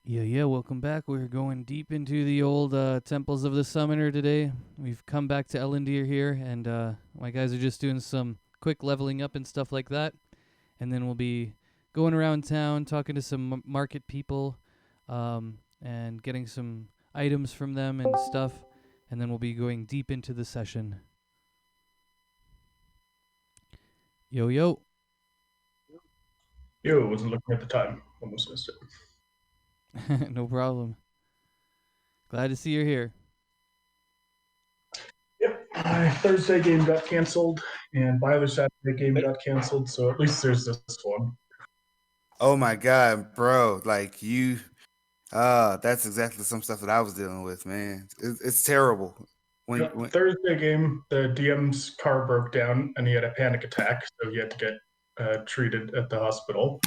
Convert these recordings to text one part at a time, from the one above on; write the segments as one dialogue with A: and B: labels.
A: Yeah, welcome back. We're going deep into the old temples of the summoner today. We've come back to Ellendir here, and my guys are just doing some quick leveling up and stuff like that. And then we'll be going around town, talking to some market people, and getting some items from them and stuff. And then we'll be going deep into the session. Yo, yo.
B: Yo, wasn't looking at the time. Almost missed
A: No problem. Glad to see you're here.
B: it. Yep, my Thursday game got canceled, and my other Saturday game got canceled. So at least there's this one.
C: Oh my God, bro! Like that's exactly some stuff that I was dealing with, man. It's terrible.
B: Yep,
C: When
B: Thursday game, the DM's car broke down, and he had a panic attack, so he had to get treated at the hospital.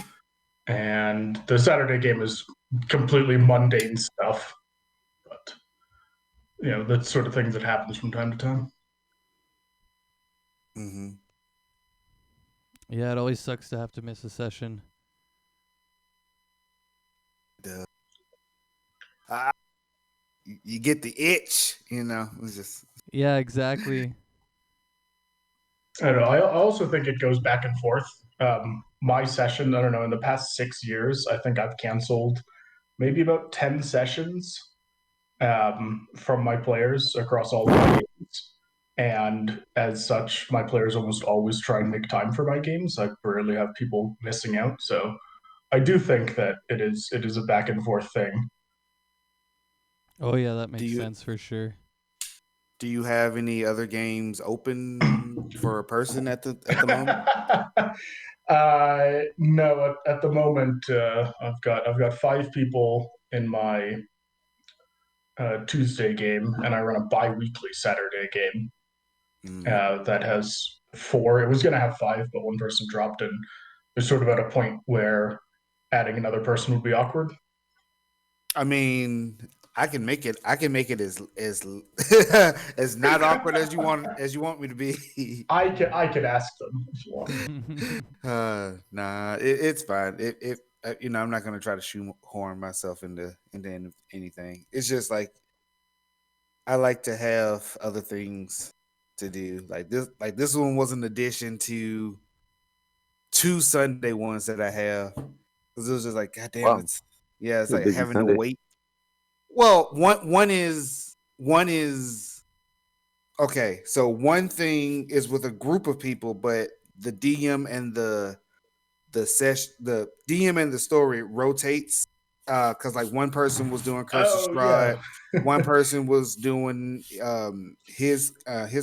B: And the Saturday game is completely mundane stuff, but that's sort of things that happens from time to time.
C: hmm
A: Yeah, it always sucks to have to miss a session.
C: the you get the itch, It's just
A: Yeah, exactly.
B: I don't know. I also think it goes back and forth. My session, I don't know, in the past 6 years, I think I've canceled maybe about 10 sessions from my players across all of my games. And as such, my players almost always try and make time for my games. I rarely have people missing out. So I do think that it is a back and forth thing.
A: Oh yeah, that
C: do
A: makes
C: you
A: sense for sure.
C: do you have any other games open for a person at the moment?
B: No, at the moment, I've got 5 people in my Tuesday game, and I run a bi-weekly Saturday game
C: Mm.
B: that has 4. It was going to have 5, but one person dropped, and it's sort of at a point where adding another person would be awkward.
C: I mean, I can make it. I can make it as as not awkward as you want me to be.
B: I could ask them if you want.
C: Nah, it's fine. I'm not gonna try to shoehorn myself into anything. It's just like I like to have other things to do. Like this one was an addition to two Sunday ones that I have. 'Cause it was just like, God damn,
D: Wow,
C: it's
D: you're a
C: like
D: busy
C: having to
D: Sunday.
C: wait. Well, one is okay. So one thing is with a group of people, but the DM and the DM and the story rotates because like one person was doing Curse of
B: Oh
C: Strahd,
B: yeah.
C: one person was doing his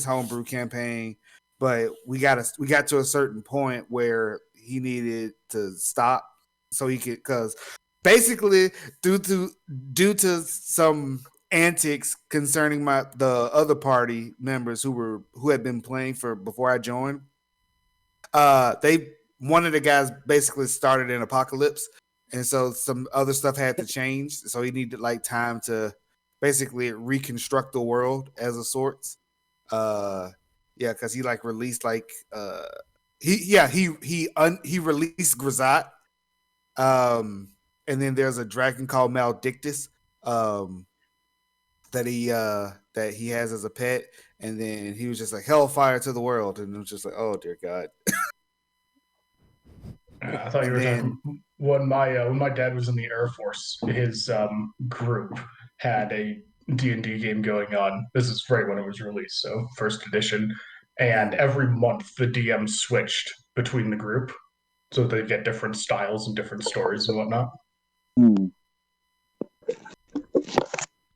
C: homebrew campaign, but we got to a certain point where he needed to stop so he could because basically due to due to some antics concerning the other party members who had been playing for before I joined, they one of the guys basically started an apocalypse, and so some other stuff had to change. So he needed like time to basically reconstruct the world as a sorts. Uh, yeah, because he like released like he released Grisat. Um, and then there's a dragon called Maldictus. Um, that he has as a pet, and then he was just like hellfire to the world, and it was just like, oh dear God.
B: I thought you
C: And
B: were
C: then
B: talking when my dad was in the Air Force. His group had a D&D game going on. This is right when it was released, so first edition. And
C: mm,
B: every month the DM switched between the group, so they get different styles and different stories and whatnot.
D: Hmm.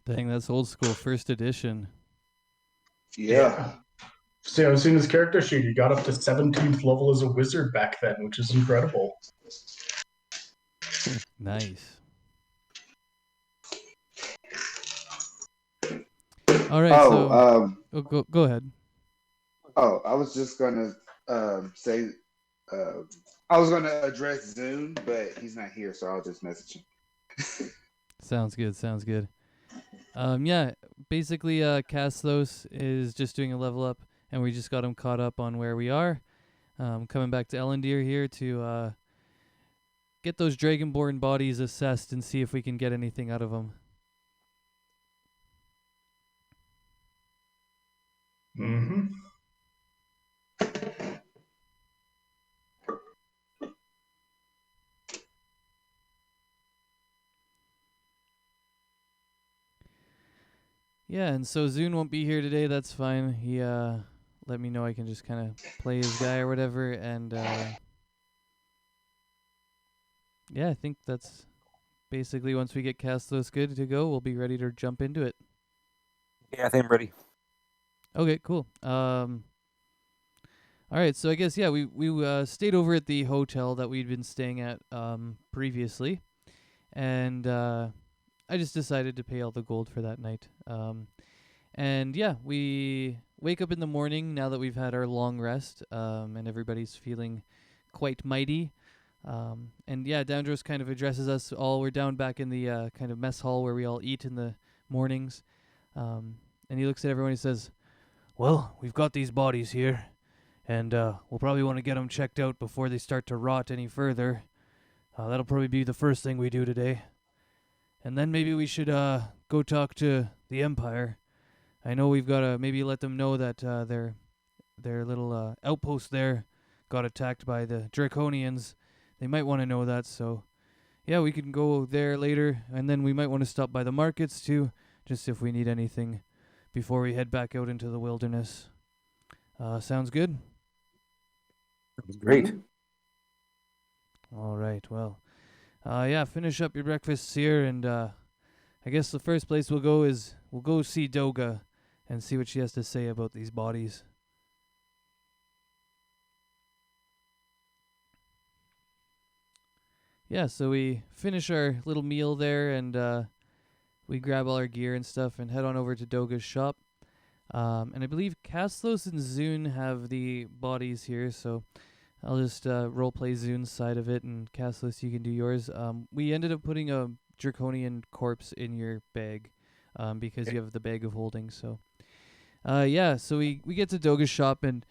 A: Dang, that's old school first edition.
D: Yeah.
B: Yeah. See, I've seen his character sheet. He got up to 17th level as a wizard back then, which is incredible.
A: Nice. All right,
D: Oh,
A: so go ahead.
D: I was just gonna say, uh, I was gonna address Zoom, but he's not here, so I'll just message him.
A: Sounds good. Sounds good. Yeah, basically, Castos is just doing a level up, and we just got him caught up on where we are. Coming back to Ellendir here to get those dragonborn bodies assessed and see if we can get anything out of them.
B: Mm-hmm.
A: Yeah, and so Zune won't be here today. That's fine. He let me know I can just kind of play his guy or whatever, and yeah, I think that's basically once we get Castos good to go, we'll be ready to jump into it.
E: Yeah, I think I'm ready.
A: Okay, cool. All right, so I guess yeah, we stayed over at the hotel that we'd been staying at previously, and I just decided to pay all the gold for that night. And yeah, we wake up in the morning now that we've had our long rest, and everybody's feeling quite mighty. And yeah, Downdros kind of addresses us all. We're down back in the kind of mess hall where we all eat in the mornings. And he looks at everyone and he says, "Well, we've got these bodies here, and we'll probably want to get them checked out before they start to rot any further. That'll probably be the first thing we do today. And then maybe we should go talk to the Empire. I know we've got to maybe let them know that their little outpost there got attacked by the Draconians. They might want to know that, so yeah, we can go there later, and then we might want to stop by the markets too, just if we need anything before we head back out into the wilderness. Sounds good?
E: That was great.
A: All right, well, yeah, finish up your breakfasts here, and I guess the first place we'll go is we'll go see Doga and see what she has to say about these bodies. Yeah, so we finish our little meal there, and we grab all our gear and stuff and head on over to Doga's shop. And I believe Kaslos and Zune have the bodies here, so I'll just roleplay Zune's side of it, and Kaslos, you can do yours. We ended up putting a Draconian corpse in your bag because you have the bag of holding. So, yeah, so we get to Doga's shop, and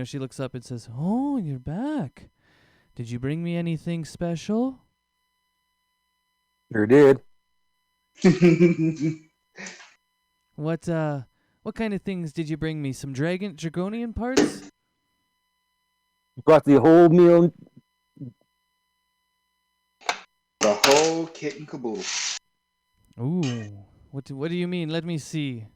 A: she looks up and says, "Oh, you're back. Did you bring me anything special?"
E: Sure did.
A: What kind of things did you bring me? Some draconian parts?
E: Brought the whole meal.
D: The whole kit and caboodle.
A: Ooh, what do you mean? Let me see.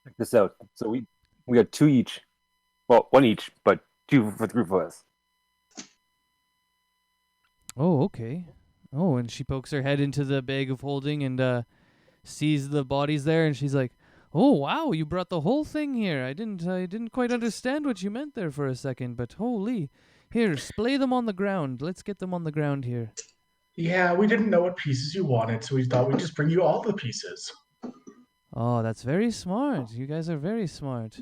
E: Check this out. So we got two each. Well, one each, but two for the group of us.
A: Oh, okay. Oh, and she pokes her head into the bag of holding and sees the bodies there, and she's like, "Oh, wow, you brought the whole thing here. I didn't quite understand what you meant there for a second, but holy. Here, splay them on the ground. Let's get them on the ground here."
B: Yeah, we didn't know what pieces you wanted, so we thought we'd just bring you all the pieces.
A: Oh, that's very smart. You guys are very smart.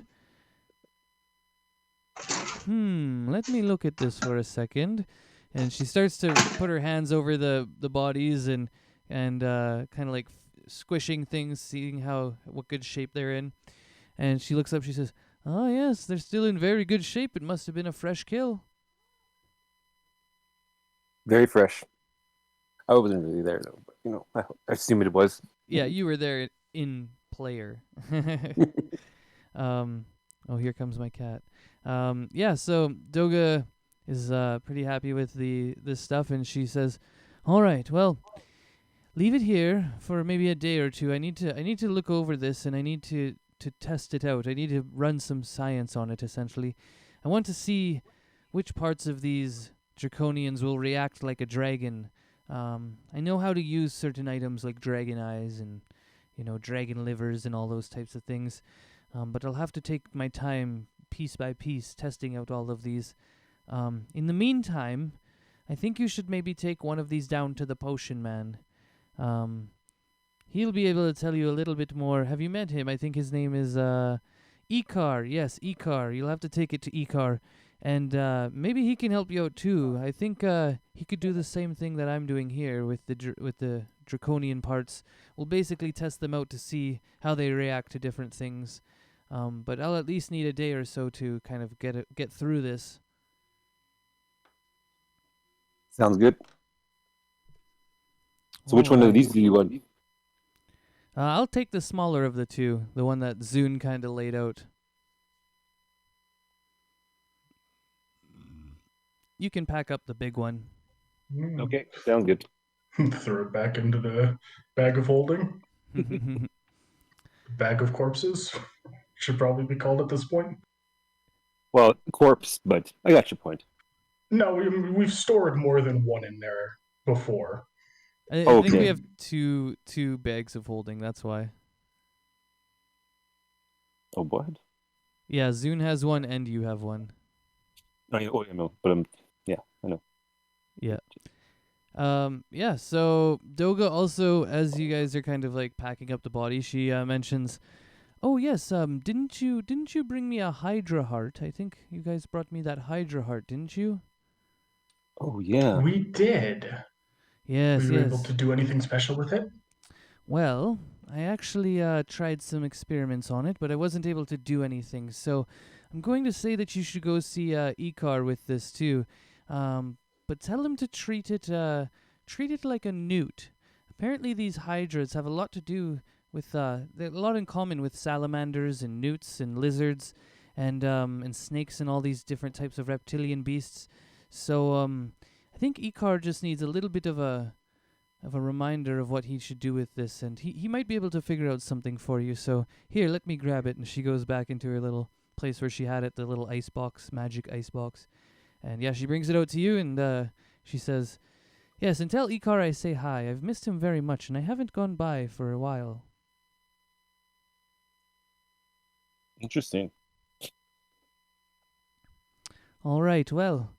A: Let me look at this for a second. And she starts to put her hands over the bodies and kind of like squishing things, seeing what good shape they're in. And she looks up, she says, "Oh, yes, they're still in very good shape. It must have been a fresh kill."
E: Very fresh. I wasn't really there, though, but, I assumed it was.
A: Yeah, you were there in player. Oh, here comes my cat. Yeah, so Doga is pretty happy with this stuff, and she says, "All right, well, leave it here for maybe a day or two. I need to look over this, and I need to test it out. I need to run some science on it, essentially. I want to see which parts of these Draconians will react like a dragon. I know how to use certain items like dragon eyes and, dragon livers and all those types of things, but I'll have to take my time piece by piece testing out all of these. In the meantime, I think you should maybe take one of these down to the potion man. He'll be able to tell you a little bit more. Have you met him? I think his name is Ikar. Yes, Ikar. You'll have to take it to Ikar. And maybe he can help you out too. I think he could do the same thing that I'm doing here with the draconian parts. We'll basically test them out to see how they react to different things. But I'll at least need a day or so to kind of get through this.
E: Sounds good. So which one of
A: Alright.
E: these do you want?
A: I'll take the smaller of the two, the one that Zune kind of laid out. You can pack up the big one.
E: Okay, sounds good.
B: Throw it back into the bag of holding. Bag of corpses should probably be called at this point.
E: Well, corpse, but I got your point.
B: No, we've stored more than one in there before.
A: I think we
E: Okay.
A: have two bags of holding. That's why.
E: Oh, what?
A: Yeah, Zune has one and you have one.
E: I know, but yeah, I know.
A: Yeah. Yeah, so Doga also, as you guys are kind of like packing up the body, she mentions, "Oh yes, didn't you bring me a Hydra heart? I think you guys brought me that Hydra heart, didn't you?"
E: Oh yeah.
B: We did.
A: Yes,
B: Were you able
A: yes.
B: to do anything special with it?
A: Well, I actually tried some experiments on it, but I wasn't able to do anything. So I'm going to say that you should go see Ikar with this too. But tell him to treat it like a newt. Apparently, these hydras have a lot to do with they're a lot in common with salamanders and newts and lizards and snakes and all these different types of reptilian beasts. So I think Ikar just needs a little bit of a reminder of what he should do with this, and he might be able to figure out something for you. So here, let me grab it. And she goes back into her little place where she had it, the little ice box, magic ice box. And yeah, she brings it out to you, and she says, "Yes, and tell Ikar I say hi. I've missed him very much, and I haven't gone by for a while."
E: Interesting.
A: All right, well,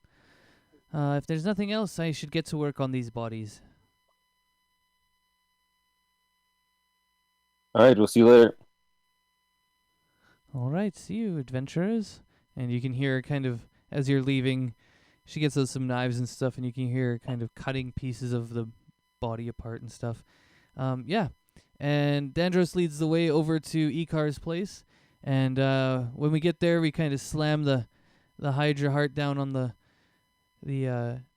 A: if there's nothing else, I should get to work on these bodies.
E: All right, we'll see you later.
A: All right, see you, adventurers. And you can hear her kind of, as you're leaving, she gets out some knives and stuff, and you can hear her kind of cutting pieces of the body apart and stuff. Yeah. And Dandros leads the way over to Ikar's place. And when we get there, we kind of slam the Hydra heart down on the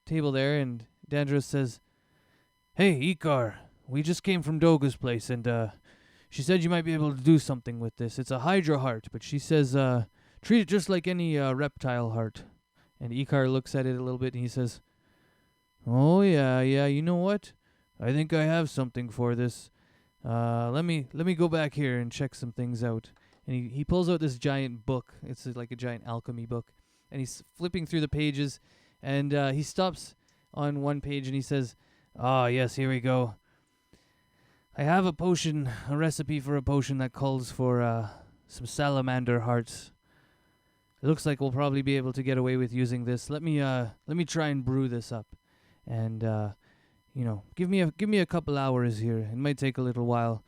A: table there, and Dandros says, "Hey, Ikar, we just came from Doga's place, and she said you might be able to do something with this. It's a Hydra heart, but she says treat it just like any reptile heart." And Ikar looks at it a little bit, and he says, "Oh yeah, you know what? I think I have something for this. Let me go back here and check some things out." And he pulls out this giant book. It's like a giant alchemy book, and he's flipping through the pages, and he stops on one page, and he says, "Ah, yes, here we go. I have a recipe for a potion that calls for some salamander hearts. It looks like we'll probably be able to get away with using this. Let me try and brew this up, and give me a couple hours here. It might take a little while.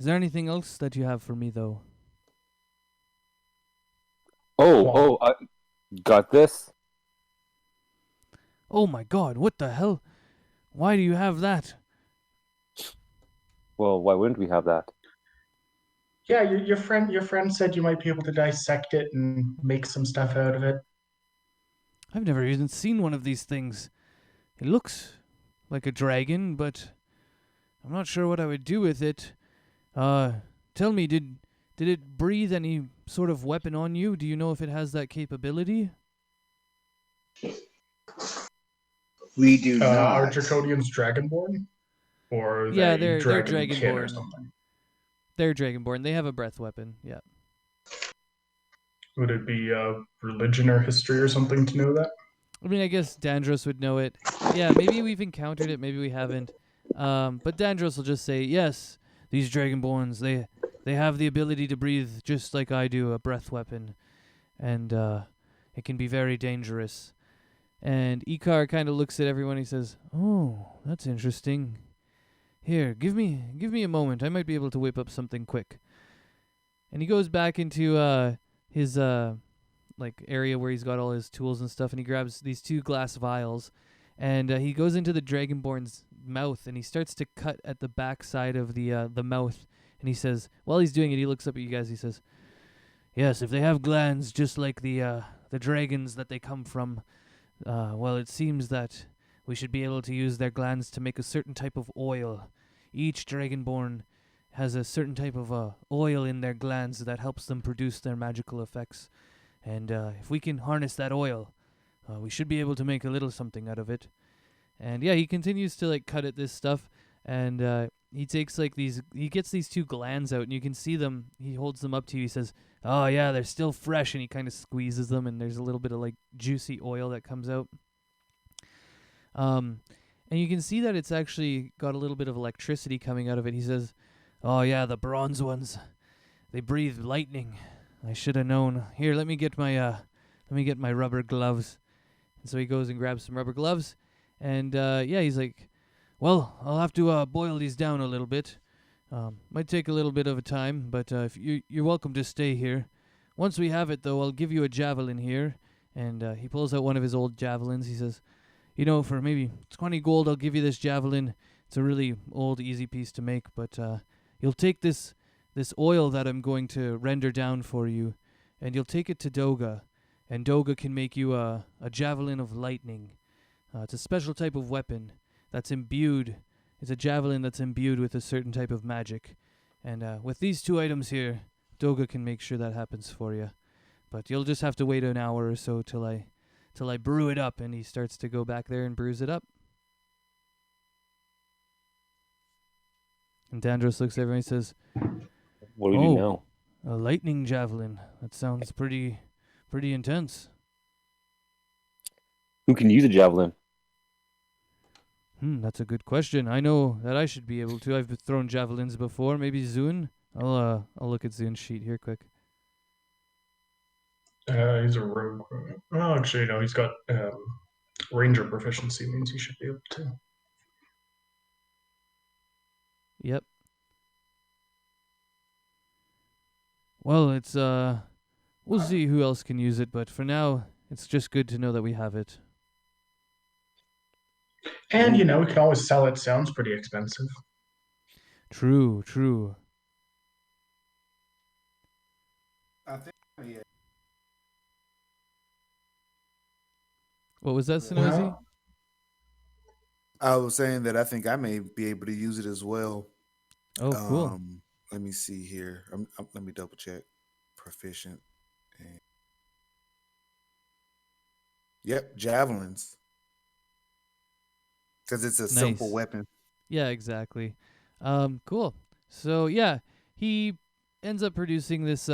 A: Is there anything else that you have for me, though?"
E: I got this.
A: "Oh my God! What the hell? Why do you have that?"
E: Well, why wouldn't we have that?
B: Yeah, your friend said you might be able to dissect it and make some stuff out of it.
A: I've never even seen one of these things. It looks like a dragon, but I'm not sure what I would do with it. Tell me, did it breathe any sort of weapon on you? Do you know if it has that capability?
D: We do not.
B: Are Draconians dragonborn? Or are
A: Yeah,
B: they
A: they're
B: dragon kin or
A: dragonborn.
B: something?
A: They're dragonborn. They have a breath weapon. Yeah.
B: Would it be religion or history or something to know that?
A: I mean, I guess Dandros would know it. Yeah, maybe we've encountered it, maybe we haven't. But Dandros will just say, "Yes, these dragonborns, they have the ability to breathe just like I do, a breath weapon, and it can be very dangerous." And Ikar kind of looks at everyone. He says, "Oh, that's interesting. Here, give me a moment. I might be able to whip up something quick." And he goes back into his like area where he's got all his tools and stuff, and he grabs these two glass vials, and he goes into the dragonborn's mouth, and he starts to cut at the back side of the mouth, and he says, while he's doing it, he looks up at you guys. He says, Yes, if they have glands just like the dragons that they come from, well, it seems that we should be able to use their glands to make a certain type of oil. Each dragonborn has a certain type of oil in their glands that helps them produce their magical effects. And if we can harness that oil, we should be able to make a little something out of it. And yeah, he continues to like cut at this stuff, and he takes like he gets these two glands out, and you can see them. He holds them up to you. He says, "Oh yeah, they're still fresh," and he kind of squeezes them, and there's a little bit of like juicy oil that comes out. And you can see that it's actually got a little bit of electricity coming out of it. He says, "Oh yeah, the bronze ones, they breathe lightning. I should have known. Here, let me get my rubber gloves." And so he goes and grabs some rubber gloves, and yeah, he's like, "Well, I'll have to boil these down a little bit. Might take a little bit of a time, but if you're welcome to stay here. Once we have it, though, I'll give you a javelin here." And he pulls out one of his old javelins. He says, "For maybe 20 gold, I'll give you this javelin. It's a really old, easy piece to make, but you'll take this oil that I'm going to render down for you, and you'll take it to Doga, and Doga can make you a javelin of lightning. It's a special type of weapon that's imbued. It's a javelin that's imbued with a certain type of magic, and with these two items here, Doga can make sure that happens for you. But you'll just have to wait an hour or so till I brew it up." And he starts to go back there and brews it up. And Dandros looks at everyone and says,
E: What do we do
A: "Oh,
E: now?
A: a lightning javelin. That sounds pretty intense."
E: Who can use a javelin?
A: That's a good question. I know that I should be able to. I've thrown javelins before. Maybe Zune? I'll look at Zune's sheet here quick.
B: He's a rogue. Well, actually, no, he's got ranger proficiency, means he should be able to.
A: Yep. Well, it's we'll see who else can use it, but for now, it's just good to know that we have it.
B: And, we can always sell it. Sounds pretty expensive.
A: True.
C: I think. Yeah.
A: What was that, Sonozi?
B: Well,
C: I was saying that I think I may be able to use it as well.
A: Oh, cool.
C: Let me see here. Let me double check. Proficient. Yep, javelins. Because it's a simple
A: Nice.
C: weapon.
A: Yeah, exactly. Cool. So yeah, he ends up producing this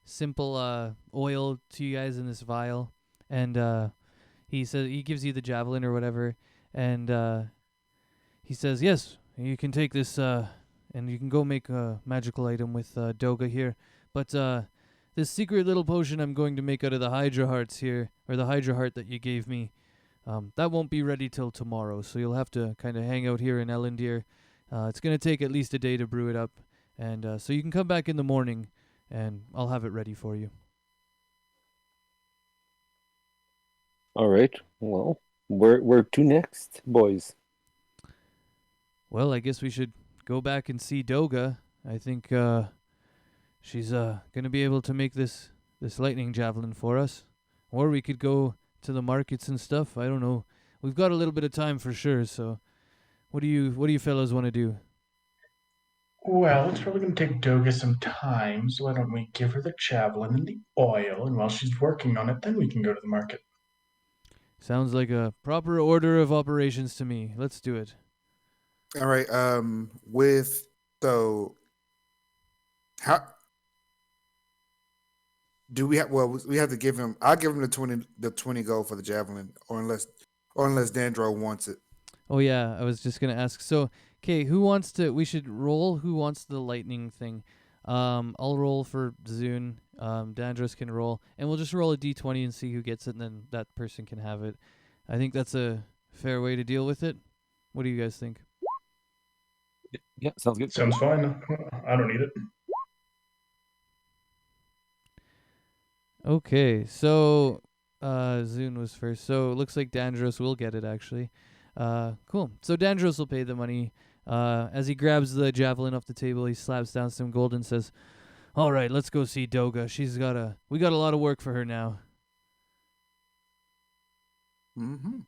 A: simple oil to you guys in this vial, and he says he gives you the javelin or whatever, and he says, "Yes, you can take this and you can go make a magical item with Doga here, but this secret little potion I'm going to make out of the Hydra hearts here, or the Hydra heart that you gave me, that won't be ready till tomorrow, so you'll have to kind of hang out here in Ellendir. It's going to take at least a day to brew it up, and so you can come back in the morning, and I'll have it ready for you."
E: All right. Well, where to next, boys?
A: Well, I guess we should go back and see Doga. I think she's going to be able to make this lightning javelin for us, or we could go to the markets and stuff. I don't know. We've got a little bit of time for sure. So, what do you fellows want to do?
B: Well, it's probably going to take Doga some time, so why don't we give her the javelin and the oil, and while she's working on it, then we can go to the market.
A: Sounds like a proper order of operations to me. Let's do it.
C: All right. How do we have? Well, we have to give him. I'll give him the 20 gold for the javelin, or unless Dandro wants it.
A: Oh yeah, I was just gonna ask. So, okay, who wants to? We should roll. Who wants the lightning thing? I'll roll for Zune. Dandros can roll, and we'll just roll a d20 and see who gets it, and then that person can have it. I think that's a fair way to deal with it. What do you guys think?
E: Yeah, sounds good.
B: Sounds fine. I don't need it.
A: Okay, so Zune was first. So it looks like Dandros will get it actually. Cool. So Dandros will pay the money. As he grabs the javelin off the table, he slaps down some gold and says, All right, let's go see Doga. We got a lot of work for her now.
C: Mm-hmm.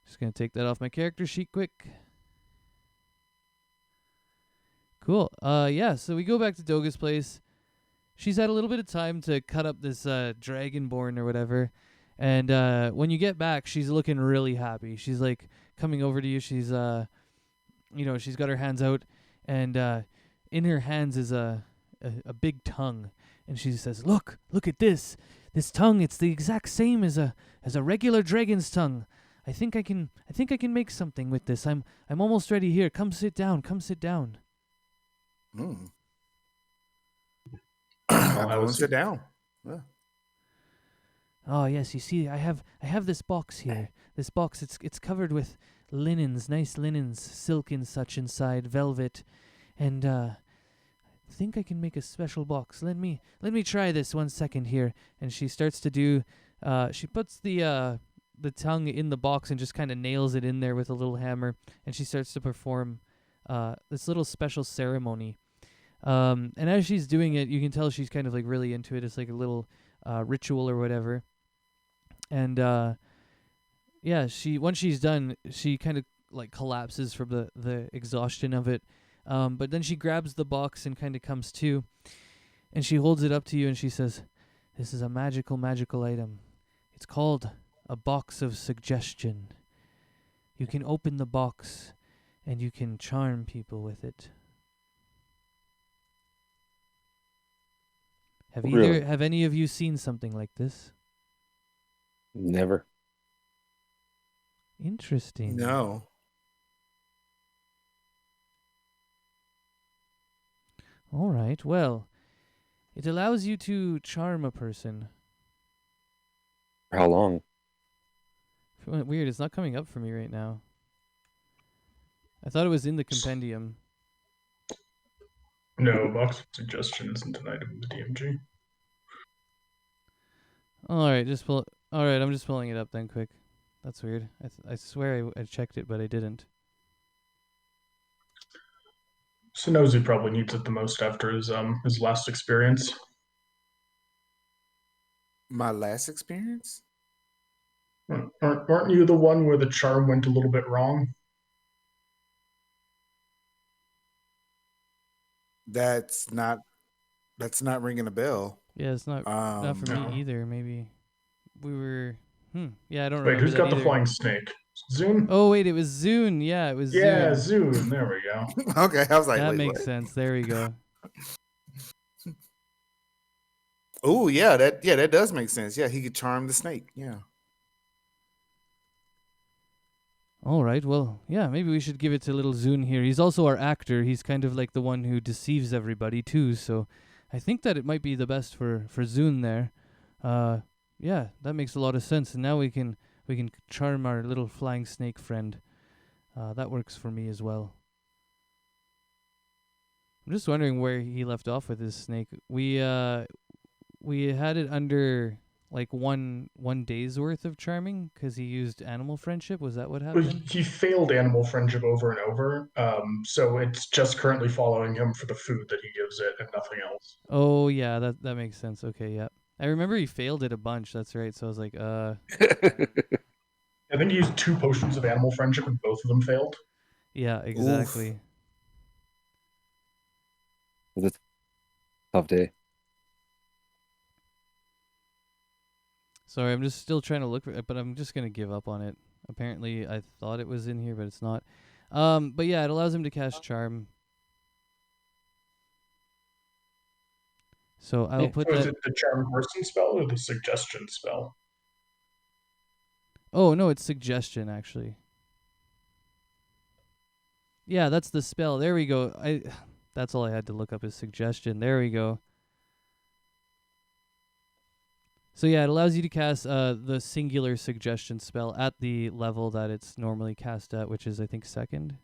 A: Just gonna take that off my character sheet quick. Cool. Yeah. So we go back to Doga's place. She's had a little bit of time to cut up this dragonborn or whatever, and when you get back, she's looking really happy. She's like coming over to you. She's she's got her hands out, and in her hands is a big tongue, and she says, look at this tongue. It's the exact same as a regular dragon's tongue. I think I can make something with this. I'm almost ready. Here, come sit down.
C: Mm.
B: I'll
C: I'll
B: have
C: go
B: a
C: and
B: seat.
C: sit down. Yeah.
A: Oh yes, you see, I have this box here. This box, it's covered with linens, nice linens, silk and such inside, velvet, and I think I can make a special box. Let me try this 1 second here. And she starts to do. She puts the tongue in the box and just kind of nails it in there with a little hammer, and she starts to perform this little special ceremony. And as she's doing it, you can tell she's kind of like really into it. It's like a little ritual or whatever. And yeah, once she's done, she kind of like collapses from the exhaustion of it. But then she grabs the box and kind of comes to, and she holds it up to you and she says, "This is a magical item. It's called a box of suggestion. You can open the box and you can charm people with it."
E: Really?
A: Have any of you seen something like this?
E: Never.
A: Interesting.
C: No.
A: All right. Well, it allows you to charm a person.
E: For how long?
A: Weird, it's not coming up for me right now. I thought it was in the compendium.
B: No, box of suggestion isn't an item in the DMG.
A: All right, All right, I'm just pulling it up then, quick. That's weird. I swear I checked it, but I didn't.
B: Sonozi probably needs it the most after his last experience.
C: My last experience?
B: Aren't you the one where the charm went a little bit wrong?
C: That's not ringing a bell.
A: Yeah, it's not for
B: No.
A: me either. Maybe we were. Yeah, I don't
B: Wait,
A: remember
B: who's
A: that
B: got the
A: either.
B: flying snake? Zune?
A: Oh wait, it was Zune. Yeah, it was
B: Yeah,
A: Zune.
B: Zune. There we go.
C: Okay, I was like,
A: That
C: wait,
A: makes
C: what?
A: sense. There we go.
C: Oh yeah, that does make sense. Yeah, he could charm the snake. Yeah.
A: All right. Well, yeah, maybe we should give it to little Zune here. He's also our actor. He's kind of like the one who deceives everybody too. So, I think that it might be the best for Zune there. Yeah, that makes a lot of sense. And now we can charm our little flying snake friend. That works for me as well. I'm just wondering where he left off with his snake. We had it under like one day's worth of charming because he used animal friendship. Was that what
B: Well,
A: happened?
B: he failed animal friendship over and over, so it's just currently following him for the food that he gives it and nothing else.
A: Oh yeah, that makes sense. Okay, yeah. I remember he failed it a bunch. That's right. So I was like,
B: I think he used 2 potions of animal friendship and both of them failed.
A: yeah, exactly.
E: It was a tough day.
A: Sorry, I'm just still trying to look for it, but I'm just gonna give up on it. Apparently, I thought it was in here, but it's not. But yeah, it allows him to cast charm. So I will put
B: So is
A: that.
B: it the charm person spell or the suggestion spell?
A: Oh no, it's suggestion actually. Yeah, that's the spell. There we go. That's all I had to look up is suggestion. There we go. So yeah, it allows you to cast the singular suggestion spell at the level that it's normally cast at, which is I think 2nd.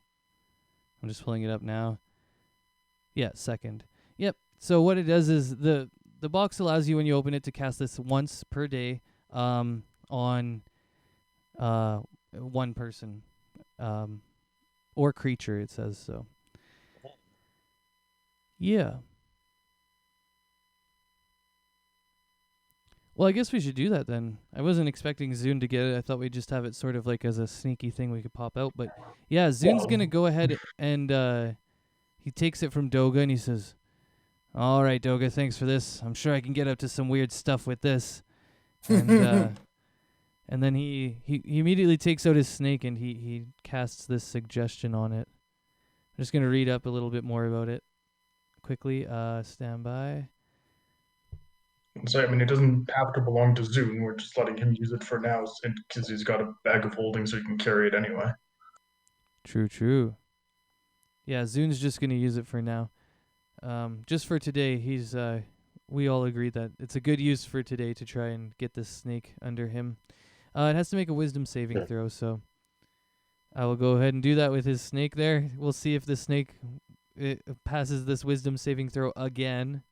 A: I'm just pulling it up now. Yeah, 2nd. Yep. So what it does is the box allows you when you open it to cast this once per day on one person or creature, it says so. Yeah. Well, I guess we should do that then. I wasn't expecting Zune to get it. I thought we'd just have it sort of like as a sneaky thing we could pop out. But yeah, Zune's
B: Well-
A: gonna go ahead and he takes it from Doga and he says, "All right, Doga, thanks for this. I'm sure I can get up to some weird stuff with this." And then he immediately takes out his snake and he casts this suggestion on it. I'm just gonna read up a little bit more about it quickly. Stand by.
B: So, I mean, it doesn't have to belong to Zune. We're just letting him use it for now because he's got a bag of holding so he can carry it anyway.
A: True. Yeah, Zune's just gonna use it for now. Just for today, we all agreed that it's a good use for today to try and get this snake under him. It has to make a wisdom saving throw, so I will go ahead and do that with his snake there. We'll see if the snake passes this wisdom saving throw again.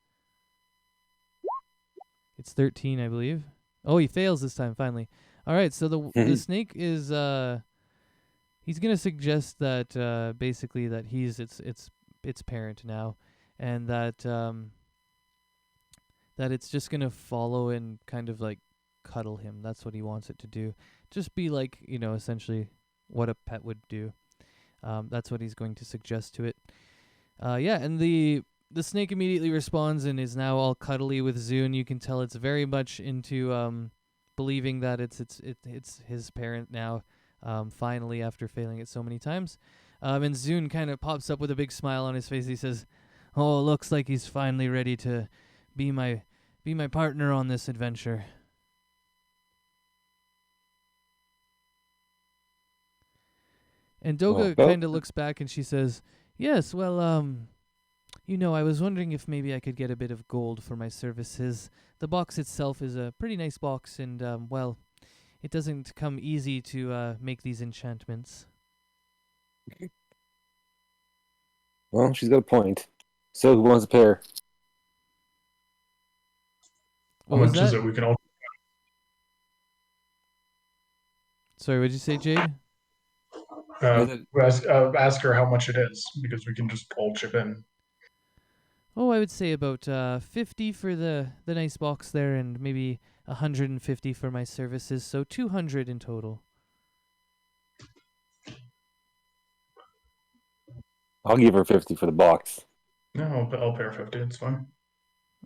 A: It's 13, I believe. Oh, he fails this time, finally. All right, so the snake is he's gonna suggest that basically that he's its parent now, and that that it's just gonna follow and kind of like cuddle him. That's what he wants it to do. Just be like, essentially what a pet would do. That's what he's going to suggest to it. Yeah, and the snake immediately responds and is now all cuddly with Zune. You can tell it's very much into believing that it's his parent now. Finally, after failing it so many times, and Zune kind of pops up with a big smile on his face. He says, "Oh, looks like he's finally ready to be my partner on this adventure." And Doga kind of looks back and she says, "Yes, well, I was wondering if maybe I could get a bit of gold for my services. The box itself is a pretty nice box, and, well, it doesn't come easy to make these enchantments."
E: Well, she's got a point. So who wants a pair?
B: How
A: What was
B: much is
A: that?
B: it? We can all.
A: Sorry, what did you say, Jade?
B: Ask her how much it is because we can just all chip in.
A: Oh, I would say about 50 for the nice box there, and maybe 150 for my services, so 200 in total.
E: I'll give her 50 for the box.
B: No, I'll pay her 50. It's fine.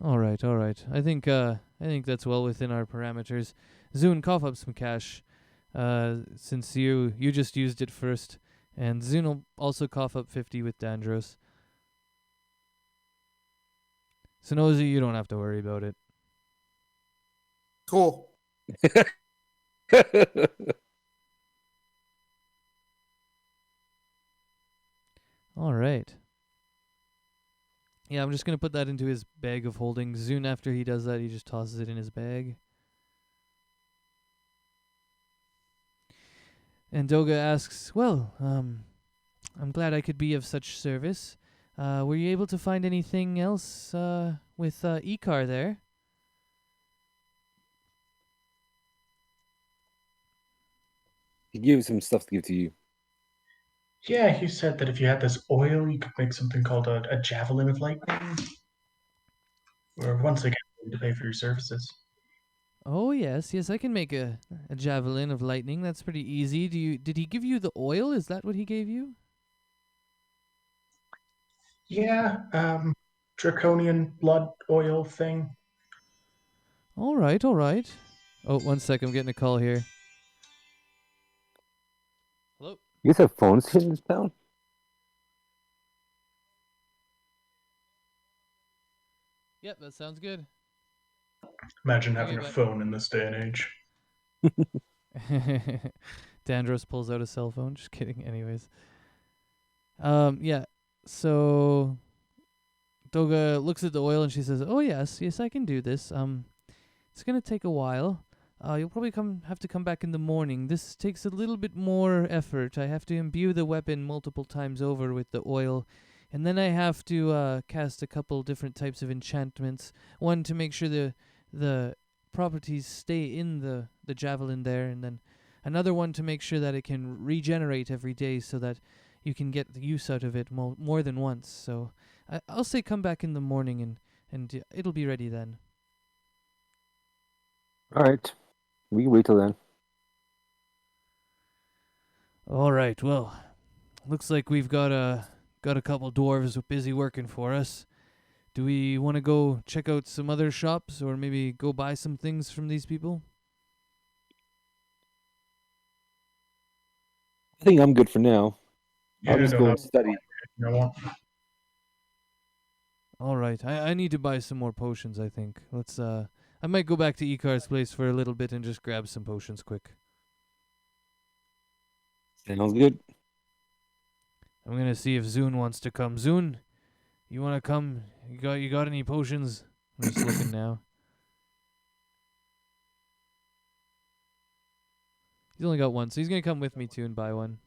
A: All right. I think that's well within our parameters. Zune, cough up some cash, since you just used it first, and Zune will also cough up 50 with Dandros. So Nosy, you don't have to worry about it.
C: Cool.
A: All right. Yeah, I'm just gonna put that into his bag of holding. Zune, after he does that, he just tosses it in his bag. And Doga asks, "Well, I'm glad I could be of such service. Were you able to find anything else with Ikar there?"
E: He gave some stuff to give to you.
B: Yeah, he said that if you had this oil, you could make something called a javelin of lightning. Or once again, to pay for your services.
A: Oh yes, I can make a javelin of lightning. That's pretty easy. Did he give you the oil? Is that what he gave you?
B: Yeah, draconian blood oil thing.
A: All right. Oh, 1 sec, I'm getting a call here. Hello?
E: You guys have phones in this town?
A: Yep, that sounds good.
B: Imagine having
A: Okay,
B: a
A: bye.
B: phone in this day and age.
A: Dandros pulls out a cell phone. Just kidding. Anyways. Yeah. So Doga looks at the oil and she says, "Oh yes, I can do this. It's gonna take a while. You'll probably have to come back in the morning. This takes a little bit more effort. I have to imbue the weapon multiple times over with the oil, and then I have to cast a couple different types of enchantments. One to make sure the properties stay in the javelin there, and then another one to make sure that it can regenerate every day so that you can get the use out of it more than once. So I'll say come back in the morning and it'll be ready then."
E: All right. We can wait till then.
A: All right. Well, looks like we've got a couple dwarves busy working for us. Do we want to go check out some other shops, or maybe go buy some things from these people?
E: I think I'm good for now.
B: Yeah,
E: I'll just
B: no,
E: go
B: how
E: and study.
B: you know what?
A: All right. I need to buy some more potions, I think. Let's I might go back to Ikar's place for a little bit and just grab some potions quick.
E: Sounds good.
A: I'm going to see if Zune wants to come. Zune, you want to come? You got any potions? I'm just looking now. He's only got one, so he's going to come with me too and buy one.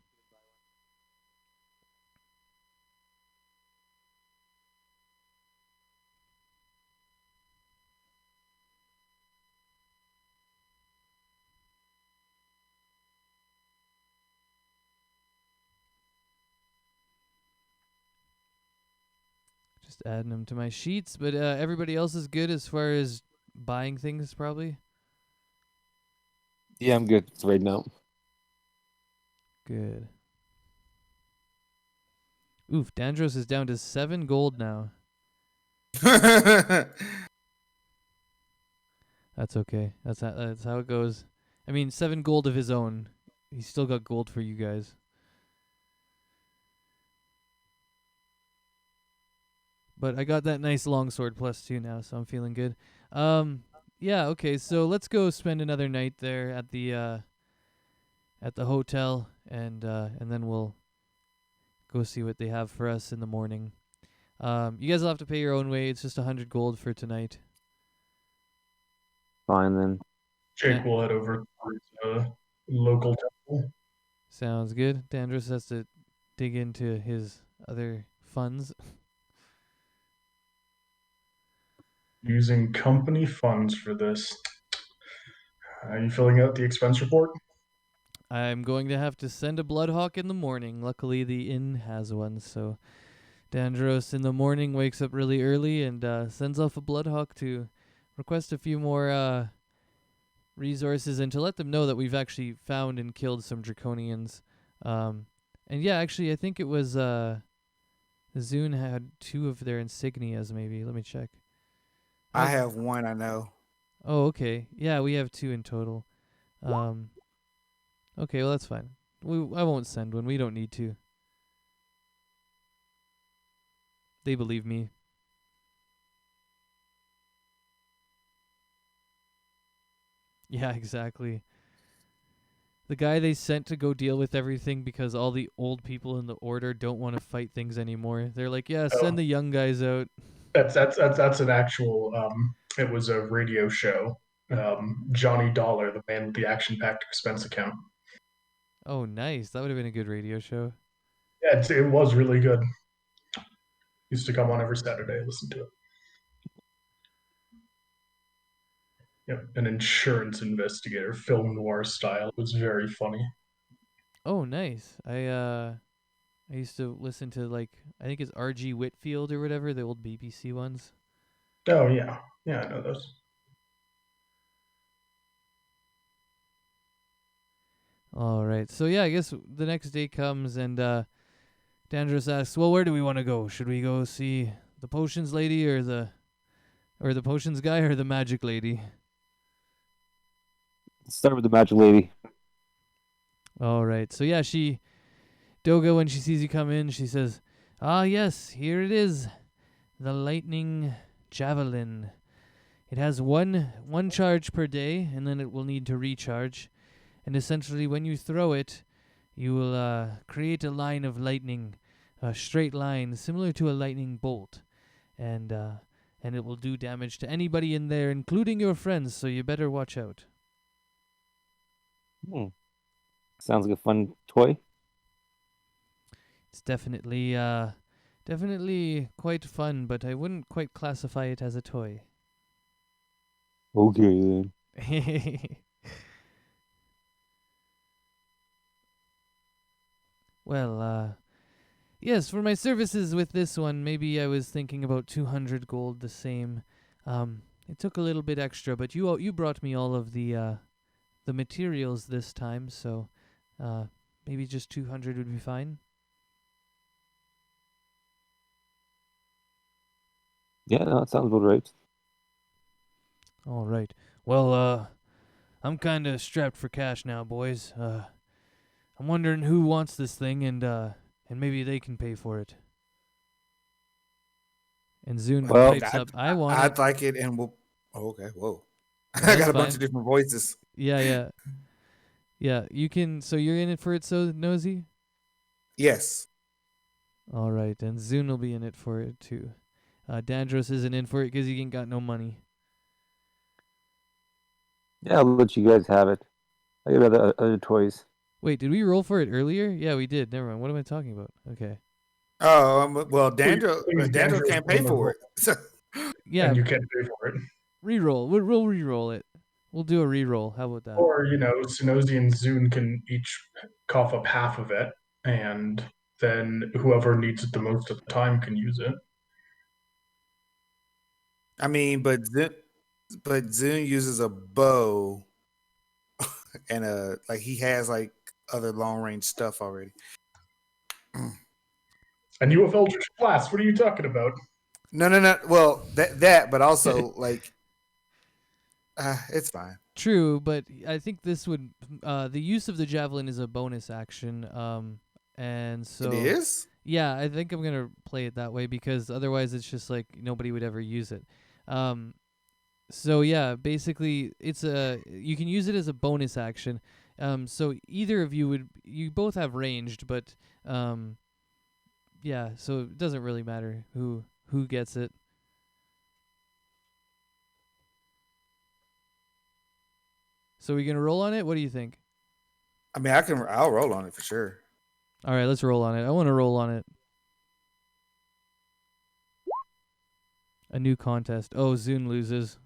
A: Just adding them to my sheets, but everybody else is good as far as buying things, probably.
E: Yeah, I'm good right now.
A: Good. Oof, Dandros is down to 7 gold now. That's okay. That's how it goes. I mean, 7 gold of his own. He's still got gold for you guys. But I got that nice longsword +2 now, so I'm feeling good. Yeah, okay. So let's go spend another night there at the hotel, and then we'll go see what they have for us in the morning. You guys will have to pay your own way. It's just 100 gold for tonight.
E: Fine then.
B: Jake will head over to the local temple.
A: Sounds good. Dandros has to dig into his other funds.
B: Using company funds for this. Are you filling out the expense report?
A: I'm going to have to send a Bloodhawk in the morning. Luckily, the inn has one, so Dandros in the morning wakes up really early and sends off a Bloodhawk to request a few more resources and to let them know that we've actually found and killed some Draconians. And yeah, actually, I think it was Zune had 2 of their insignias, maybe. Let me check.
C: I have one, I know.
A: Oh, okay. Yeah, we have 2 in total. Okay, well, that's fine. I won't send one. We don't need to. They believe me. Yeah, exactly. The guy they sent to go deal with everything because all the old people in the order don't want to fight things anymore. They're like, yeah, send the young guys out.
B: That's an actual. It was a radio show. Johnny Dollar, the man with the action-packed expense account.
A: Oh, nice. That would have been a good radio show.
B: Yeah, it was really good. Used to come on every Saturday. Listen to it. Yep, an insurance investigator, film noir style. It was very funny.
A: Oh, nice. I used to listen to, like, I think it's R.G. Whitfield or whatever, the old BBC ones.
B: Oh yeah, yeah, I know those.
A: All right. So yeah, I guess the next day comes and Dandros asks, "Well, where do we want to go? Should we go see the potions lady or the potions guy or the magic lady?"
E: Let's start with the magic lady.
A: All right. So yeah, Doga, when she sees you come in, she says, "Ah, yes, here it is. The lightning javelin. It has one charge per day, and then it will need to recharge. And essentially, when you throw it, you will create a line of lightning, a straight line similar to a lightning bolt, and it will do damage to anybody in there, including your friends. So you better watch out."
E: Sounds like a fun toy.
A: It's definitely quite fun, but I wouldn't quite classify it as a toy.
E: Okay then.
A: Well, yes, for my services with this one, maybe I was thinking about 200 gold, the same. it took a little bit extra, but you brought me all of the materials this time, so maybe just 200 would be fine.
E: Yeah, no, that sounds about right.
A: All right. Well, I'm kind of strapped for cash now, boys. I'm wondering who wants this thing, and maybe they can pay for it. And Zune
E: Well,
A: pipes up. I want
C: I'd
A: it.
C: like it, and we'll. Oh, okay, whoa.
A: No,
C: I
A: that's
C: got a bunch
A: fine.
C: of different voices.
A: Yeah. You can. So you're in it for it, so Nosy.
C: Yes.
A: All right, and Zune will be in it for it too. Dandros isn't in for it because he ain't got no money.
E: Yeah, I'll let you guys have it. I got other toys.
A: Wait, did we roll for it earlier? Yeah, we did. Never mind. What am I talking about? Okay.
C: Oh, well, Dandro
B: Dandro's
C: can't pay
B: doing the
C: for it. So,
A: Yeah,
B: And you can't pay for it.
A: reroll. We'll reroll it. We'll do a reroll. How about that?
B: Or, Synozi and Zune can each cough up half of it, and then whoever needs it the most at the time can use it.
C: I mean, but Zune uses a bow and he has like other long range stuff already.
B: And you have Eldritch Blast. What are you talking about?
C: No. Well, that, but also it's fine.
A: True, but I think this would the use of the javelin is a bonus action. And so
C: It is.
A: Yeah, I think I'm gonna play it that way because otherwise it's just like nobody would ever use it. So yeah, basically you can use it as a bonus action. So either of you both have ranged, but yeah, so it doesn't really matter who gets it. So we gonna roll on it? What do you think?
C: I mean, I'll roll on it for sure.
A: All right, let's roll on it. I want to roll on it. A new contest. Oh, Zune loses.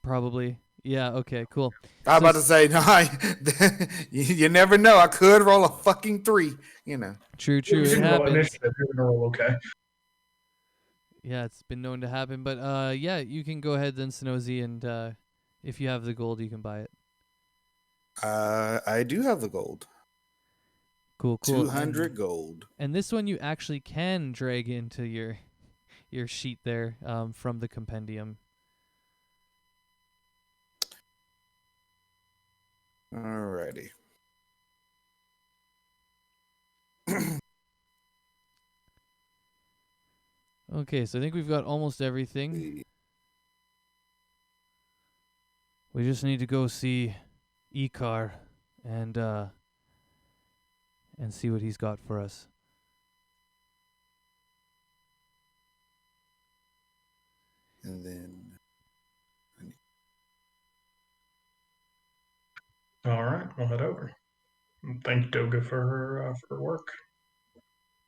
A: Probably. Yeah, okay, cool.
C: I was about to say, no, you never know. I could roll a fucking 3,
A: True,
B: You
A: it
B: can roll
A: happens.
B: initiative. You're gonna roll okay.
A: Yeah, it's been known to happen. But yeah, you can go ahead then, Synozi, and if you have the gold, you can buy it.
C: I do have the gold.
A: Cool.
C: 200 gold.
A: And this one you actually can drag into your sheet there from the compendium.
C: Alrighty.
A: Okay, so I think we've got almost everything. We just need to go see Ikar and see what he's got for us.
C: And then
B: All right, we'll head over. Thank Doga for her work.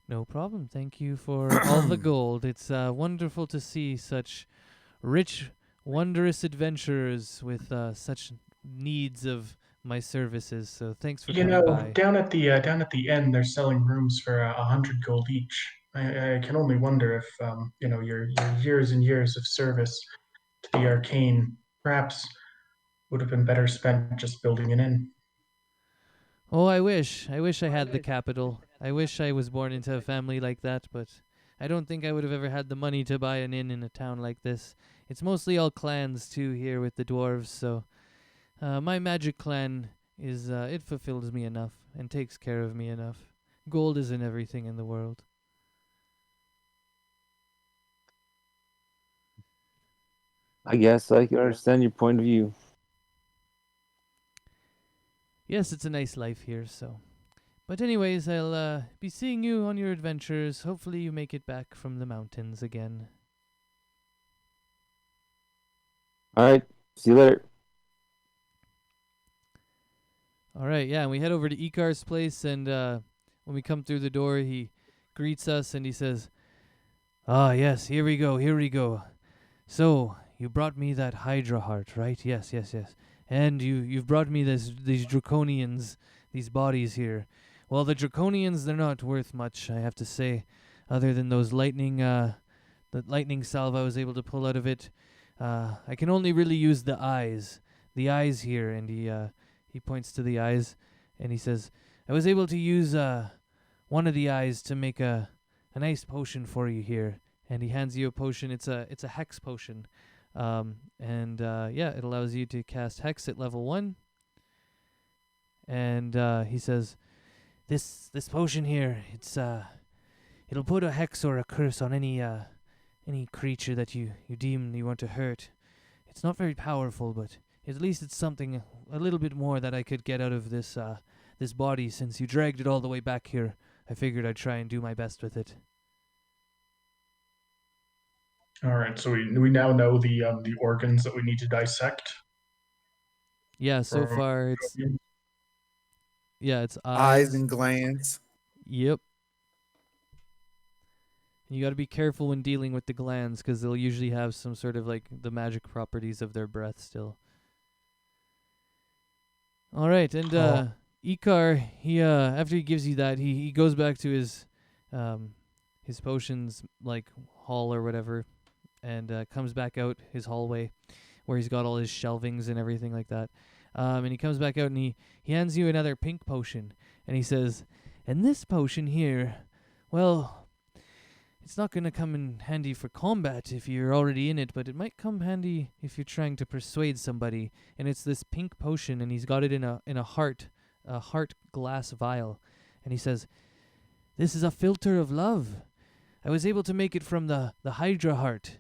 A: No problem. Thank you for all the gold. It's wonderful to see such rich, wondrous adventurers with such needs of my services. So thanks for coming by.
B: Down at the end, they're selling rooms for 100 gold each. I can only wonder if your years and years of service to the arcane perhaps would have been better spent just building an inn.
A: Oh, I wish I had the capital. I wish I was born into a family like that, but I don't think I would have ever had the money to buy an inn in a town like this. It's mostly all clans too here with the dwarves, so my magic clan is it fulfills me enough and takes care of me enough. Gold isn't everything in the world.
E: I guess I can understand your point of view.
A: Yes, it's a nice life here, so. But anyways, I'll be seeing you on your adventures. Hopefully you make it back from the mountains again.
E: All right. See you later.
A: All right, yeah, and we head over to Ikar's place, and when we come through the door, he greets us, and he says, "Ah, yes, here we go. So, you brought me that Hydra heart, right? Yes. And you've brought me these Draconians, these bodies here. Well, the Draconians, they're not worth much, I have to say, other than those the lightning salve I was able to pull out of it. I can only really use the eyes here, and he points to the eyes, and he says, I was able to use one of the eyes to make a nice potion for you here, and he hands you a potion. It's a hex potion, and it allows you to cast hex at level 1. And he says, this potion here, it'll put a hex or a curse on any creature that you deem you want to hurt. It's not very powerful, but at least it's something a little bit more that I could get out of this body. Since you dragged it all the way back here, I figured I'd try and do my best with it.
B: All right, so we now know the organs that we need to dissect.
A: Yeah, so
B: Or-
A: far it's
C: Eyes and glands.
A: Yep. You got to be careful when dealing with the glands, because they'll usually have some sort of like the magic properties of their breath still. All right, and Ikar, he after he gives you that, he goes back to his potions like hall or whatever, and comes back out his hallway where he's got all his shelvings and everything like that. And he comes back out and he hands you another pink potion, and he says, and this potion here, well, it's not going to come in handy for combat if you're already in it, but it might come handy if you're trying to persuade somebody. And it's this pink potion, and he's got it in a heart glass vial. And he says, this is a filter of love. I was able to make it from the Hydra heart.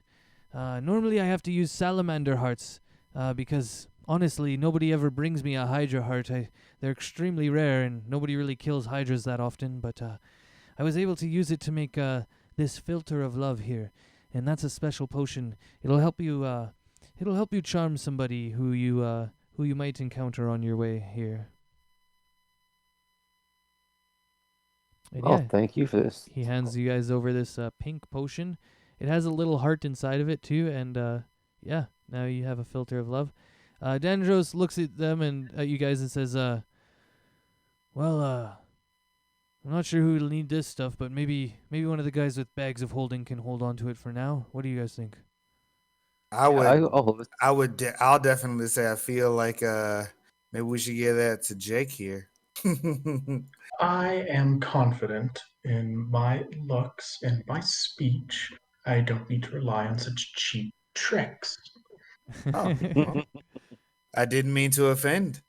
A: Normally I have to use salamander hearts, because honestly, nobody ever brings me a Hydra heart. They're extremely rare, and nobody really kills Hydras that often, but I was able to use it to make this filter of love here, and that's a special potion. It'll help you charm somebody who you might encounter on your way here. And
E: Thank you for this.
A: he hands you guys over this pink potion. It has a little heart inside of it too, and now you have a filter of love. Dandros looks at them and at you guys and says, I'm not sure who'll need this stuff, but maybe one of the guys with bags of holding can hold on to it for now. What do you guys think?
C: I'll definitely say I feel like maybe we should give that to Jake here.
B: I am confident in my looks and my speech. I don't need to rely on such cheap tricks.
C: Oh, well, I didn't mean to offend.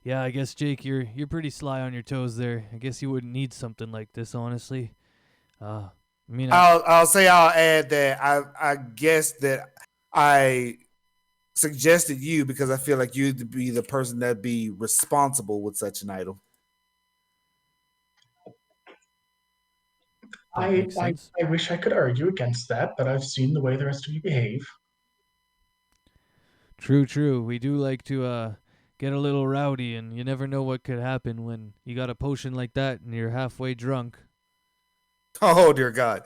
A: Yeah, I guess Jake, you're pretty sly on your toes there. I guess you wouldn't need something like this, honestly. I'll
C: add that I guess that I suggested you because I feel like you'd be the person that'd be responsible with such an item.
B: I wish I could argue against that, but I've seen the way the rest of you behave.
A: True. We do like to get a little rowdy, and you never know what could happen when you got a potion like that and you're halfway drunk.
C: Oh, dear God.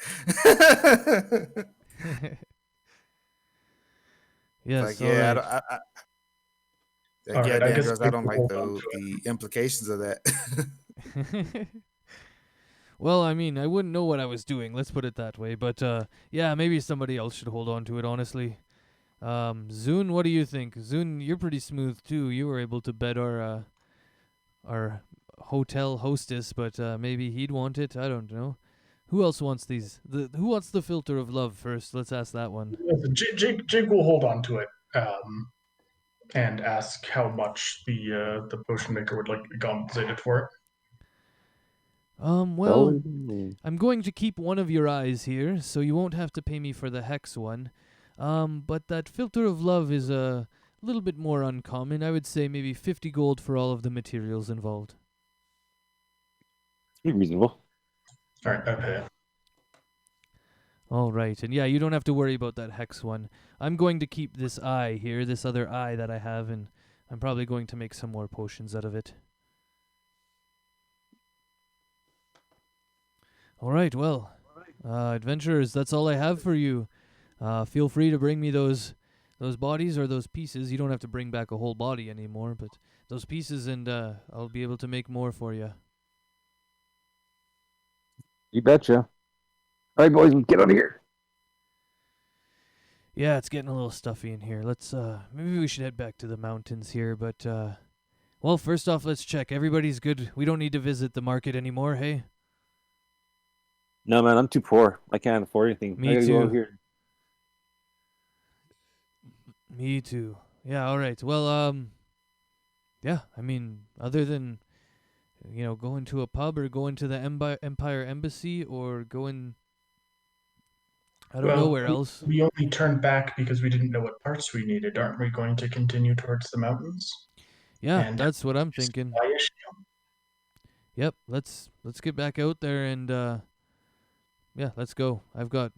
A: Yes,
C: I don't like the implications of
A: that. Well, I mean, I wouldn't know what I was doing, let's put it that way. But, maybe somebody else should hold on to it, honestly. Zune, what do you think? Zune, you're pretty smooth, too. You were able to bet our hotel hostess, but maybe he'd want it. I don't know. Who else wants these? Who wants the filter of love first? Let's ask that one.
B: Jake will hold on to it and ask how much the potion maker would like to be compensated for it.
A: Well, I'm going to keep one of your eyes here, so you won't have to pay me for the hex one. But that filter of love is a little bit more uncommon. I would say maybe 50 gold for all of the materials involved.
E: Reasonable.
B: All right, okay.
A: All right, and yeah, you don't have to worry about that hex one. I'm going to keep this eye here, this other eye that I have, and I'm probably going to make some more potions out of it. All right, well, adventurers, that's all I have for you. Feel free to bring me those bodies or those pieces. You don't have to bring back a whole body anymore, but those pieces, and I'll be able to make more for you.
E: You betcha. All right, boys, get out of here.
A: Yeah, it's getting a little stuffy in here. Let's maybe we should head back to the mountains here, but well, first off, let's check. Everybody's good. We don't need to visit the market anymore, hey?
E: No, man, I'm too poor. I can't afford anything.
A: Me
E: I gotta go over
A: too.
E: here.
A: Me too. Yeah, all right. Well, yeah, I mean, other than going to a pub or going to the Empire Embassy or going I don't know
B: Well,
A: where else.
B: we only turned back because we didn't know what parts we needed. Aren't we going to continue towards the mountains?
A: Yeah,
B: And
A: that's what I'm thinking.
B: supply issue?
A: Yep, let's get back out there and yeah, let's go. I've got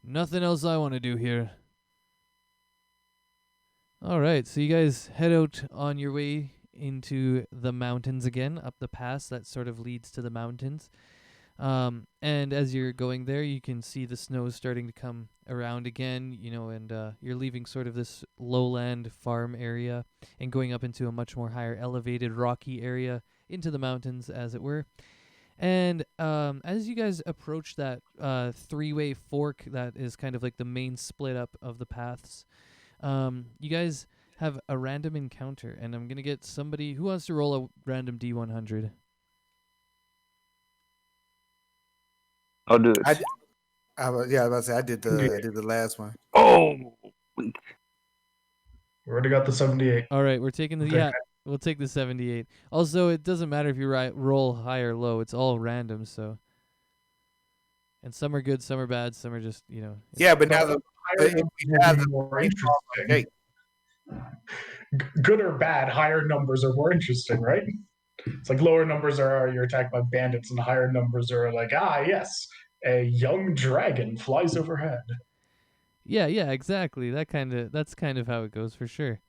A: nothing else I want to do here. All right, so you guys head out on your way into the mountains again, up the pass that sort of leads to the mountains. And as you're going there, you can see the snow starting to come around again, and you're leaving sort of this lowland farm area and going up into a much more higher elevated rocky area into the mountains, as it were. And as you guys approach that three-way fork that is kind of like the main split up of the paths, you guys have a random encounter, and I'm going to get somebody who wants to roll a random D100.
E: I'll do this.
C: I was about to say I did the last one.
E: Oh,
B: We already got the 78.
A: All right, we're taking the
B: Okay.
A: we'll take the 78. Also, it doesn't matter if you roll high or low; it's all random. So, and some are good, some are bad, some are just
C: Yeah, but now
B: Higher
C: if we
B: numbers
C: have
B: will be
C: the
B: more
C: rainfall,
B: interesting. Good or bad, higher numbers are more interesting, right? It's like lower numbers are you're attacked by bandits, and higher numbers are like, yes, a young dragon flies overhead.
A: yeah, exactly. That's kind of how it goes for sure.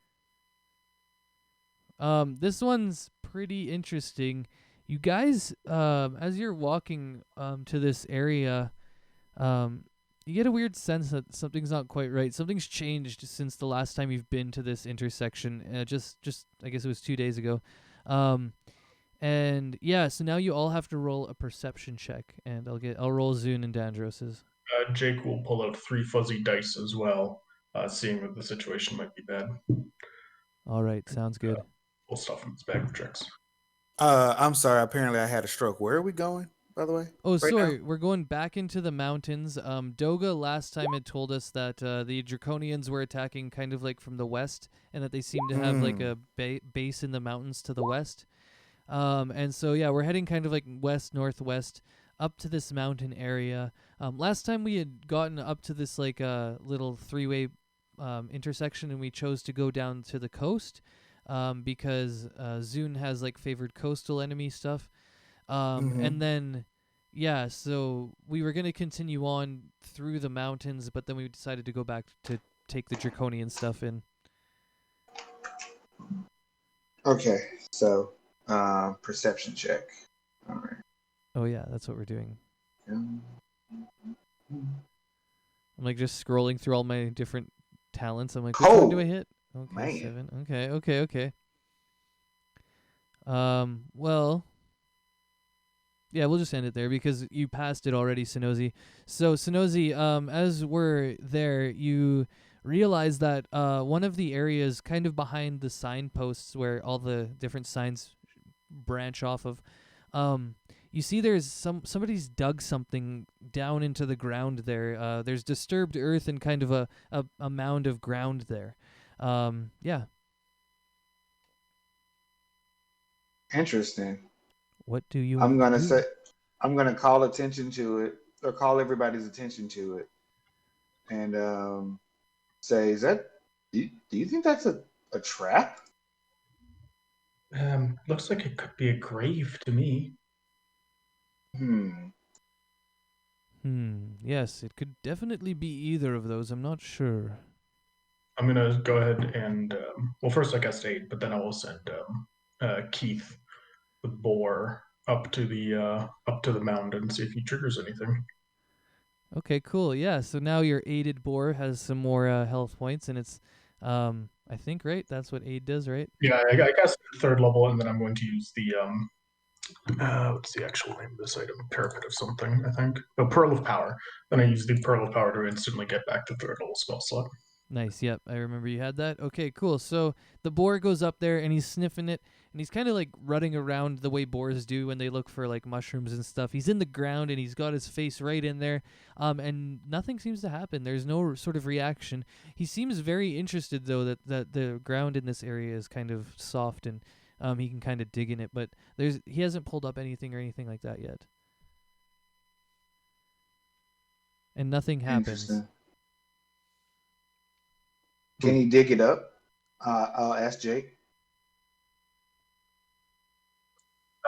A: This one's pretty interesting. You guys, as you're walking to this area, you get a weird sense that something's not quite right. Something's changed since the last time you've been to this intersection. Just I guess it was 2 days ago. And yeah, so now you all have to roll a perception check, and I'll roll Zune and Dandros's.
B: Jake will pull out 3 fuzzy dice as well, seeing that the situation might be bad.
A: All right, sounds good.
B: Pull stuff from his bag of tricks.
C: I'm sorry. Apparently, I had a stroke. Where are we going, by the way?
A: Oh,
C: right
A: sorry,
C: now?
A: we're going back into the mountains. Doga last time had told us that the Draconians were attacking kind of like from the west, and that they seem to have like a base in the mountains to the west. And so yeah, we're heading kind of like west northwest up to this mountain area. Last time we had gotten up to this like little three-way intersection, and we chose to go down to the coast because Zune has like favored coastal enemy stuff. And then yeah, so we were going to continue on through the mountains, but then we decided to go back to take the Draconian stuff in.
D: Okay, so perception check. All right.
A: Oh yeah, that's what we're doing.
D: Um,
A: I'm like just scrolling through all my different talents. I'm like, which one do I hit? Okay,
D: man.
A: 7. Okay. Well, yeah, we'll just end it there because you passed it already, Sonozi. So Sonozi, as we're there, you realize that one of the areas kind of behind the signposts where all the different signs branch off of, you see there's somebody's dug something down into the ground there. There's disturbed earth and kind of a mound of ground there. Yeah.
D: Interesting.
A: What do you
D: I'm
A: want
D: gonna
A: to do?
D: say, I'm gonna call attention to it, or call everybody's attention to it, and say, is that? Do you think that's a trap?
B: Looks like it could be a grave to me.
A: Yes, it could definitely be either of those. I'm not sure.
B: I'm gonna go ahead and well, first I guess 8, but then I will send Keith the boar up to the mound and see if he triggers anything.
A: Okay, cool. Yeah, so now your aided boar has some more health points, and it's, I think, right? That's what aid does, right?
B: Yeah, I guess 3rd level, and then I'm going to use what's the actual name of this item? Parapet of something, I think. Oh, Pearl of Power. Then I use the Pearl of Power to instantly get back to third level spell slot.
A: Nice. Yep, I remember you had that. Okay, cool. So the boar goes up there and he's sniffing it, and he's kind of like running around the way boars do when they look for like mushrooms and stuff. He's in the ground and he's got his face right in there, and nothing seems to happen. There's no sort of reaction. He seems very interested though that the ground in this area is kind of soft and he can kind of dig in it, but he hasn't pulled up anything or anything like that yet, and nothing happens.
D: Interesting. Can he dig it up? I'll ask Jake.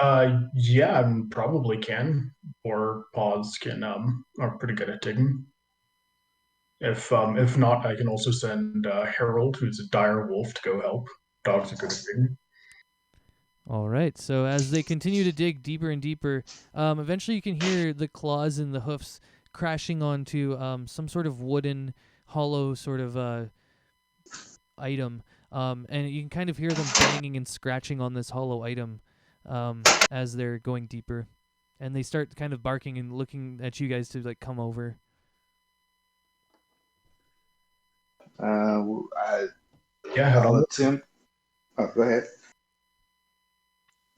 B: Yeah, I probably can. Or Paws can are pretty good at digging. If not, I can also send Harold, who's a dire wolf, to go help. Dogs are good at digging.
A: All right. So as they continue to dig deeper and deeper, eventually you can hear the claws and the hoofs crashing onto some sort of wooden, hollow sort of item, and you can kind of hear them banging and scratching on this hollow item as they're going deeper, and they start kind of barking and looking at you guys to like come over.
B: Yeah,
D: I'll attempt. Oh, go ahead.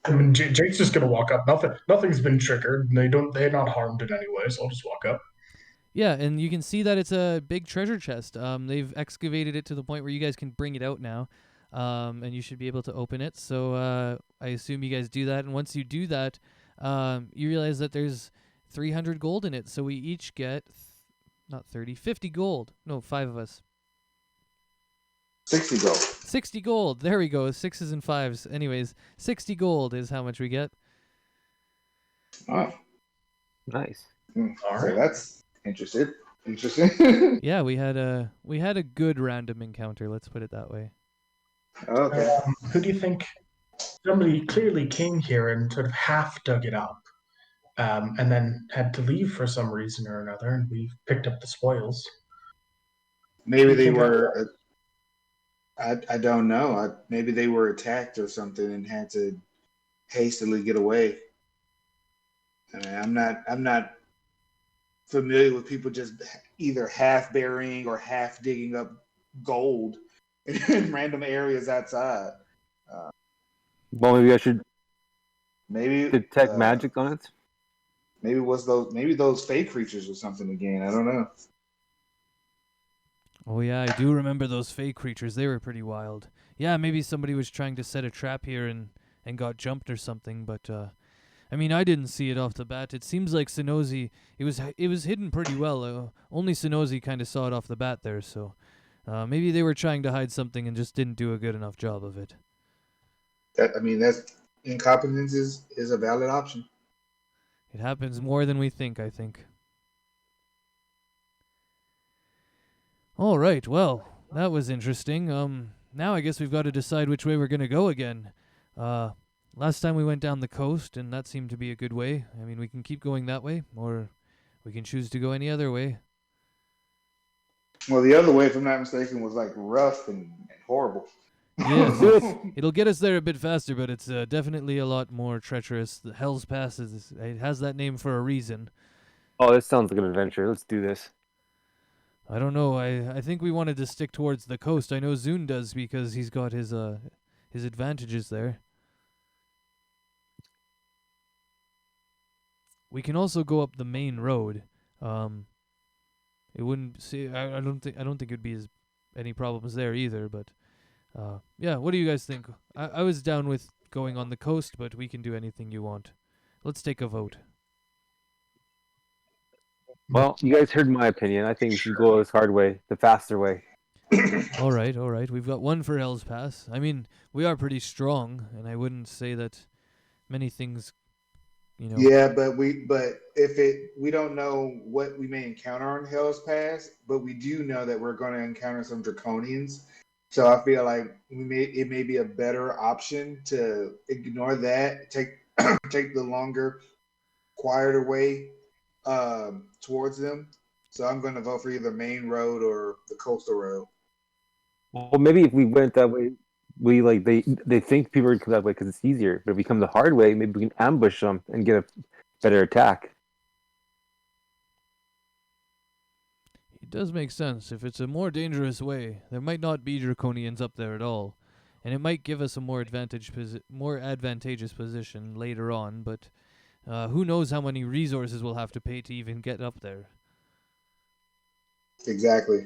B: I mean, Jake's just gonna walk up. Nothing's been triggered. They're not harmed in any way. So I'll just walk up.
A: Yeah, and you can see that it's a big treasure chest. They've excavated it to the point where you guys can bring it out now, and you should be able to open it. So I assume you guys do that, and once you do that, you realize that there's 300 gold in it. So we each get, not 30, 50 gold. No, 5 of us.
D: 60 gold.
A: 60 gold. There we go. 6s and 5s. Anyways, 60 gold is how much we get.
D: Oh,
E: Nice.
B: All
D: so
B: right.
D: that's interesting.
A: Yeah, we had a good random encounter. Let's put it that way.
D: Okay.
B: Who do you think? Somebody clearly came here and sort of half dug it up, and then had to leave for some reason or another, and we picked up the spoils.
D: Maybe
B: You
D: they
B: think
D: were. I don't know. Maybe they were attacked or something and had to hastily get away. I mean, I'm not familiar with people just either half burying or half digging up gold in random areas outside.
E: Well, maybe I should
D: Maybe
E: detect magic on it.
D: Maybe those fake creatures or something again. I don't know.
A: Oh yeah, I do remember those fey creatures. They were pretty wild. Yeah, maybe somebody was trying to set a trap here and got jumped or something, but I mean, I didn't see it off the bat. It seems like Sonozi, it was hidden pretty well. Only Sonozi kind of saw it off the bat there, so maybe they were trying to hide something and just didn't do a good enough job of it.
D: That's incompetence is a valid option.
A: It happens more than we think, I think. All right, well, that was interesting. Now I guess we've got to decide which way we're going to go again. Last time we went down the coast, and that seemed to be a good way. I mean, we can keep going that way, or we can choose to go any other way.
D: Well, the other way, if I'm not mistaken, was like rough and horrible.
A: Yes, it'll get us there a bit faster, but it's definitely a lot more treacherous. The Hell's Pass it has that name for a reason.
E: Oh, this sounds like an adventure. Let's do this.
A: I don't know. I think we wanted to stick towards the coast. I know Zune does because he's got his advantages there. We can also go up the main road. It wouldn't see. I don't think it'd be any problems there either. But yeah, what do you guys think? I was down with going on the coast, but we can do anything you want. Let's take a vote.
E: Well, you guys heard my opinion. I think we should go this hard way, the faster way.
A: All right. We've got one for Hell's Pass. I mean, we are pretty strong, and I wouldn't say that many things, you know.
D: Yeah, but we don't know what we may encounter on Hell's Pass, but we do know that we're going to encounter some draconians. So I feel like it may be a better option to ignore that, take the longer, quieter way towards them. So I'm going to vote for either main road or the coastal road.
E: Well, maybe if we went that way, they think people are gonna come that way because it's easier, but if we come the hard way, maybe we can ambush them and get a better attack.
A: It does make sense. If it's a more dangerous way, there might not be draconians up there at all, and it might give us a more advantageous position later on. But who knows how many resources we'll have to pay to even get up there?
D: Exactly.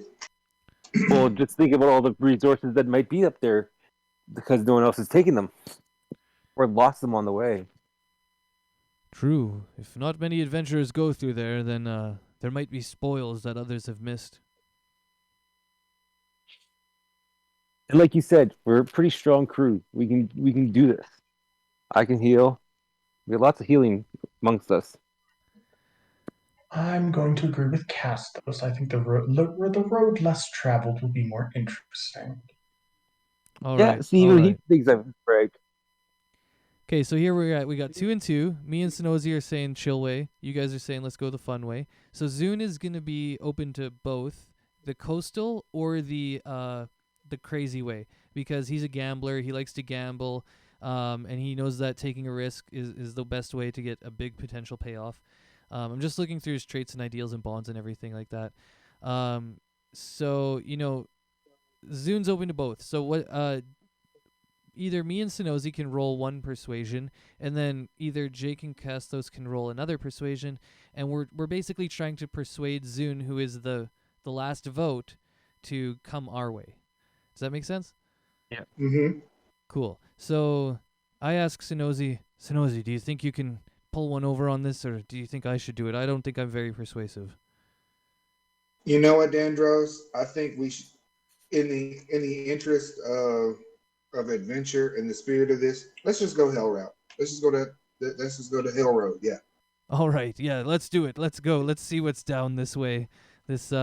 E: Well, just think about all the resources that might be up there because no one else is taking them or lost them on the way.
A: True. If not many adventurers go through there, then there might be spoils that others have missed.
E: And like you said, we're a pretty strong crew. We can do this. I can heal. We have lots of healing amongst us.
B: I'm going to agree with Castos. I think the road less traveled will be more interesting.
A: All
E: Yeah,
A: right.
E: see,
A: All
E: even
A: right.
E: he thinks I'm right.
A: Okay, so here we're at. We got 2 and 2. Me and Sonozi are saying chill way. You guys are saying let's go the fun way. So Zune is gonna be open to both the coastal or the crazy way because he's a gambler. He likes to gamble, and he knows that taking a risk is the best way to get a big potential payoff. I'm just looking through his traits and ideals and bonds and everything like that. So Zune's open to both. So what? Either me and Sonozi can roll one persuasion, and then either Jake and Castos can roll another persuasion, and we're basically trying to persuade Zune, who is the last vote, to come our way. Does that make sense?
D: Mm-hmm.
A: Cool. So I ask Sonozi, do you think you can pull one over on this, or do you think I should do it? I don't think I'm very persuasive.
D: You know what, Dandros? I think we should, in the interest of adventure and the spirit of this, let's just go hell route. Let's just go to hell road. Yeah.
A: All right, yeah, let's do it. Let's go. Let's see what's down this way. Let's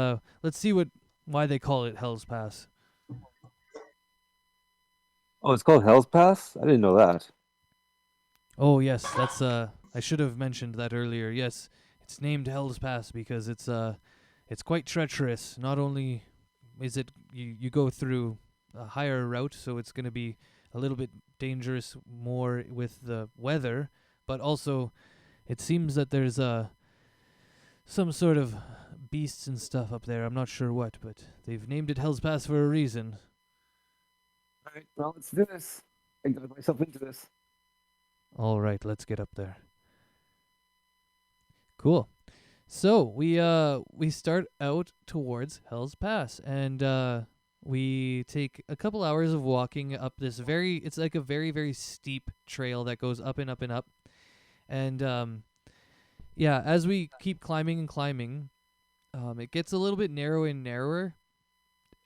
A: see why they call it Hell's Pass.
E: Oh, it's called Hell's Pass? I didn't know that.
A: Oh yes, that's I should have mentioned that earlier. Yes, it's named Hell's Pass because it's quite treacherous. Not only is it you go through a higher route, so it's going to be a little bit dangerous more with the weather, but also it seems that there's some sort of beasts and stuff up there. I'm not sure what, but they've named it Hell's Pass for a reason.
E: All right, well, let's do this. I got myself into this.
A: All right, let's get up there. Cool. So we start out towards Hell's Pass, and we take a couple hours of walking up this it's like a very, very steep trail that goes up and up and up. And yeah, as we keep climbing and climbing, it gets a little bit narrow and narrower,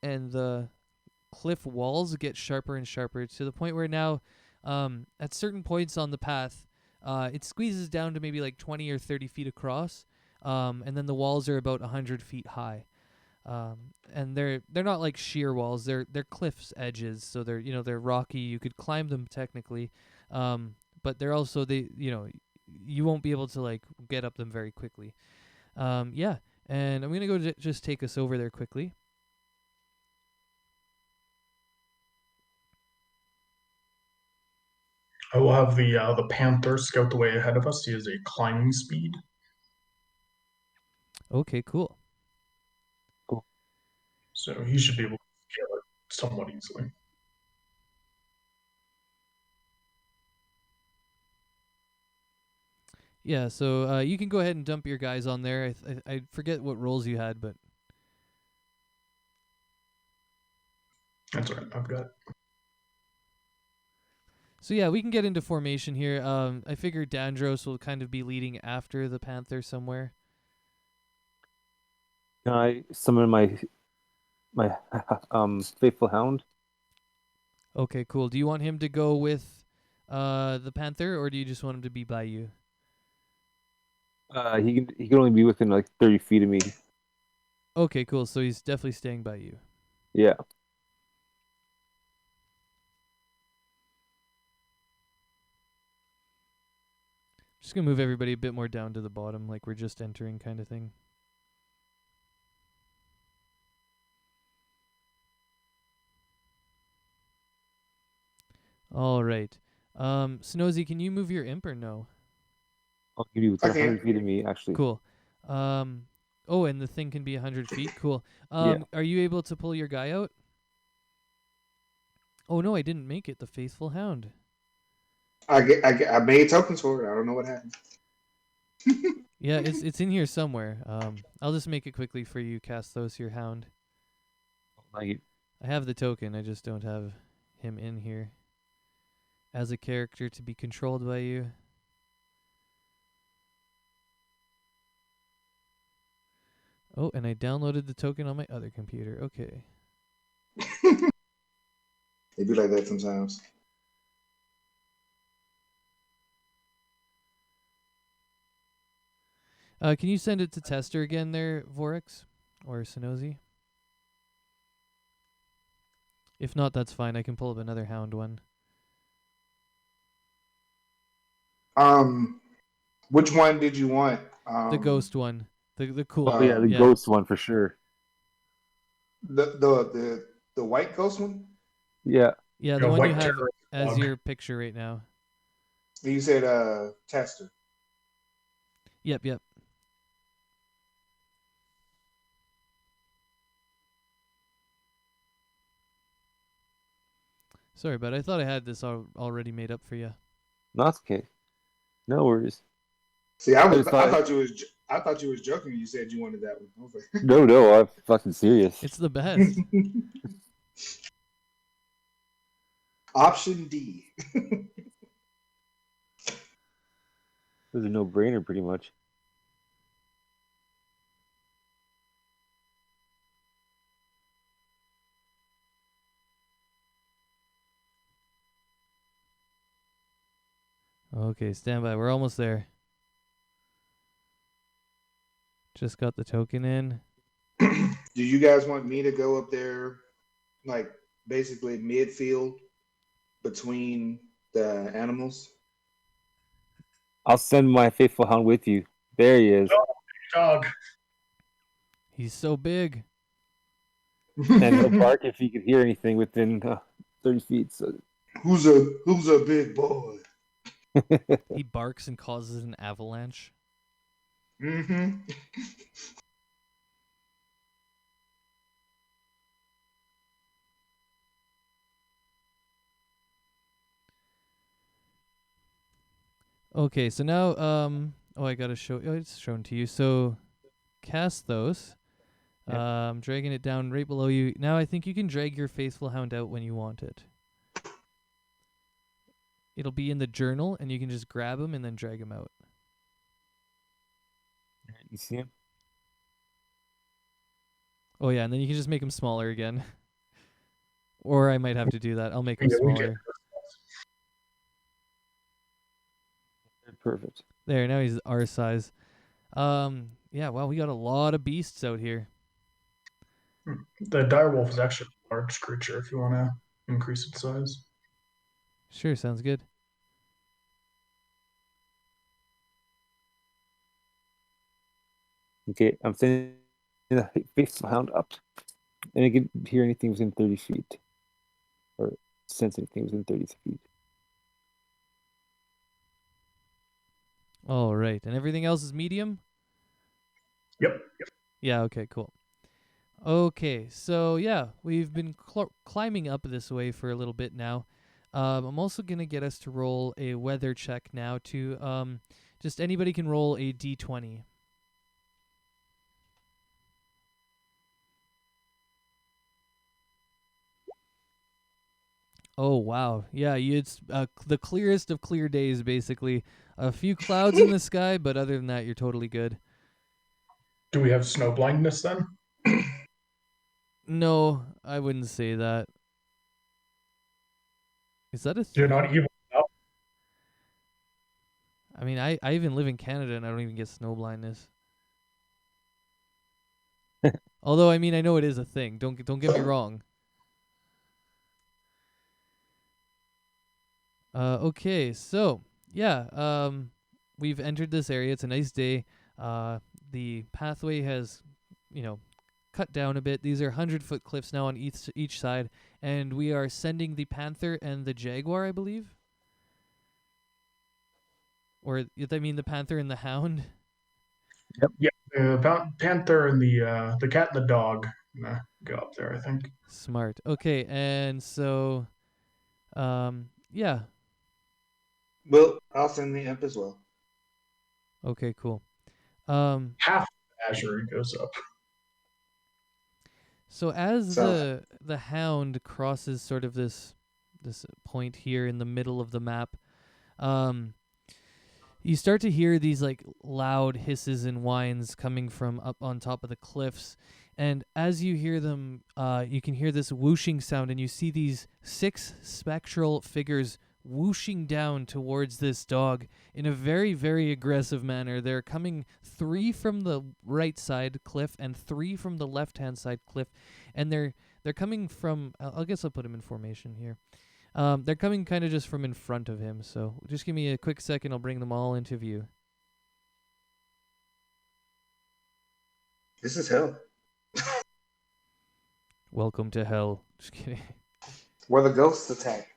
A: and the cliff walls get sharper and sharper to the point where now, at certain points on the path, it squeezes down to maybe like 20 or 30 feet across, and then the walls are about 100 feet high. And they're not like sheer walls; they're cliffs edges, so they're rocky. You could climb them technically, but they're also you won't be able to like get up them very quickly. Yeah, and I'm gonna go just take us over there quickly.
B: I will have the Panther scout the way ahead of us. He has a climbing speed.
A: Okay, cool.
B: So he should be able to scale it somewhat easily.
A: Yeah, so you can go ahead and dump your guys on there. I forget what roles you had, but
B: That's all right. I've got.
A: so yeah, we can get into formation here. I figure Dandros will kind of be leading after the Panther somewhere.
E: Can I summon my faithful hound?
A: Okay, cool. Do you want him to go with the Panther, or do you just want him to be by you?
E: He can only be within like 30 feet of me.
A: Okay, cool. So he's definitely staying by you.
E: Yeah.
A: Just gonna move everybody a bit more down to the bottom, like we're just entering kind of thing. All right. Snozy, can you move your imp or no?
E: I'll give you
D: I
E: within
D: can.
E: 100 feet of me, actually.
A: Cool. Oh, and the thing can be 100 feet. Cool.
E: Yeah.
A: Are you able to pull your guy out? Oh no, I didn't make it. The Faithful Hound.
D: I made tokens for it. I don't know what happened.
A: Yeah, it's in here somewhere. I'll just make it quickly for you. Cast those your hound.
E: Like it.
A: I have the token. I just don't have him in here as a character to be controlled by you. Oh, and I downloaded the token on my other computer. Okay.
D: It be like that sometimes.
A: Can you send it to tester again there, Vorex or Sonozi? If not, that's fine. I can pull up another hound one.
D: Which one did you want?
A: The ghost one. The cool.
E: Oh, yeah, the
A: yeah.
E: ghost one for sure.
D: The white ghost one.
E: Yeah.
A: Yeah,
B: Like
A: the
B: a
A: one you
B: white
A: have
B: terrorist
A: as
B: dog.
A: your picture right now.
D: You said tester.
A: Yep. Sorry, but I thought I had this already made up for you.
E: No, that's okay. No worries.
D: See, I
E: 35.
D: thought you was joking when you said you wanted that one. I was like,
E: No, I'm fucking serious.
A: It's the best.
D: Option D.
E: It was a no-brainer, pretty much.
A: Okay, stand by. We're almost there. Just got the token in.
D: Do you guys want me to go up there, like basically midfield between the animals?
E: I'll send my faithful hound with you. There he is.
B: Dog.
A: He's so big.
E: And he'll bark if he could hear anything within 30 feet. So
D: Who's a big boy?
A: He barks and causes an avalanche.
D: Mm-hmm.
A: Okay, so now oh, I gotta show. Oh, it's shown to you. So cast those.
E: Yep.
A: I'm dragging it down right below you. Now I think you can drag your Faithful Hound out when you want it. It'll be in the journal, and you can just grab him and then drag him out.
E: you see him?
A: Oh yeah, and then you can just make him smaller again. Or I might have to do that. I'll make him
B: Yeah, we get
A: smaller.
E: Perfect.
A: There, now he's our size. Yeah, wow, we got a lot of beasts out here.
B: The direwolf is actually a large creature if you want to increase its size.
A: Sure, sounds good.
E: Okay, I'm sending the faithful hound up. And I can hear anything within 30 feet. Or sense anything within 30 feet.
A: All right, and everything else is medium?
B: Yep.
A: Yeah, okay, cool. Okay, so yeah, we've been climbing up this way for a little bit now. I'm also going to get us to roll a weather check now to just anybody can roll a d20. Oh, wow. Yeah, it's the clearest of clear days, basically. A few clouds in the sky, but other than that, you're totally good.
B: Do we have snow blindness then?
A: No, I wouldn't say that. Is that a
B: You're not evil enough.
A: I mean, I even live in Canada and I don't even get snow blindness. Although, I mean, I know it is a thing. Don't get me wrong. Okay, so yeah, we've entered this area. It's a nice day. The pathway has, cut down a bit. These are 100-foot cliffs now on each side, and we are sending the panther and the jaguar, I believe. Or I mean the panther and the hound.
B: Yeah, the panther and the cat and the dog go up there, I think.
A: Smart. Okay, and so, yeah.
D: Well, I'll send the imp as well.
A: Okay, cool.
B: Half the Azure goes up.
A: So as
D: So-
A: the hound crosses sort of this point here in the middle of the map, you start to hear these like loud hisses and whines coming from up on top of the cliffs. And as you hear them, you can hear this whooshing sound, and you see these 6 spectral figures whooshing down towards this dog in a very, very aggressive manner. They're coming 3 from the right side cliff and 3 from the left-hand side cliff, and they're coming from. I guess I'll put them in formation here. They're coming kind of just from in front of him, so just give me a quick second. I'll bring them all into view.
D: This is hell.
A: Welcome to hell. Just kidding.
D: Where the ghosts attack.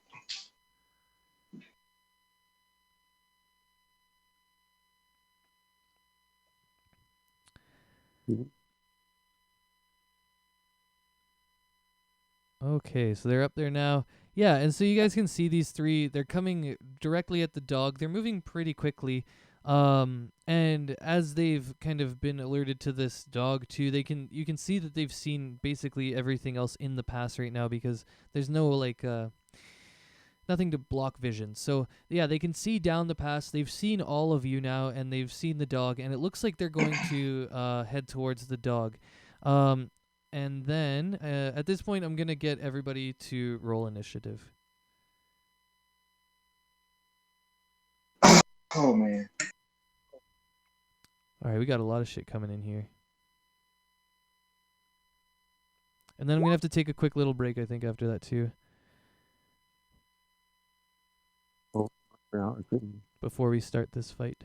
A: Okay, so they're up there now. Yeah, and so you guys can see these 3. They're coming directly at the dog. They're moving pretty quickly. And as they've kind of been alerted to this dog too, you can see that they've seen basically everything else in the pass right now, because there's no like nothing to block vision. So yeah, they can see down the pass. They've seen all of you now, and they've seen the dog, and it looks like they're going to head towards the dog. And then at this point, I'm gonna get everybody to roll initiative.
D: Oh man.
A: All right, we got a lot of shit coming in here. And then I'm going to have to take a quick little break, I think, after that, too, before we start this fight.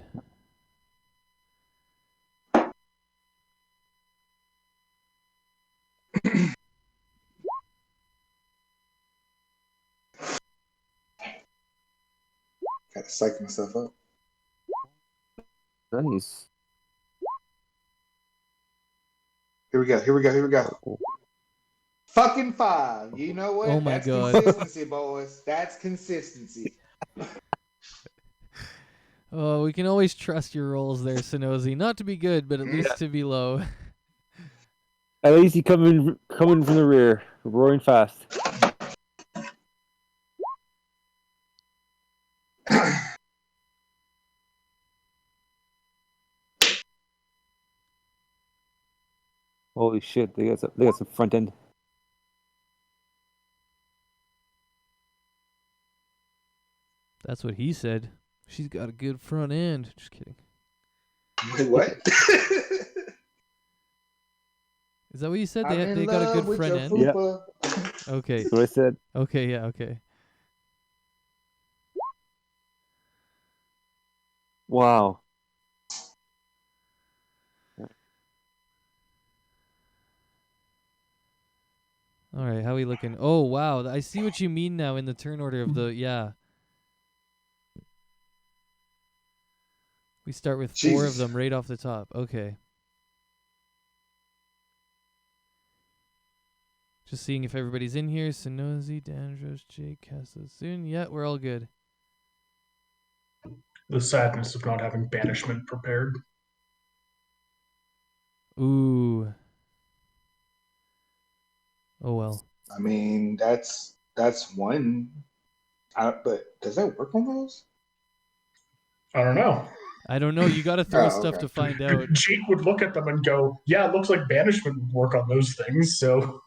D: Gotta psych myself up.
E: Nice.
D: Here we go. Fucking 5. You know what?
A: Oh my
D: That's
A: God.
D: consistency, boys. That's consistency.
A: Oh, we can always trust your rolls there, Sonozi. Not to be good, but at least to be low.
E: At least he coming from the rear, roaring fast. Holy shit! They got some front end.
A: That's what he said. She's got a good front end. Just kidding.
D: What?
A: Is that what you said?
D: I'm in
A: They got a
D: love
A: good
D: with
A: front
D: your
A: end?
D: fupa.
A: Okay.
E: That's what I said.
A: Okay, yeah, okay.
E: Wow.
A: All right, how are we looking? Oh, wow. I see what you mean now in the turn order of the... Yeah. We start with 4 of
D: Jesus.
A: them right off the top. Okay. Just seeing if everybody's in here. Sonozi, Dandros, Jake, Soon. Yeah, we're all good.
B: The sadness of not having banishment prepared.
A: Ooh. Oh, well.
D: I mean, that's one. But does that work on those?
B: I don't know.
A: I don't know. You got to throw
D: Oh,
A: stuff
D: okay.
A: to find out.
B: Jake would look at them and go, "Yeah, it looks like banishment would work on those things." So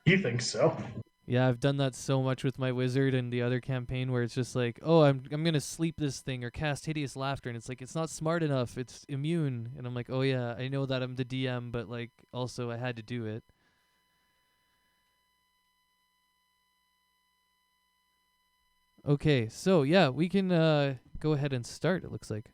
B: he thinks so.
A: Yeah, I've done that so much with my wizard and the other campaign where it's just like, oh, I'm gonna sleep this thing or cast hideous laughter, and it's like it's not smart enough. It's immune, and I'm like, oh yeah, I know that I'm the DM, but like also I had to do it. Okay, so yeah, we can go ahead and start. It looks like.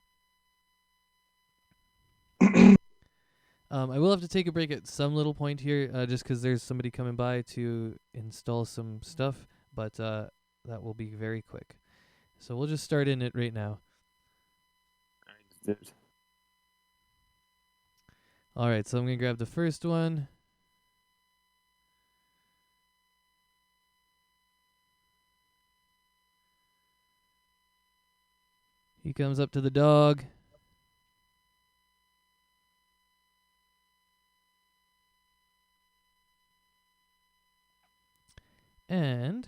A: I will have to take a break at some little point here, just because there's somebody coming by to install some stuff, but that will be very quick. So we'll just start in it right now. All right, so I'm going to grab the first one. He comes up to the dog. And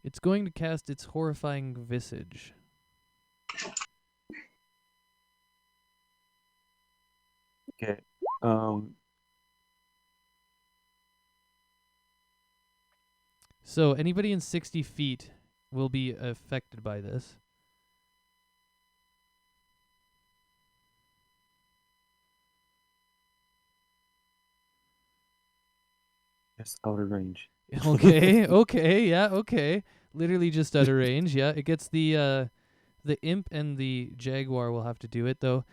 A: it's going to cast its horrifying visage.
E: Okay.
A: So anybody in 60 feet will be affected by this.
E: Yes, out of range.
A: Okay, okay. Literally just out of range, yeah. It gets the imp and the jaguar will have to do it, though.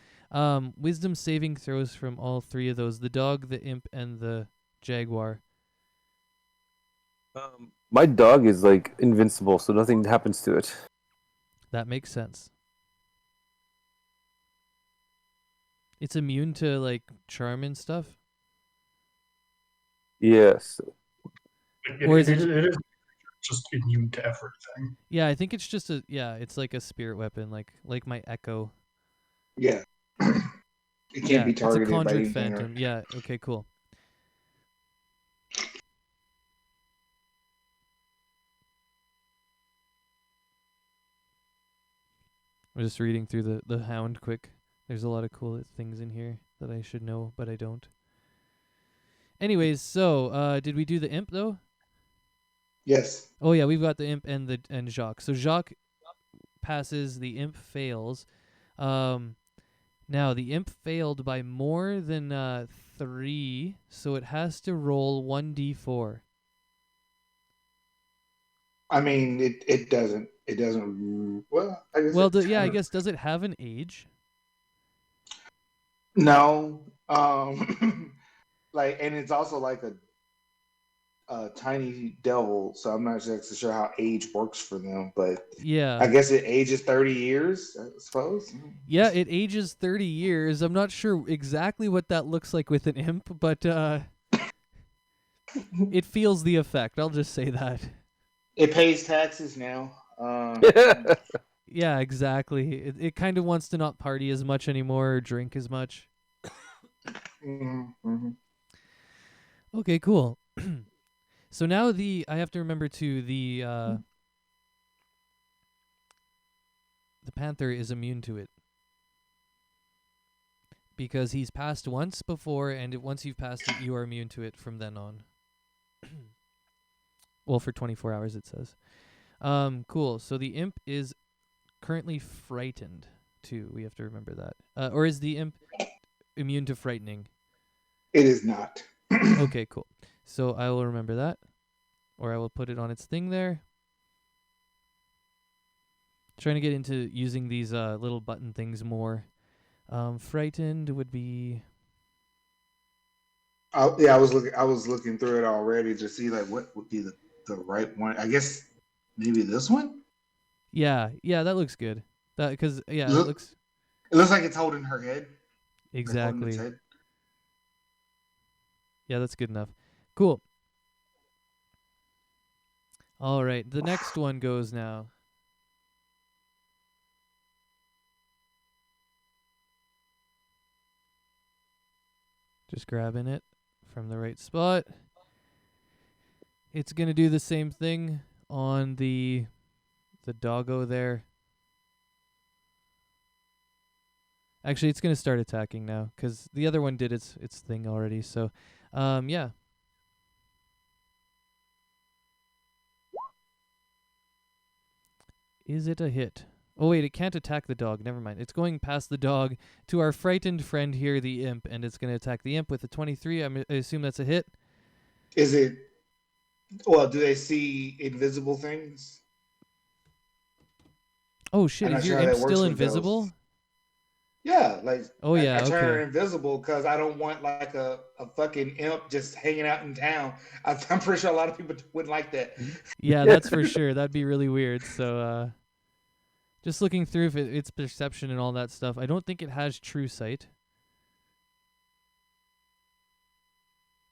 A: Wisdom saving throws from all three of those. The dog, the imp, and the jaguar.
E: My dog is like invincible, so nothing happens to it.
A: That makes sense. It's immune to, like, charm and stuff?
E: Yes.
A: Or is
B: it
A: it-
B: is just immune to everything.
A: Yeah, I think it's just it's like a spirit weapon, like my echo.
D: Yeah. It can't be targeted
A: It's a
D: by
A: conjured
D: anything.
A: phantom. Yeah, okay, cool. I'm just reading through the hound quick. There's a lot of cool things in here that I should know, but I don't. Anyways, so did we do the imp though?
D: Yes.
A: Oh yeah, we've got the imp and Jacques. So Jacques passes, the imp fails. Now the imp failed by more than 3, so it has to roll 1d4.
D: I mean, it doesn't. It doesn't. Well, I guess.
A: Well, I guess, does it have an age?
D: No. Like, and it's also like a tiny devil, so I'm not exactly sure how age works for them, but
A: Yeah.
D: I guess it ages 30 years, I suppose.
A: Yeah, it ages 30 years. I'm not sure exactly what that looks like with an imp, but it feels the effect. I'll just say that.
D: It pays taxes now.
A: Yeah, exactly. It kind of wants to not party as much anymore or drink as much.
D: Mm-hmm.
A: Okay, cool. So now I have to remember too, the panther is immune to it. Because he's passed once before, and once you've passed it, you are immune to it from then on. Well, for 24 hours, it says. Cool. So the imp is currently frightened, too. We have to remember that. Or is the imp immune to frightening?
D: It is not.
A: Okay, cool. So I will remember that. Or I will put it on its thing there. Trying to get into using these little button things more. Frightened would be...
D: I was looking through it already to see like what would be the right one. I guess maybe this one.
A: Yeah, that looks good. It looks...
D: It looks like it's holding her head.
A: Exactly.
D: Its head.
A: Yeah, that's good enough. Cool. All right, the next one goes now. Just grabbing it from the right spot. It's going to do the same thing on the doggo there. Actually, it's going to start attacking now because the other one did its thing already. So, yeah. Is it a hit? Oh, wait, it can't attack the dog. Never mind. It's going past the dog to our frightened friend here, the imp, and it's going to attack the imp with a 23. I assume that's a hit.
D: Is it? Well, do they see invisible things?
A: Oh shit!
D: I'm not
A: Is your
D: sure how
A: imp
D: that works
A: still
D: with
A: invisible?
D: ghosts. Yeah, like
A: Oh
D: I
A: yeah.
D: turn her
A: Okay.
D: invisible because I don't want like a fucking imp just hanging out in town. I'm pretty sure a lot of people wouldn't like that.
A: Yeah, that's for sure. That'd be really weird. So just looking through if its perception and all that stuff. I don't think it has true sight.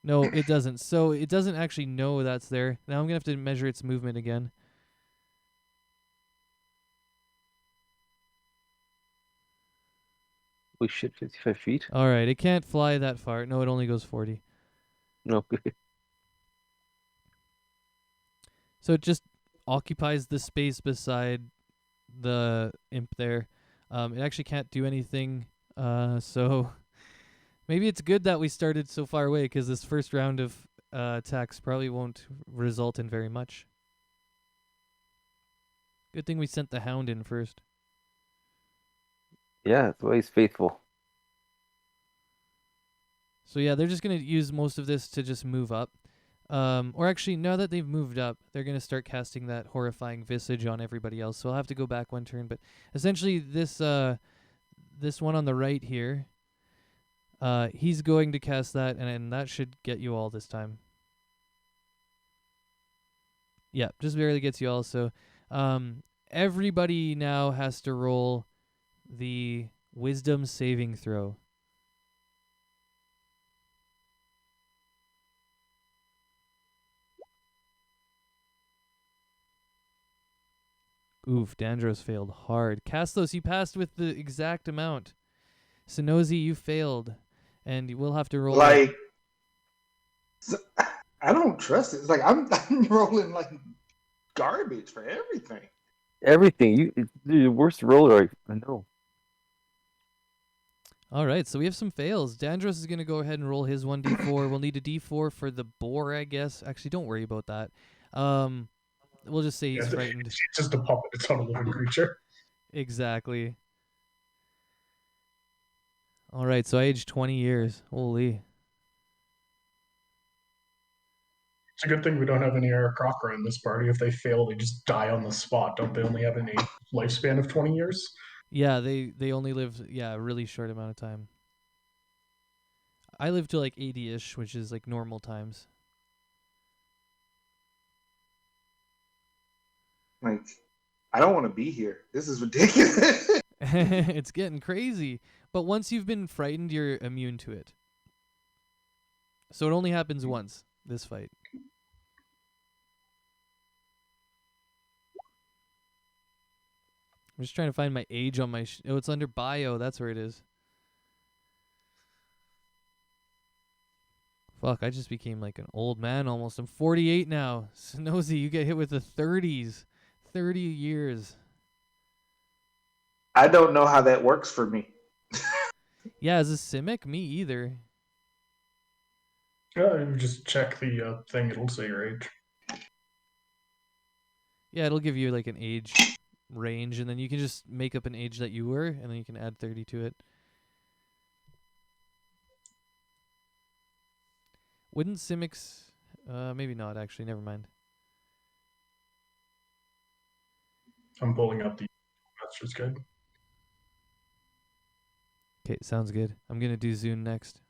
A: No, it doesn't. So it doesn't actually know that's there. Now I'm gonna have to measure its movement again.
E: Holy shit, 55 feet?
A: All right, it can't fly that far. No, it only goes 40.
E: No.
A: So it just occupies the space beside the imp there. It actually can't do anything. So maybe it's good that we started so far away because this first round of attacks probably won't result in very much. Good thing we sent the hound in first.
E: Yeah, that's why he's faithful.
A: So yeah, they're just gonna use most of this to just move up. Or actually, now that they've moved up, they're gonna start casting that horrifying visage on everybody else. So I'll have to go back one turn. But essentially, this one on the right here, he's going to cast that, and that should get you all this time. Yeah, just barely gets you all. So, everybody now has to roll the Wisdom saving throw. Oof, Dandros failed hard. Castos, you passed with the exact amount. Sonozi, you failed. And we'll have to roll.
D: Like, I don't trust it. It's like I'm rolling like garbage for everything.
E: Everything. You're the worst roller I know.
A: All right, so we have some fails. Dandros is going to go ahead and roll his 1d4. We'll need a d4 for the boar, I guess. Actually, don't worry about that. We'll just say he's frightened.
B: It's just a puppet. It's not a living creature.
A: Exactly. All right, so I aged 20 years. Holy.
B: It's a good thing we don't have any Aarakocra in this party. If they fail, they just die on the spot. Don't they only have an lifespan of 20 years?
A: Yeah, they only live a really short amount of time. I live to like 80-ish, which is like normal times.
D: Like, I don't want to be here. This is ridiculous.
A: It's getting crazy. But once you've been frightened, you're immune to it. So it only happens once, this fight. I'm just trying to find my age on my... oh, it's under bio. That's where it is. Fuck, I just became like an old man almost. I'm 48 now. Snozy, you get hit with the 30s. 30 years.
D: I don't know how that works for me.
A: Yeah, as a Simic, me either.
B: Yeah, you just check the thing. It'll say your age.
A: Yeah, it'll give you like an age range, and then you can just make up an age that you were, and then you can add 30 to it. Wouldn't Simics... maybe not, actually. Never mind.
B: I'm pulling up the Master's Guide.
A: Okay, sounds good. I'm going to do Zune next.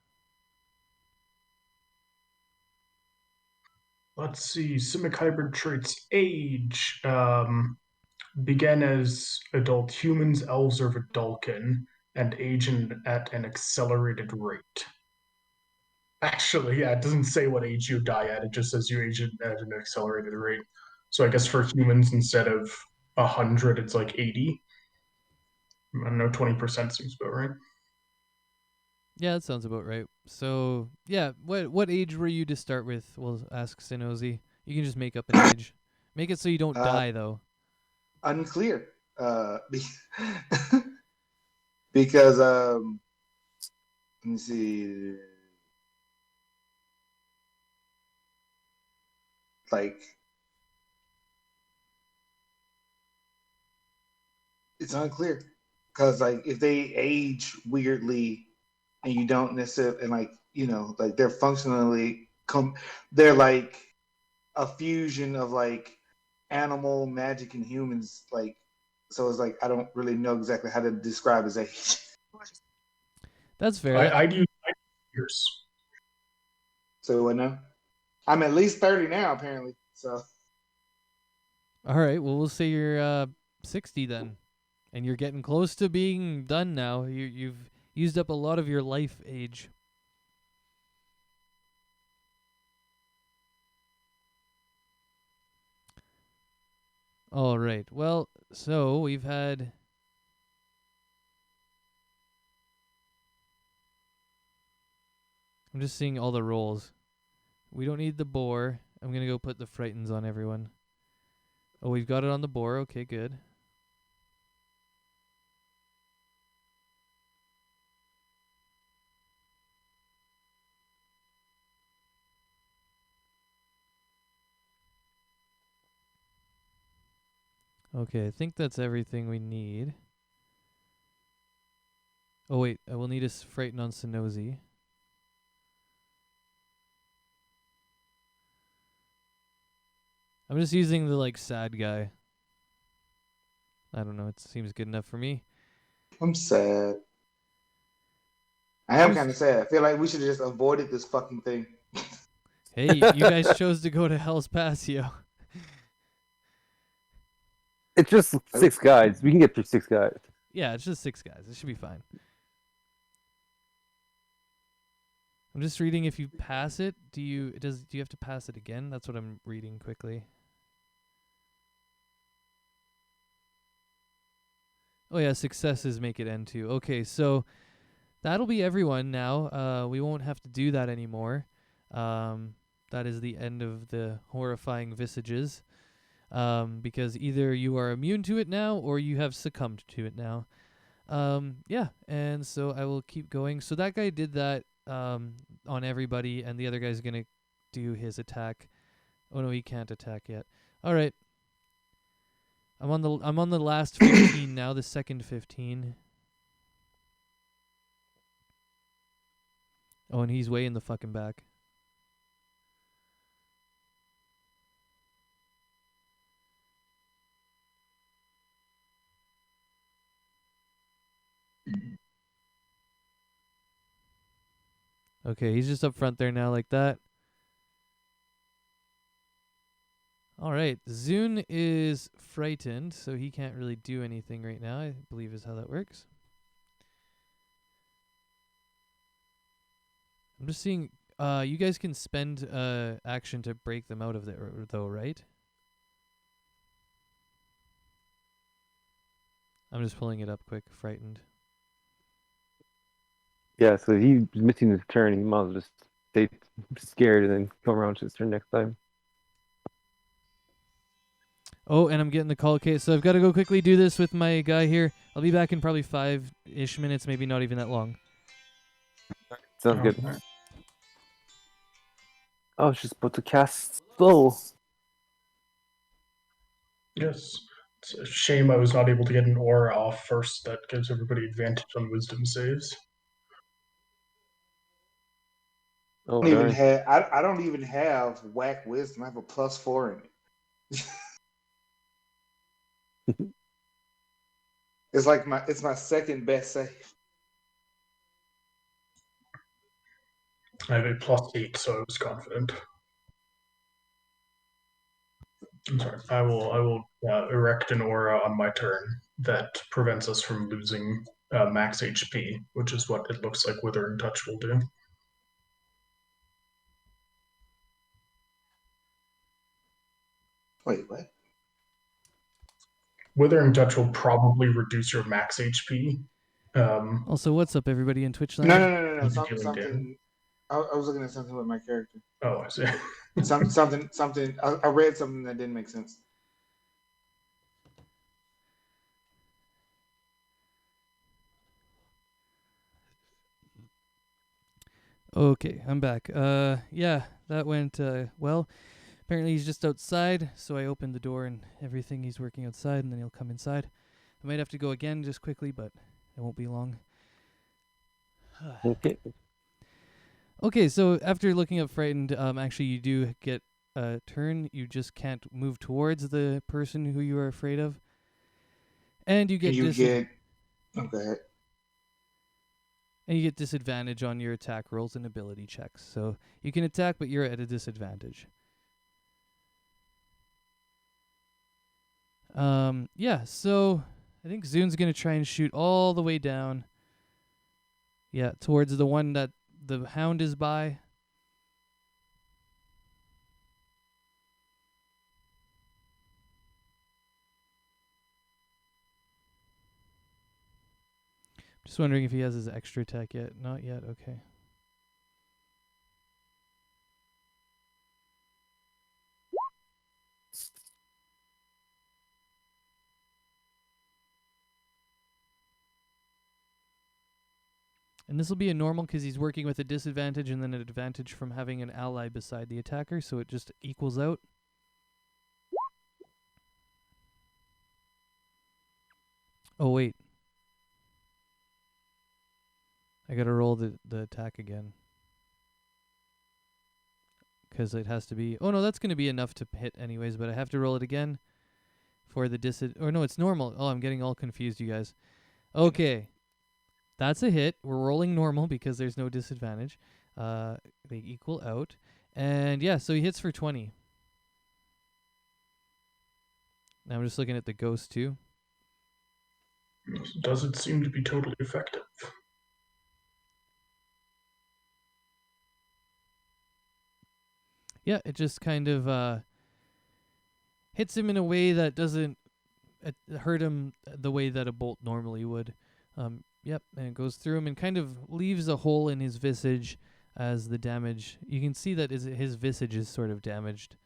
B: Let's see. Simic hybrid traits age. Began as adult humans, elves, or Vidalcan, and age at an accelerated rate. Actually, yeah, it doesn't say what age you die at. It just says you age at an accelerated rate. So I guess for humans, instead of 100, it's like 80. I don't know, 20% seems about right.
A: Yeah, that sounds about right. So, yeah, what age were you to start with? We'll ask Sinozi. You can just make up an age. Make it so you don't die, though.
D: Unclear. Because let me see. Like, it's unclear because like if they age weirdly and you don't necessarily, and like, you know, like they're functionally they're like a fusion of like animal, magic, and humans, like so it's like I don't really know exactly how to describe his age.
A: That's fair.
B: I'd use years.
D: So what now? I'm at least 30 now, apparently. So
A: All right. Well, we'll say you're 60 then, and you're getting close to being done now. You've used up a lot of your life age. All right. Well, so we've had. I'm just seeing all the rolls. We don't need the boar. I'm gonna go put the frightens on everyone. Oh, we've got it on the boar. Okay, good. Okay, I think that's everything we need. Oh wait, I will need a frighten on Sonozi. I'm just using the like sad guy. I don't know, it seems good enough for me.
D: I'm sad. I am kind of sad. I feel like we should have just avoided this fucking thing.
A: Hey, you guys chose to go to Hell's Patio.
E: It's just 6 guides. We can get through 6 guides.
A: Yeah, it's just 6 guys. It should be fine. I'm just reading if you pass it, do you have to pass it again? That's what I'm reading quickly. Oh yeah, successes make it N2. Okay, so that'll be everyone now. We won't have to do that anymore. That is the end of the horrifying visages. Because either you are immune to it now or you have succumbed to it now. Yeah, and so I will keep going. So that guy did that on everybody, and the other guy's gonna do his attack. Oh no, he can't attack yet. All right. I'm on the last 15 now, the second 15. Oh, and he's way in the fucking back. Okay, he's just up front there now like that. All right, Zune is frightened, so he can't really do anything right now, I believe is how that works. I'm just seeing, you guys can spend action to break them out of there, though, right? I'm just pulling it up quick, frightened.
E: Yeah, so he's missing his turn. He might as well just stay scared and then come around to his turn next time.
A: Oh, and I'm getting the call. Okay, so I've got to go quickly do this with my guy here. I'll be back in probably 5-ish minutes, maybe not even that long.
E: Sounds good. Oh, I was just about to cast slow.
B: Yes. It's a shame I was not able to get an aura off first. That gives everybody advantage on wisdom saves.
E: Oh,
D: I don't even have whack wisdom. I have a +4 in it. It's my second best save.
B: I have a +8, so I was confident. I'm sorry. I will erect an aura on my turn that prevents us from losing max HP, which is what it looks like Withering Touch will do.
D: Wait, what?
B: Withering Touch will probably reduce your max HP.
A: Also, what's up, everybody in Twitch land?
D: No. Something. I was looking at something with my character.
B: Oh, I see.
D: something. I read something that didn't make sense.
A: Okay, I'm back. Yeah, that went well. Apparently he's just outside, so I opened the door and everything. He's working outside, and then he'll come inside. I might have to go again just quickly, but it won't be long.
E: okay.
A: Okay, so after looking up frightened, actually you do get a turn. You just can't move towards the person who you are afraid of. And you
D: Can
A: get
D: you get? Oh, go ahead.
A: and you get disadvantage on your attack rolls and ability checks. So you can attack, but you're at a disadvantage. Yeah, so I think Zune's going to try and shoot all the way down. Yeah, towards the one that the hound is by. Just wondering if he has his extra attack yet. Not yet, okay. And this will be a normal because he's working with a disadvantage and then an advantage from having an ally beside the attacker, so it just equals out. Oh, wait. I gotta roll the attack again. Because it has to be... Oh, no, that's going to be enough to hit anyways, but I have to roll it again for the Or no, it's normal. Oh, I'm getting all confused, you guys. Okay. That's a hit. We're rolling normal because there's no disadvantage. They equal out. And yeah, so he hits for 20. Now I'm just looking at the ghost too.
B: Doesn't seem to be totally effective.
A: Yeah, it just kind of hits him in a way that doesn't hurt him the way that a bolt normally would. Yep, and it goes through him and kind of leaves a hole in his visage as the damage. You can see that his visage is sort of damaged.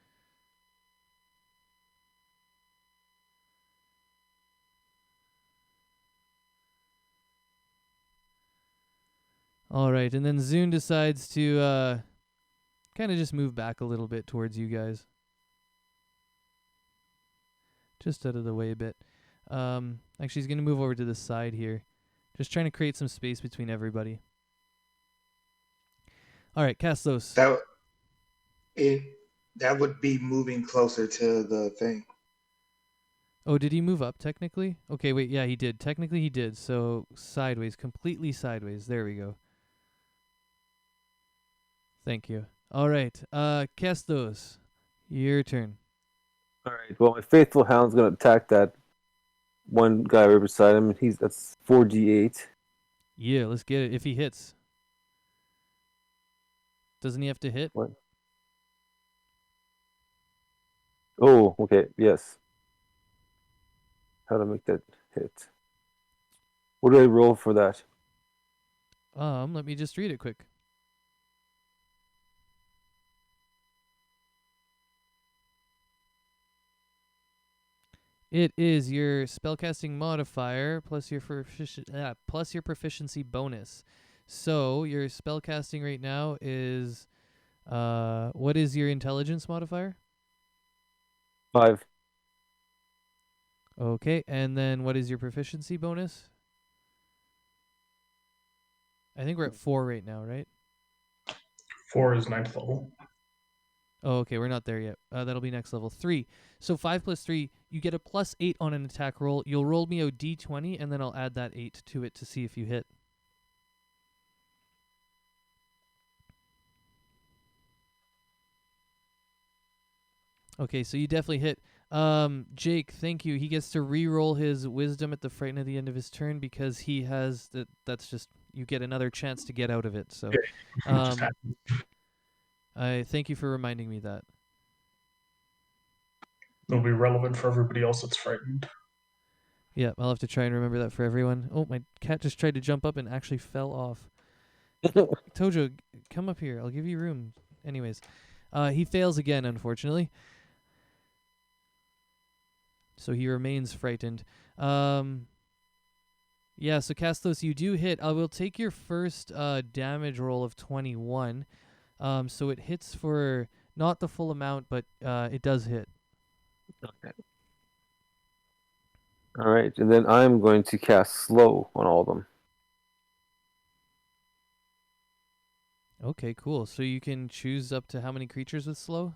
A: All right, and then Zune decides to kind of just move back a little bit towards you guys. Just out of the way a bit. Actually, he's going to move over to the side here. Just trying to create some space between everybody. All right, Castos.
D: That would be moving closer to the thing.
A: Oh, did he move up technically? Okay, wait, yeah, he did. Technically he did. So sideways, completely sideways. There we go. Thank you. All right, Castos, your turn.
E: All right. Well, my faithful hound's gonna attack that one guy right beside him. That's 4d8.
A: Yeah, let's get it. If he hits. Doesn't he have to hit?
E: What? Oh, okay. Yes. How to make that hit? What do I roll for that?
A: Let me just read it quick. It is your spellcasting modifier plus your proficiency bonus. So your spellcasting right now is what is your intelligence modifier?
E: 5.
A: Okay, and then what is your proficiency bonus? I think we're at 4 right now, right?
B: 4 is 9th level.
A: Oh, okay, we're not there yet. That'll be next level. 3. So 5 plus 3, you get a plus 8 on an attack roll. You'll roll me a d20, and then I'll add that 8 to it to see if you hit. Okay, so you definitely hit. Jake, thank you. He gets to re-roll his wisdom at the frighten at the end of his turn because he has that's just you get another chance to get out of it. So, I thank you for reminding me that.
B: It'll be relevant for everybody else that's frightened.
A: Yeah, I'll have to try and remember that for everyone. Oh, my cat just tried to jump up and actually fell off. Tojo, come up here. I'll give you room. Anyways, he fails again, unfortunately. So he remains frightened. Yeah, so Castos, you do hit. I will take your first damage roll of 21. So it hits for not the full amount, but it does hit.
E: Okay. All right, and then I'm going to cast slow on all of them.
A: Okay, cool. So you can choose up to how many creatures with slow?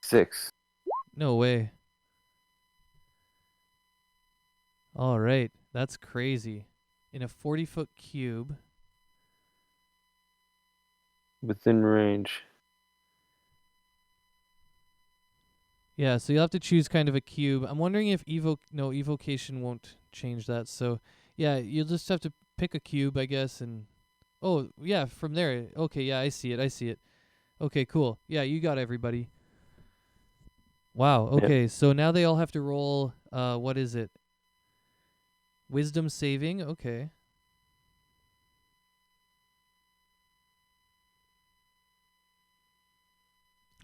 E: 6.
A: No way. All right, that's crazy. In a 40-foot cube.
E: Within range.
A: Yeah, so you'll have to choose kind of a cube. I'm wondering if evocation won't change that. So yeah, you'll just have to pick a cube, I guess, and oh yeah, from there. Okay, yeah, I see it. Okay, cool. Yeah, you got everybody. Wow. Okay, so now they all have to roll. What is it? Wisdom saving. Okay.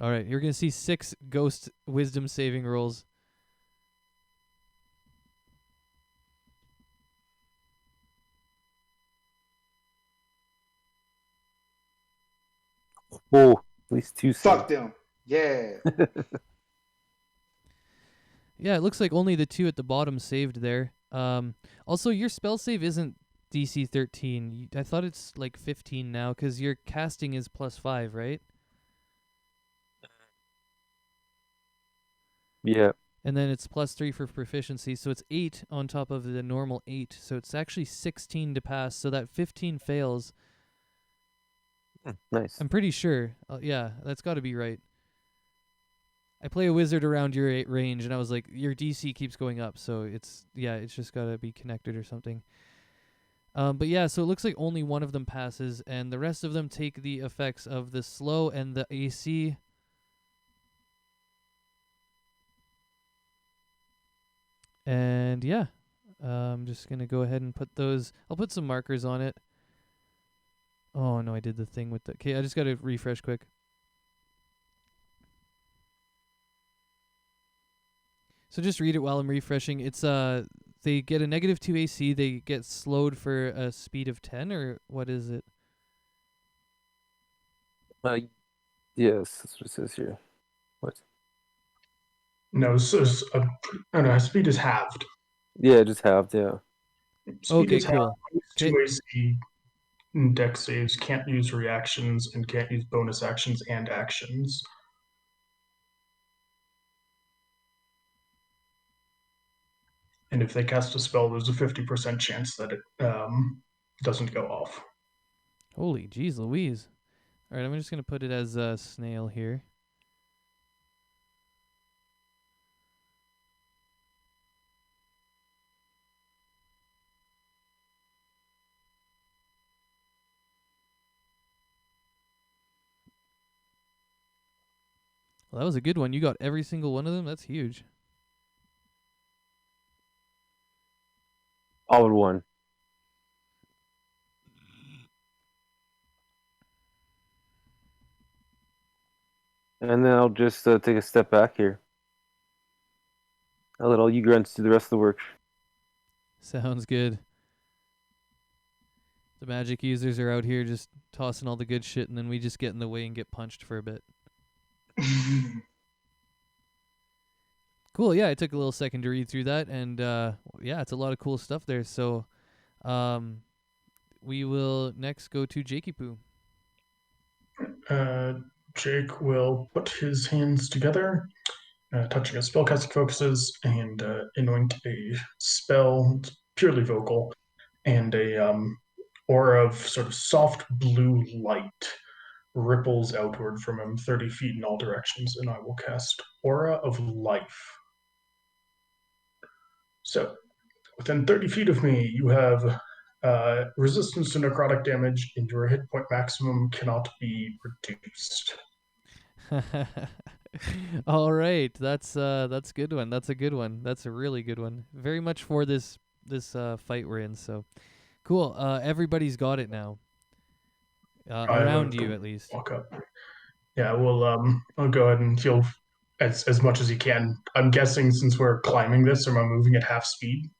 A: All right, you're gonna see 6 ghost wisdom saving rolls.
E: Oh, at least 2
D: Fuck
E: saved.
D: them. Yeah.
A: Yeah, it looks like only the 2 at the bottom saved there. Also, your spell save isn't DC 13. I thought it's like 15 now because your casting is +5, right?
E: Yeah.
A: And then it's +3 for proficiency, so it's 8 on top of the normal 8. So it's actually 16 to pass. So that 15 fails.
E: Nice.
A: I'm pretty sure. Yeah, that's got to be right. I play a wizard around your range, and I was like, your DC keeps going up, so it's just got to be connected or something. But yeah, so it looks like only one of them passes, and the rest of them take the effects of the slow and the AC. And yeah, I'm just going to go ahead and put those. I'll put some markers on it. Oh, no, I did the thing with the... Okay, I just got to refresh quick. So just read it while I'm refreshing. It's they get a -2 AC. They get slowed for a speed of 10, or what is it?
E: Yes, that's what it says here. What?
B: No, I don't know. Speed is halved.
E: Yeah, just halved. Yeah.
B: Speed
A: Okay,
B: is halved.
A: cool. Okay.
B: 2 AC. Dex saves, can't use reactions, and can't use bonus actions and actions. And if they cast a spell, there's a 50% chance that it doesn't go off.
A: Holy jeez Louise. All right, I'm just going to put it as a snail here. Well, that was a good one. You got every single one of them? That's huge.
E: All in one. And then I'll just take a step back here. I'll let all you grunts do the rest of the work.
A: Sounds good. The magic users are out here just tossing all the good shit, and then we just get in the way and get punched for a bit. Cool. Yeah, I took a little second to read through that, and yeah, it's a lot of cool stuff there. So, we will next go to Jakey Poo.
B: Jake will put his hands together, touching his spellcasting focuses, and anoint a spell, purely vocal, and a aura of sort of soft blue light ripples outward from him 30 feet in all directions, and I will cast Aura of Life. So, within 30 feet of me, you have resistance to necrotic damage, and your hit point maximum cannot be reduced.
A: All right, that's a good one. That's a good one. That's a really good one. Very much for this fight we're in. So, cool. Everybody's got it now. Around you, at least.
B: Walk up. Yeah, I'll go ahead and heal as much as you can. I'm guessing since we're climbing this, am I moving at half speed?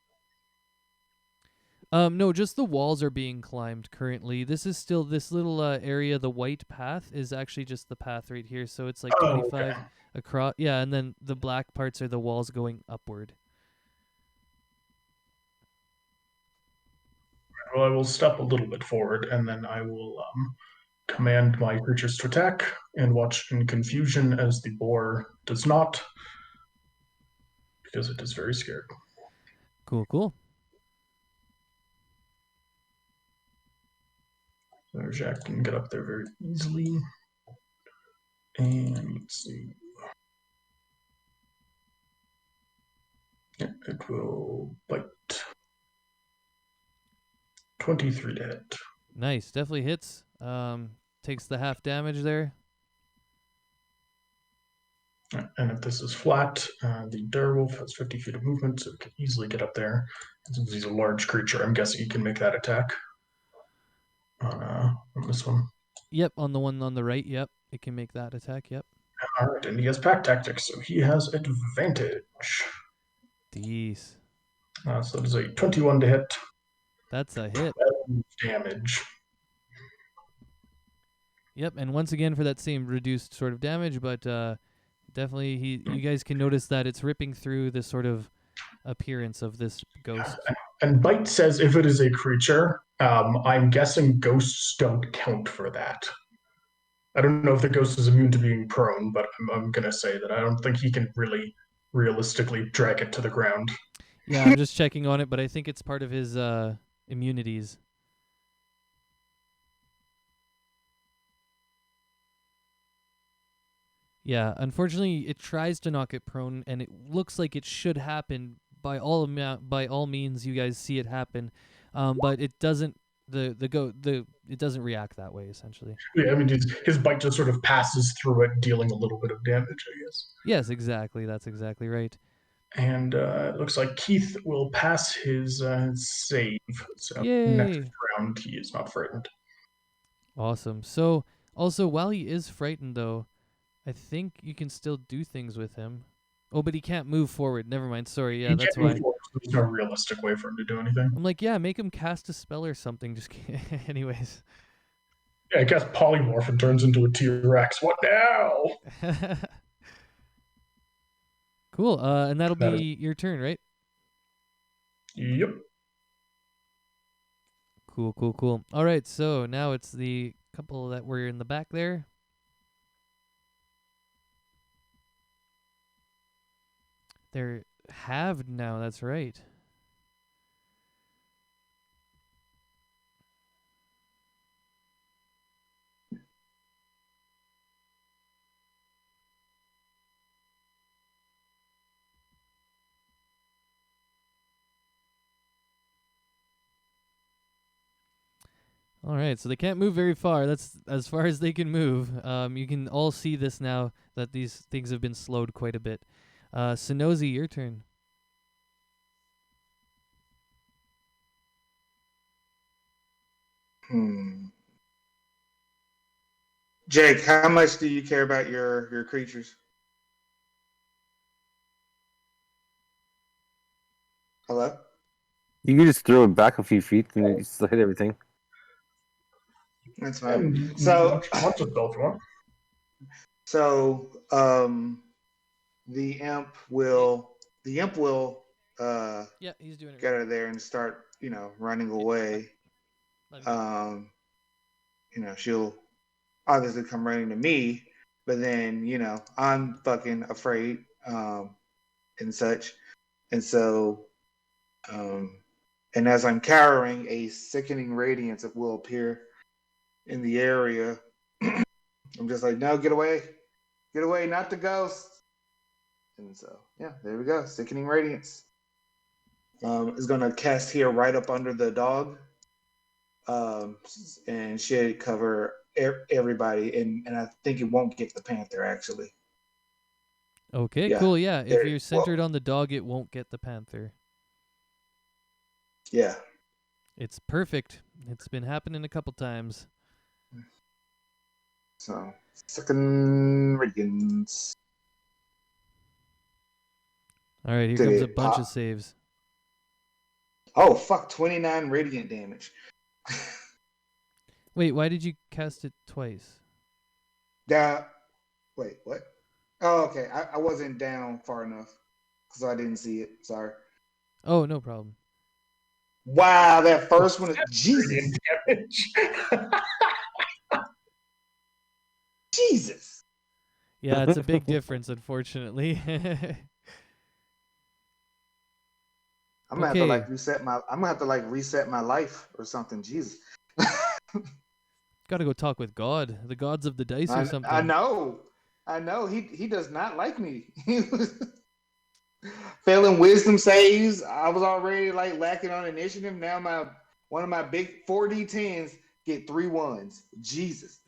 A: No, just the walls are being climbed currently. This is still this little area. The white path is actually just the path right here. So it's like 25 across. Yeah, and then the black parts are the walls going upward.
B: Well, I will step a little bit forward, and then I will command my creatures to attack and watch in confusion as the boar does not, because it is very scared.
A: Cool, cool.
B: Jack can get up there very easily. And let's see. Yeah, it will bite. 23 to hit.
A: Nice, definitely hits. Takes the half damage there.
B: And if this is flat, the direwolf has 50 feet of movement, so it can easily get up there. And since he's a large creature, I'm guessing he can make that attack on this one.
A: Yep, on the one on the right. Yep, it can make that attack. Yep.
B: All right, and he has pack tactics, so he has advantage.
A: Dees.
B: So it is a 21 to hit.
A: That's a hit.
B: 12 damage.
A: Yep, and once again for that same reduced sort of damage, but definitely you guys can notice that it's ripping through the sort of appearance of this ghost.
B: And Bite says if it is a creature, I'm guessing ghosts don't count for that. I don't know if the ghost is immune to being prone, but I'm going to say that I don't think he can really realistically drag it to the ground.
A: Yeah, I'm just checking on it, but I think it's part of his immunities. Yeah, unfortunately, it tries to knock it prone, and it looks like it should happen by all means. You guys see it happen, but it doesn't. It doesn't react that way essentially.
B: Yeah, I mean his bite just sort of passes through it, dealing a little bit of damage, I guess.
A: Yes, exactly. That's exactly right.
B: And it looks like Keith will pass his save. So
A: Yay.
B: next round he is not frightened.
A: Awesome. So also while he is frightened though, I think you can still do things with him. Oh, but he can't move forward. Never mind. Sorry. Yeah, that's why.
B: There's no realistic way for him to do anything.
A: I'm like, yeah, make him cast a spell or something. Just anyways.
B: Yeah, I guess polymorph and turns into a T-Rex. What now?
A: Cool. And that'll be your turn, right?
B: Yep.
A: Cool. All right, so now it's the couple that were in the back there. They're halved now, that's right. All right, so they can't move very far. That's as far as they can move. You can all see this now that these things have been slowed quite a bit. Sonozi, your turn.
D: Jake, how much do you care about your creatures? Hello?
E: You can just throw it back a few feet and you still hit everything.
D: That's fine. So, the imp will
A: Yeah, he's doing it.
D: get her there and start, running away. She'll obviously come running to me, but then, I'm fucking afraid, and such. And so, and as I'm cowering, a sickening radiance will appear in the area. I'm just like, no, get away, not the ghost. And so, yeah, there we go. Sickening radiance. Is gonna cast here right up under the dog, and should cover everybody. And I think it won't get the panther actually.
A: Okay,
D: Yeah,
A: cool. Yeah, if you're centered on the dog, it won't get the panther.
D: Yeah.
A: It's perfect. It's been happening a couple times.
D: So, second radiance.
A: All right, here comes a bunch of saves.
D: Oh, fuck, 29 radiant damage.
A: Wait, why did you cast it twice?
D: Wait, what? Oh, okay. I wasn't down far enough, so I didn't see it. Sorry.
A: Oh, no problem.
D: Wow, that first one is Jesus. Jesus.
A: Yeah, it's a big difference, unfortunately.
D: I'm gonna have to reset my life or something. Jesus.
A: Got to go talk with God, the gods of the dice or something.
D: I know. He does not like me. He was failing wisdom saves. I was already like lacking on initiative. Now one of my big 4d10s get 3 1s. Jesus.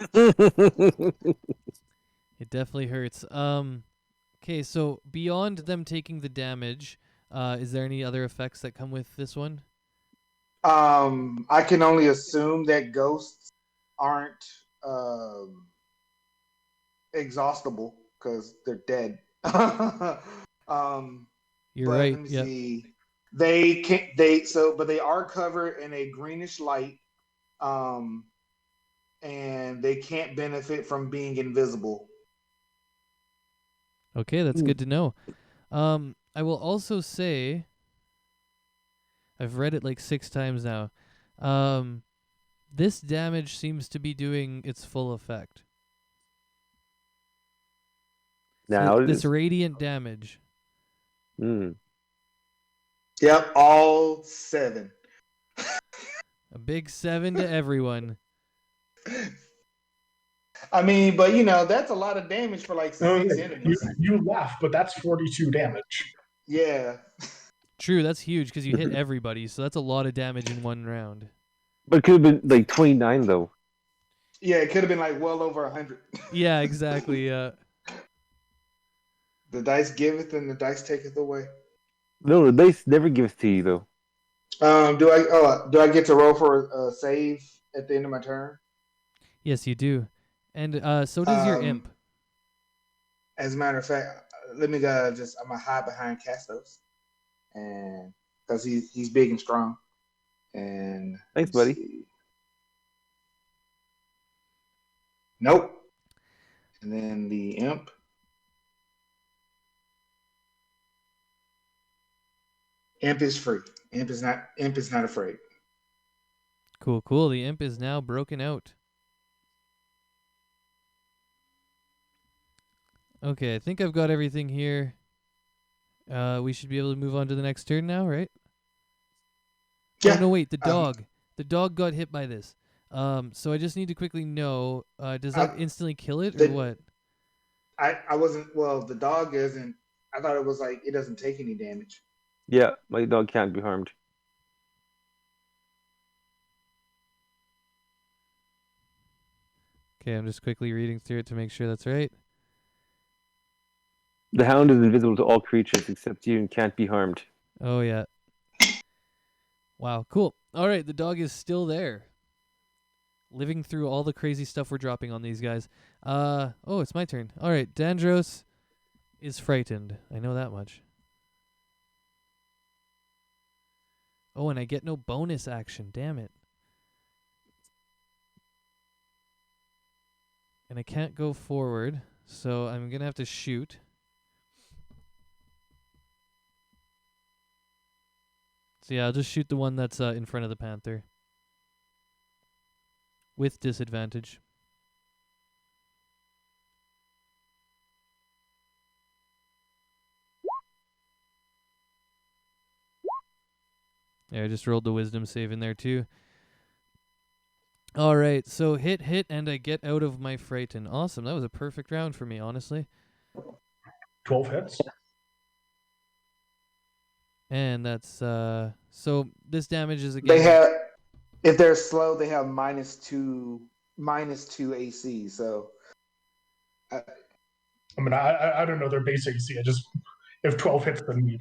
A: It definitely hurts. Okay, so beyond them taking the damage, is there any other effects that come with this one?
D: I can only assume that ghosts aren't exhaustible because they're dead.
A: You're
D: But
A: right.
D: let me
A: Yep.
D: see. But they are covered in a greenish light, and they can't benefit from being invisible.
A: Okay, that's good to know. I will also say, I've read it like 6 times now. This damage seems to be doing its full effect.
E: Now it
A: This
E: is.
A: radiant damage.
D: Yep, all 7.
A: A big 7 to everyone.
D: I mean, but that's a lot of damage for like 6 enemies.
B: You laugh, but that's 42 damage.
D: Yeah.
A: True, that's huge because you hit everybody, so that's a lot of damage in one round.
E: But it could have been like 29 though.
D: Yeah, it could have been like well over 100.
A: Yeah, exactly.
D: The dice giveth and the dice taketh away.
E: No, the dice never gives to you though.
D: Do I get to roll for a save at the end of my turn?
A: Yes, you do. And so does your imp.
D: As a matter of fact, let me I'm gonna hide behind Castos, and because he's big and strong. And
E: Thanks, buddy.
D: see. Nope. And then the imp. Imp is free. Imp is not afraid.
A: Cool. The imp is now broken out. Okay, I think I've got everything here. We should be able to move on to the next turn now, right?
D: Yeah.
A: Oh, no, wait, the dog. The dog got hit by this. So I just need to quickly know, does that instantly kill it, or what?
D: I wasn't, well, the dog isn't, I thought it was like, it doesn't take any damage.
E: Yeah, my dog can't be harmed.
A: Okay, I'm just quickly reading through it to make sure that's right.
E: The hound is invisible to all creatures except you and can't be harmed.
A: Oh, yeah. Wow, cool. All right, the dog is still there. Living through all the crazy stuff we're dropping on these guys. Oh, it's my turn. All right, Dandros is frightened. I know that much. Oh, and I get no bonus action. Damn it. And I can't go forward, so I'm going to have to shoot. So yeah, I'll just shoot the one that's in front of the panther. With disadvantage. Yeah, I just rolled the wisdom save in there too. All right, so hit, and I get out of my frighten. Awesome, that was a perfect round for me, honestly.
B: 12 hits.
A: And that's so this damage is again.
D: They have, if they're slow, they have -2 AC. So
B: I mean, I don't know their base AC. If 12 hits, then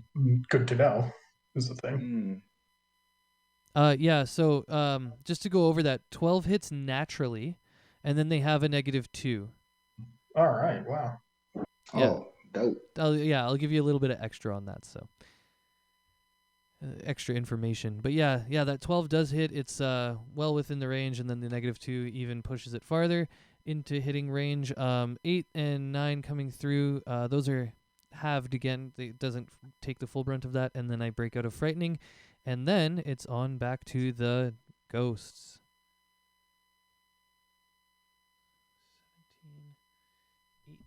B: good to know is the thing.
A: Yeah, so just to go over that, 12 hits naturally, and then they have a -2.
B: All right, wow.
A: Yeah.
D: Oh, dope.
A: I'll give you a little bit of extra on that, so extra information. But yeah, that 12 does hit. It's well within the range, and then the -2 even pushes it farther into hitting range. 8 and 9 coming through. Those are halved again. It doesn't take the full brunt of that, and then I break out of frightening, and then it's on back to the ghosts. 17, 8.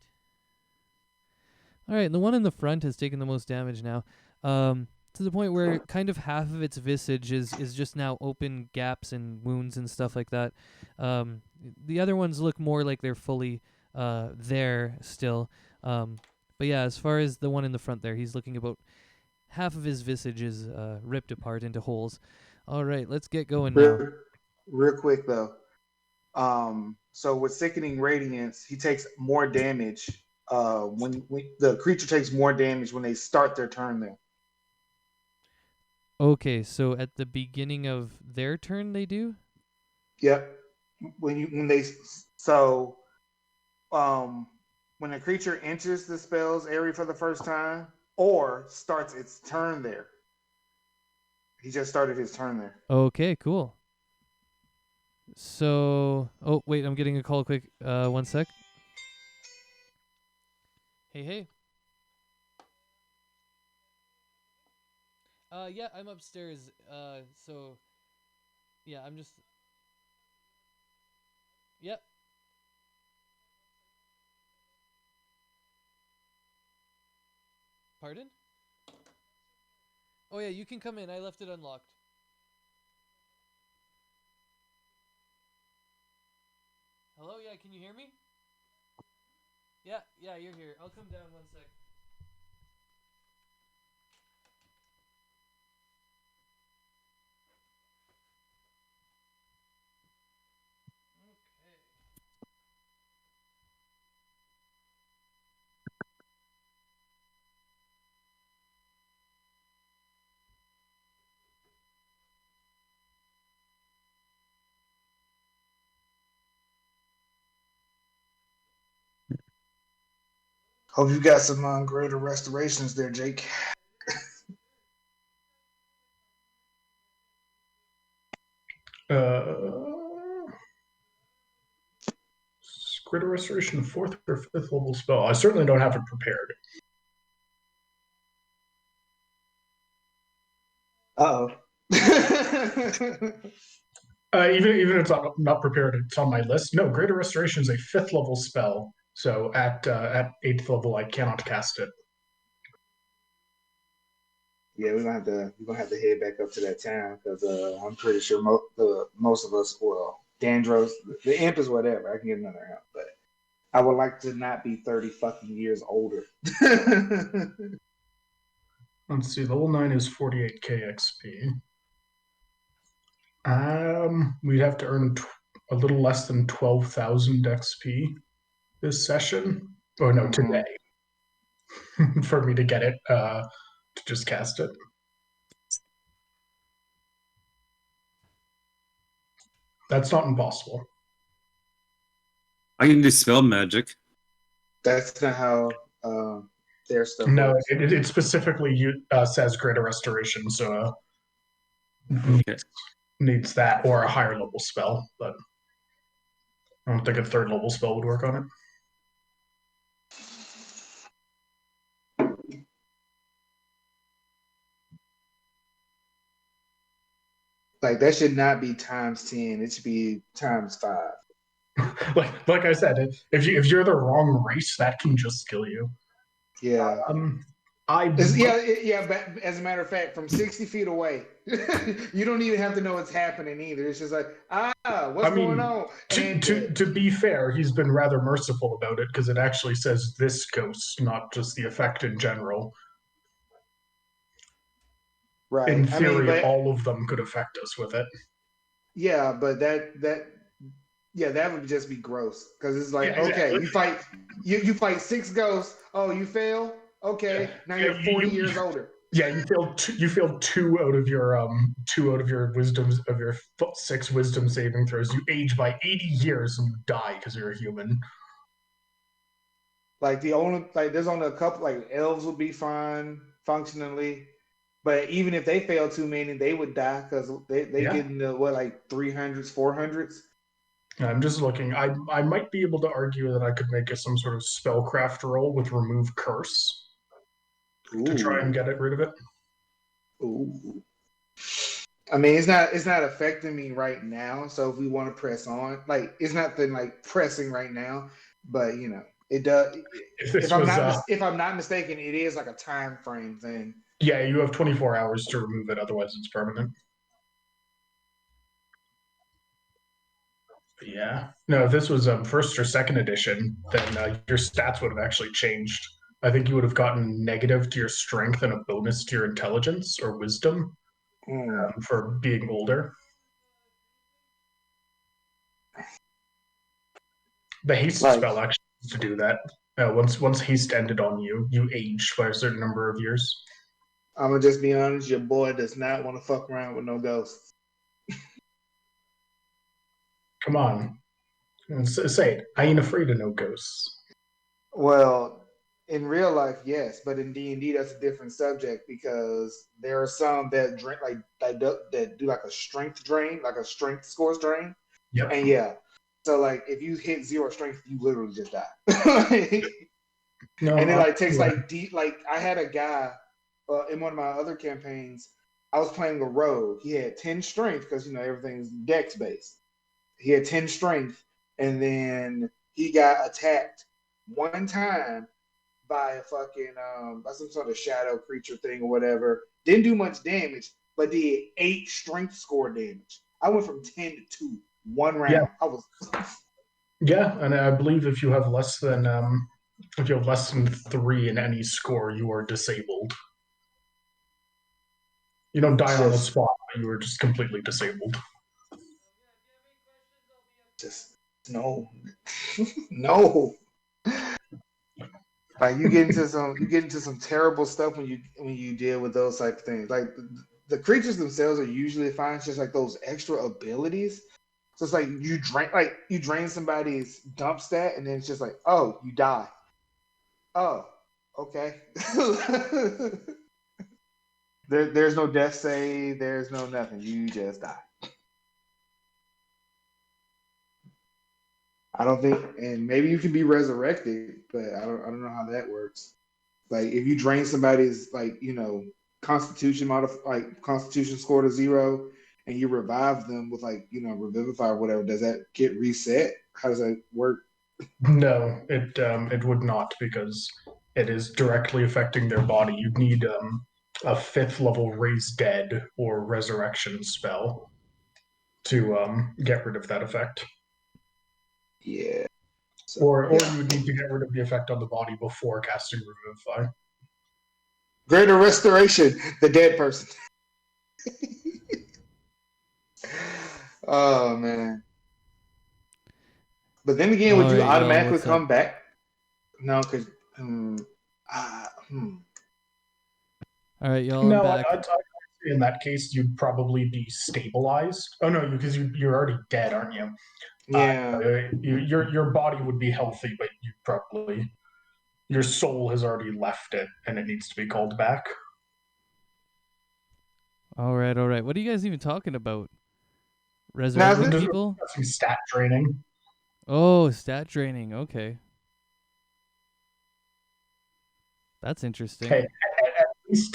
A: All right, the one in the front has taken the most damage now. to the point where kind of half of its visage is just now open gaps and wounds and stuff like that. The other ones look more like they're fully there still. But yeah, as far as the one in the front there, he's looking about half of his visage is ripped apart into holes. All right, let's get going now.
D: Real quick though. So with Sickening Radiance, he takes more damage when the creature takes more damage when they start their turn there.
A: Okay, so at the beginning of their turn they do?
D: Yep. When a creature enters the spell's area for the first time or starts its turn there. He just started his turn there.
A: Okay, cool. So, oh wait, I'm getting a call quick. 1 sec. Hey. Yeah, I'm upstairs. So yeah, I'm just Yep. Pardon? Oh yeah, you can come in. I left it unlocked. Hello? Yeah, can you hear me? Yeah, you're here. I'll come down 1 sec.
D: Hope you got some greater restorations there, Jake.
B: Greater Restoration, 4th or 5th level spell. I certainly don't have it prepared.
D: Uh-oh.
B: Even if it's not prepared, it's on my list. No, Greater Restoration is a 5th level spell. So at 8th level, I cannot cast it.
D: Yeah, we're gonna have to head back up to that town because I'm pretty sure most of us, well, Dandros, the imp is whatever. I can get another help, but I would like to not be 30 fucking years older.
B: Let's see, level 9 is 48k XP. We'd have to earn a little less than 12,000 XP this session. Oh no, today. For me to get it, to just cast it. That's not impossible.
F: I can dispel magic.
D: That's not how their stuff
B: No,
D: works.
B: it specifically says Greater Restoration, so
F: Okay.
B: needs that or a higher level spell, but I don't think a 3rd level spell would work on it.
D: Like that should not be times 10. It should be times 5.
B: like I said, if you're the wrong race, that can just kill you.
D: Yeah. Yeah. But as a matter of fact, from 60 feet away, you don't even have to know what's happening either. It's just like, what's going on?
B: To be fair, he's been rather merciful about it because it actually says this ghost, not just the effect in general.
D: Right.
B: In theory, all of them could affect us with it.
D: Yeah, but that would just be gross because it's like, yeah, exactly. Okay, you fight 6 ghosts. Oh, you fail. Okay, yeah. Now you're 40 years older.
B: Yeah, you failed 2 out of your wisdoms of your 6 wisdom saving throws. You age by 80 years and you die because you're a human.
D: Like there's only a couple, like elves will be fine functionally, but even if they fail too many, they would die because they get into like 300s, 400s.
B: I'm just looking. I might be able to argue that I could make some sort of spellcraft roll with remove curse. Ooh. To try and get rid of it.
D: Ooh. I mean, it's not affecting me right now. So if we want to press on, like it's not the like pressing right now, but it does. If I'm not mistaken, it is like a time frame thing.
B: Yeah, you have 24 hours to remove it, otherwise it's permanent. But yeah. No, if this was first or second edition, then your stats would have actually changed. I think you would have gotten negative to your strength and a bonus to your intelligence or wisdom for being older. The haste
D: Like,
B: spell actually used to do that. Once haste ended on you, you aged by a certain number of years.
D: I'm gonna just be honest, your boy does not want to fuck around with no ghosts.
B: Come on, say it. I ain't afraid of no ghosts.
D: Well, in real life, yes, but in D&D, that's a different subject because there are some that drink like that do like a strength drain, like a strength scores drain,
B: Yep.
D: and yeah, so like if you hit 0 strength, you literally just die.
B: No,
D: And it like takes like deep. Like I had a guy in one of my other campaigns. I was playing a rogue. He had 10 strength because everything's dex based. He had 10 strength, and then he got attacked one time by a fucking by some sort of shadow creature thing or whatever. Didn't do much damage, but did 8 strength score damage. I went from 10 to 2 one round.
B: Yeah.
D: I was
B: Yeah, and I believe if you have less than 3 in any score, you are disabled. You don't die on the spot, but you are just completely disabled.
D: just no, no. Like you get into some terrible stuff when you deal with those type of things. Like the creatures themselves are usually fine. It's just like those extra abilities. So it's like you drain somebody's dump stat, and then it's just like, oh, you die. Oh, okay. There's no death save. There's no nothing. You just die. I don't think, and maybe you can be resurrected, but I don't know how that works. Like if you drain somebody's constitution score to 0 and you revive them with revivify or whatever, does that get reset? How does that work?
B: No, it would not because it is directly affecting their body. You'd need a 5th level raise dead or resurrection spell to get rid of that effect.
D: Yeah. So,
B: Or you would need to get rid of the effect on the body before casting Revivify.
D: Greater restoration, the dead person. Oh man. But then again, would you automatically come back? No, because
A: All right, y'all.
B: No,
A: I'm back.
B: in that case, you'd probably be stabilized. Oh no, because you're already dead, aren't you?
D: Yeah.
B: Your body would be healthy, but your soul has already left it, and it needs to be called back.
A: All right. What are you guys even talking about? Resurrecting people?
B: Some stat training.
A: Oh, stat training. Okay. That's interesting.
B: Hey,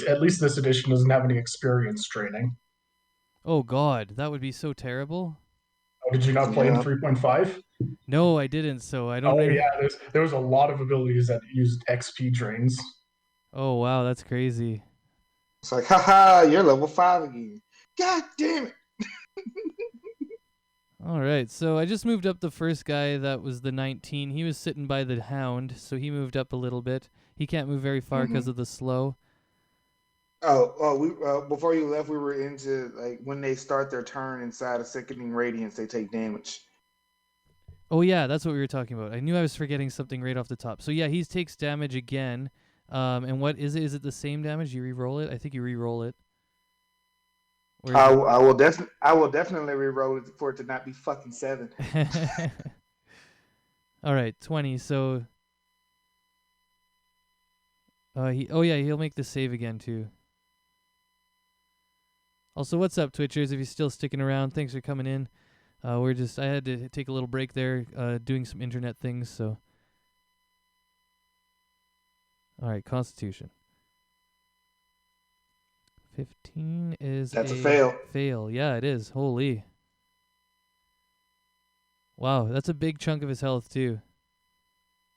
B: at least this edition doesn't have any experience training.
A: Oh God, that would be so terrible.
B: Oh, did you not play in 3.5?
A: No, I didn't. So I don't.
B: Oh yeah, there was a lot of abilities that used XP drains.
A: Oh wow, that's crazy.
D: It's like, haha, you're level 5 again. God damn it.
A: All right, so I just moved up the first guy that was the 19. He was sitting by the hound, so he moved up a little bit. He can't move very far because of the slow.
D: We before you left, we were into like when they start their turn inside a sickening radiance, they take damage.
A: Oh yeah, that's what we were talking about. I knew I was forgetting something right off the top. So yeah, he takes damage again. And what is it? Is it the same damage? You re-roll it? I think you re-roll it.
D: I will definitely re-roll it for it to not be fucking 7.
A: All right, 20. So he'll make the save again too. Also, what's up, Twitchers? If you're still sticking around, thanks for coming in. I had to take a little break there, doing some internet things. So, all right, Constitution. 15 is
D: That's a fail.
A: Fail, yeah, it is. Holy. Wow, that's a big chunk of his health too.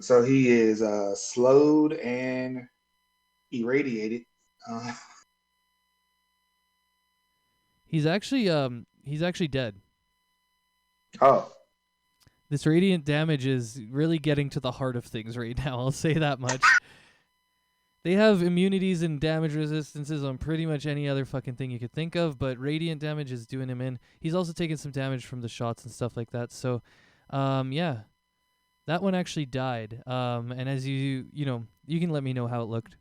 D: So he is slowed and irradiated.
A: He's actually dead.
D: Oh,
A: This radiant damage is really getting to the heart of things right now. I'll say that much. They have immunities and damage resistances on pretty much any other fucking thing you could think of, but radiant damage is doing him in. He's also taking some damage from the shots and stuff like that. So, yeah, that one actually died. And as you can let me know how it looked.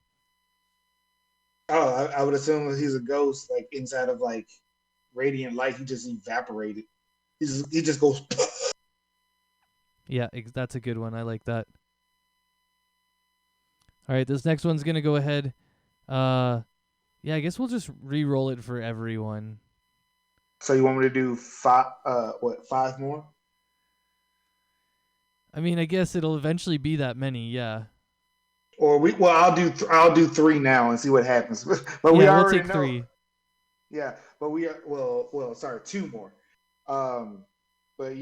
D: oh, I would assume that he's a ghost, like inside of like radiant light. He just evaporated. He just goes.
A: Yeah, that's a good one. I like that. All right, this next one's gonna go ahead. Yeah, I guess we'll just re-roll it for everyone.
D: So you want me to do five? Five more?
A: I mean, I guess it'll eventually be that many. Yeah.
D: Or I'll do three now and see what happens. But we
A: Yeah, we'll
D: already
A: take
D: know.
A: 3.
D: Yeah, but we are sorry, two more. But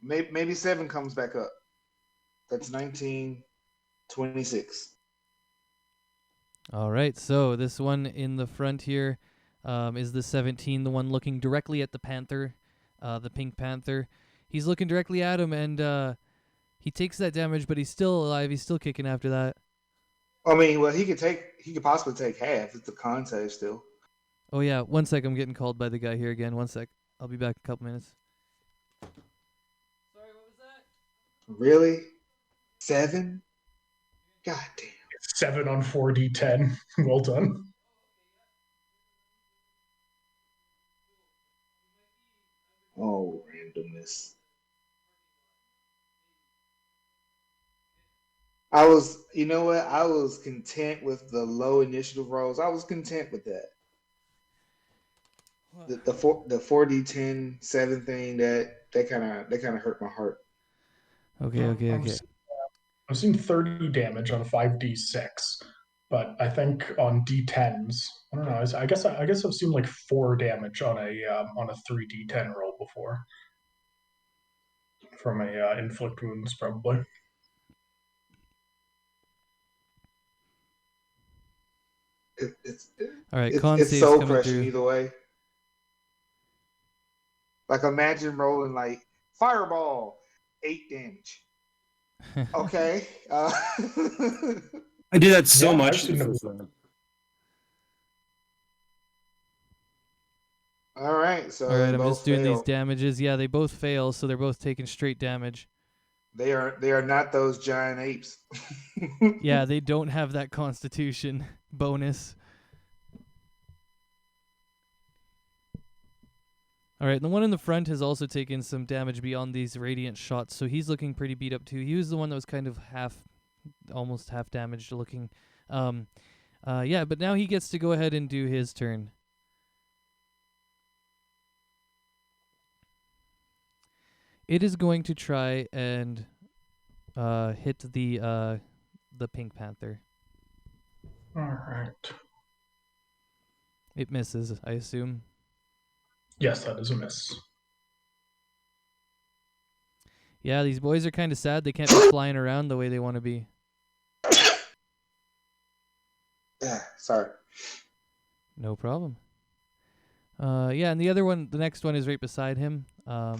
D: maybe seven comes back up. That's 19, 26.
A: All right, so this one in the front here is the 17, the one looking directly at the panther, the pink panther. He's looking directly at him, and he takes that damage, but he's still alive. He's still kicking after that.
D: I mean, well, he could possibly take half. It's a contest still.
A: Oh, yeah, 1 sec. I'm getting called by the guy here again. 1 sec. I'll be back in a couple minutes. Sorry, what was that?
D: Really? 7? God damn.
B: 7 on 4d10. Well done.
D: Oh, randomness. You know what? I was content with the low initiative rolls. I was content with that. The 4d10 7 thing that kind of hurt my heart.
A: Okay.
B: I've seen 30 damage on 5d6, but I think on d10s, I don't know. I guess I've seen like 4 damage on a 3d10 roll before from a inflict wounds probably.
A: All right, con
D: It's
A: save's
D: soul
A: coming
D: crushing
A: through.
D: either way. Like imagine rolling like fireball, 8 damage. Okay.
F: I do that so
B: Yeah,
F: much.
B: I've seen them.
D: All right, so
A: All right,
D: they
A: I'm
D: both
A: just doing these
D: fail.
A: damages. Yeah, they both fail, so they're both taking straight damage.
D: They are not those giant apes.
A: Yeah, they don't have that constitution bonus. All right, the one in the front has also taken some damage beyond these radiant shots, so he's looking pretty beat up too. He was the one that was kind of almost half damaged looking. Yeah, but now he gets to go ahead and do his turn. It is going to try and hit the pink panther.
B: All right.
A: It misses, I assume.
B: Yes, that is a miss.
A: Yeah, these boys are kind of sad. They can't be flying around the way they want to be.
D: Sorry.
A: No problem. Yeah, and the next one is right beside him. And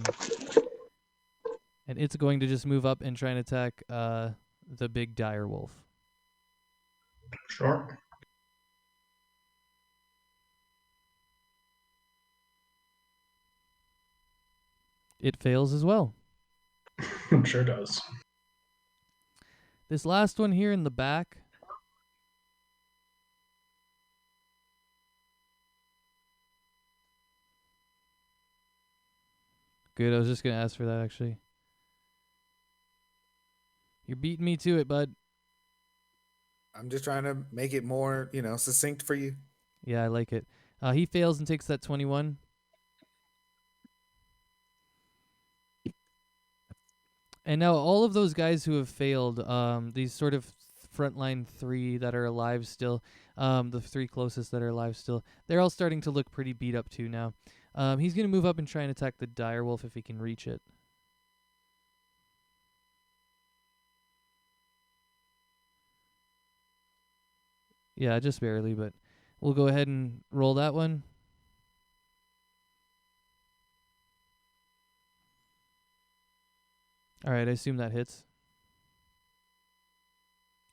A: it's going to just move up and try and attack the big dire wolf.
B: Sure.
A: It fails as well.
B: Sure does.
A: This last one here in the back. Good, I was just going to ask for that, actually. You're beating me to it, bud.
C: I'm just trying to make it more, succinct for you.
A: Yeah, I like it. He fails and takes that 21. And now all of those guys who have failed, these sort of frontline 3 that are alive still, the 3 closest that are alive still, they're all starting to look pretty beat up too now. He's going to move up and try and attack the dire wolf if he can reach it. Yeah, just barely, but we'll go ahead and roll that one. All right, I assume that hits.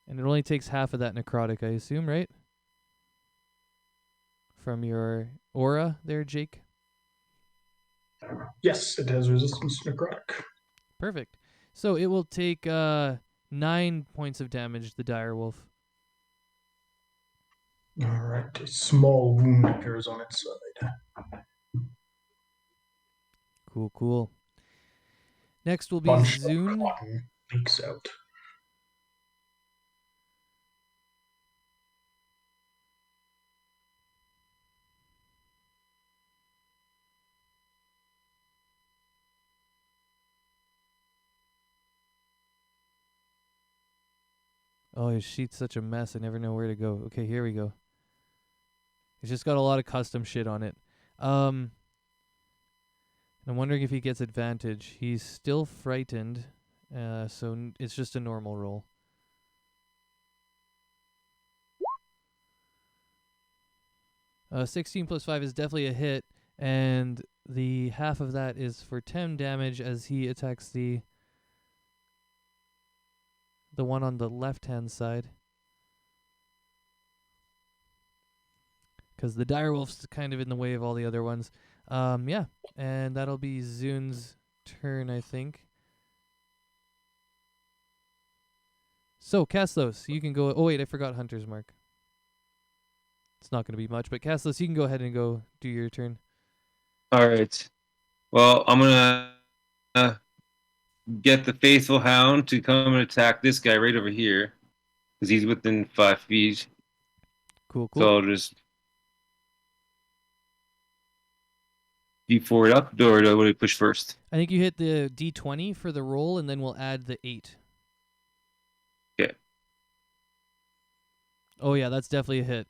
A: And it only takes half of that necrotic, I assume, right? From your aura there, Jake.
B: Yes, it has resistance to necrotic.
A: Perfect. So it will take 9 points of damage, the dire wolf.
B: All right, a small wound appears on its side.
A: Cool, cool. Next will be
B: Bunch of
A: Zune.
B: cotton leaks out.
A: Oh, his sheet's such a mess. I never know where to go. Okay, here we go. He's just got a lot of custom shit on it. I'm wondering if he gets advantage. He's still frightened, so it's just a normal roll. Uh, 16 plus 5 is definitely a hit, and the half of that is for 10 damage as he attacks the one on the left-hand side. Because the direwolf's kind of in the way of all the other ones. Yeah, and that'll be Zune's turn, I think. So, Caslos, you can go... Oh, wait, I forgot Hunter's Mark. It's not going to be much, but Caslos, you can go ahead and go do your turn.
F: All right. Well, I'm gonna get the faithful hound to come and attack this guy right over here, because he's within 5 feet.
A: Cool.
F: So I'll just D4 it up, or do I push first?
A: I think you hit the D20 for the roll, and then we'll add the 8.
F: Okay.
A: Oh, yeah, that's definitely a hit.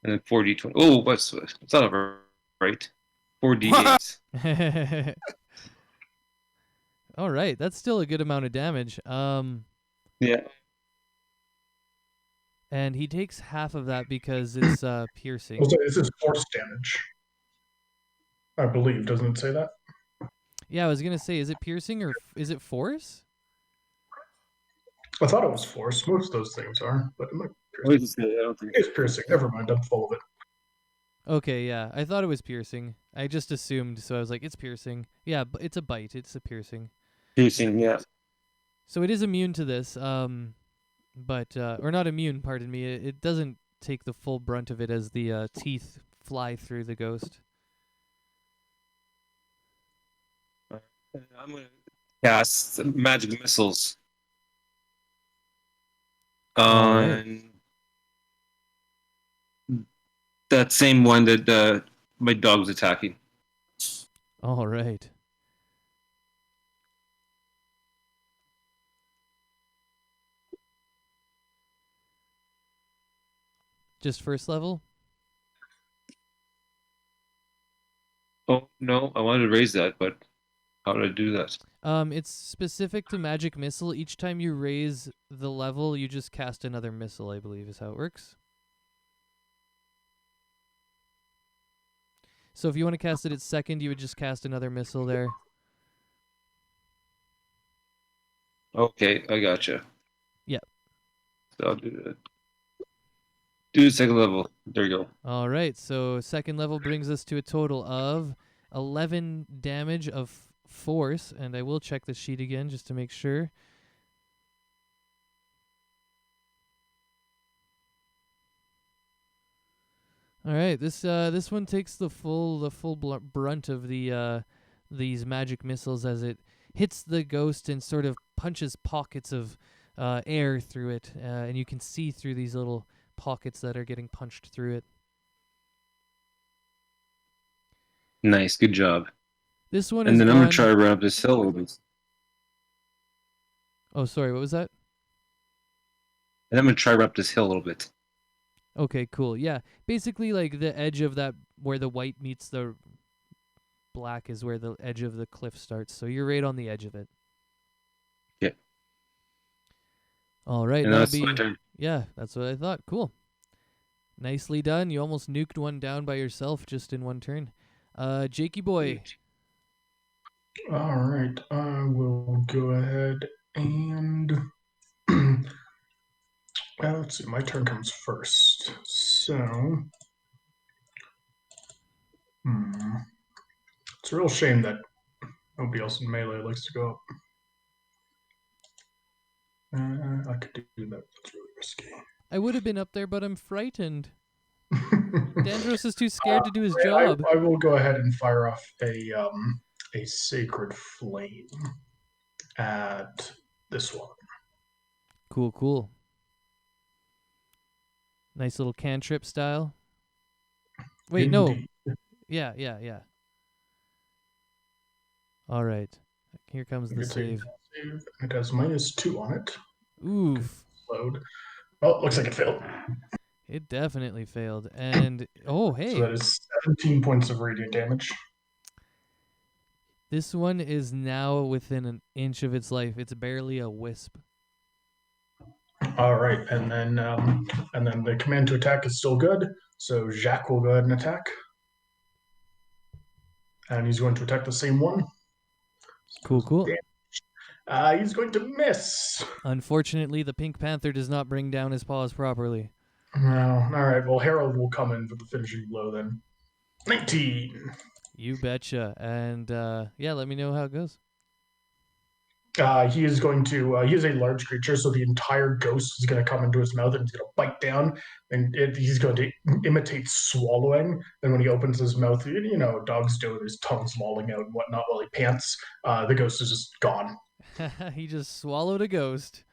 F: And then 4d20. Oh, what's it's not over, right? 4d8s.
A: All right, that's still a good amount of damage.
F: Yeah.
A: And he takes half of that because it's piercing.
B: Also, this is force damage. I believe, doesn't it say that?
A: Yeah, I was gonna say, is it piercing or is it force?
B: I thought it was force. Most of those things are, but it might
F: What
B: be
F: does it say? I don't think
B: it's piercing. Never mind, I'm full of it.
A: Okay, yeah, I thought it was piercing. I just assumed, so I was like, it's piercing. Yeah, but it's a bite. It's a piercing.
F: piercing. Yeah.
A: So it is immune to this. But or not immune. Pardon me. It doesn't take the full brunt of it as the teeth fly through the ghost.
F: I'm gonna cast magic missiles
A: Alright.
F: on that same one that my dog's attacking.
A: All right. Just first level?
F: Oh no, I wanted to raise that, but how did I do that?
A: It's specific to magic missile. Each time you raise the level, you just cast another missile, I believe is how it works. So if you want to cast it at second, you would just cast another missile there.
F: Okay, I gotcha.
A: Yep.
F: So I'll do that. Do the second level. There you go.
A: All right. So second level brings us to a total of 11 damage of force, and I will check the sheet again just to make sure. All right, this one takes the full brunt of the these magic missiles as it hits the ghost and sort of punches pockets of air through it, and you can see through these little pockets that are getting punched through it.
F: Nice, good job.
A: This one
F: And
A: is
F: then I'm
A: gone.
F: gonna try to run up this hill a little bit.
A: Oh, sorry, what was that?
F: And I'm gonna try to run up this hill a little bit.
A: Okay, cool. Yeah, basically like the edge of that where the white meets the black is where the edge of the cliff starts. So you're right on the edge of it.
F: Yeah.
A: All right,
F: And
A: that'll
F: that's
A: be
F: my turn.
A: Yeah, that's what I thought. Cool. Nicely done. You almost nuked one down by yourself just in one turn. Jakey boy.
B: All right, I will go ahead and well, let's see. My turn comes first, so it's a real shame that nobody else in melee likes to go up. I could do that. That's really risky.
A: I would have been up there, but I'm frightened. Dandros is too scared to do his job.
B: I will go ahead and fire off a sacred flame at this one.
A: Cool, cool. Nice little cantrip style. Wait,
B: Indeed.
A: no. Yeah. All right. Here comes the
B: It's a
A: save.
B: save. It has -2 on it.
A: Oof.
B: Load. Oh, looks like it failed.
A: It definitely failed. And, oh, hey.
B: So that is 17 points of radiant damage.
A: This one is now within an inch of its life. It's barely a wisp.
B: All right, and then the command to attack is still good. So Jacques will go ahead and attack, and he's going to attack the same one.
A: Cool.
B: He's going to miss.
A: Unfortunately, the Pink Panther does not bring down his paws properly.
B: No. All right. Well, Harold will come in for the finishing blow then. 19.
A: You betcha. And yeah, let me know how it goes.
B: He is going to. He is a large creature, so the entire ghost is going to come into his mouth and he's going to bite down, and he's going to imitate swallowing. And when he opens his mouth, you know, dogs do, his tongue's lolling out and whatnot while he pants. The ghost is just gone.
A: He just swallowed a ghost.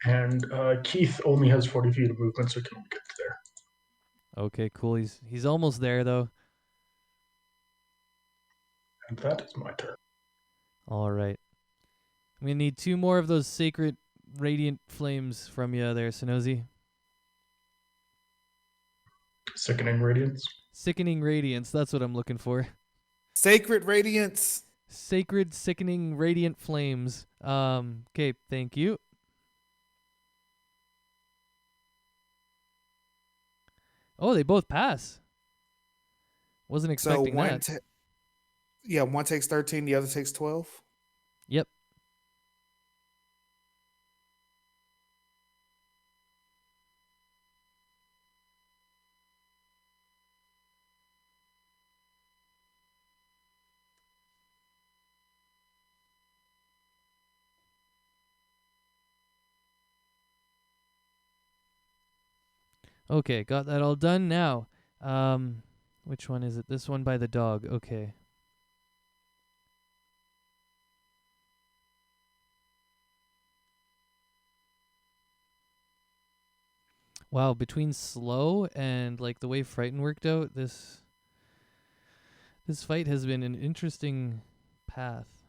B: And Keith only has 40 feet of movement, so he can only get to there.
A: Okay, cool. He's almost there though.
B: And that is my turn.
A: All right. I'm gonna need 2 more of those sacred radiant flames from you there, Sonozi.
B: Sickening radiance.
A: Sickening radiance. That's what I'm looking for.
C: Sacred radiance.
A: Sacred, sickening, radiant flames. Okay, thank you. Oh, they both pass. Wasn't expecting that.
C: One takes 13, the other takes 12.
A: Yep. Okay, got that all done now. Which one is it? This one by the dog. Okay. Wow, between slow and like the way Frighten worked out, this fight has been an interesting path.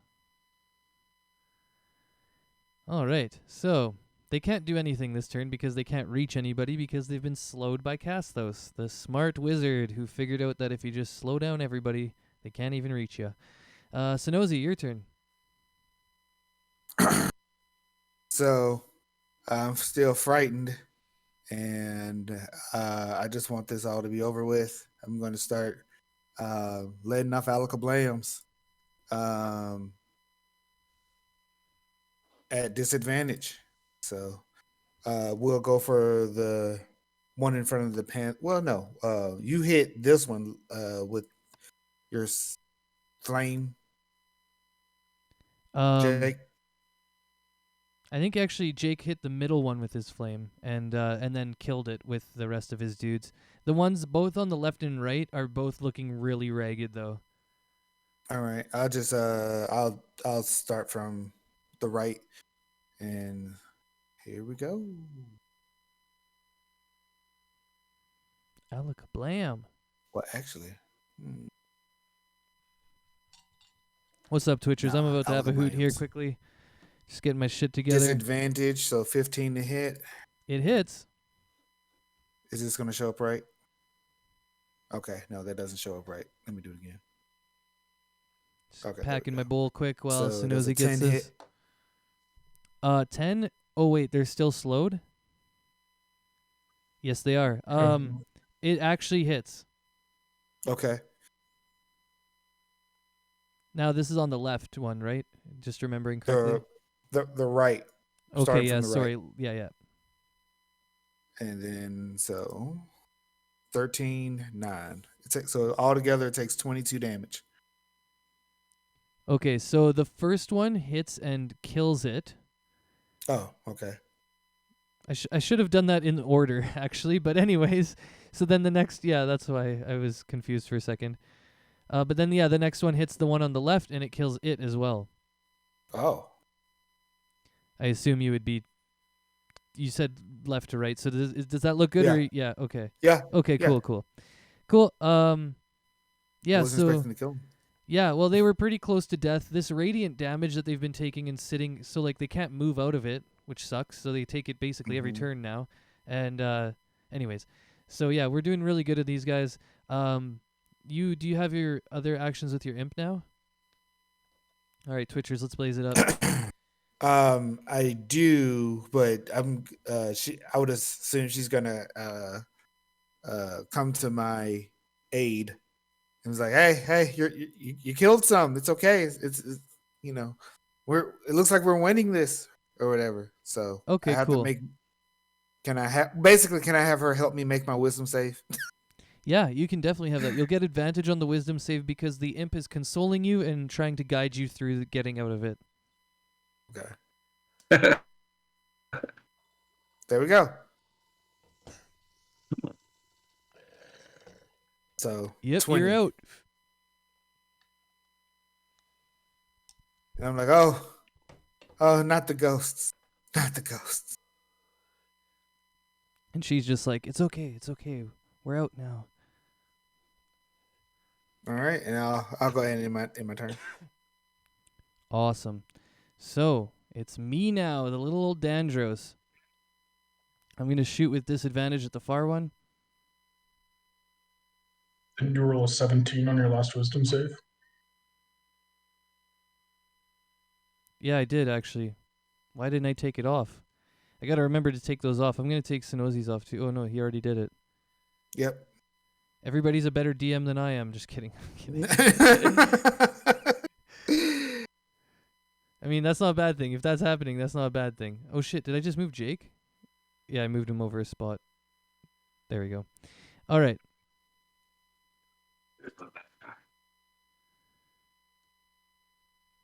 A: All right, so they can't do anything this turn because they can't reach anybody because they've been slowed by Casthos, the smart wizard who figured out that if you just slow down everybody, they can't even reach you. Sonozi, your turn.
C: So I'm still frightened, and I just want this all to be over with. I'm going to start letting off alacablams at disadvantage. So we'll go for the one in front of the pan. Well, no, you hit this one with your flame, Jake.
A: I think actually Jake hit the middle one with his flame and then killed it with the rest of his dudes. The ones both on the left and right are both looking really ragged though.
C: All right, I'll just I'll start from the right, and here we go.
A: Alakablam.
C: Well, actually,
A: What's up, Twitchers? I'm about to have a hoot here quickly. Just getting my shit together.
C: Disadvantage, so 15 to hit.
A: It hits.
C: Is this going to show up right? Okay, no, that doesn't show up right. Let me do it again.
A: Just
C: Okay,
A: packing my bowl quick while
C: So does a
A: Sonozi gets
C: 10
A: this. 10? Oh wait, they're still slowed? Yes, they are. It actually hits.
C: Okay.
A: Now this is on the left one, right? Just remembering correctly.
C: The right.
A: Okay,
C: starting
A: yeah,
C: from the right.
A: sorry. Yeah.
C: And then so 13, 9. So altogether it takes 22 damage.
A: Okay, so the first one hits and kills it.
C: Oh, okay.
A: I should have done that in order, actually. But anyways, so then the next, yeah, that's why I was confused for a second. But then, yeah, the next one hits the one on the left, and it kills it as well.
C: Oh.
A: I assume you would be. You said left to right, so does that look good?
C: Yeah.
A: Or yeah, okay.
C: Yeah.
A: Okay,
C: Yeah.
A: cool. Yeah,
C: I wasn't
A: so
C: expecting to kill him.
A: yeah, well, they were pretty close to death. This radiant damage that they've been taking and sitting, so like they can't move out of it, which sucks. So they take it basically every
C: Mhm.
A: turn now. And anyways, so yeah, we're doing really good at these guys. Do you have your other actions with your imp now? All right, Twitchers, let's blaze it up.
C: I do, but I would assume she's gonna come to my aid. And was like, hey, you killed some. It's okay. It's you know, it looks like we're winning this or whatever. So
A: Okay,
C: I have
A: cool.
C: to make. Can I have her help me make my wisdom save?
A: Yeah, you can definitely have that. You'll get advantage on the wisdom save because the imp is consoling you and trying to guide you through getting out of it.
C: Okay. There we go. So
A: Yep,
C: 20.
A: you're out.
C: And I'm like, oh, not the ghosts. Not the ghosts.
A: And she's just like, it's okay. We're out now.
C: All right, and I'll go ahead in my turn.
A: Awesome. So, it's me now, the little old Dandros. I'm going to shoot with disadvantage at the far one.
B: Didn't you roll a 17 on your last wisdom save?
A: Yeah, I did, actually. Why didn't I take it off? I got to remember to take those off. I'm going to take Sonozi's off, too. Oh, no, he already did it.
C: Yep.
A: Everybody's a better DM than I am. Just kidding. I mean, that's not a bad thing. If that's happening, that's not a bad thing. Oh, shit. Did I just move Jake? Yeah, I moved him over a spot. There we go. All right.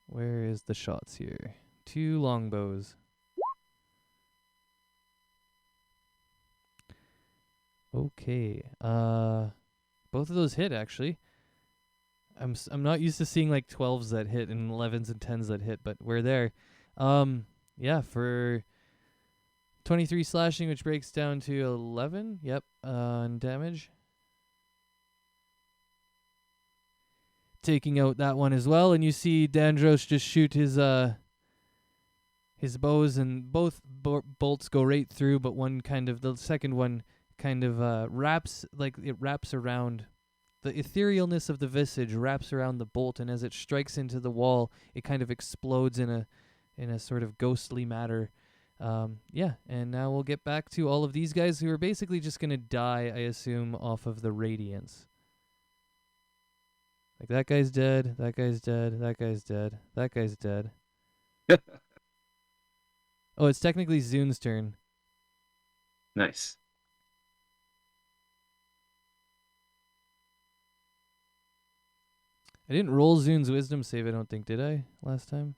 A: Where is the shots here? 2 longbows. Okay. Both of those hit, actually. I'm not used to seeing like 12s that hit and 11s and 10s that hit, but we're there. Yeah, for 23 slashing, which breaks down to 11. Yep, on damage. Taking out that one as well, and you see Dandros just shoot his bows, and both bolts go right through, but the second one kind of wraps around. The etherealness of the visage wraps around the bolt, and as it strikes into the wall, it kind of explodes in a sort of ghostly matter. Yeah, and now we'll get back to all of these guys who are basically just going to die, I assume, off of the radiance. Like, that guy's dead, that guy's dead, that guy's dead, that guy's dead. Oh, it's technically Zune's turn.
F: Nice.
A: I didn't roll Zune's wisdom save, I don't think, did I, last time?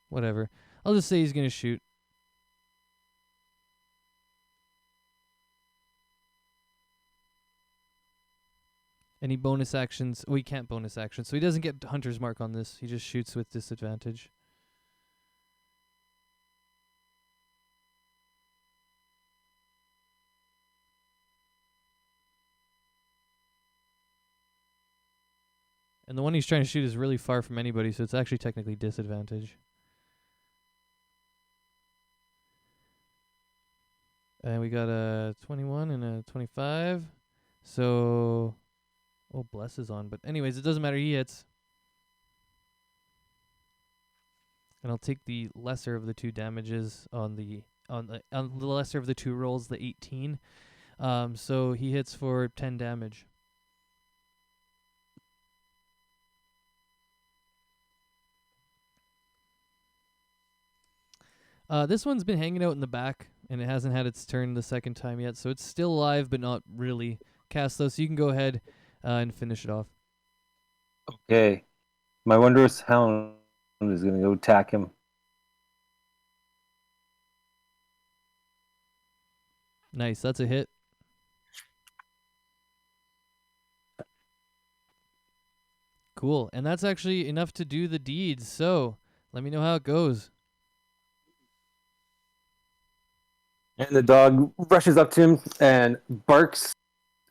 A: Whatever. I'll just say he's going to shoot. Any bonus actions? Oh, he can't bonus action, so he doesn't get Hunter's Mark on this. He just shoots with disadvantage. And the one he's trying to shoot is really far from anybody, so it's actually technically disadvantage. And we got a 21 and a 25. So, oh, Bless is on. But anyways, it doesn't matter. He hits. And I'll take the lesser of the 2 damages on the lesser of the 2 rolls, the 18. So he hits for 10 damage. This one's been hanging out in the back, and it hasn't had its turn the second time yet, so it's still alive, but not really cast though. So you can go ahead and finish it off.
E: Okay. My wondrous hound is going to go attack him.
A: Nice, that's a hit. Cool, and that's actually enough to do the deeds. So let me know how it goes.
E: And the dog rushes up to him and barks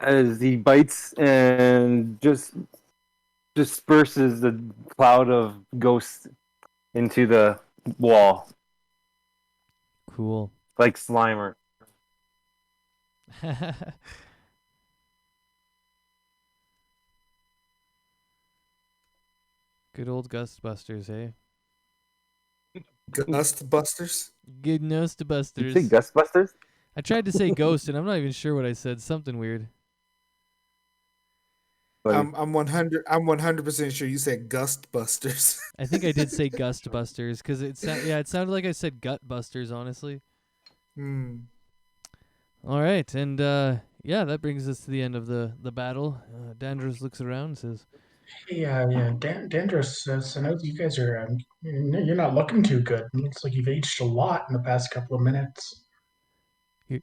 E: as he bites and just disperses the cloud of ghosts into the wall
A: Cool.
E: like Slimer.
A: Good old Gustbusters, eh?
C: Gust Busters.
A: Good
E: Did you say
A: Ghostbusters.
E: Gustbusters?
A: I tried to say ghost, and I'm not even sure what I said. Something weird.
E: Buddy.
C: I'm 100% sure you said Gust Busters.
A: I think I did say Gustbusters because it sounded like I said Gutbusters. Honestly.
C: Hmm.
A: All right, and yeah, that brings us to the end of the battle. Dandros looks around and says,
B: Hey, Dandros, so now you guys are, you're not looking too good. It looks like you've aged a lot in the past couple of minutes.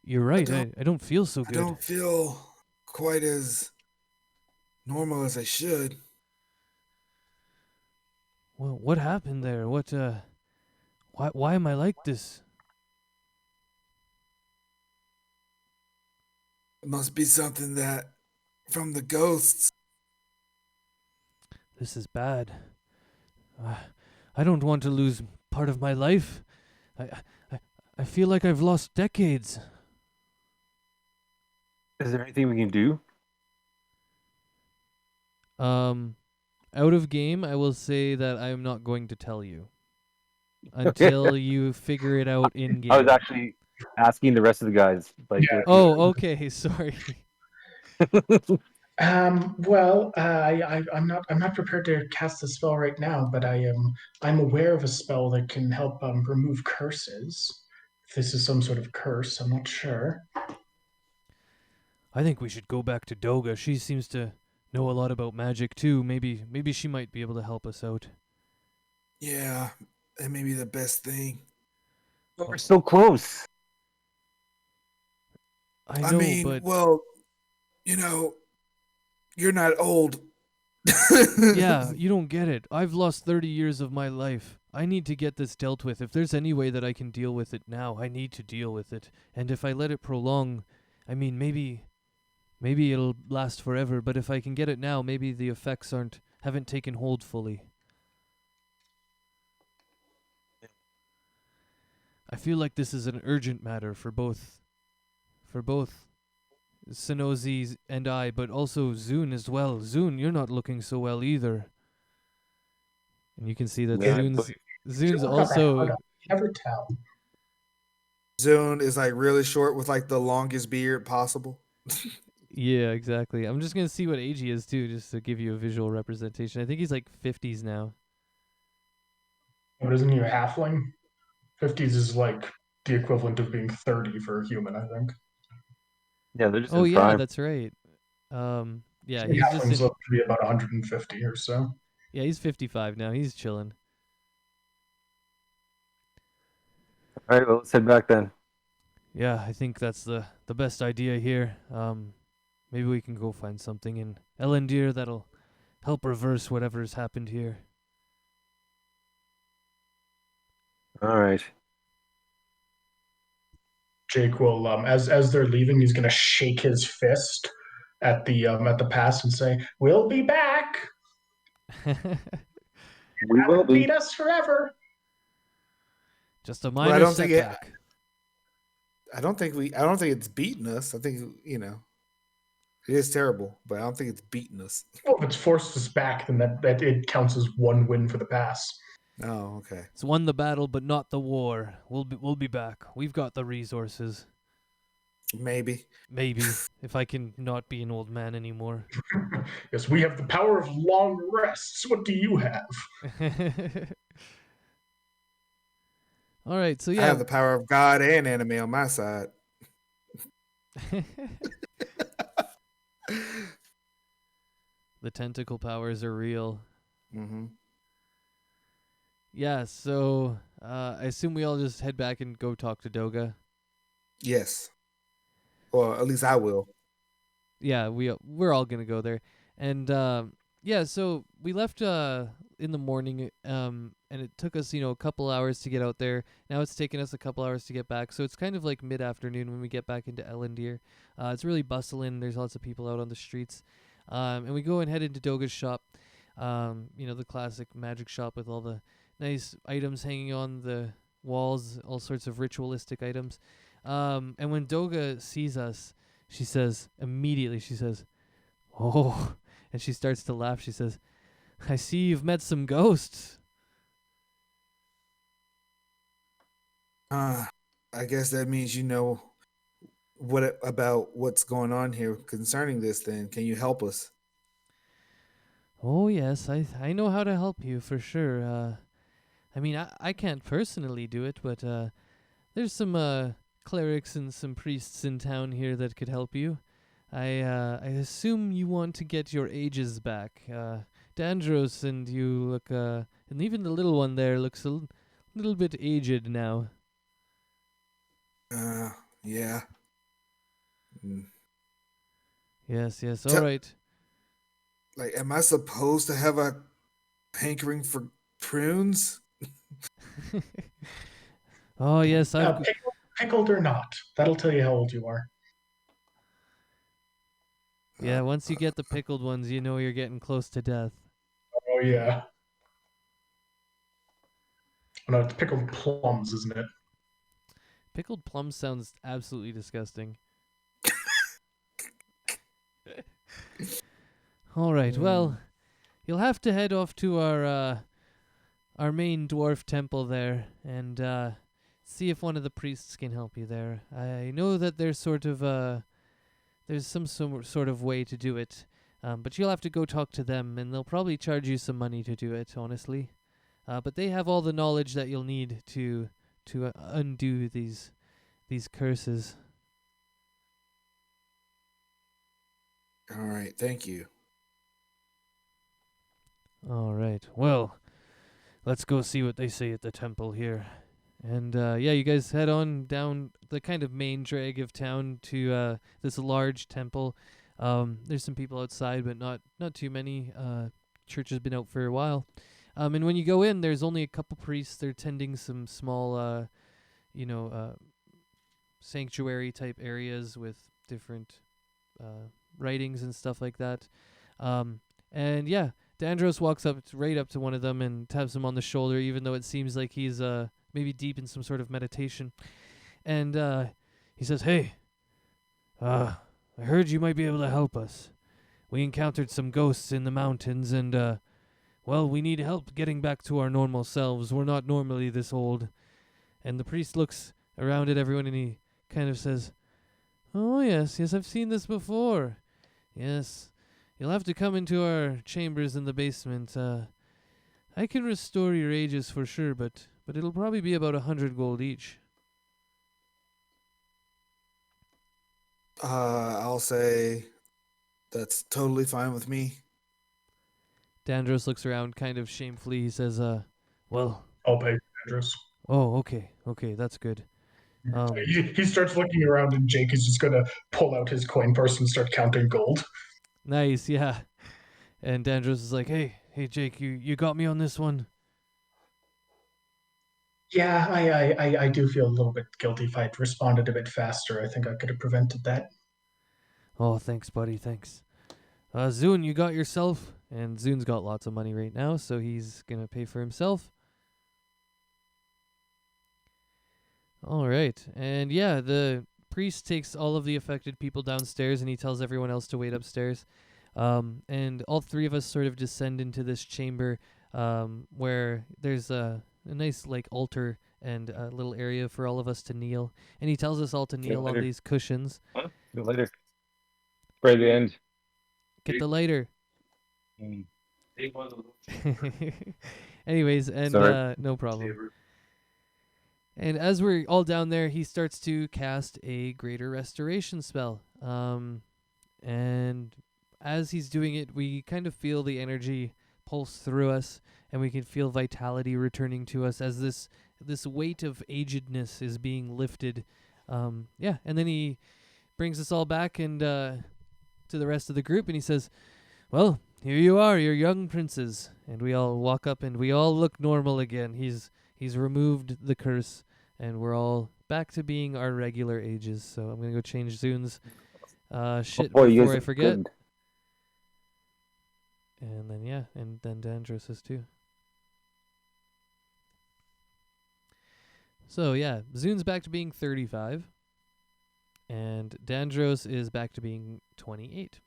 A: You're right.
C: don't-
A: I don't feel so
C: I
A: good.
C: don't feel quite as normal as I should.
A: Well, what happened there? Why am I like this?
C: It must be something that from the ghosts.
A: This is bad. I don't want to lose part of my life. I feel like I've lost decades.
E: Is there anything we can do?
A: Out of game, I will say that I am not going to tell you until you figure it out in game.
E: I was actually asking the rest of the guys. Like,
B: Yeah.
A: Oh, okay. Sorry.
B: Well, I'm not prepared to cast the spell right now, but I'm aware of a spell that can help remove curses. If this is some sort of curse, I'm not sure.
A: I think we should go back to Doga. She seems to know a lot about magic too. Maybe she might be able to help us out.
C: Yeah, that may be the best thing.
E: we're so close.
A: I know, but
C: well, you're not old.
A: yeah, you don't get it. I've lost 30 years of my life. I need to get this dealt with. If there's any way that I can deal with it now, I need to deal with it. And if I let it prolong, I mean, maybe it'll last forever, but if I can get it now, maybe the effects haven't taken hold fully. I feel like this is an urgent matter for both Sonozi and I, but also Zune as well. Zune, you're not looking so well either. And you can see that
E: Yeah,
A: Zune's
B: Look up
A: also
B: how to never tell.
C: Zune is like really short with like the longest beard possible.
A: yeah, exactly. I'm just gonna see what age he is too, just to give you a visual representation. I think he's like 50s now.
B: What isn't he a halfling? 50s is like the equivalent of being 30 for a human, I think.
E: Yeah, they're just
A: Oh
E: in
A: yeah,
E: prime.
A: that's right. Yeah,
B: I think
A: he's just
B: halflings look to be about 150 or so.
A: yeah, he's 55 now. He's chilling.
E: All right, well, let's head back then.
A: Yeah, I think that's the best idea here. Maybe we can go find something in Elendir that'll help reverse whatever's happened here.
E: All right.
B: Jake will, as they're leaving, he's gonna shake his fist at the pass and say, "We'll be back.
E: We will
B: Haven't
E: be.
B: beat us forever."
A: Just a
C: Well, I
A: minor
C: don't think it-
A: setback.
C: I don't think it's beating us. I think, it is terrible, but I don't think it's beating us.
B: Well, if it's forced us back, then that it counts as one win for the pass.
C: Oh, okay.
A: It's won the battle, but not the war. We'll be back. We've got the resources.
C: Maybe.
A: Maybe if I can not be an old man anymore.
B: Yes, we have the power of long rests. What do you have?
A: All right, so
C: I
A: yeah.
C: have the power of God and anime on my side.
A: The tentacle powers are real.
C: Mm-hmm.
A: Yeah, so I assume we all just head back and go talk to Doga.
C: Yes. Or at least I will.
A: Yeah, we're all gonna go there, and yeah, so we left in the morning, and it took us a couple hours to get out there. Now it's taken us a couple hours to get back, so it's kind of like mid-afternoon when we get back into Ellendeer. It's really bustling. There's lots of people out on the streets, and we go and head into Doga's shop. The classic magic shop with all the nice items hanging on the walls, all sorts of ritualistic items. And when Doga sees us, she says, "Oh," and she starts to laugh. She says, "I see you've met some ghosts."
C: I guess that means you know about what's going on here concerning this. Then can you help us?
A: Oh, yes, I know how to help you for sure. I mean, I can't personally do it, but there's some clerics and some priests in town here that could help you. I assume you want to get your ages back. Dandros and you look, and even the little one there looks a little bit aged now.
C: Yeah. Mm.
A: Yes,
C: Te-
A: all right.
C: Like, am I supposed to have a hankering for prunes?
A: Oh, yes,
B: Pickled or not, that'll tell you how old you are.
A: yeah, once you get the pickled ones, you know you're getting close to death.
B: Oh yeah. No, it's pickled plums, isn't it?
A: Pickled plum sounds absolutely disgusting. All right, well, you'll have to head off to our main dwarf temple there and see if one of the priests can help you there. I know that there's there's some sort of way to do it, but you'll have to go talk to them, and they'll probably charge you some money to do it, honestly. But they have all the knowledge that you'll need to undo these curses.
C: All right, thank you.
A: All right. Well, let's go see what they say at the temple here. And yeah, you guys head on down the kind of main drag of town to this large temple. There's some people outside, but not too many. Church has been out for a while. And when you go in, there's only a couple priests. They're tending some small, sanctuary type areas with different writings and stuff like that. And yeah, Dandros walks right up to one of them and taps him on the shoulder, even though it seems like he's maybe deep in some sort of meditation. And he says, "Hey, I heard you might be able to help us. We encountered some ghosts in the mountains, and well, we need help getting back to our normal selves. We're not normally this old." And the priest looks around at everyone and he kind of says, "Oh yes, I've seen this before. Yes, you'll have to come into our chambers in the basement. I can restore your ages for sure, but it'll probably be about 100 gold each."
C: I'll say that's totally fine with me.
A: Dandros looks around kind of shamefully. He says, well,
B: I'll pay Andrews.
A: oh, okay, that's good.
B: He starts looking around, and Jake is just gonna pull out his coin purse and start counting gold.
A: Nice, yeah. And Dandros is like, hey, Jake, you got me on this one?
B: Yeah, I do feel a little bit guilty. If I'd responded a bit faster, I think I could have prevented that.
A: Oh, thanks, buddy, thanks. Zune, you got yourself? And Zune's got lots of money right now, so he's going to pay for himself. All right. And yeah, the priest takes all of the affected people downstairs and he tells everyone else to wait upstairs. And all three of us sort of descend into this chamber where there's a nice like altar and a little area for all of us to kneel. And he tells us all to kneel on these cushions.
E: Huh? See you later. Right at the end.
A: Get the lighter. Anyways, and
E: Sorry.
A: no problem. And as we're all down there, he starts to cast a greater restoration spell. And as he's doing it, we kind of feel the energy pulse through us, and we can feel vitality returning to us as this weight of agedness is being lifted. And then he brings us all back and to the rest of the group, and he says, "Well, here you are, your young princes." And we all walk up, and we all look normal again. He's removed the curse, and we're all back to being our regular ages. So I'm gonna go change Zune's shit
E: Boy, you
A: before
E: guys
A: I
E: are
A: forget.
E: good.
A: And then and then Dandros's too. So yeah, Zune's back to being 35, and Dandros is back to being 28.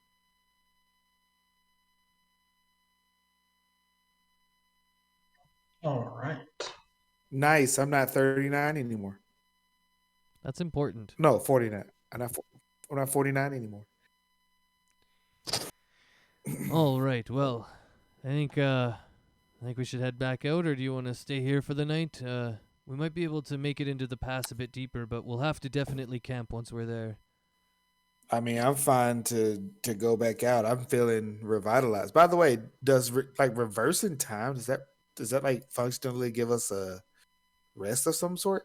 B: All right.
C: Nice. I'm not 39 anymore.
A: That's important.
C: No, 49. I'm not 49 anymore.
A: All right. Well, I think we should head back out, or do you want to stay here for the night? We might be able to make it into the pass a bit deeper, but we'll have to definitely camp once we're there.
C: I mean, I'm fine to go back out. I'm feeling revitalized. By the way, does reversing time, does that like functionally give us a rest of some sort?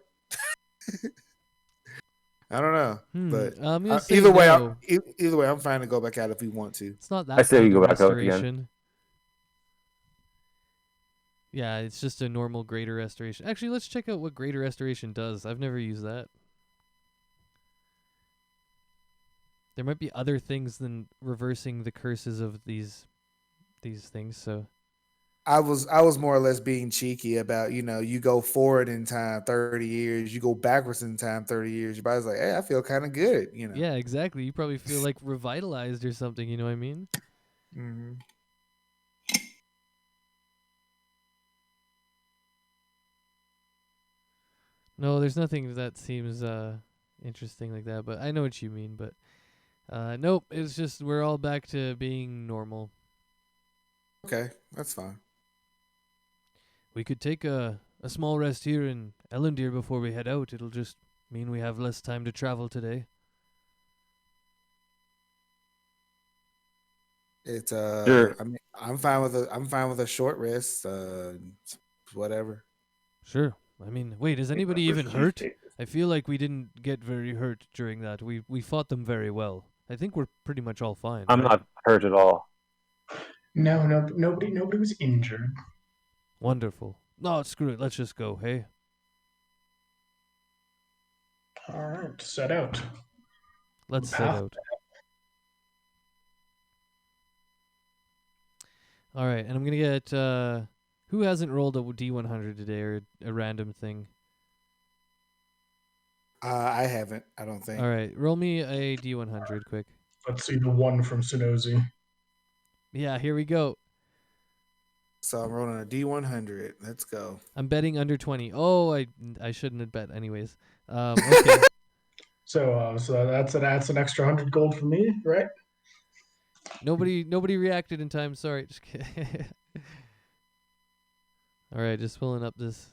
C: I don't know, but
A: I'm gonna say
C: either way,
A: no.
C: either way, I'm fine to go back out if we want to.
A: It's not
E: I
A: that
E: say we
A: kind of
E: go back out again.
A: restoration. Yeah, it's just a normal greater restoration. Actually, let's check out what greater restoration does. I've never used that. There might be other things than reversing the curses of these things. So
C: I was more or less being cheeky about, you go forward in time 30 years, you go backwards in time 30 years. Your body's like, hey, I feel kind of good,
A: yeah, exactly. You probably feel like revitalized or something. You know what I mean?
C: Mm-hmm.
A: No, there's nothing that seems interesting like that. But I know what you mean. But nope, it's just we're all back to being normal.
C: Okay, that's fine.
A: We could take a small rest here in Ellendeer before we head out. It'll just mean we have less time to travel today.
C: It's
E: Sure.
C: I mean, I'm fine with a short rest. Whatever.
A: Sure. I mean, wait, is anybody even hurt? I feel like we didn't get very hurt during that. We fought them very well. I think we're pretty much all fine.
E: I'm
A: right?
E: not hurt at all.
B: No, nobody was injured.
A: Wonderful. No, screw it. Let's just go, hey?
B: All right, set out.
A: Let's set
B: Path.
A: out. All right, and I'm going to get... who hasn't rolled a D100 today or a random thing?
C: I haven't. I don't think.
A: All right, roll me a D100 quick.
B: Let's see the one from Sunosi.
A: Yeah, here we go.
C: So I'm rolling a D100. Let's go.
A: I'm betting under 20. Oh, I shouldn't have bet anyways. Okay.
B: So that's an extra 100 gold for me, right?
A: Nobody reacted in time. Sorry. Just kidding. All right, just pulling up this.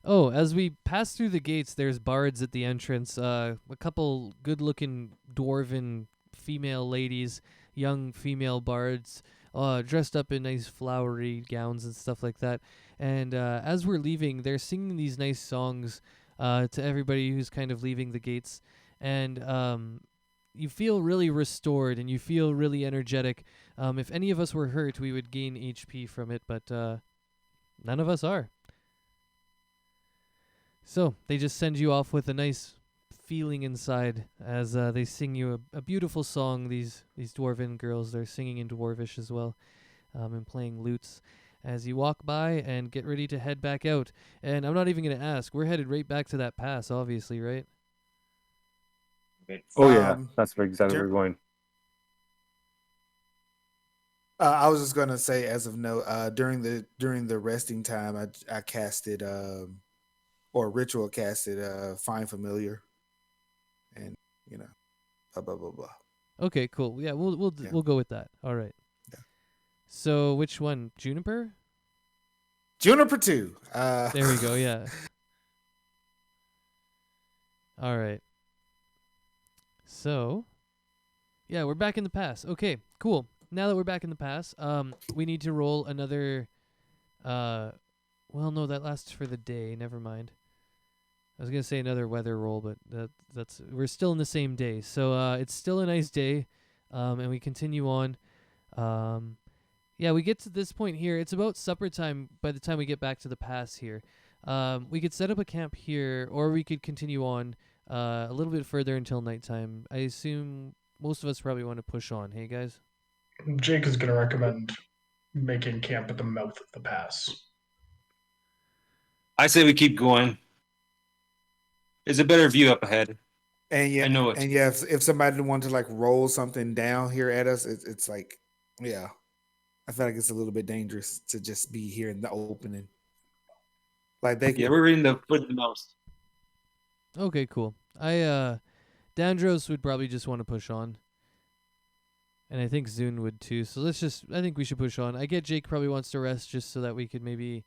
A: Oh, as we pass through the gates, there's bards at the entrance. A couple good-looking dwarven female ladies, young female bards, dressed up in nice flowery gowns and stuff like that. And as we're leaving, they're singing these nice songs to everybody who's kind of leaving the gates. And you feel really restored and you feel really energetic. If any of us were hurt, we would gain HP from it, but none of us are. So they just send you off with a nice feeling inside as they sing you a beautiful song. These dwarven girls, they're singing in Dwarvish as well, and playing lutes as you walk by and get ready to head back out. And I'm not even going to ask. We're headed right back to that pass, obviously, right?
E: Oh yeah,
C: Um,
E: that's where exactly
C: Jer-
E: we're going.
C: I was just gonna say, as of note, during the resting time, I casted or ritual casted Find Familiar, and blah blah blah blah.
A: Okay, cool. Yeah, we'll go with that. All right.
C: Yeah.
A: So which one? Juniper?
C: Juniper 2.
A: There we go. Yeah. All right. So, yeah, we're back in the pass. Okay, cool. Now that we're back in the pass, we need to roll another. Well, no, that lasts for the day. Never mind. I was gonna say another weather roll, but that's we're still in the same day. So it's still a nice day, and we continue on. Yeah, we get to this point here. It's about supper time by the time we get back to the pass here. We could set up a camp here, or we could continue on a little bit further until nighttime. I assume most of us probably want to push on. Hey, guys?
B: Jake is going to recommend making camp at the mouth of the pass.
F: I say we keep going. There's a better view up ahead.
C: And yeah,
F: I know it.
C: and yeah, if somebody wanted to like roll something down here at us, it's like, yeah, I feel like it's a little bit dangerous to just be here in the opening. Like they
F: Yeah,
C: could,
F: we're reading the foot the most.
A: Okay, cool. Dandros would probably just want to push on. And I think Zune would too. So I think we should push on. I get Jake probably wants to rest just so that we could maybe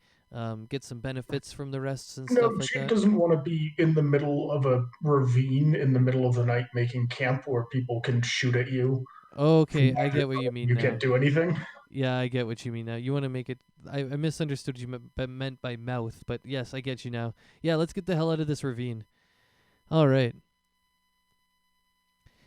A: get some benefits from the rests and stuff
B: No,
A: like
B: Jake
A: that.
B: doesn't want to be in the middle of a ravine in the middle of the night making camp where people can shoot at you.
A: Okay, I get what you mean
B: You
A: now.
B: can't do anything.
A: Yeah, I get what you mean now. You want to make it. I misunderstood what you meant by mouth, but yes, I get you now. Yeah, let's get the hell out of this ravine. All right.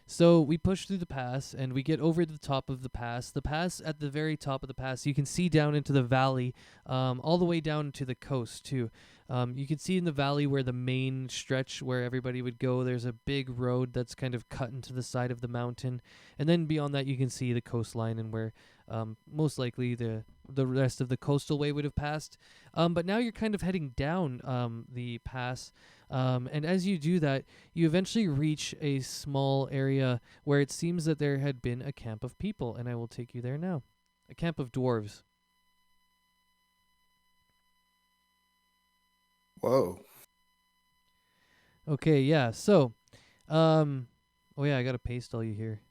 A: So we push through the pass, and we get over the top of the pass. The pass, at the very top of the pass, you can see down into the valley, all the way down to the coast, too. You can see in the valley where the main stretch where everybody would go, there's a big road that's kind of cut into the side of the mountain. And then beyond that, you can see the coastline and where most likely the rest of the coastal way would have passed. But now you're kind of heading down the pass. And as you do that, you eventually reach a small area where it seems that there had been a camp of people, and I will take you there now. A camp of dwarves.
C: whoa.
A: Okay, yeah. So, oh yeah, I gotta paste all you here.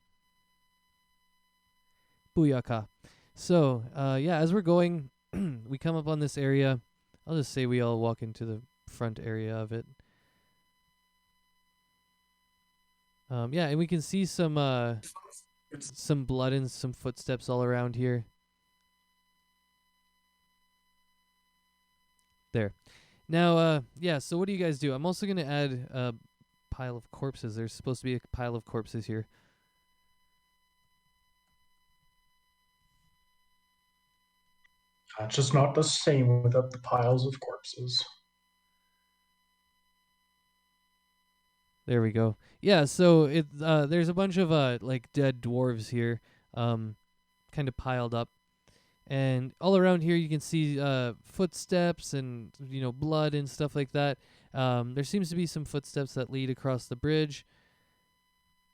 A: Booyaka. So, yeah, as we're going, we come up on this area. I'll just say we all walk into the front area of it. Yeah, and we can see some blood and some footsteps all around here. There. Now, yeah, so what do you guys do? I'm also going to add a pile of corpses. There's supposed to be a pile of corpses here.
B: It's just not the same without the piles of corpses.
A: There we go. Yeah, so there's a bunch of like dead dwarves here, kind of piled up, and all around here you can see footsteps and blood and stuff like that. There seems to be some footsteps that lead across the bridge,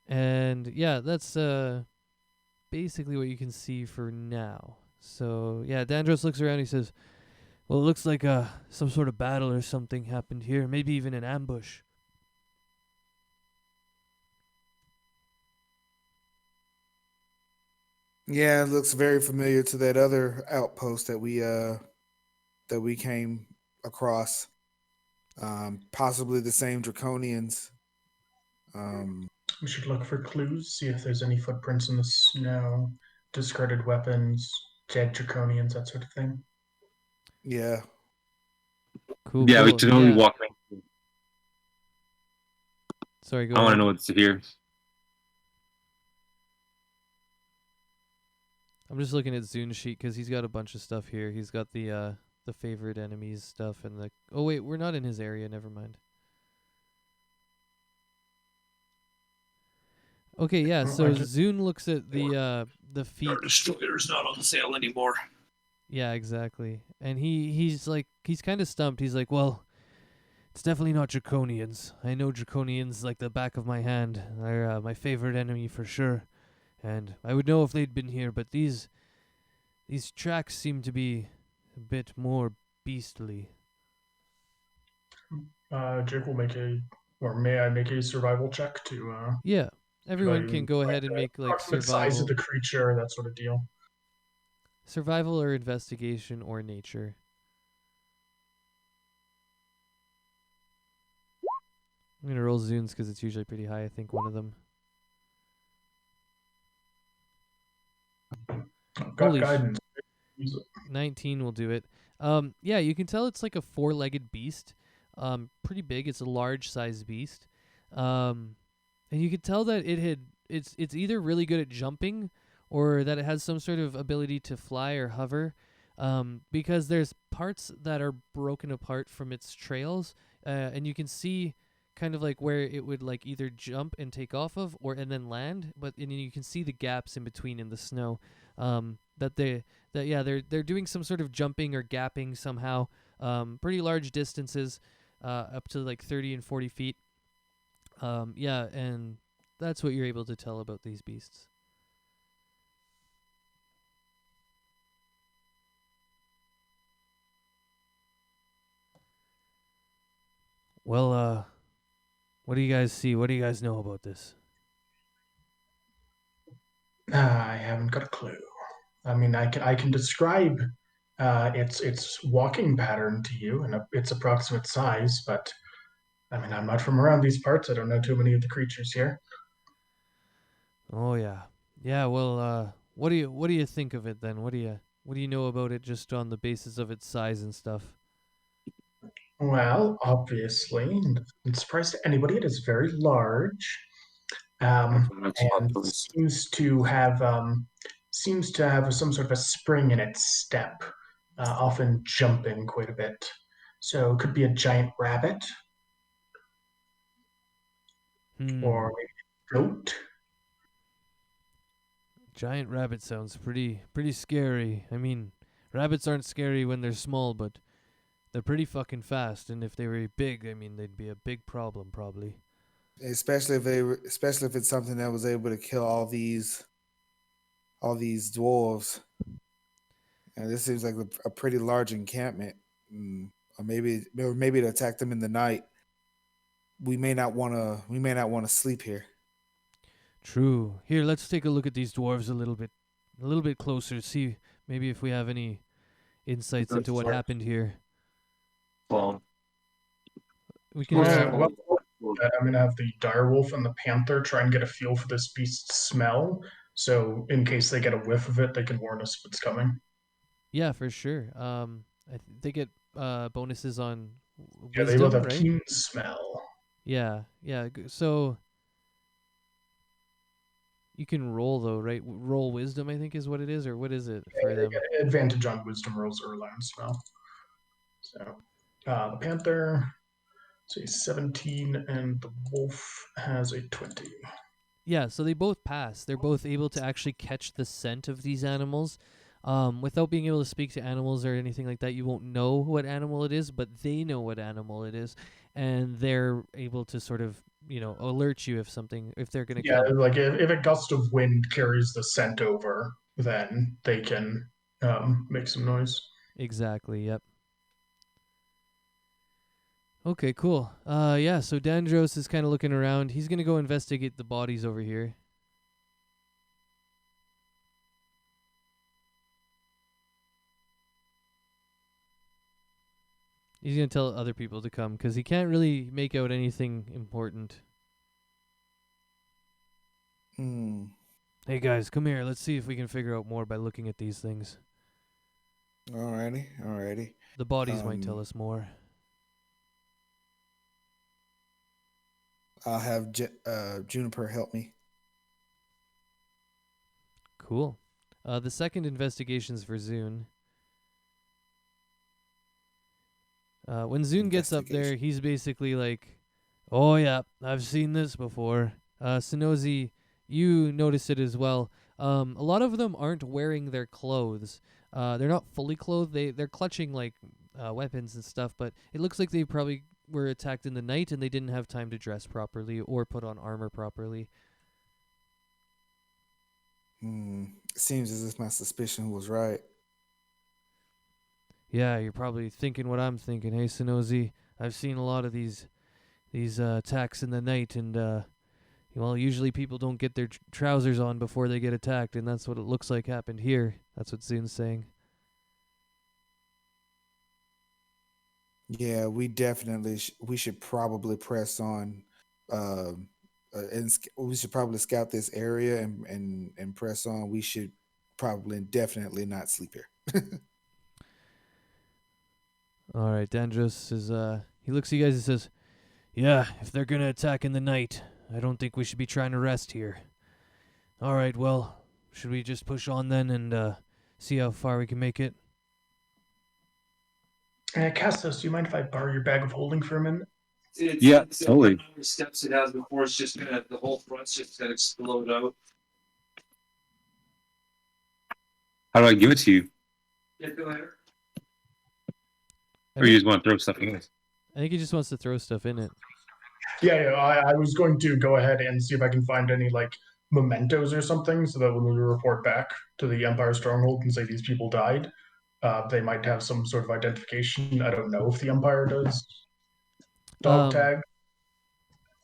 A: and yeah, that's basically what you can see for now. So yeah, Dandros looks around. He says, "Well, it looks like some sort of battle or something happened here. Maybe even an ambush."
C: Yeah, it looks very familiar to that other outpost that we came across. Possibly the same draconians.
B: We should look for clues, see if there's any footprints in the snow, discarded weapons, dead draconians, that sort of thing.
C: Yeah.
A: Cool.
F: Yeah, we
A: cool.
F: should only
A: Yeah.
F: walk.
A: Sorry, go
F: I want
A: ahead.
F: to know what's here.
A: I'm just looking at Zune's sheet because he's got a bunch of stuff here. He's got the favorite enemies stuff and the. Oh wait, we're not in his area. Never mind. Okay, yeah. So Zune looks at the feet.
B: Our destroyer's not on sale anymore.
A: Yeah, exactly. And he's kind of stumped. He's like, well, it's definitely not draconians. I know draconians like the back of my hand. They're my favorite enemy for sure. And I would know if they'd been here, but these tracks seem to be a bit more beastly.
B: Jake will may I make a survival check to
A: Yeah, everyone can go ahead and make like
B: approximate size of
A: survival,
B: the creature, that sort of deal.
A: survival or investigation or nature. I'm gonna roll Zunes because it's usually pretty high. I think one of them.
B: I've
A: Holy
B: got guidance.
A: 19 will do it. Yeah, you can tell it's like a four-legged beast. Pretty big. It's a large-sized beast. And you could tell that it's either really good at jumping or that it has some sort of ability to fly or hover. Because there's parts that are broken apart from its trails, and you can see kind of like where it would like either jump and take off of or and then land, but and you can see the gaps in between in the snow. They're doing some sort of jumping or gapping somehow. Pretty large distances, up to like 30 and 40 feet. And that's what you're able to tell about these beasts. Well, what do you guys see? What do you guys know about this?
B: I haven't got a clue. I mean, I can describe its walking pattern to you and its approximate size, but I mean, I'm not from around these parts. I don't know too many of the creatures here.
A: Oh yeah, yeah. Well, what do you think of it then? What do you know about it just on the basis of its size and stuff?
B: Well, obviously, in surprise to anybody, it is very large, and seems to have some sort of a spring in its step, often jumping quite a bit. So it could be a giant rabbit
A: Hmm.
B: or maybe a goat.
A: Giant rabbit sounds pretty scary. I mean, rabbits aren't scary when they're small, but they're pretty fucking fast. And if they were big, I mean, they'd be a big problem probably.
C: Especially if it's something that was able to kill all these dwarves. And this seems like a pretty large encampment. Or maybe to attack them in the night. We may not want to sleep here.
A: True. Here, let's take a look at these dwarves a little bit closer. See maybe if we have any insights
F: Those
A: into what
F: dwarves.
A: happened here.
F: Well,
A: We can.
B: Yeah, well, I'm gonna have the direwolf and the panther try and get a feel for this beast's smell. So in case they get a whiff of it, they can warn us if it's coming.
A: Yeah, for sure. They get bonuses on
B: Yeah, they both
A: wisdom,
B: have
A: right?
B: keen smell.
A: Yeah, yeah. So you can roll though, right? Roll wisdom, I think, is what it is, or what is it for
B: They
A: them?
B: get advantage on wisdom rolls or land smell. So the panther, say 17, and the wolf has a 20.
A: Yeah, so they both pass. They're both able to actually catch the scent of these animals. Without being able to speak to animals or anything like that, you won't know what animal it is, but they know what animal it is, and they're able to sort of, alert you if they're gonna
B: Yeah,
A: come.
B: like if a gust of wind carries the scent over, then they can make some noise.
A: Exactly. Yep. Okay. Cool. Yeah. So Dandros is kind of looking around. He's gonna go investigate the bodies over here. He's gonna tell other people to come because he can't really make out anything important.
C: Hmm.
A: Hey guys, come here. Let's see if we can figure out more by looking at these things.
C: Alrighty.
A: The bodies might tell us more.
C: I'll have Juniper help me.
A: Cool. The second investigation's for Zune. When Zune gets up there, he's basically like, "Oh yeah, I've seen this before." Sonozi, you notice it as well. A lot of them aren't wearing their clothes. They're not fully clothed. They're clutching like weapons and stuff, but it looks like they probably were attacked in the night and they didn't have time to dress properly or put on armor properly.
C: Seems as if my suspicion was right.
A: Yeah, you're probably thinking what I'm thinking. Hey, Sonozi, I've seen a lot of these attacks in the night, and well, usually people don't get their trousers on before they get attacked, and that's what it looks like happened here. That's what Zune's saying.
C: Yeah, we should probably press on we should probably scout this area and press on. We should probably definitely not sleep here.
A: All right, Dandros is he looks at you guys and says, "Yeah, if they're gonna attack in the night, I don't think we should be trying to rest here. All right, well, should we just push on then and see how far we can make it?"
B: Castos, do you mind if I borrow your bag of holding for a minute?
F: Yeah, totally.
G: How many steps it has before it's just gonna, the whole front's just gonna explode out.
F: How do I give it to you?
G: Yeah, go ahead.
A: I
F: Or you
A: think,
F: just want to throw stuff in it?
A: I think he just wants to throw stuff in it.
B: Yeah, I was going to go ahead and see if I can find any like mementos or something, so that when we report back to the Empire stronghold and say these people died, they might have some sort of identification. I don't know if the Empire does dog tag.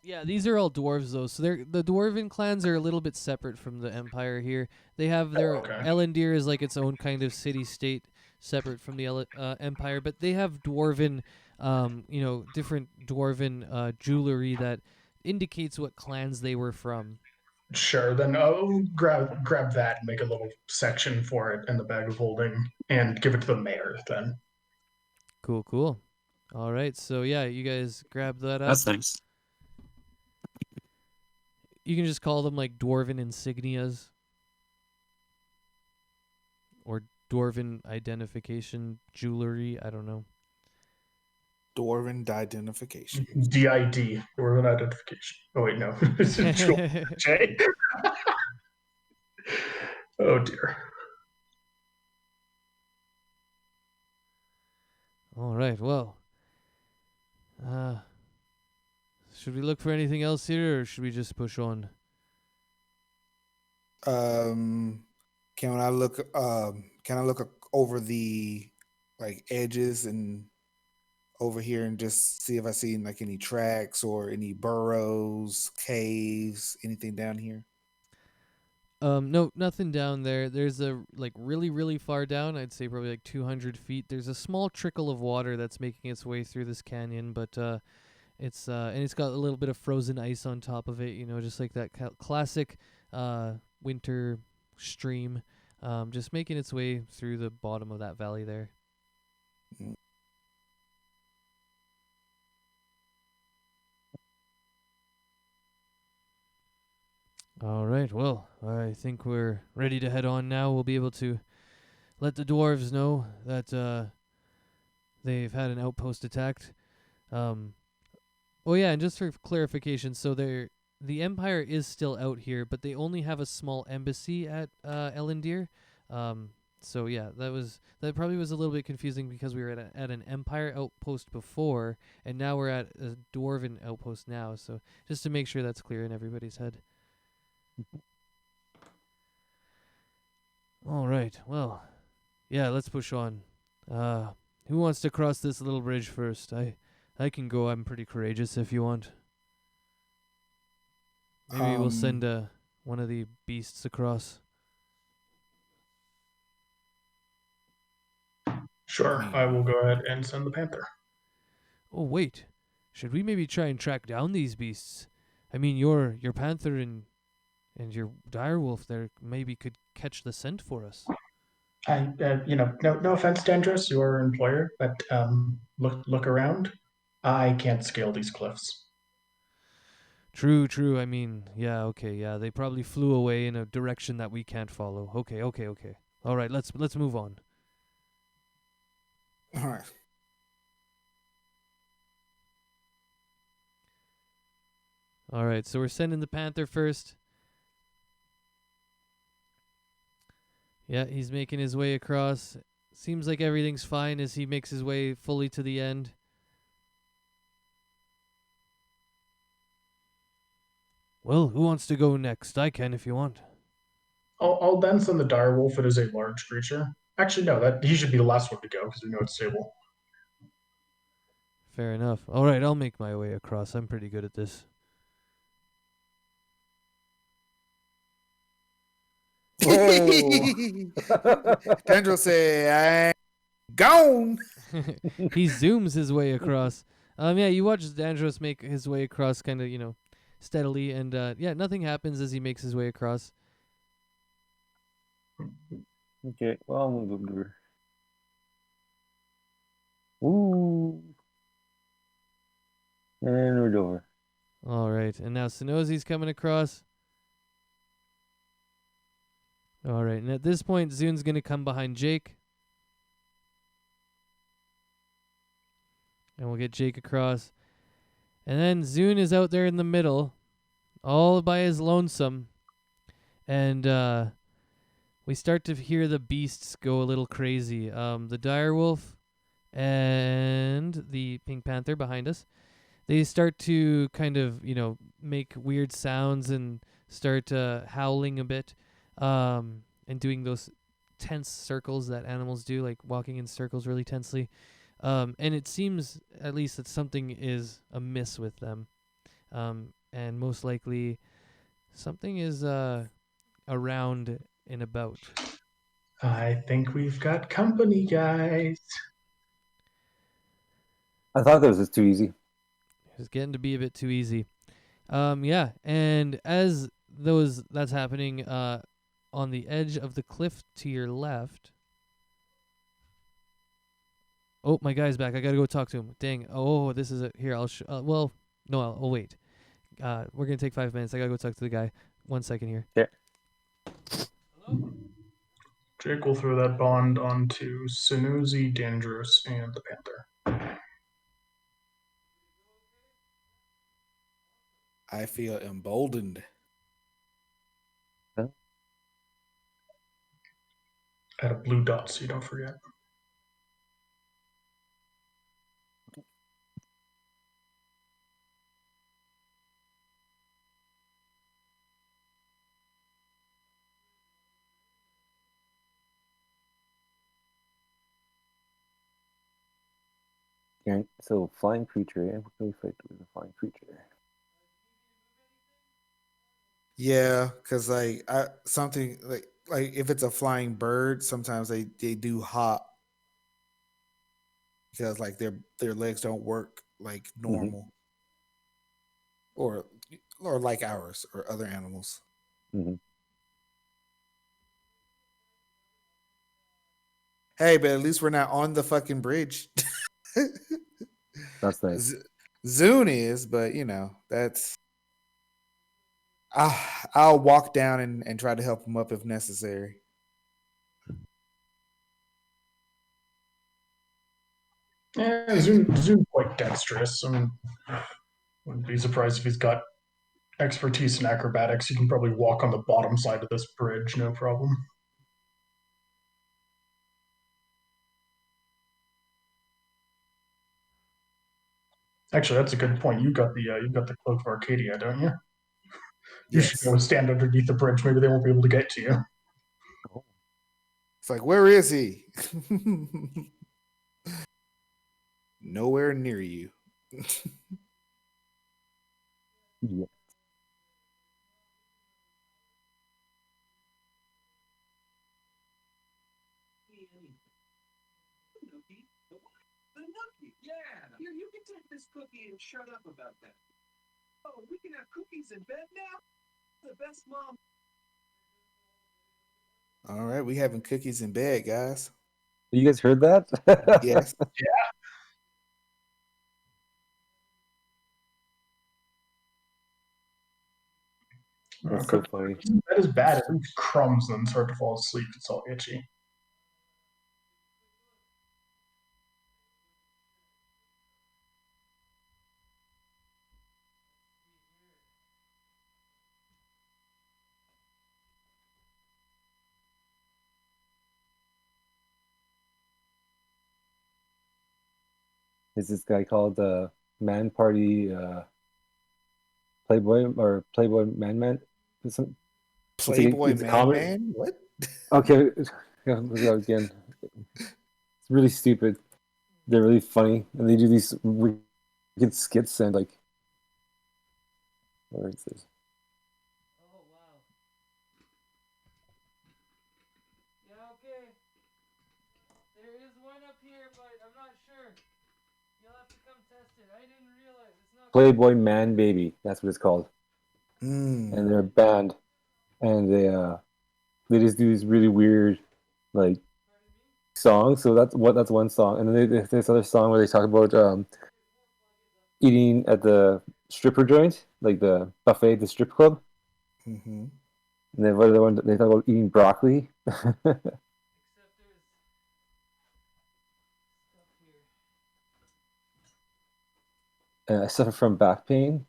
A: Yeah, these are all dwarves though, so the dwarven clans are a little bit separate from the Empire here. They have their
B: okay.
A: Elendil is like its own kind of city-state, separate from the Empire, but they have dwarven, different dwarven jewelry that indicates what clans they were from.
B: Sure, then I'll grab that and make a little section for it in the bag of holding and give it to the mayor then.
A: Cool. All right, so yeah, you guys grab that up.
F: That's nice.
A: You can just call them like dwarven insignias or dwarven identification jewelry. I don't know.
C: Dwarven identification.
B: DID, Dwarven identification. Oh wait, no. J. Oh dear.
A: All right, well. Should we look for anything else here, or should we just push on?
C: Can I look over the like edges and over here and just see if I see like any tracks or any burrows, caves, anything down here?
A: No, nothing down there. There's a like really, really far down. I'd say probably like 200 feet. There's a small trickle of water that's making its way through this canyon, but it's got a little bit of frozen ice on top of it. You know, just like that classic winter stream, just making its way through the bottom of that valley there. All right, well, I think we're ready to head on now. We'll be able to let the dwarves know that they've had an outpost attacked. Oh yeah, and just for clarification, so the Empire is still out here, but they only have a small embassy at Elendil. So yeah, that probably was a little bit confusing because we were at an Empire outpost before, and now we're at a Dwarven outpost now. So just to make sure that's clear in everybody's head. All right, well, yeah, let's push on. Who wants to cross this little bridge first? I can go. I'm pretty courageous if you want. Maybe we'll send one of the beasts across.
B: Sure, I will go ahead and send the panther.
A: Oh wait, should we maybe try and track down these beasts? I mean, your panther and your direwolf there maybe could catch the scent for us.
B: No offense, Dendros, you are our employer, but look around. I can't scale these cliffs.
A: True. I mean, yeah, okay, yeah. They probably flew away in a direction that we can't follow. Okay. All right, let's move on.
C: All right.
A: All right, so we're sending the panther first. Yeah, he's making his way across. Seems like everything's fine as he makes his way fully to the end. Well, who wants to go next? I can if you want.
B: I'll then send the direwolf. It is a large creature. Actually, no, that he should be the last one to go because we know it's stable.
A: Fair enough. All right, I'll make my way across. I'm pretty good at this.
C: Dendro said, "I'm gone."
A: He zooms his way across. Yeah, you watch Dandros make his way across, kind of, steadily, and yeah, nothing happens as he makes his way across.
E: Okay, well, I'll move over. Ooh. And we're over.
A: All right, and now Sonozi's coming across. All right, and at this point, Zune's going to come behind Jake. And we'll get Jake across. And then Zune is out there in the middle, all by his lonesome. And we start to hear the beasts go a little crazy. The direwolf and the Pink Panther behind us, they start to kind of, make weird sounds and start howling a bit, and doing those tense circles that animals do, like walking in circles really tensely. And it seems, at least, that something is amiss with them. And most likely, something is around and about.
B: I think we've got company, guys.
E: I thought that was just too easy.
A: It's getting to be a bit too easy. Yeah, and as that's happening, on the edge of the cliff to your left. Oh, my guy's back. I gotta go talk to him. Dang. Oh, this is here. I'll. Well, no. I'll wait. We're gonna take 5 minutes. I gotta go talk to the guy. 1 second here.
E: Yeah.
B: Jake will throw that bond onto Sunuzi, Dangerous, and the Panther.
C: I feel emboldened.
B: Add a blue dot so you don't forget.
E: Okay, so flying creature. Yeah, what can we fight with a flying creature?
C: Yeah, because something like if it's a flying bird, sometimes they do hop because like their legs don't work like normal, or like ours or other animals.
E: Mm-hmm.
C: Hey, but at least we're not on the fucking bridge.
E: That's nice.
C: Zune is, but that's. I'll walk down and try to help him up if necessary.
B: Yeah, Zoom quite dexterous. I mean, wouldn't be surprised if he's got expertise in acrobatics. He can probably walk on the bottom side of this bridge, no problem. Actually, that's a good point. You've got the cloak of Arcadia, don't you? You should go and stand underneath the bridge. Maybe they won't be able to get to you.
C: It's like, where is he? Nowhere near you.
E: Yeah.
G: Yeah. Here, you can take this cookie and shut up about that. Oh, we can have cookies in bed now? The best mom.
C: All right, we having cookies in bed, guys.
E: You guys heard that?
C: Yes.
E: That's so funny.
B: That is bad. It leaves crumbs and then start to fall asleep. It's all itchy.
E: Is this guy called Man Party Playboy or Playboy Man?
C: Playboy
E: it's a comedy.
C: Man? What?
E: Okay, look it up again. It's really stupid. They're really funny, and they do these wicked skits and like. Where is this?
A: Oh, wow. Yeah, okay. There is one up here, but I'm not sure. You'll have to come test it. I didn't realize it's not.
E: Playboy Man Baby. That's what it's called.
C: Mm.
E: and they're a band, and they just do these really weird like songs. So that's one song, and then there's this other song where they talk about eating at the stripper joint, like the buffet at the strip club.
C: Hmm.
E: And then what other one they talk about eating broccoli. And I suffer from back pain.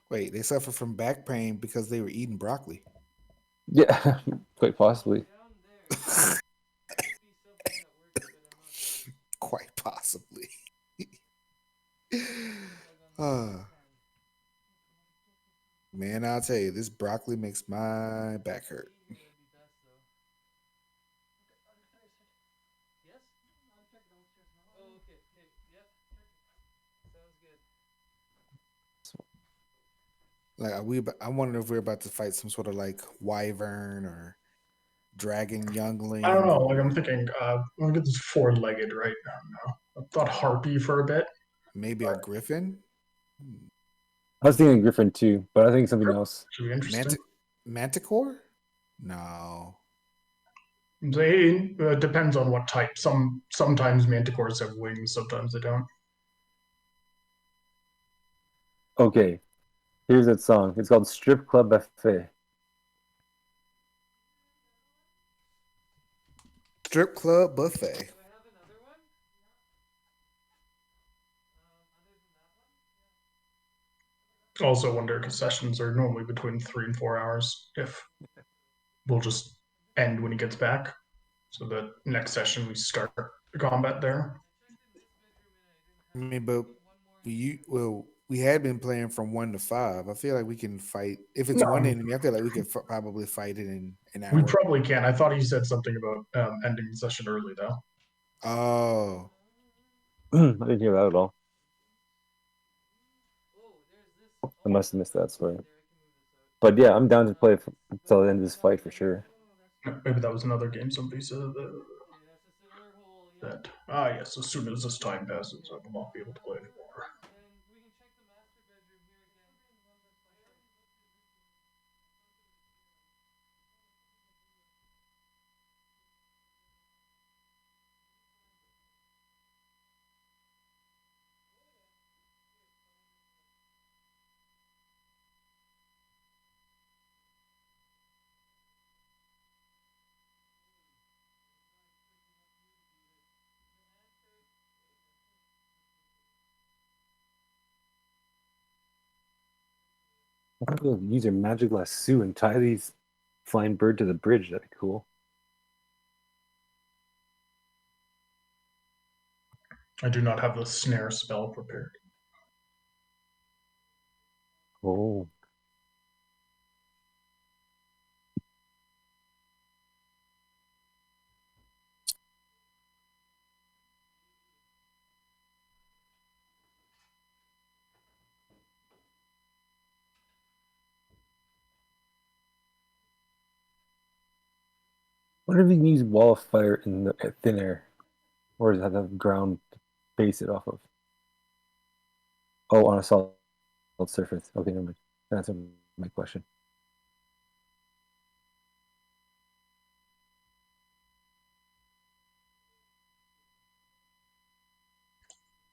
C: Wait, they suffer from back pain because they were eating broccoli.
E: Yeah, quite possibly.
C: Quite possibly. Ah, man, I'll tell you, this broccoli makes my back hurt. Like, I wonder if we're about to fight some sort of like wyvern or dragon
B: I don't
C: youngling
B: know. Like
C: or
B: I'm thinking, look at this four-legged, right? I don't know. I thought harpy for a bit.
C: maybe a griffin.
E: I was thinking Griffin too, but I think something else.
B: Should be interesting.
C: Manticore? No.
B: It depends on what type. Sometimes manticores have wings, sometimes they don't.
E: Okay, here's that song. It's called Strip Club Buffet.
C: Strip club buffet.
B: Also wonder because sessions are normally between 3 and 4 hours. If we'll just end when he gets back, so the next session we start the combat there.
C: I mean, but we had been playing from 1 to 5. I feel like we can fight if it's
B: No, I
C: one
B: mean,
C: enemy. I feel like we could probably fight it in an
B: we
C: hour.
B: probably can. I thought he said something about ending the session early, though.
C: Oh,
E: I didn't hear that at all. I must have missed that story. But yeah, I'm down to play until the end of this fight for sure.
B: Maybe that was another game somebody said that. Yes, as soon as this time passes, I will not be able to play anymore.
E: I'm gonna use your magic lasso and tie these flying bird to the bridge. That'd be cool.
B: I do not have the snare spell prepared.
E: Oh. What if you can use wall of fire in the thin air? Or does it have the ground to base it off of? Oh, on a solid surface. Okay, never mind. That's my question.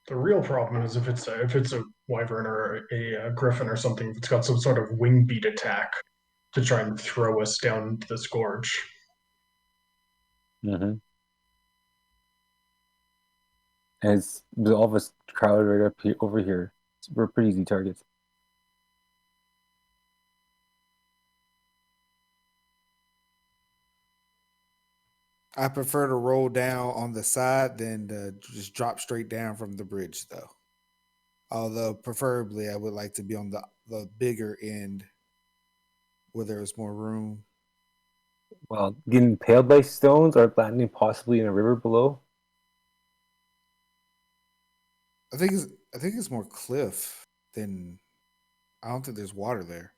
B: The real problem is if it's a wyvern or a griffin or something, if it's got some sort of wing beat attack to try and throw us down into this gorge.
E: Mm-hmm. And it's all of us crowded right up here over here. We're pretty easy targets.
C: I prefer to roll down on the side than to just drop straight down from the bridge, though. Although preferably, I would like to be on the bigger end where there is more room.
E: Well, getting impaled by stones or landing possibly in a river below.
C: I think it's I think it's more cliff than I don't think there's water there.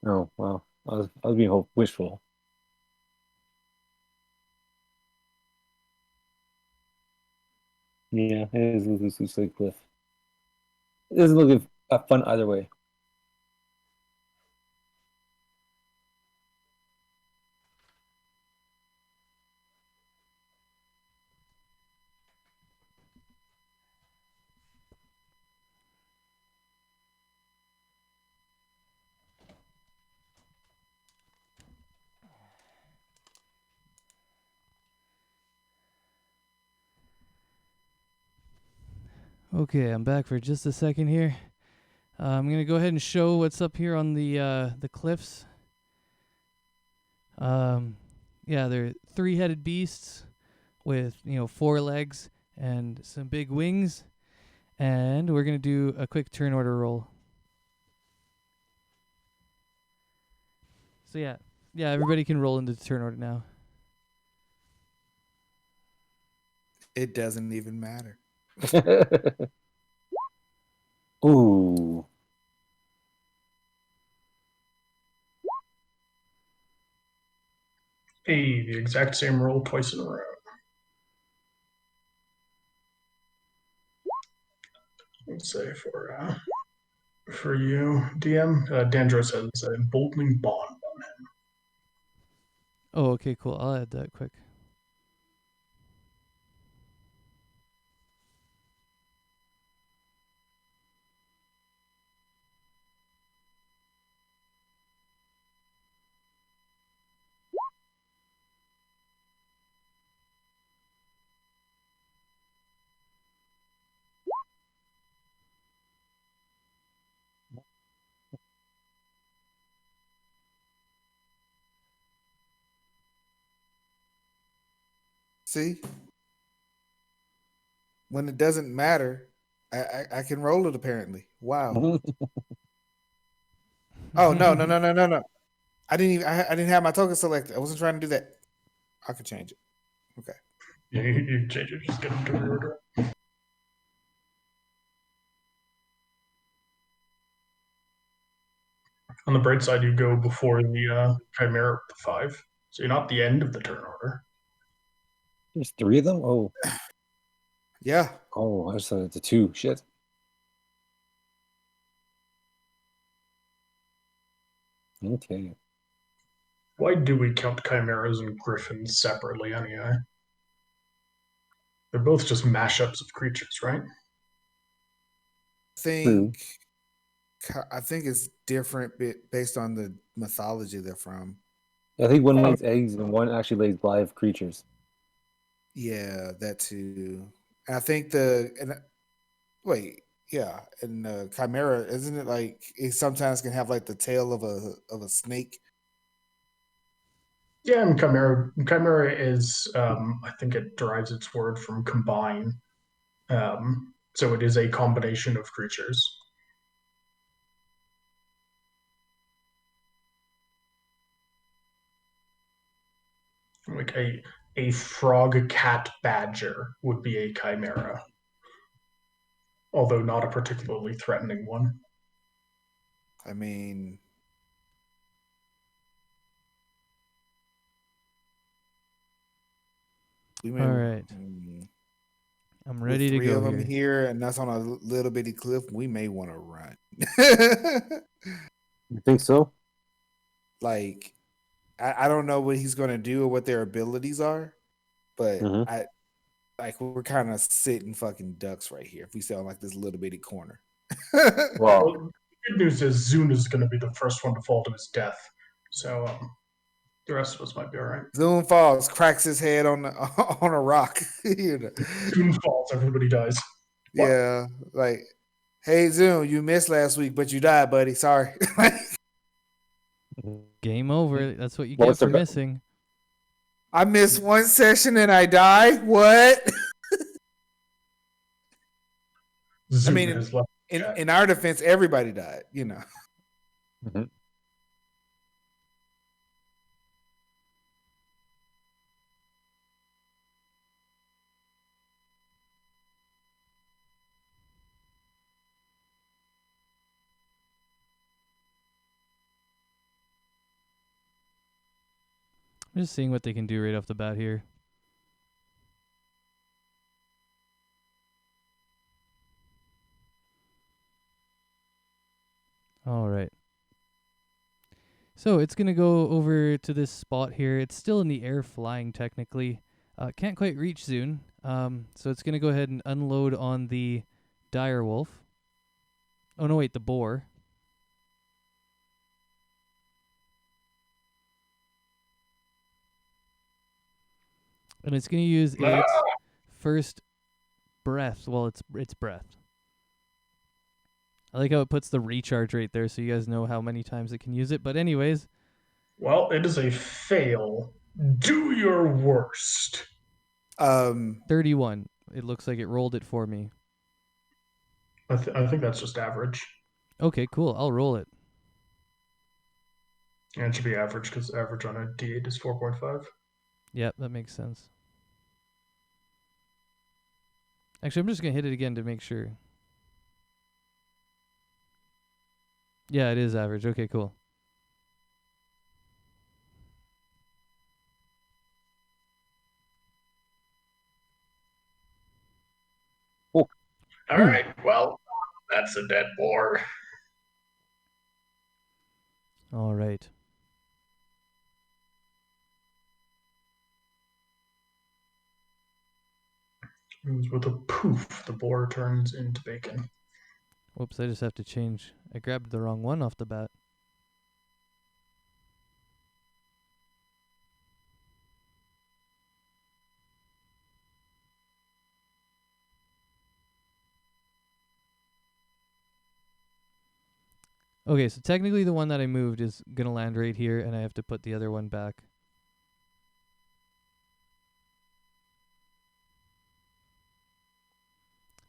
E: Oh, well, I was being wishful. Yeah, it is looks like cliff. It doesn't look fun either way.
A: Okay, I'm back for just a second here. I'm gonna go ahead and show what's up here on the cliffs. Yeah, they're three-headed beasts with 4 legs and some big wings, and we're gonna do a quick turn order roll. So yeah, everybody can roll into the turn order now.
C: It doesn't even matter.
E: Ooh.
B: Hey, the exact same roll twice in a row. Let's say for you, DM, Dandros has a emboldening bond on him.
A: Oh, okay, cool. I'll add that quick.
C: See, when it doesn't matter, I can roll it apparently. Wow. Oh no. I didn't even I didn't have my token selected. I wasn't trying to do that. I could change it. Okay.
B: Yeah, you change it, just get him to reorder. On the bright side, you go before the Chimera with the 5. So you're not at the end of the turn order.
E: There's 3 of them? Oh.
C: Yeah.
E: Oh, I just thought it's 2. Shit. Okay.
B: Why do we count chimeras and griffins separately anyway? They're both just mashups of creatures, right?
E: True.
C: I think it's different based on the mythology they're from.
E: I think one lays eggs and one actually lays live creatures.
C: Yeah, that too. And I think and chimera, isn't it like it sometimes can have like the tail of a snake?
B: Yeah, and chimera is I think it derives its word from combine. So it is a combination of creatures. Like a frog cat badger would be a chimera, although not a particularly threatening one.
C: I mean,
A: All right. I'm ready to
C: three
A: go
C: of them
A: here.
C: here, and that's on a little bitty cliff. We may want to run.
E: You think so?
C: Like, I don't know what he's going to do or what their abilities are, but we're kind of sitting fucking ducks right here if we stay on like this little bitty corner.
E: Well,
B: The good news is Zune is going to be the first one to fall to his death. So the rest of us might be all right.
C: Zoom falls, cracks his head on on a rock.
B: Zune falls, everybody dies. What?
C: Yeah, like, hey Zoom, you missed last week, but you died, buddy. Sorry.
A: Game over. That's what you get for missing.
C: I missed one session and I die. What?
B: Zune
C: I mean,
B: has left
C: in our defense, everybody died. You know.
A: I'm just seeing what they can do right off the bat here. All right. So it's going to go over to this spot here. It's still in the air flying technically. Can't quite reach Zune. So it's going to go ahead and unload on the dire wolf. Oh, no, wait, the boar. And it's going to use its first breath. Well, it's breath. I like how it puts the recharge right there so you guys know how many times it can use it. But anyways,
B: Well, it is a fail. Do your worst.
A: 31. It looks like it rolled it for me.
B: I think that's just average.
A: Okay, cool. I'll roll it.
B: And it should be average because average on a D8 is 4.5.
A: Yep, that makes sense. Actually, I'm just going to hit it again to make sure. Yeah, it is average. Okay, cool.
B: All right. Well, that's a dead boar.
A: All right.
B: With a poof, the boar turns into bacon.
A: Whoops, I just have to change. I grabbed the wrong one off the bat. Okay, so technically the one that I moved is going to land right here, and I have to put the other one back.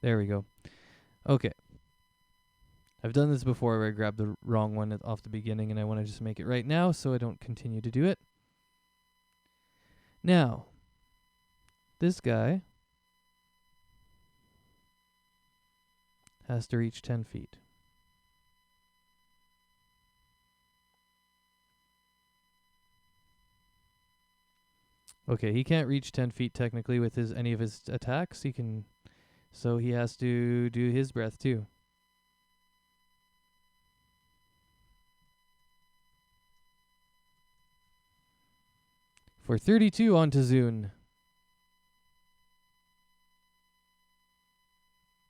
A: There we go. Okay. I've done this before where I grabbed the wrong one off the beginning, and I want to just make it right now so I don't continue to do it. Now, this guy has to reach 10 feet. Okay, he can't reach 10 feet technically with any of his attacks. So he has to do his breath too. For 32 on to Zune.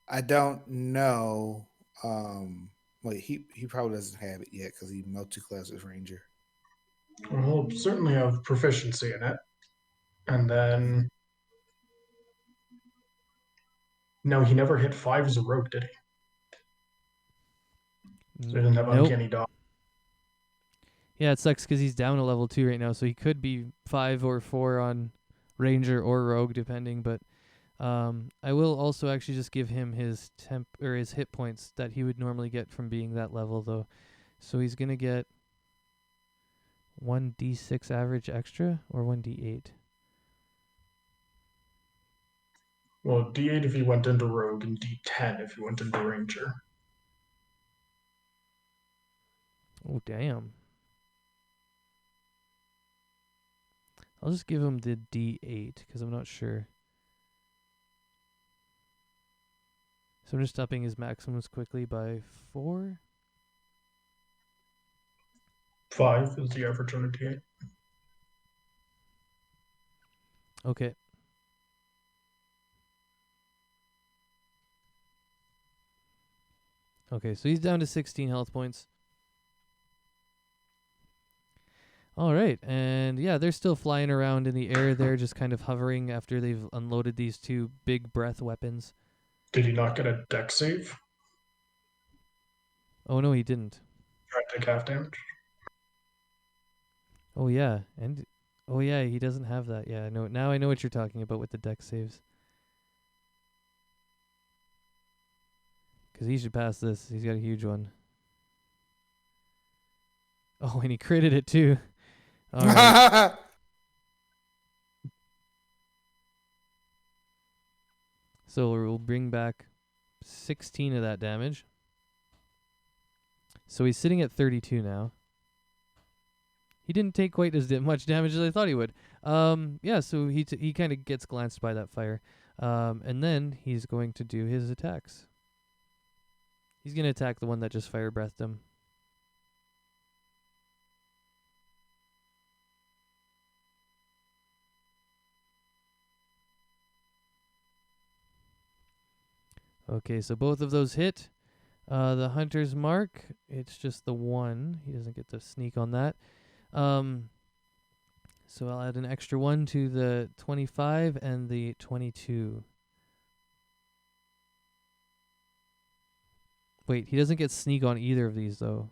C: I don't know. Wait, he probably doesn't have it yet because he multi-classes Ranger.
B: Well, he'll certainly have proficiency in it. And then... No, he never hit 5 as a rogue, did he? So he didn't have
A: Nope.
B: Uncanny Dodge.
A: Yeah, it sucks because he's down a level 2 right now, so he could be 5 or 4 on Ranger or Rogue, depending. But I will also actually just give him his his hit points that he would normally get from being that level, though. So he's gonna get 1d6 average extra or 1d8.
B: Well, D8 if he went into Rogue, and D10 if he went into Ranger.
A: Oh damn! I'll just give him the d8 because I'm not sure. So I'm just upping his maximums quickly by 4.
B: 5 is the average on a D8.
A: Okay. Okay, so he's down to 16 health points. All right, and yeah, they're still flying around in the air there, just kind of hovering after they've unloaded these 2 big breath weapons.
B: Did he not get a deck save?
A: Oh, no, he didn't.
B: Try to take half damage?
A: Oh, yeah, and... Oh, yeah, he doesn't have that. Yeah, I know. Now I know what you're talking about with the deck saves. Because he should pass this. He's got a huge one. Oh, and he critted it, too. All right. So we'll bring back 16 of that damage. So he's sitting at 32 now. He didn't take quite as much damage as I thought he would. Yeah, so he kind of gets glanced by that fire. And then he's going to do his attacks. He's going to attack the one that just fire breathed him. Okay, so both of those hit. The hunter's mark, it's just the 1. He doesn't get to sneak on that. So I'll add an extra 1 to the 25 and the 22. Wait, he doesn't get sneak on either of these, though.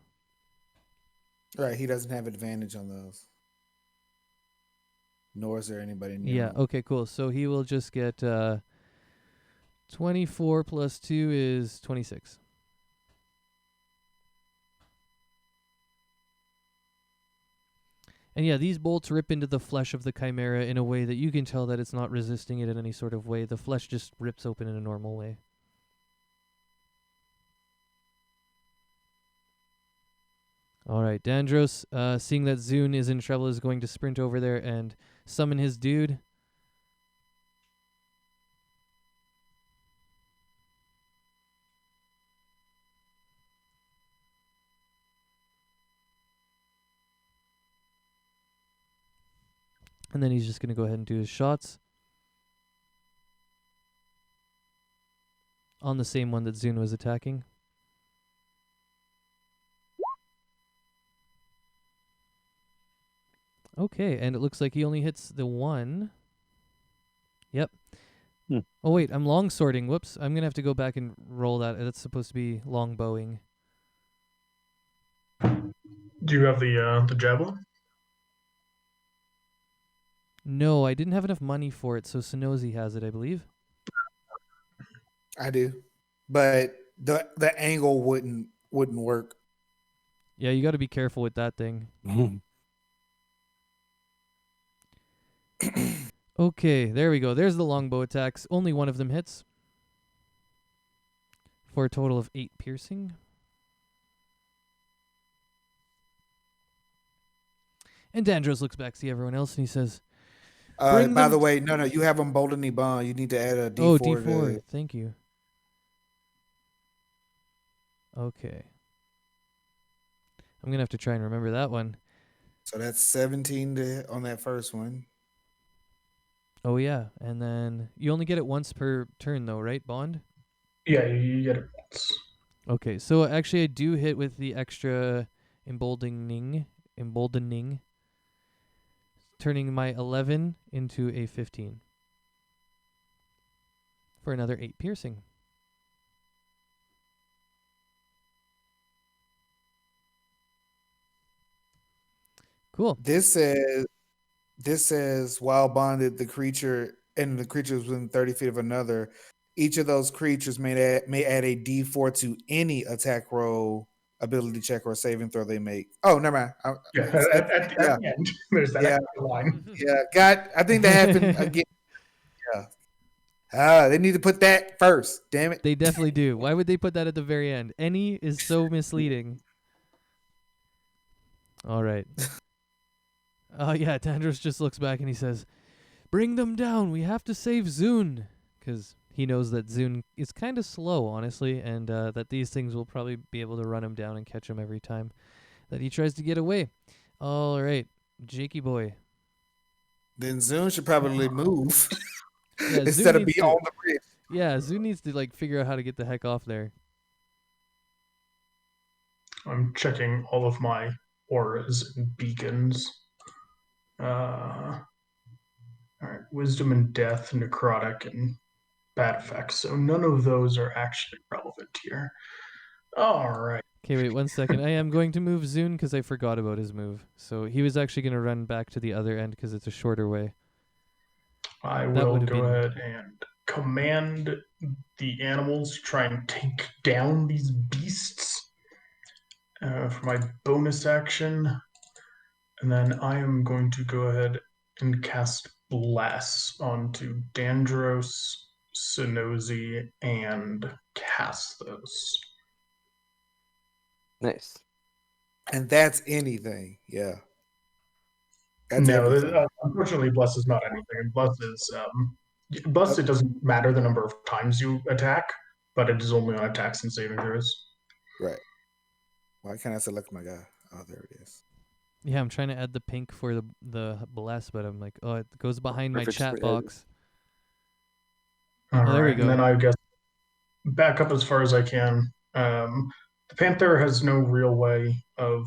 C: Right, he doesn't have advantage on those. Nor is there anybody near
A: Yeah,
C: him.
A: okay, cool. So he will just get 24 plus 2 is 26. And yeah, these bolts rip into the flesh of the Chimera in a way that you can tell that it's not resisting it in any sort of way. The flesh just rips open in a normal way. All right, Dandros, seeing that Zune is in trouble, is going to sprint over there and summon his dude. And then he's just going to go ahead and do his shots on the same one that Zune was attacking. Okay, and it looks like he only hits the 1. Yep. Oh, wait, I'm long sorting. Whoops. I'm going to have to go back and roll that. That's supposed to be long bowing.
B: Do you have the javelin?
A: No, I didn't have enough money for it, so Sonozi has it, I believe.
C: I do. But the angle wouldn't work.
A: Yeah, you got to be careful with that thing. Okay, there we go. There's the longbow attacks. Only one of them hits. For a total of 8 piercing. And Dandros looks back, see everyone else, and he says,
C: By the way, no, you have them boldly bond. You need to add a D4.
A: Oh, D4. Thank you. Okay. I'm going to have to try and remember that one.
C: So that's 17 on that first one.
A: Oh, yeah. And then you only get it once per turn, though, right, Bond?
B: Yeah, you get it once.
A: Okay, so actually I do hit with the extra emboldening, turning my 11 into a 15 for another 8 piercing. Cool.
C: This says while bonded, the creature and the creature is within 30 feet of another. Each of those creatures may add a D4 to any attack roll, ability check, or saving throw they make. Oh, never mind.
B: At the end, there's that extra line.
C: Yeah, I think that happened again. Yeah. They need to put that first. Damn it.
A: They definitely do. Why would they put that at the very end? Any is so misleading. All right. Yeah, Dandros just looks back and he says, "Bring them down. We have to save Zune." Because he knows that Zune is kind of slow, honestly, and that these things will probably be able to run him down and catch him every time that he tries to get away. All right, Jakey boy.
C: Then Zune should probably move
A: Yeah,
C: instead of be on the bridge.
A: Yeah, Zune needs to figure out how to get the heck off there.
B: I'm checking all of my auras and beacons. All right, wisdom and death, necrotic, and bad effects. So none of those are actually relevant here. All right.
A: Okay, wait 1 second. I am going to move Zune because I forgot about his move. So he was actually going to run back to the other end because it's a shorter way.
B: I will go ahead and command the animals to try and take down these beasts for my bonus action. And then I am going to go ahead and cast Bless onto Dandros, Sonozi, and Casthos.
E: Nice.
C: And that's anything. Yeah. That's everything.
B: Unfortunately, Bless is not anything. Bless, it doesn't matter the number of times you attack, but it is only on attacks and saving throws.
C: Right. Why can't I select my guy? Oh, there it is.
A: Yeah, I'm trying to add the pink for the bless, but I'm like, oh, it goes behind my chat
E: spread.
A: box.
B: All right,
A: there we go.
B: And then I guess back up as far as I can. The Panther has no real way of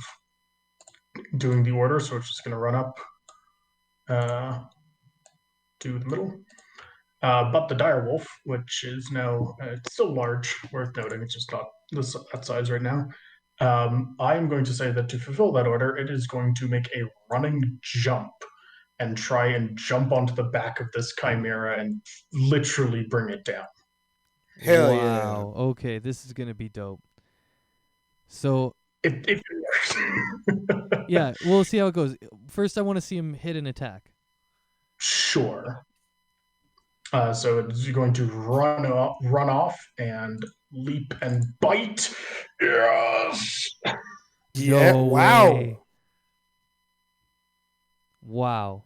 B: doing the order, so it's just going to run up to the middle. But the direwolf, which is now it's still large, worth noting. It's just not that size right now. I am going to say that to fulfill that order, it is going to make a running jump and try and jump onto the back of this chimera and literally bring it down.
C: Hell
A: wow. Okay, this is gonna be dope. So
B: If it works.
A: yeah, we'll see how it goes. First, I want to see him hit an attack.
B: Sure. So it's going to run off, and leap and bite. Yes.
C: yeah.
A: No
C: Wow.
A: way. Wow.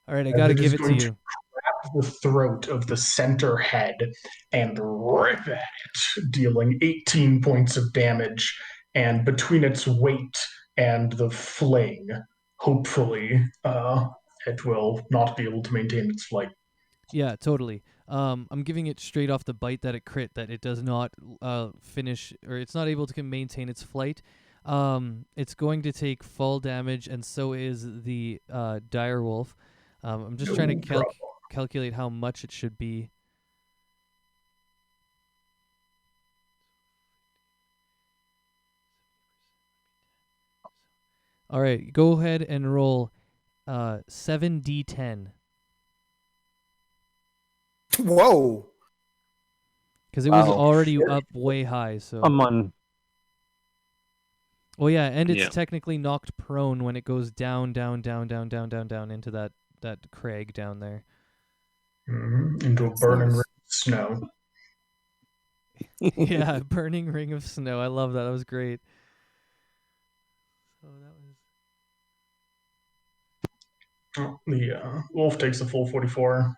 A: All right, I
B: And
A: gotta
B: it is
A: give it to
B: going to
A: you.
B: grab the throat of the center head and rip at it, dealing 18 points of damage. And between its weight and the fling, hopefully, it will not be able to maintain its flight.
A: Yeah, totally. I'm giving it straight off the bite that it crit that it does not finish, or it's not able to maintain its flight. It's going to take fall damage, and so is the dire wolf. I'm just trying to
B: No
A: calculate how much it should be. All right, go ahead and roll 7d10
C: Whoa.
A: because it was
E: Wow.
A: already up way high. So
E: I'm on.
A: well, yeah, and it's
F: Yeah.
A: technically knocked prone when it goes down into that crag down there.
B: Into a
C: That's
B: burning
C: nice.
B: ring of snow.
A: Yeah, burning ring of snow. I love that. That was great. So that was
B: The wolf takes the full 44.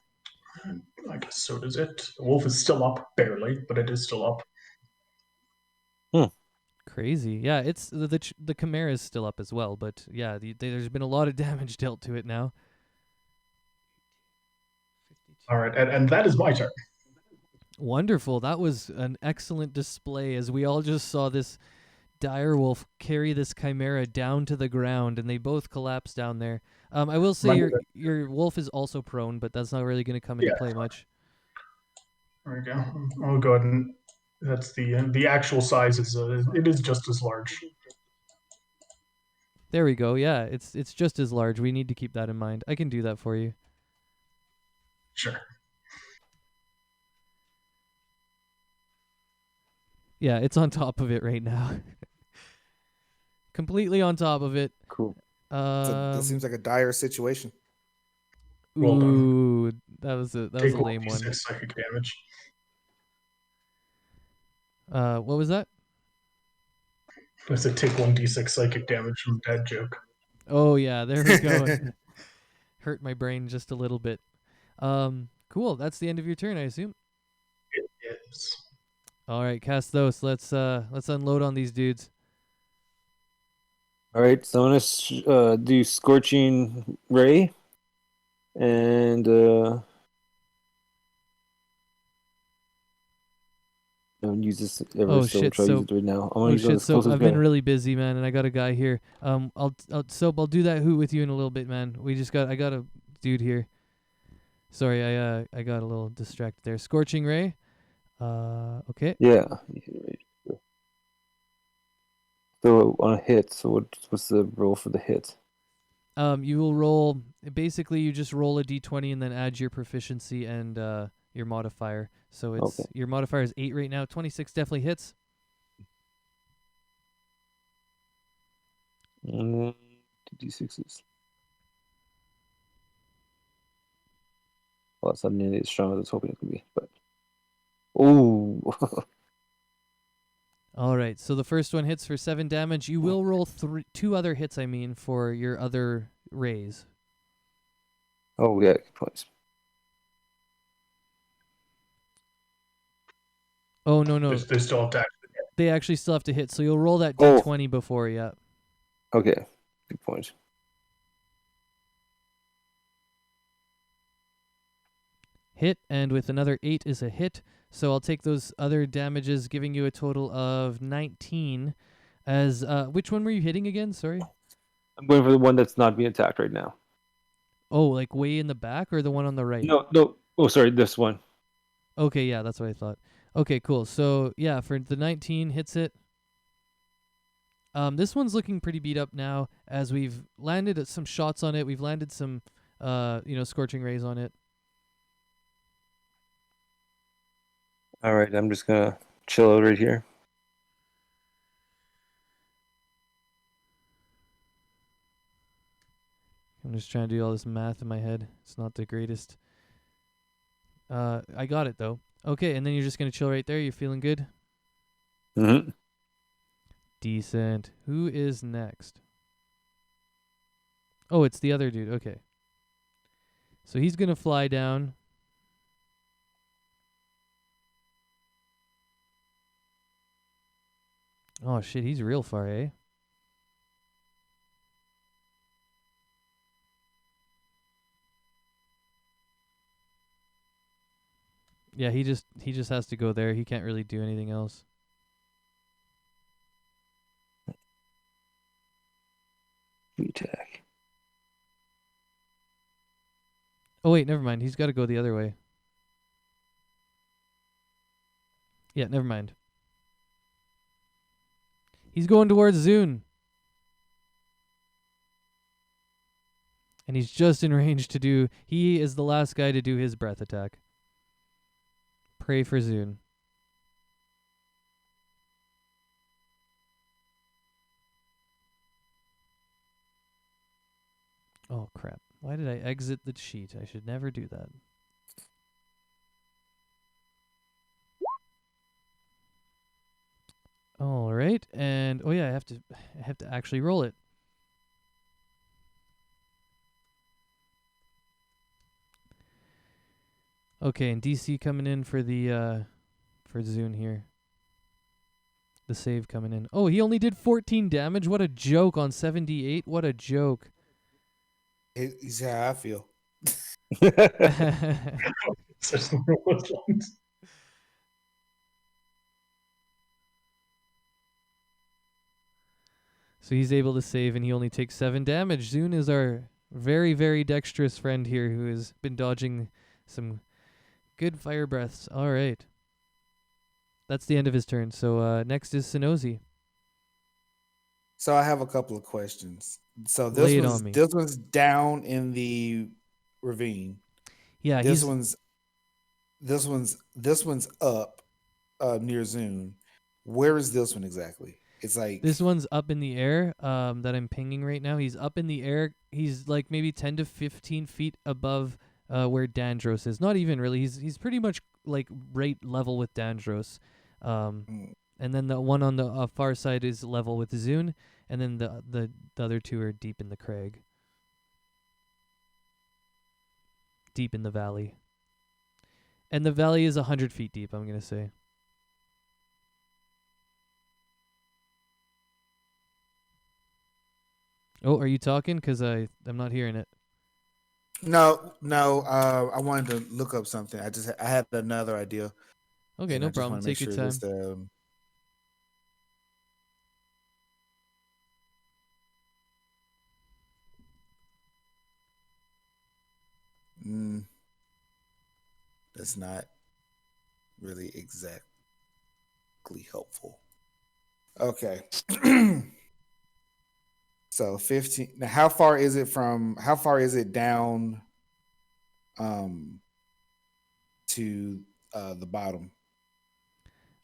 B: I guess so does it. The wolf is still up, barely, but it is still up.
A: crazy. Yeah, it's the Chimera is still up as well, but yeah, there's been a lot of damage dealt to it now.
B: All right, and that is my turn.
A: Wonderful. That was an excellent display as we all just saw this direwolf carry this chimera down to the ground, and they both collapse down there. I will say your wolf is also prone, but that's not really going to come into
B: Yeah.
A: play much.
B: There we go. I'll go ahead and that's the actual size is it is just as large.
A: There we go. Yeah, it's just as large. We need to keep that in mind. I can do that for you.
B: Sure.
A: Yeah, it's on top of it right now. Completely on top of it.
E: Cool.
C: That seems like a dire situation.
B: Well done.
A: Ooh, that was a
B: Take
A: lame one.
B: 1d6 psychic damage.
A: What was that?
B: I said take 1d6 psychic damage from dad joke.
A: Oh yeah, there we go. Hurt my brain just a little bit. Cool. That's the end of your turn, I assume.
B: It is.
A: All right, Castos, let's unload on these dudes.
E: All right, so I'm gonna do Scorching Ray, and I'm gonna use this ever
A: Oh,
E: so
A: shit,
E: try to use
A: so-
E: it right now. I'm gonna
A: Oh
E: use it on
A: shit!
E: this
A: So
E: closest
A: I've been
E: guy.
A: really busy, man, and I got a guy here. I'll do that hoot with you in a little bit, man. I got a dude here. Sorry, I got a little distracted there. Scorching Ray. Okay.
E: Yeah. So on a hit, so what's the roll for the hit?
A: You will roll. Basically, you just roll a d20 and then add your proficiency and your modifier. So it's
E: Okay.
A: your modifier is 8 right now. 26 definitely hits.
E: And then d6s. Well, it's not nearly as strong as I was hoping it could be, but oh,
A: All right. So the first one hits for 7 damage. You will roll 2 other hits. I mean, for your other rays.
E: oh yeah, good points.
A: Oh no.
B: They still have to actually hit.
A: They actually still have to hit. So you'll roll that
E: Oh.
A: d20 before. Yeah.
E: Okay, good point.
A: Hit, and with another 8 is a hit. So I'll take those other damages, giving you a total of 19. As which one were you hitting again? Sorry.
E: I'm going for the one that's not being attacked right now.
A: Oh, like way in the back or the one on the right?
E: No. Oh, sorry, this one.
A: Okay, yeah, that's what I thought. Okay, cool. So yeah, for the 19 hits it. This one's looking pretty beat up now, as we've landed some shots on it. We've landed some, scorching rays on it.
E: All right, I'm just gonna chill out right here.
A: I'm just trying to do all this math in my head. It's not the greatest. I got it though. Okay, and then you're just gonna chill right there. You're feeling good?
E: Mm-hmm.
A: Decent. Who is next? Oh, it's the other dude. Okay. So he's gonna fly down. Oh shit, he's real far, eh? Yeah, he just has to go there. He can't really do anything else.
E: Attack.
A: Oh wait, never mind. He's got to go the other way. Yeah, never mind. He's going towards Zune. And he's just in range to do... He is the last guy to do his breath attack. Pray for Zune. Oh, crap. Why did I exit the sheet? I should never do that. All right. And... Oh, yeah, I have to actually roll it. Okay, and DC coming in for the... for Zune here. The save coming in. Oh, he only did 14 damage? What a joke on 78. What a joke.
C: He's how I feel.
B: Such those ones.
A: So he's able to save, and he only takes 7 damage. Zune is our very, very dexterous friend here who has been dodging some good fire breaths. All right. That's the end of his turn. So next is Sonozi.
C: So I have a couple of questions. So
A: Lay it on me.
C: this one's down in the ravine.
A: Yeah,
C: This one's up near Zune. Where is this one exactly? It's like
A: this one's up in the air that I'm pinging right now. He's up in the air. He's like maybe 10 to 15 feet above where Dandros is. Not even really. He's pretty much like right level with Dandros. And then the one on the far side is level with Zune, and then the other two are deep in the crag. Deep in the valley. And the valley is 100 feet deep, I'm going to say. Oh, are you talking? Because I'm not hearing it.
C: no. I wanted to look up something. I had another idea.
A: Okay,
C: and
A: no
C: I just
A: problem.
C: want to make
A: Take your
C: sure
A: time.
C: this, that's not really exactly helpful. Okay. So 15. Now, how far is it down to the bottom?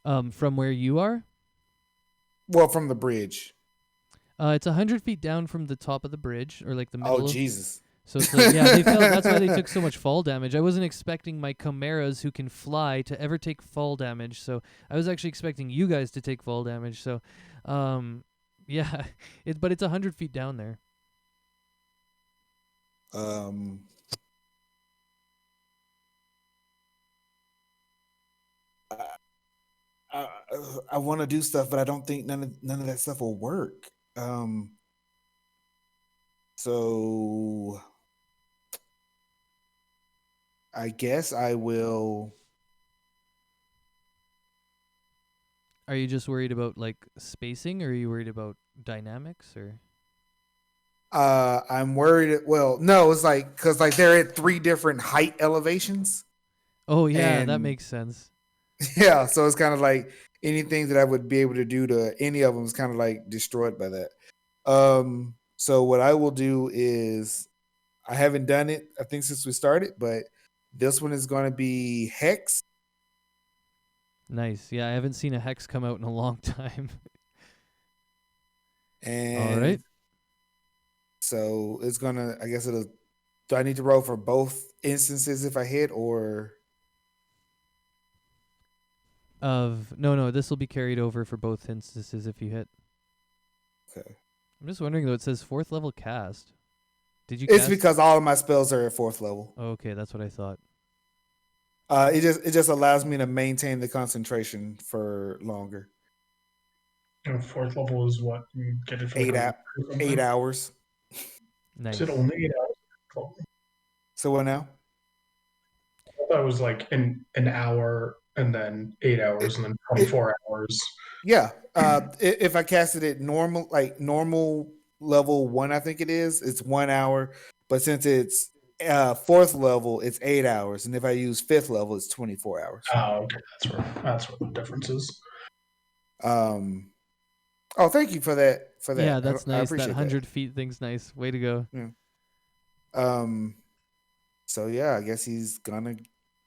A: From where you are?
C: Well, from the bridge.
A: It's 100 feet down from the top of the bridge, or like the middle.
C: Oh, Jesus.
A: So it's like, yeah, they fell. That's why they took so much fall damage. I wasn't expecting my Chimeras who can fly to ever take fall damage. So I was actually expecting you guys to take fall damage. So, yeah, but it's 100 feet down there.
C: I want to do stuff, but I don't think none of that stuff will work. So I guess I will
A: Are you just worried about like spacing, or are you worried about dynamics, or?
C: I'm worried. Well, no, it's like because like they're at 3 different height elevations,
A: Oh yeah, that
C: and
A: makes sense.
C: yeah, so it's kind of like anything that I would be able to do to any of them is kind of like destroyed by that. So what I will do is I haven't done it, I think, since we started, but this one is going to be Hex.
A: Nice. Yeah, I haven't seen a hex come out in a long time.
C: And
A: All right.
C: so it's gonna, I guess it'll, do I need to roll for both instances if I hit, or
A: No, this will be carried over for both instances if you hit.
C: okay?
A: I'm just wondering though. It says 4th level cast. Did you?
C: It's
A: cast?
C: because all of my spells are at 4th level.
A: Oh, okay, that's what I thought.
C: It just allows me to maintain the concentration for longer.
B: And 4th level is what you get it for like
C: 8 hours.
A: Nice.
B: Is it only 8 hours?
C: So what now?
B: I thought it was like an hour and then 8 hours and then 24 hours.
C: Yeah. If I cast it at normal, like normal level 1, I think it is, it's 1 hour. But since it's 4th level, it's 8 hours. And if I use 5th level, it's 24 hours.
B: Oh, okay. That's where the difference is.
C: Oh, thank you for that.
A: Yeah, that's
C: I
A: nice.
C: appreciate
A: That 100 feet thing's nice. Way to go.
C: that. So yeah, I guess he's gonna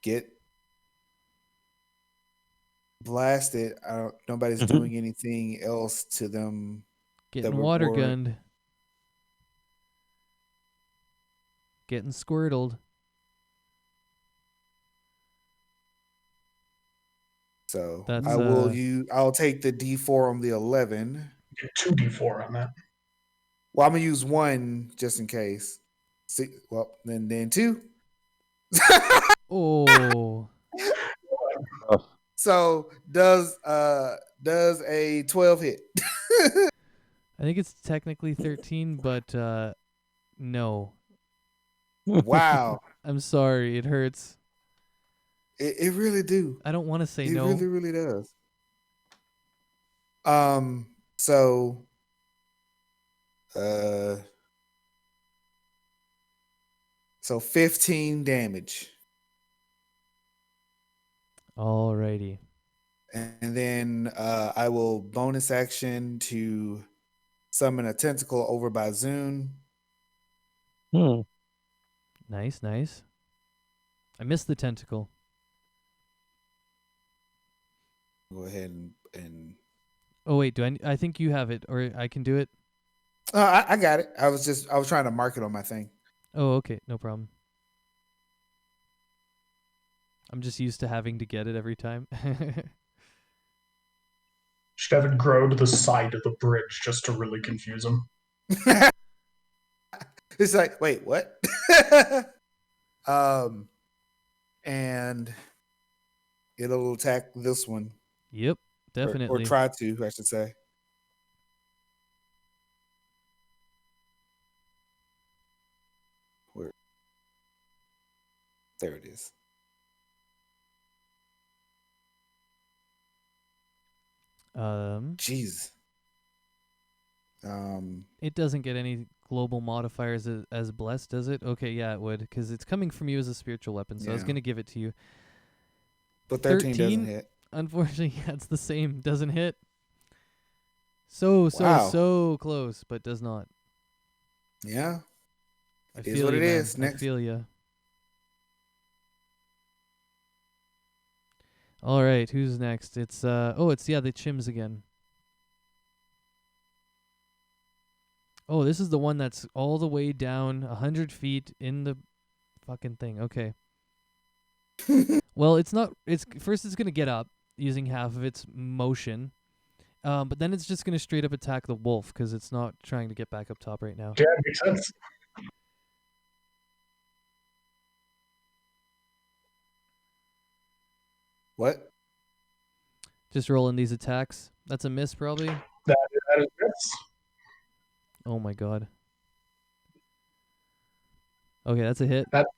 C: get blasted. Nobody's doing anything else to them.
A: Getting
C: were
A: water
C: more-
A: gunned. Getting squirtled.
C: So
A: That's,
C: I'll take the D4 on the 11.
B: Get 2d4 on that.
C: Well, I'm gonna use 1 just in case. See, well, then 2.
A: Oh.
C: So does a 12 hit?
A: I think it's technically 13, but no.
C: Wow.
A: I'm sorry. It hurts.
C: It really do.
A: I don't want to say
C: It
A: no.
C: really, really does. So so 15 damage.
A: Alrighty.
C: And then I will bonus action to summon a tentacle over by Zune.
A: Nice, nice. I missed the tentacle.
C: Go ahead and
A: Oh wait, I think you have it, or I can do it.
C: I got it. I was trying to mark it on my thing.
A: Oh, okay, no problem. I'm just used to having to get it every time.
B: Should have it grow to the side of the bridge just to really confuse him.
C: It's like, wait, what? And it'll attack this one.
A: Yep, definitely.
C: Or try to, I should say. Where? There it is. Jeez.
A: It doesn't get any global modifiers as blessed, does it? Okay, yeah, it would, because it's coming from you as a spiritual weapon, so I was
C: Yeah.
A: going to give it to you.
C: But 13 doesn't hit.
A: Unfortunately, yeah, it's the same. Doesn't hit. So close, but does not.
C: Yeah.
A: I
C: It is
A: feel
C: what
A: you,
C: it
A: man.
C: is.
A: I
C: Next.
A: feel you. All right, who's next? It's the Chims again. Oh, this is the one that's all the way down 100 feet in the fucking thing. Okay. Well, it's not. It's first. It's gonna get up using half of its motion, but then it's just gonna straight up attack the wolf because it's not trying to get back up top right now.
B: Yeah, it makes sense.
C: What?
A: Just rolling these attacks. That's a miss, probably.
B: That is this.
A: Oh my god. Okay, that's a hit.
B: That's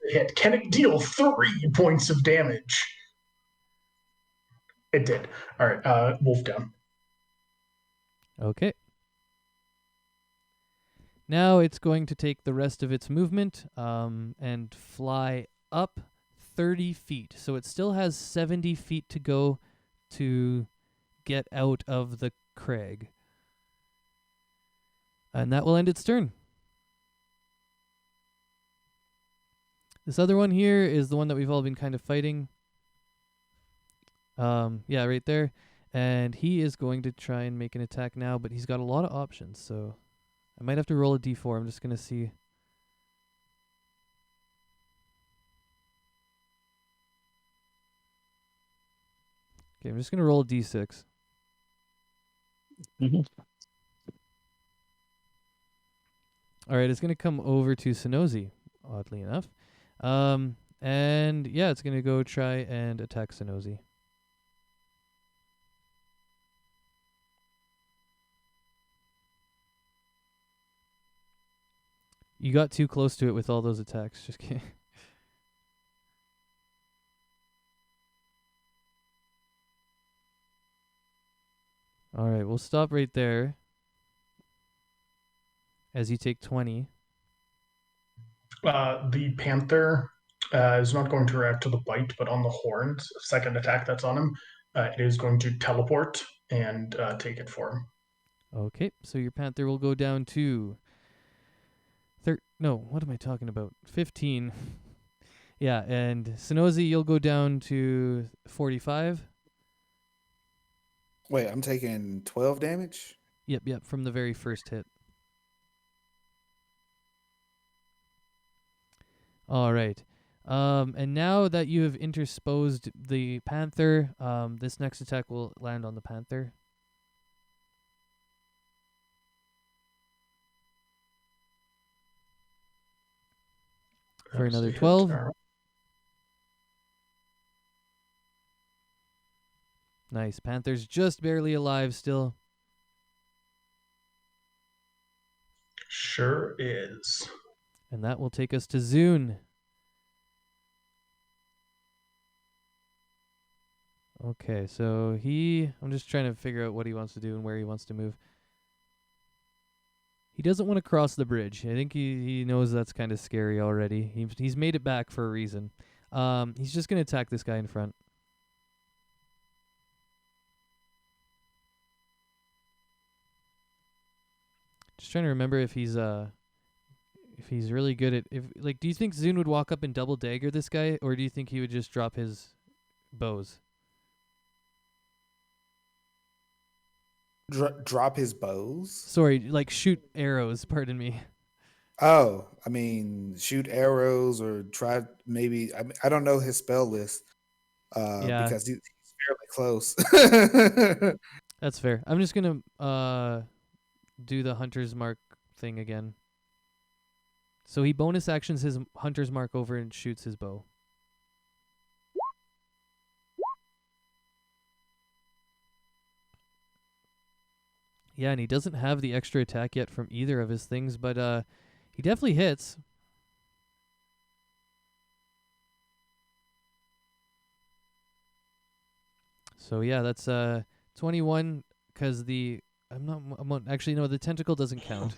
B: a hit. Can it deal 3 points of damage? It did. All right. Wolf down.
A: Okay. Now it's going to take the rest of its movement and fly up 30 feet. So it still has 70 feet to go to get out of the crag. And that will end its turn. This other one here is the one that we've all been kind of fighting. Yeah, right there. And he is going to try and make an attack now, but he's got a lot of options, so I might have to roll a d4. I'm just going to see. Okay, I'm just going to roll a d6.
E: Mhm.
A: All right, it's going to come over to Sonozi, oddly enough. And yeah, it's going to go try and attack Sonozi. You got too close to it with all those attacks. Just kidding. All right, we'll stop right there as you take 20.
B: The panther is not going to react to the bite, but on the horns, second attack that's on him, it is going to teleport and take it for him.
A: Okay, so your panther will go down to no, what am I talking about? 15. Yeah, and Sonozi, you'll go down to 45.
C: Wait, I'm taking 12 damage.
A: Yep, from the very first hit. All right. And now that you have intersposed the panther, this next attack will land on the panther. For
B: That's
A: another
B: the hit.
A: 12.
B: All right.
A: Nice. Panther's just barely alive still.
B: Sure is.
A: And that will take us to Zune. Okay, so I'm just trying to figure out what he wants to do and where he wants to move. He doesn't want to cross the bridge. I think he knows that's kind of scary already. He's made it back for a reason. He's just going to attack this guy in front. Just trying to remember if he's really good at do you think Zune would walk up and double dagger this guy, or do you think he would just drop his bows?
C: Drop his bows.
A: Sorry, like shoot arrows, pardon me.
C: Oh, I mean, shoot arrows or try maybe. I don't know his spell list
A: Yeah.
C: because he's fairly close.
A: That's fair. I'm just going to do the hunter's mark thing again. So he bonus actions his hunter's mark over and shoots his bow. Yeah, and he doesn't have the extra attack yet from either of his things, but he definitely hits. So yeah, that's 21 because actually no, the tentacle doesn't count.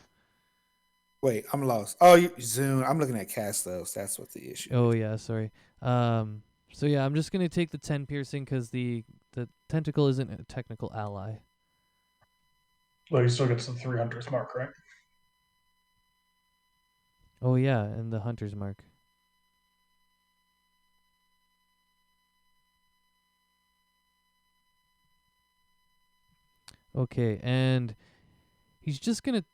C: Wait, I'm lost. Oh, Zune. I'm looking at cast those. That's what the issue.
A: Oh yeah, sorry. So yeah, I'm just gonna take the 10 piercing because the tentacle isn't a technical ally.
B: Well, he still gets the 3 hunters mark, right?
A: Oh yeah, and the hunter's mark. Okay, and he's just gonna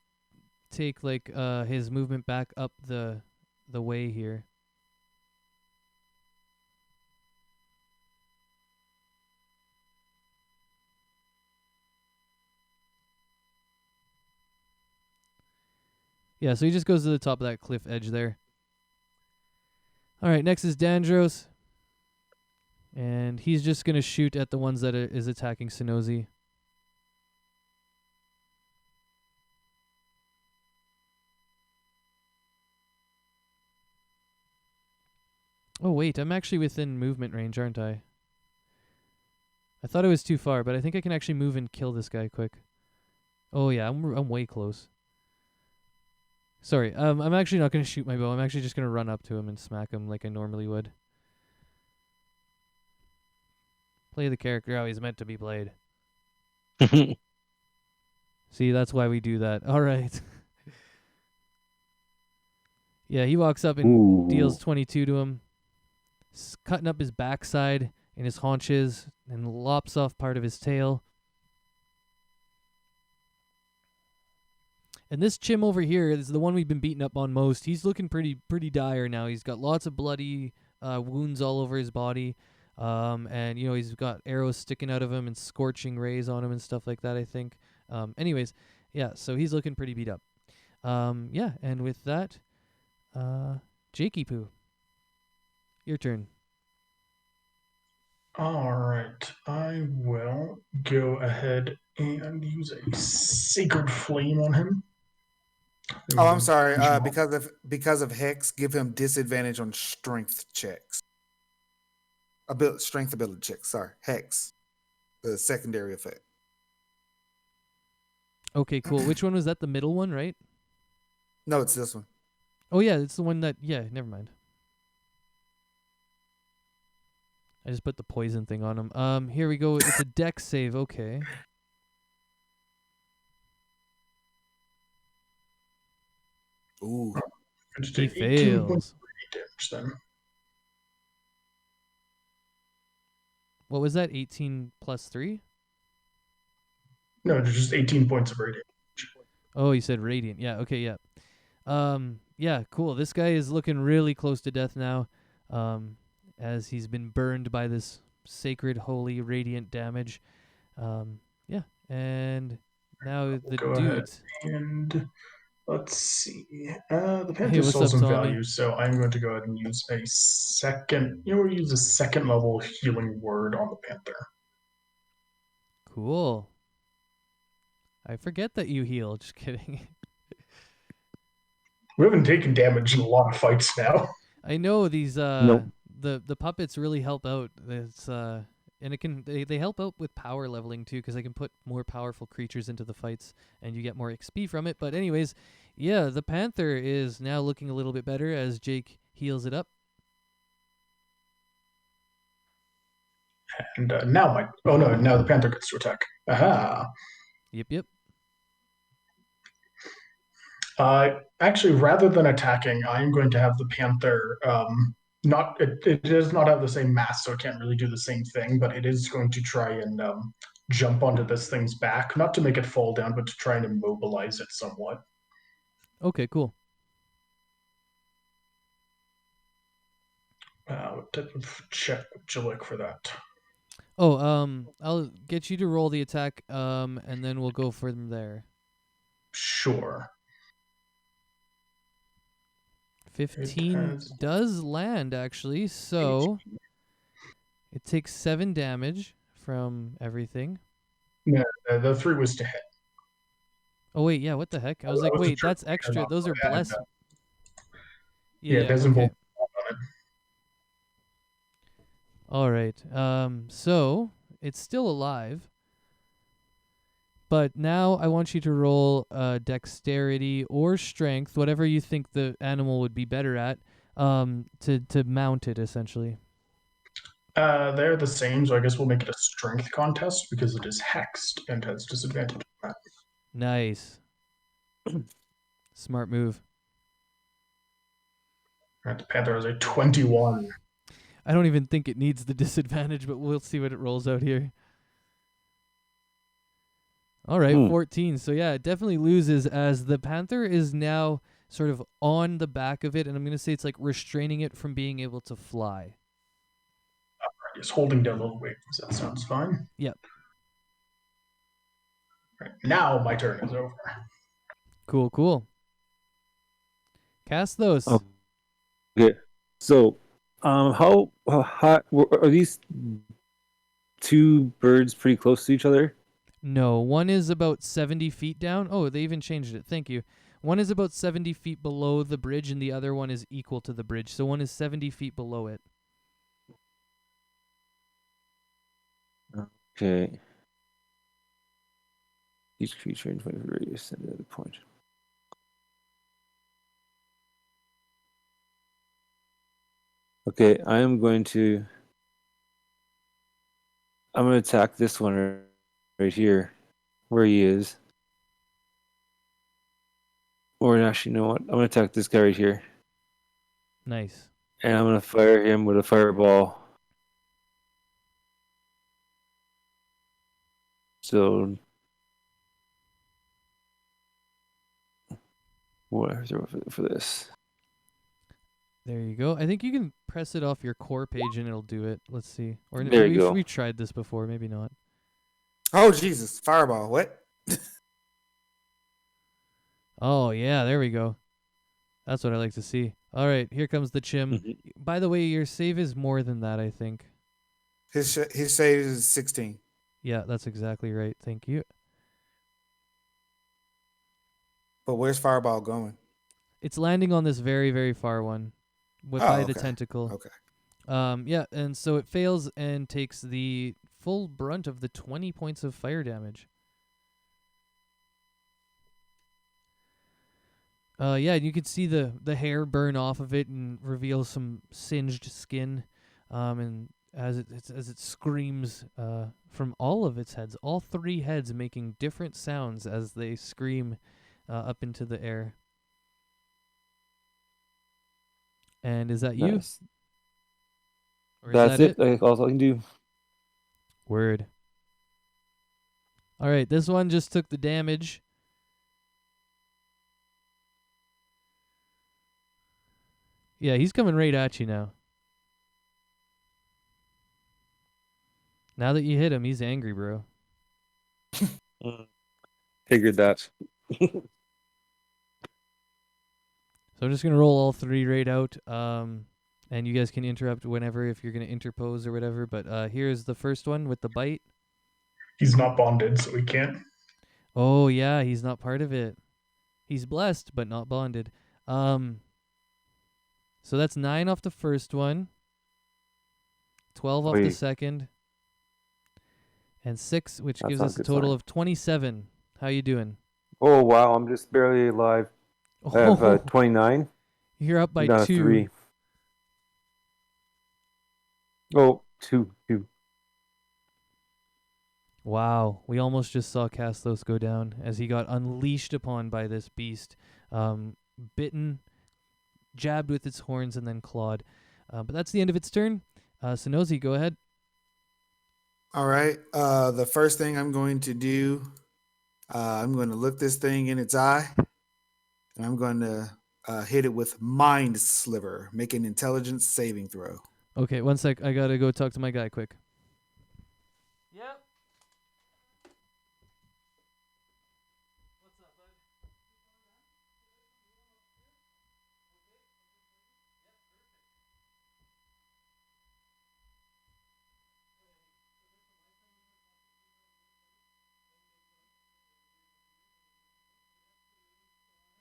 A: take his movement back up the way here. Yeah, so he just goes to the top of that cliff edge there. All right, next is Dandros. And he's just going to shoot at the ones that is attacking Sonozi. Oh, wait, I'm actually within movement range, aren't I? I thought it was too far, but I think I can actually move and kill this guy quick. Oh yeah, I'm way close. Sorry, I'm actually not gonna shoot my bow. I'm actually just gonna run up to him and smack him like I normally would. Play the character how he's meant to be played. See, that's why we do that. All right. Yeah, he walks up and
E: Ooh.
A: deals 22 to him, cutting up his backside and his haunches, and lops off part of his tail. And this chim over here is the one we've been beating up on most. He's looking pretty dire now. He's got lots of bloody wounds all over his body. And, you know, he's got arrows sticking out of him and scorching rays on him and stuff like that, I think. Anyways, yeah, so he's looking pretty beat up. Yeah, and with that, Jakey Poo, your turn.
B: All right, I will go ahead and use a sacred flame on him.
C: Oh, I'm sorry. Because of Hex, give him disadvantage on strength checks. Strength ability checks. Sorry, Hex, the secondary effect.
A: Okay, cool. Which one was that? The middle one, right?
C: No, it's this one.
A: Oh yeah, it's the one that. Yeah, never mind. I just put the poison thing on him. Here we go. It's a dex save. Okay.
C: Ooh.
A: He fails.
B: Damage then.
A: What was that? 18 plus 3?
B: No, just 18 points of radiant.
A: Oh, you said radiant. Yeah. Okay. Yeah. Yeah. Cool. This guy is looking really close to death now. As he's been burned by this sacred, holy, radiant damage. Yeah. And now the
B: Go ahead
A: dudes.
B: and let's see. The Panther
A: Hey, what's
B: still
A: up,
B: some
A: Tommy?
B: value, so I'm going to go ahead and use a second. We'll use a second level healing word on the Panther.
A: Cool. I forget that you heal. Just kidding.
B: We haven't taken damage in a lot of fights now.
A: I know these
E: Nope.
A: the puppets really help out. It's and it can they help out with power leveling too, because I can put more powerful creatures into the fights and you get more XP from it. But anyways, yeah, the Panther is now looking a little bit better as Jake heals it up.
B: And now now the Panther gets to attack. Aha.
A: Yep.
B: Actually, rather than attacking, I'm going to have the Panther it does not have the same mass, so it can't really do the same thing, but it is going to try and jump onto this thing's back, not to make it fall down, but to try and immobilize it somewhat.
A: Okay, cool.
B: What type of check would you like for that?
A: Oh, I'll get you to roll the attack, and then we'll go from there.
B: Sure.
A: 15 does land, actually, so it takes 7 damage from everything.
B: No, the 3 was to hit.
A: Oh, wait, yeah, what the heck? I was like, wait, that's extra. Those are blessed. Yeah,
B: it doesn't
A: okay.
B: on it.
A: All right. So it's still alive. But now I want you to roll dexterity or strength, whatever you think the animal would be better at, to mount it, essentially.
B: They're the same, so I guess we'll make it a strength contest because it is hexed and has disadvantage on that.
A: Nice. Smart move.
B: All right, the Panther has a 21.
A: I don't even think it needs the disadvantage, but we'll see what it rolls out here. All right, 14. So yeah, it definitely loses as the Panther is now sort of on the back of it, and I'm going to say it's like restraining it from being able to fly.
B: All right, it's holding down the weight, so that sounds fine.
A: Yep.
B: All right, now my turn is over.
A: Cool. Cast those.
E: Okay. So, how high are these two birds pretty close to each other?
A: No, one is about 70 feet down. Oh, they even changed it. Thank you. One is about 70 feet below the bridge, and the other one is equal to the bridge. So one is 70 feet below it.
E: Okay. Each creature in 20 radius at the point. Okay, I'm going to attack this one right here, where he is. Or actually, you know what? I'm gonna attack this guy right here,
A: Nice.
E: and I'm gonna fire him with a fireball. So, what for this?
A: There you go. I think you can press it off your core page and it'll do it. Let's see. Or
E: There you go.
A: we've tried this before. Maybe not.
C: Oh Jesus! Fireball. What?
A: Oh yeah, there we go. That's what I like to see. All right, here comes the chim.
E: Mhm.
A: By the way, your save is more than that, I think.
C: His save is 16.
A: Yeah, that's exactly right. Thank you.
C: But where's Fireball going?
A: It's landing on this very, very far one, by the
C: okay.
A: tentacle.
C: Okay.
A: Yeah, and so it fails and takes the full brunt of the 20 points of fire damage. Yeah, you could see the hair burn off of it and reveal some singed skin, and as it screams from all of its heads, all three heads making different sounds as they scream up into the air. And is that you?
E: Nice.
A: Or is
E: That's
A: that
E: it. That's all I can do.
A: Word. All right, this one just took the damage. Yeah, he's coming right at you now. Now that you hit him, he's angry, bro.
E: Figured that.
A: So I'm just gonna roll all three right out. And you guys can interrupt whenever if you're gonna interpose or whatever. But here's the first one with the bite.
B: He's not bonded, so he can't.
A: Oh yeah, he's not part of it. He's blessed, but not bonded. So that's 9 off the first one, 12 off the
E: Wait.
A: second, and 6, which
E: That's
A: gives
E: not a
A: us a
E: good
A: total
E: sign.
A: of 27. How you doing?
E: Oh wow, I'm just barely alive. I have 29.
A: You're up by
E: I'm down to
A: 2.
E: 3. Oh, two.
A: Wow, we almost just saw Castos go down as he got unleashed upon by this beast, bitten, jabbed with its horns, and then clawed. But that's the end of its turn. Sonozi, go ahead.
C: All right. The first thing I'm going to do, I'm going to look this thing in its eye, and I'm going to hit it with Mind Sliver. Make an intelligence saving throw.
A: Okay, one sec. I gotta go talk to my guy quick. Yep. What's up, bud?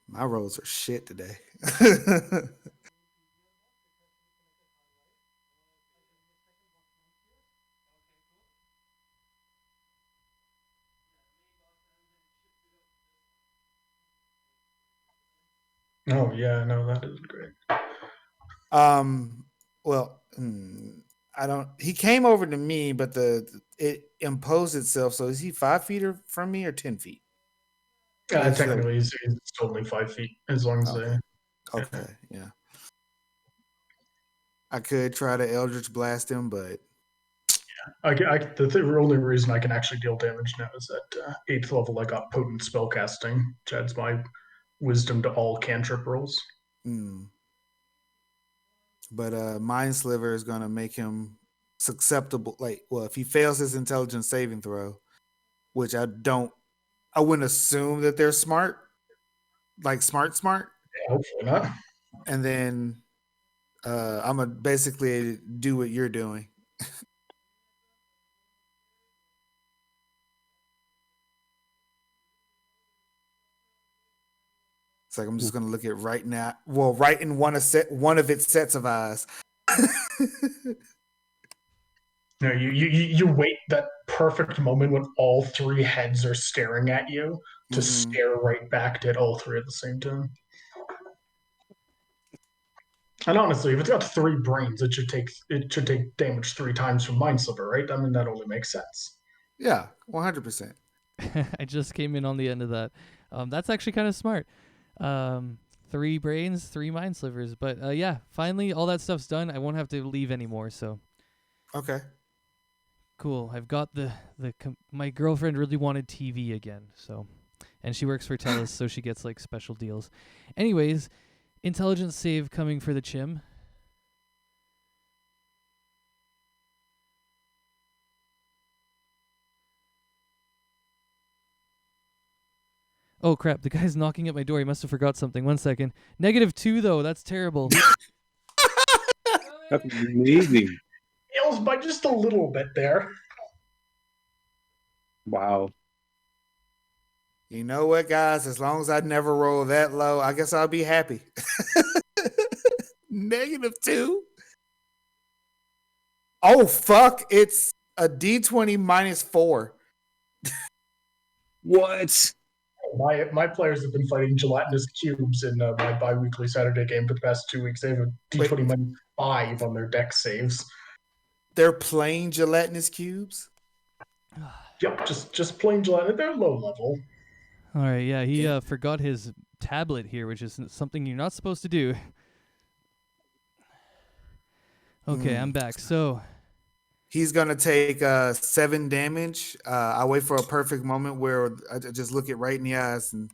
C: My rolls are shit today.
B: Oh yeah, no, that is great.
C: Well, I don't. He came over to me, but it imposed itself. So is he 5 feet from me or 10 feet?
B: Technically, he's only 5 feet as long as
C: Okay. Okay, yeah. I could try to Eldritch Blast him, but
B: the only reason I can actually deal damage now is at 8th level. I got potent spell casting, which adds my wisdom to all cantrip rolls.
C: Mind Sliver is going to make him susceptible. If he fails his intelligence saving throw, which I wouldn't assume that they're smart, like smart.
B: Yeah, hopefully not.
C: And then I'm gonna basically do what you're doing. It's like I'm just gonna look at right now. Well, right in one of its sets of eyes.
B: You wait that perfect moment when all three heads are staring at you to
C: Mhm.
B: stare right back at all three at the same time. And honestly, if it's got three brains, it should take damage three times from Mind Sliver, right? I mean, that only makes sense.
C: Yeah, 100%.
A: I just came in on the end of that. That's actually kind of smart. 3 brains, 3 mind slivers. But yeah, finally all that stuff's done. I won't have to leave anymore. So
C: Okay.
A: cool. I've got my girlfriend really wanted TV again. So, and she works for TELUS, so she gets like special deals. Anyways, intelligence save coming for the Chim. Oh crap! The guy's knocking at my door. He must have forgot something. 1 second. -2 though. That's terrible.
F: That's amazing.
B: Fails by just a little bit there.
F: Wow.
C: You know what, guys? As long as I never roll that low, I guess I'll be happy. -2. Oh fuck! It's a D20 -4.
F: What?
B: My players have been fighting gelatinous cubes in my bi-weekly Saturday game for the past 2 weeks. They have a D20 -5 on their deck saves.
C: They're playing gelatinous cubes.
B: Yep, just plain gelatinous. They're low level.
A: All right, yeah, he
C: Yeah.
A: forgot his tablet here, which is something you're not supposed to do. Okay, I'm back. So,
C: He's gonna take 7 damage. I wait for a perfect moment where I just look it right in the eyes, and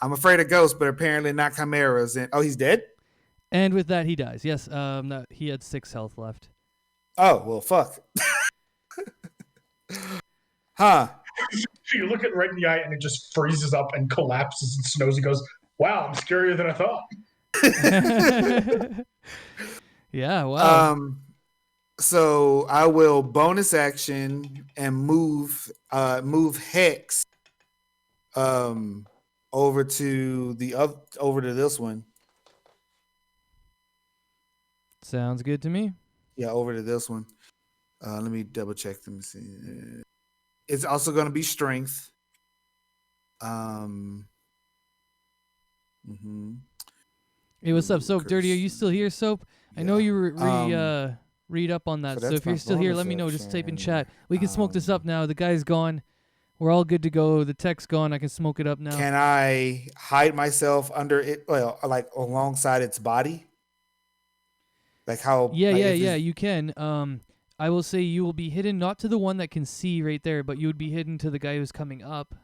C: I'm afraid of ghosts, but apparently not chimeras. And he's dead.
A: and with that, he dies. Yes, no, he had 6 health left.
C: Oh well, fuck. Huh?
B: You look it right in the eye, and it just freezes up and collapses and snows. He goes, "Wow, I'm scarier than I thought."
A: Yeah, wow.
C: So I will bonus action and move Hex over to this one.
A: Sounds good to me.
C: Yeah, over to this one. Let me double check. Let me see. It's also going to be strength. Mhm.
A: Hey, what's up,
C: Ooh,
A: Soap Dirty? Are you still here, Soap? I know
C: Yeah.
A: you read up on that.
C: so
A: So
C: that's
A: if you're
C: my
A: still here,
C: bonus
A: let me know. Just type in
C: action.
A: chat. We can smoke this up now. The guy's gone. We're all good to go. The tech's gone. I can smoke it up now.
C: Can I hide myself under it? Well, like alongside its body? Like how?
A: Yeah,
C: like
A: yeah,
C: if
A: yeah.
C: it's-
A: You can. I will say you will be hidden not to the one that can see right there, but you would be hidden to the guy who's coming up.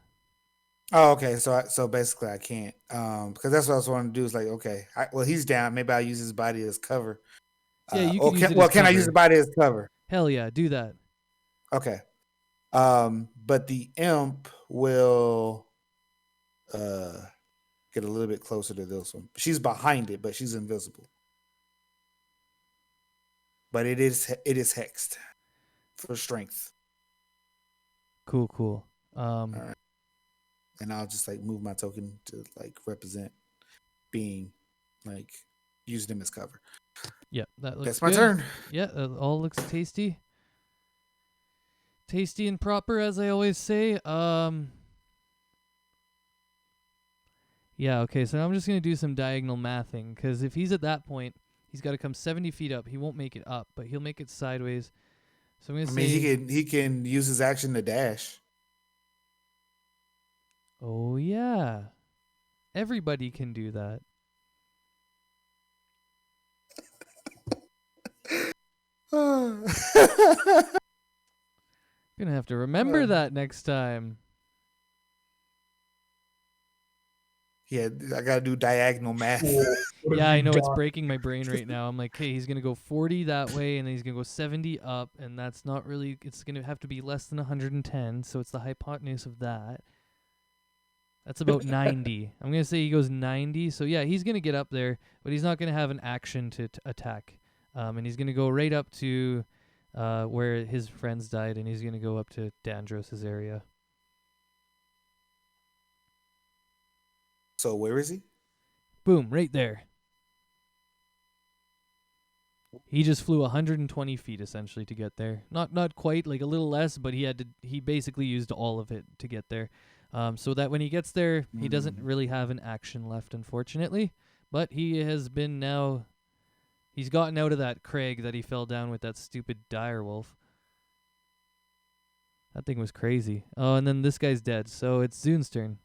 C: Oh, okay. So basically, I can't. Because that's what I was wanting to do. Is like, okay, well, he's down. Maybe I'll use his body as cover.
A: Yeah, you could use it
C: Well,
A: as
C: can I use the
A: cover.
C: body as cover?
A: Hell yeah, do that.
C: Okay. But the imp will get a little bit closer to this one. She's behind it, but she's invisible. But it is hexed for strength.
A: Cool, cool.
C: All right. And I'll just like move my token to like represent being like use them as cover.
A: Yeah, that looks
C: That's my
A: good.
C: turn.
A: Yeah, all looks tasty. Tasty and proper, as I always say. Yeah, okay, so I'm just going to do some diagonal mathing, because if he's at that point, he's got to come 70 feet up. He won't make it up, but he'll make it sideways. So I'm going to say...
C: he can use his action to dash.
A: Oh, yeah. Everybody can do that. Gonna have to remember that next time.
C: Yeah, I gotta do diagonal math.
A: Yeah, I know it's breaking my brain right now. I'm like, hey, he's gonna go 40 that way, and then he's gonna go 70 up, and that's not really. It's gonna have to be less than 110, so it's the hypotenuse of that. That's about 90. I'm gonna say he goes 90. So yeah, he's gonna get up there, but he's not gonna have an action to attack. And he's gonna go right up to where his friends died, and he's gonna go up to Dandros's area.
C: So where is he?
A: Boom, right there. He just flew 120 feet essentially to get there. Not quite, like a little less, but he basically used all of it to get there. So that when he gets there, he doesn't really have an action left, unfortunately. But he has been now. He's gotten out of that crag that he fell down with that stupid dire wolf. That thing was crazy. Oh, and then this guy's dead, so it's Zune's turn.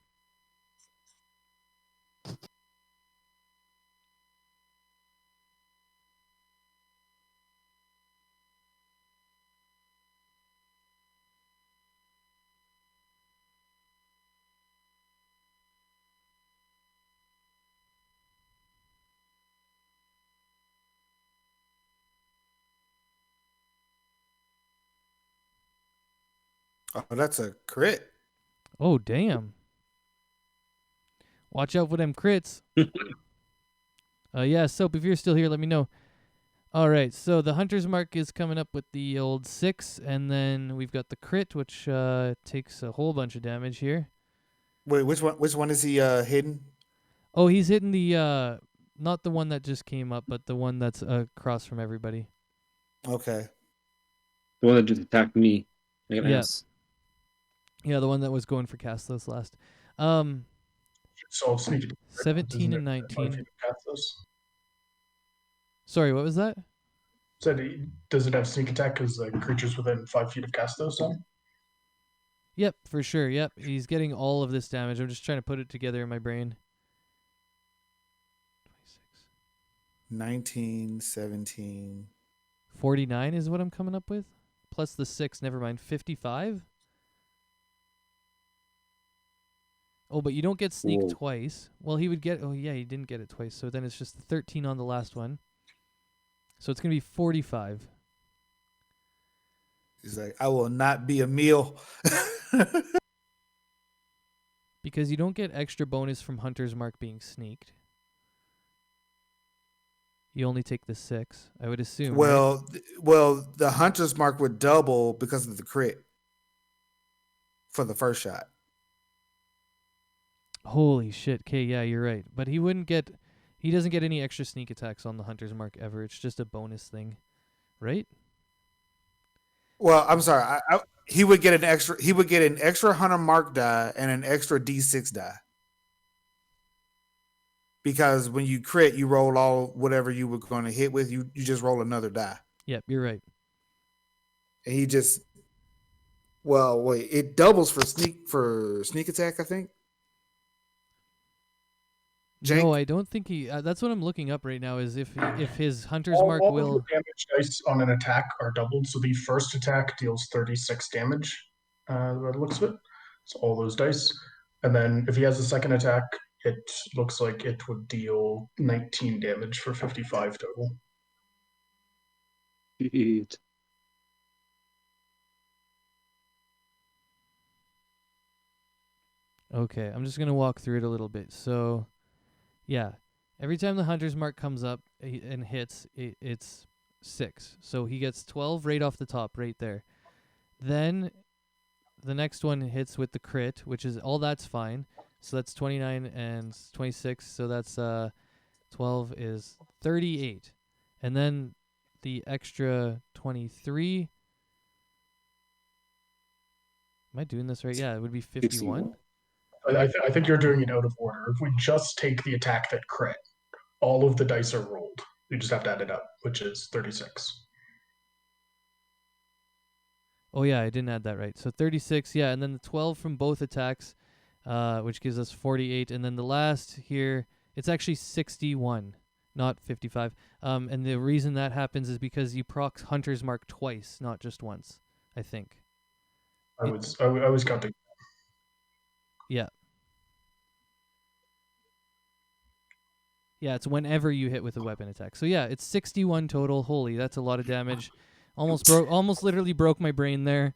C: Oh, that's a crit.
A: Oh, damn. Watch out for them crits. Yeah, Soap, if you're still here, let me know. All right, so the Hunter's Mark is coming up with the old 6, and then we've got the crit, which takes a whole bunch of damage here.
C: Wait, which one? Which one is he hidden?
A: Oh, he's hitting the, not the one that just came up, but the one that's across from everybody.
C: Okay.
F: The one that just attacked me. I got
A: Yeah.
F: ass.
A: Yeah, the one that was going for Castos last.
B: So sneak
A: 17 and 19. Sorry, what was that?
B: Said, does it have sneak attack because the creature's within 5 feet of Castos on?
A: Yep, for sure. Yep, he's getting all of this damage. I'm just trying to put it together in my brain. 26.
C: 19, 17.
A: 49 is what I'm coming up with. Plus the 6, never mind. 55? Oh, but you don't get sneak
F: Whoa.
A: twice. Well, he would get... Oh, yeah, he didn't get it twice. So then it's just the 13 on the last one. So it's going to be 45.
C: He's like, I will not be a meal.
A: Because you don't get extra bonus from Hunter's Mark being sneaked. You only take the 6, I would assume. Right?
C: Well, the Hunter's Mark would double because of the crit for the first shot.
A: Holy shit. Okay, yeah, you're right. But he wouldn't get... He doesn't get any extra sneak attacks on the Hunter's Mark ever. It's just a bonus thing. Right?
C: Well, I'm sorry. He would get an extra. He would get an extra Hunter Mark die and an extra D6 die. Because when you crit, you roll all whatever you were going to hit with. You just roll another die.
A: Yep, you're right.
C: And he just. Well, wait. It doubles for sneak attack, I think. Jake?
A: No, I don't think he... that's what I'm looking up right now, is if his Hunter's Mark
B: all
A: will...
B: of the damage dice on an attack are doubled. So the first attack deals 36 damage, by the looks of it. So all those dice. And then if he has a second attack, it looks like it would deal 19 damage for 55 total.
F: Shit.
A: Okay, I'm just going to walk through it a little bit. So, yeah. Every time the Hunter's Mark comes up and hits, it's 6. So he gets 12 right off the top, right there. Then the next one hits with the crit, which is... All that's fine. So that's 29 and 26. So that's 12 is 38. And then the extra 23... Am I doing this right? Yeah, it would be 51.
B: I think you're doing it out of order. If we just take the attack that crit, all of the dice are rolled. You just have to add it up, which is 36.
A: Oh, yeah, I didn't add that right. So 36, yeah, and then the 12 from both attacks, which gives us 48. And then the last here, it's actually 61, not 55. And the reason that happens is because you proc Hunter's Mark twice, not just once, I think.
B: I was counting.
A: Yeah. Yeah, it's whenever you hit with a weapon attack. So yeah, it's 61 total. Holy, that's a lot of damage. Almost literally broke my brain there.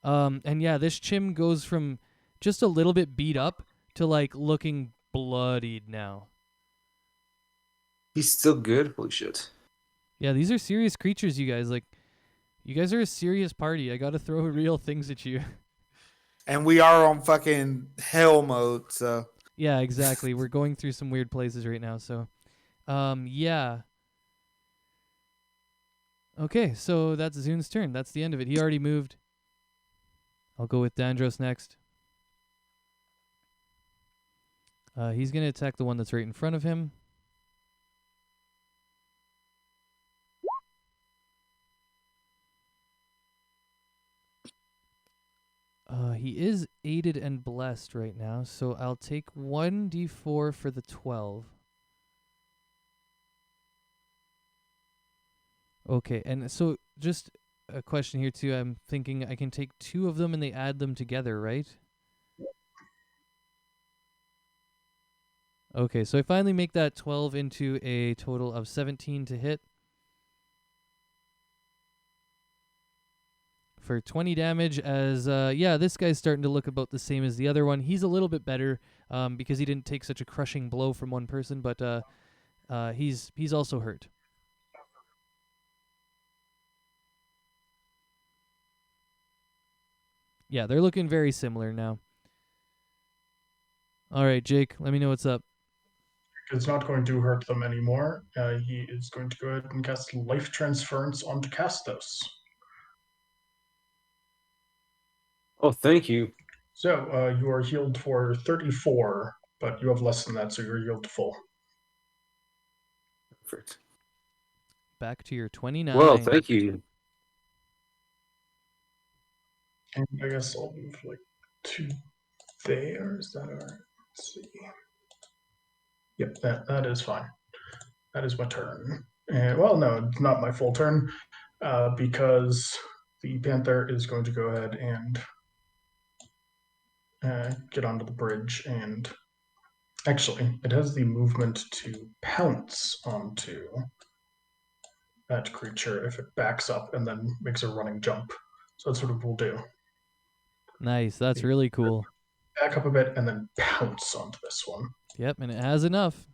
A: And yeah, this Chim goes from just a little bit beat up to like looking bloodied now.
F: He's still good? Holy shit.
A: Yeah, these are serious creatures, you guys. Like, you guys are a serious party. I gotta throw real things at you.
C: And we are on fucking hell mode, so.
A: Yeah, exactly. We're going through some weird places right now, so. Yeah. Okay, so that's Zune's turn. That's the end of it. He already moved. I'll go with Dandros next. He's going to attack the one that's right in front of him. He is aided and blessed right now, so I'll take 1d4 for the 12. Okay, and so just a question here too. I'm thinking I can take 2 of them and they add them together, right? Okay, so I finally make that 12 into a total of 17 to hit. For 20 damage as, yeah, this guy's starting to look about the same as the other one. He's a little bit better because he didn't take such a crushing blow from one person, but he's also hurt. Yeah, they're looking very similar now. All right, Jake, let me know what's up.
B: It's not going to hurt them anymore. He is going to go ahead and cast Life Transference onto Castos.
F: Oh, thank you.
B: So you are healed for 34, but you have less than that, so you're healed to full.
F: Perfect.
A: Back to your 29.
F: Well, thank you.
B: And I guess I'll move like 2 there. Is that all right? Let's see. Yep, that is fine. That is my turn. Well, no, it's not my full turn because the Panther is going to go ahead and get onto the bridge, and actually, it has the movement to pounce onto that creature if it backs up and then makes a running jump. So that's what it will do.
A: Nice, that's really cool.
B: Back up a bit and then pounce onto this one.
A: Yep, and it has enough.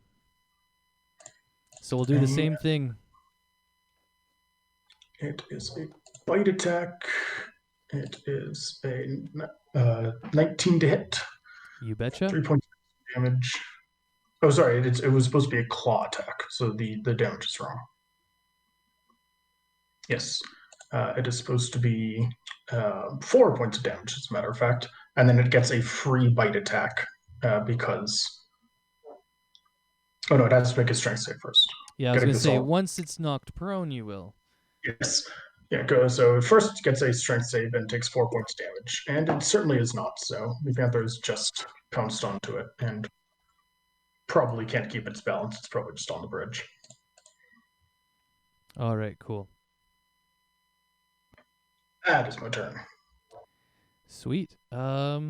A: So we'll do the same thing.
B: It is a bite attack. It is a 19 to hit.
A: You betcha.
B: 3 points of damage. Oh, sorry. It was supposed to be a claw attack, so the damage is wrong. Yes. It is supposed to be 4 points of damage, as a matter of fact. And then it gets a free bite attack because. Oh, no, it has to make a strength save first.
A: Yeah, I was going to say, once it's knocked prone, you will.
B: Yes. Yeah, go. So first it gets a strength save and takes 4 points damage. And it certainly is not, so the Panther's just pounced onto it and probably can't keep its balance. It's probably just on the bridge.
A: All right, cool.
B: That is my turn.
A: Sweet. Yeah,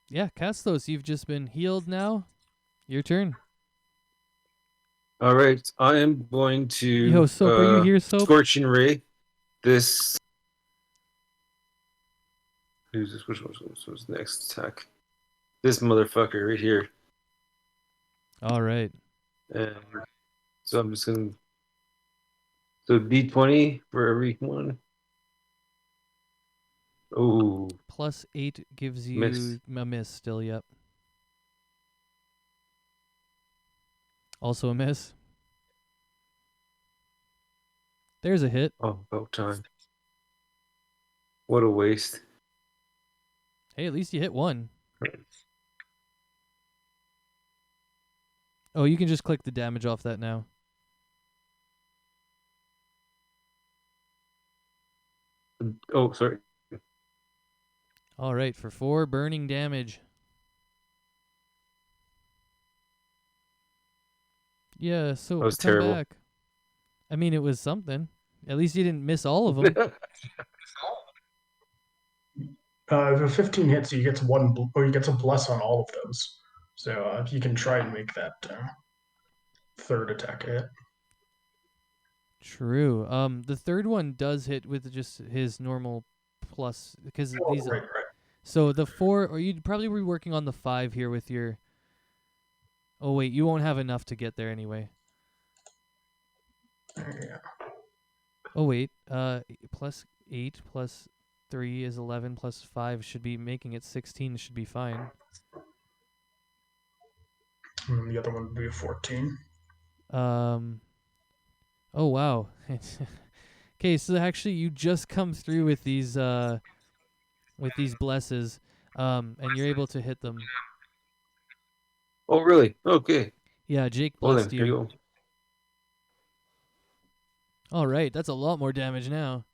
A: Castos, you've just been healed now. Your turn.
F: All right, I am going to.
A: Yo, Soap, are you here, Soap?
F: Scorching Ray. This. Who's this? Which was the next attack? This motherfucker right here.
A: All right.
F: And so I'm just gonna. So D20 for every one. Oh.
A: +8 gives you
F: Miss.
A: a miss still, yep. Also a miss. There's a hit.
F: Oh, about time. What a waste.
A: Hey, at least you hit one. Oh, you can just click the damage off that now.
F: Oh, sorry.
A: All right, for 4 burning damage. Yeah, so
F: That was
A: come
F: terrible.
A: back. I mean, it was something. At least you didn't miss all of them.
B: If a 15 hits, you get you get a bless on all of those. So you can try and make that third attack hit.
A: True. The third one does hit with just his normal plus because these.
B: Right.
A: So the 4, or you'd probably be working on the 5 here with your. Oh wait, you won't have enough to get there anyway.
B: Yeah.
A: Oh wait, +8 +3 is 11 +5 should be making it 16. Should be fine.
B: And the other one would be a 14.
A: Oh wow. Okay, so actually you just come through with these blesses, and you're able to hit them.
F: Oh, really? Okay.
A: Yeah, Jake
F: Well, then,
A: blessed
F: here you
A: you.
F: go.
A: All right, that's a lot more damage now.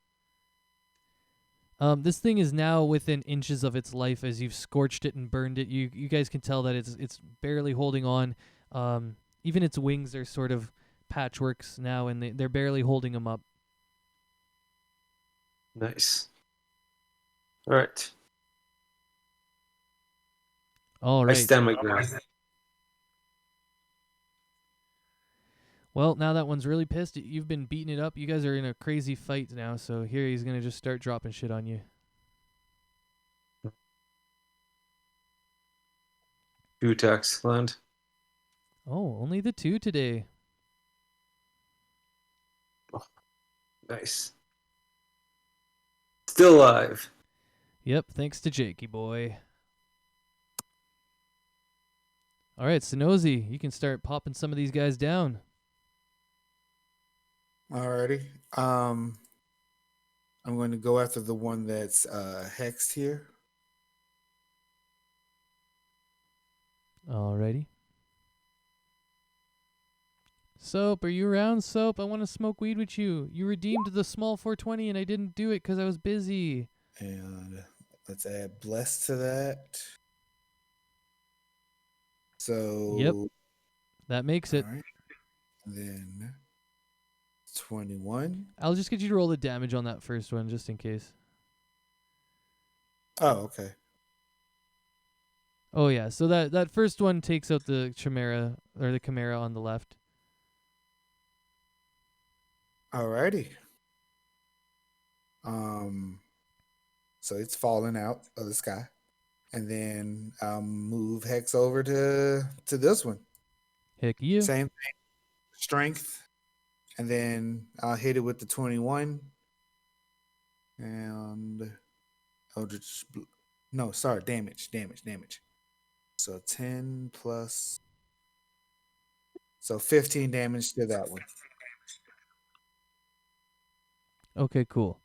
A: This thing is now within inches of its life as you've scorched it and burned it. You guys can tell that it's barely holding on. Even its wings are sort of patchworks now, and they're barely holding them up.
F: Nice. All right.
A: All
F: I
A: right.
F: stand my ground.
A: Well, now that one's really pissed. You've been beating it up. You guys are in a crazy fight now, so here he's gonna just start dropping shit on you.
F: 2 attacks land.
A: Oh, only the 2 today.
F: Nice. Still alive.
A: Yep, thanks to Jakey boy. All right, Sonozi, you can start popping some of these guys down.
C: Alrighty. I'm going to go after the one that's hexed here.
A: Alrighty. Soap, are you around, Soap? I want to smoke weed with you. You redeemed the small 420 and I didn't do it because I was busy.
C: And let's add bless to that. So
A: Yep, that makes it.
C: all right. Then 21.
A: I'll just get you to roll the damage on that first one just in case.
C: Oh, okay.
A: Oh yeah, so that first one takes out the Chimera or the Chimera on the left.
C: Alrighty. So it's falling out of the sky. And then move Hex over to this one.
A: Heck you.
C: Same thing. Strength. And then I'll hit it with the 21. And damage. So 10 plus. So 15 damage to that one.
A: Okay, cool.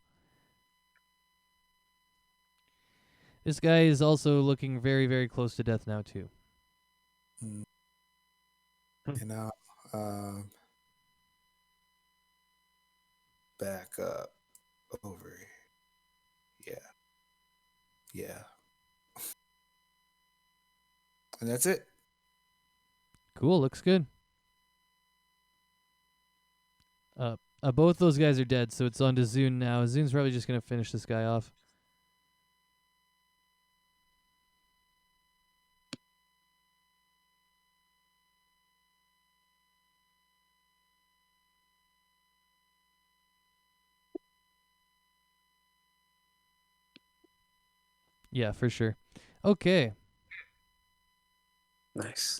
A: This guy is also looking very, very close to death now too.
C: And now back up over. Yeah. And that's it.
A: Cool, looks good. Both those guys are dead, so it's on to Zune now. Zune's probably just gonna finish this guy off. Yeah, for sure. Okay.
F: Nice.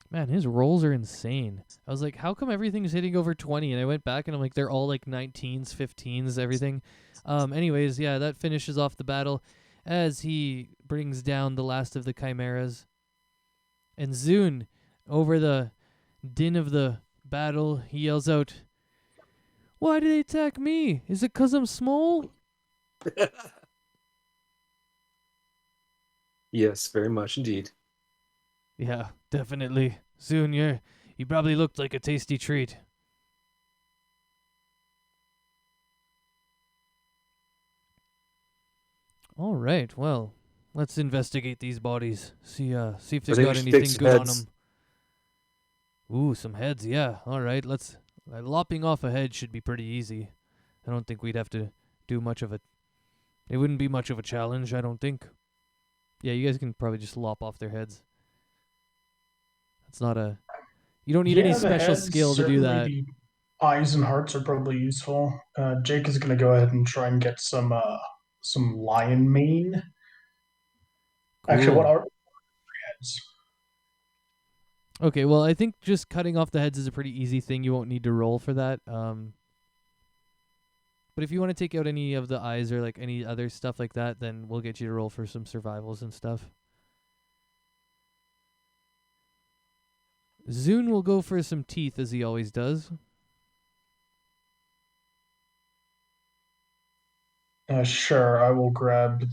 A: Man, his rolls are insane. I was like, how come everything's hitting over 20? And I went back and I'm like, they're all like 19s, 15s, everything. Anyways, yeah, that finishes off the battle as he brings down the last of the Chimeras. And Zune, over the din of the battle, he yells out, "Why did they attack me? Is it 'cause I'm small?"
F: Yes, very much indeed.
A: Yeah, definitely. Zune, you probably looked like a tasty treat. All right, well, let's investigate these bodies. See if they've
F: think
A: got
F: we should take
A: anything
F: some
A: good on
F: heads.
A: them. Ooh, some heads, yeah. All right, let's. Lopping off a head should be pretty easy. I don't think we'd have to do much of it. It wouldn't be much of a challenge, I don't think. Yeah, you guys can probably just lop off their heads. That's not a. You don't need any
B: the
A: special
B: heads,
A: skill to do
B: certainly
A: that.
B: The eyes and hearts are probably useful. Jake is going to go ahead and try and get some lion mane. Actually, what
A: Cool.
B: are heads?
A: Okay, well, I think just cutting off the heads is a pretty easy thing. You won't need to roll for that. But if you want to take out any of the eyes or like any other stuff like that, then we'll get you to roll for some survivals and stuff. Zune will go for some teeth as he always does.
B: Sure, I will grab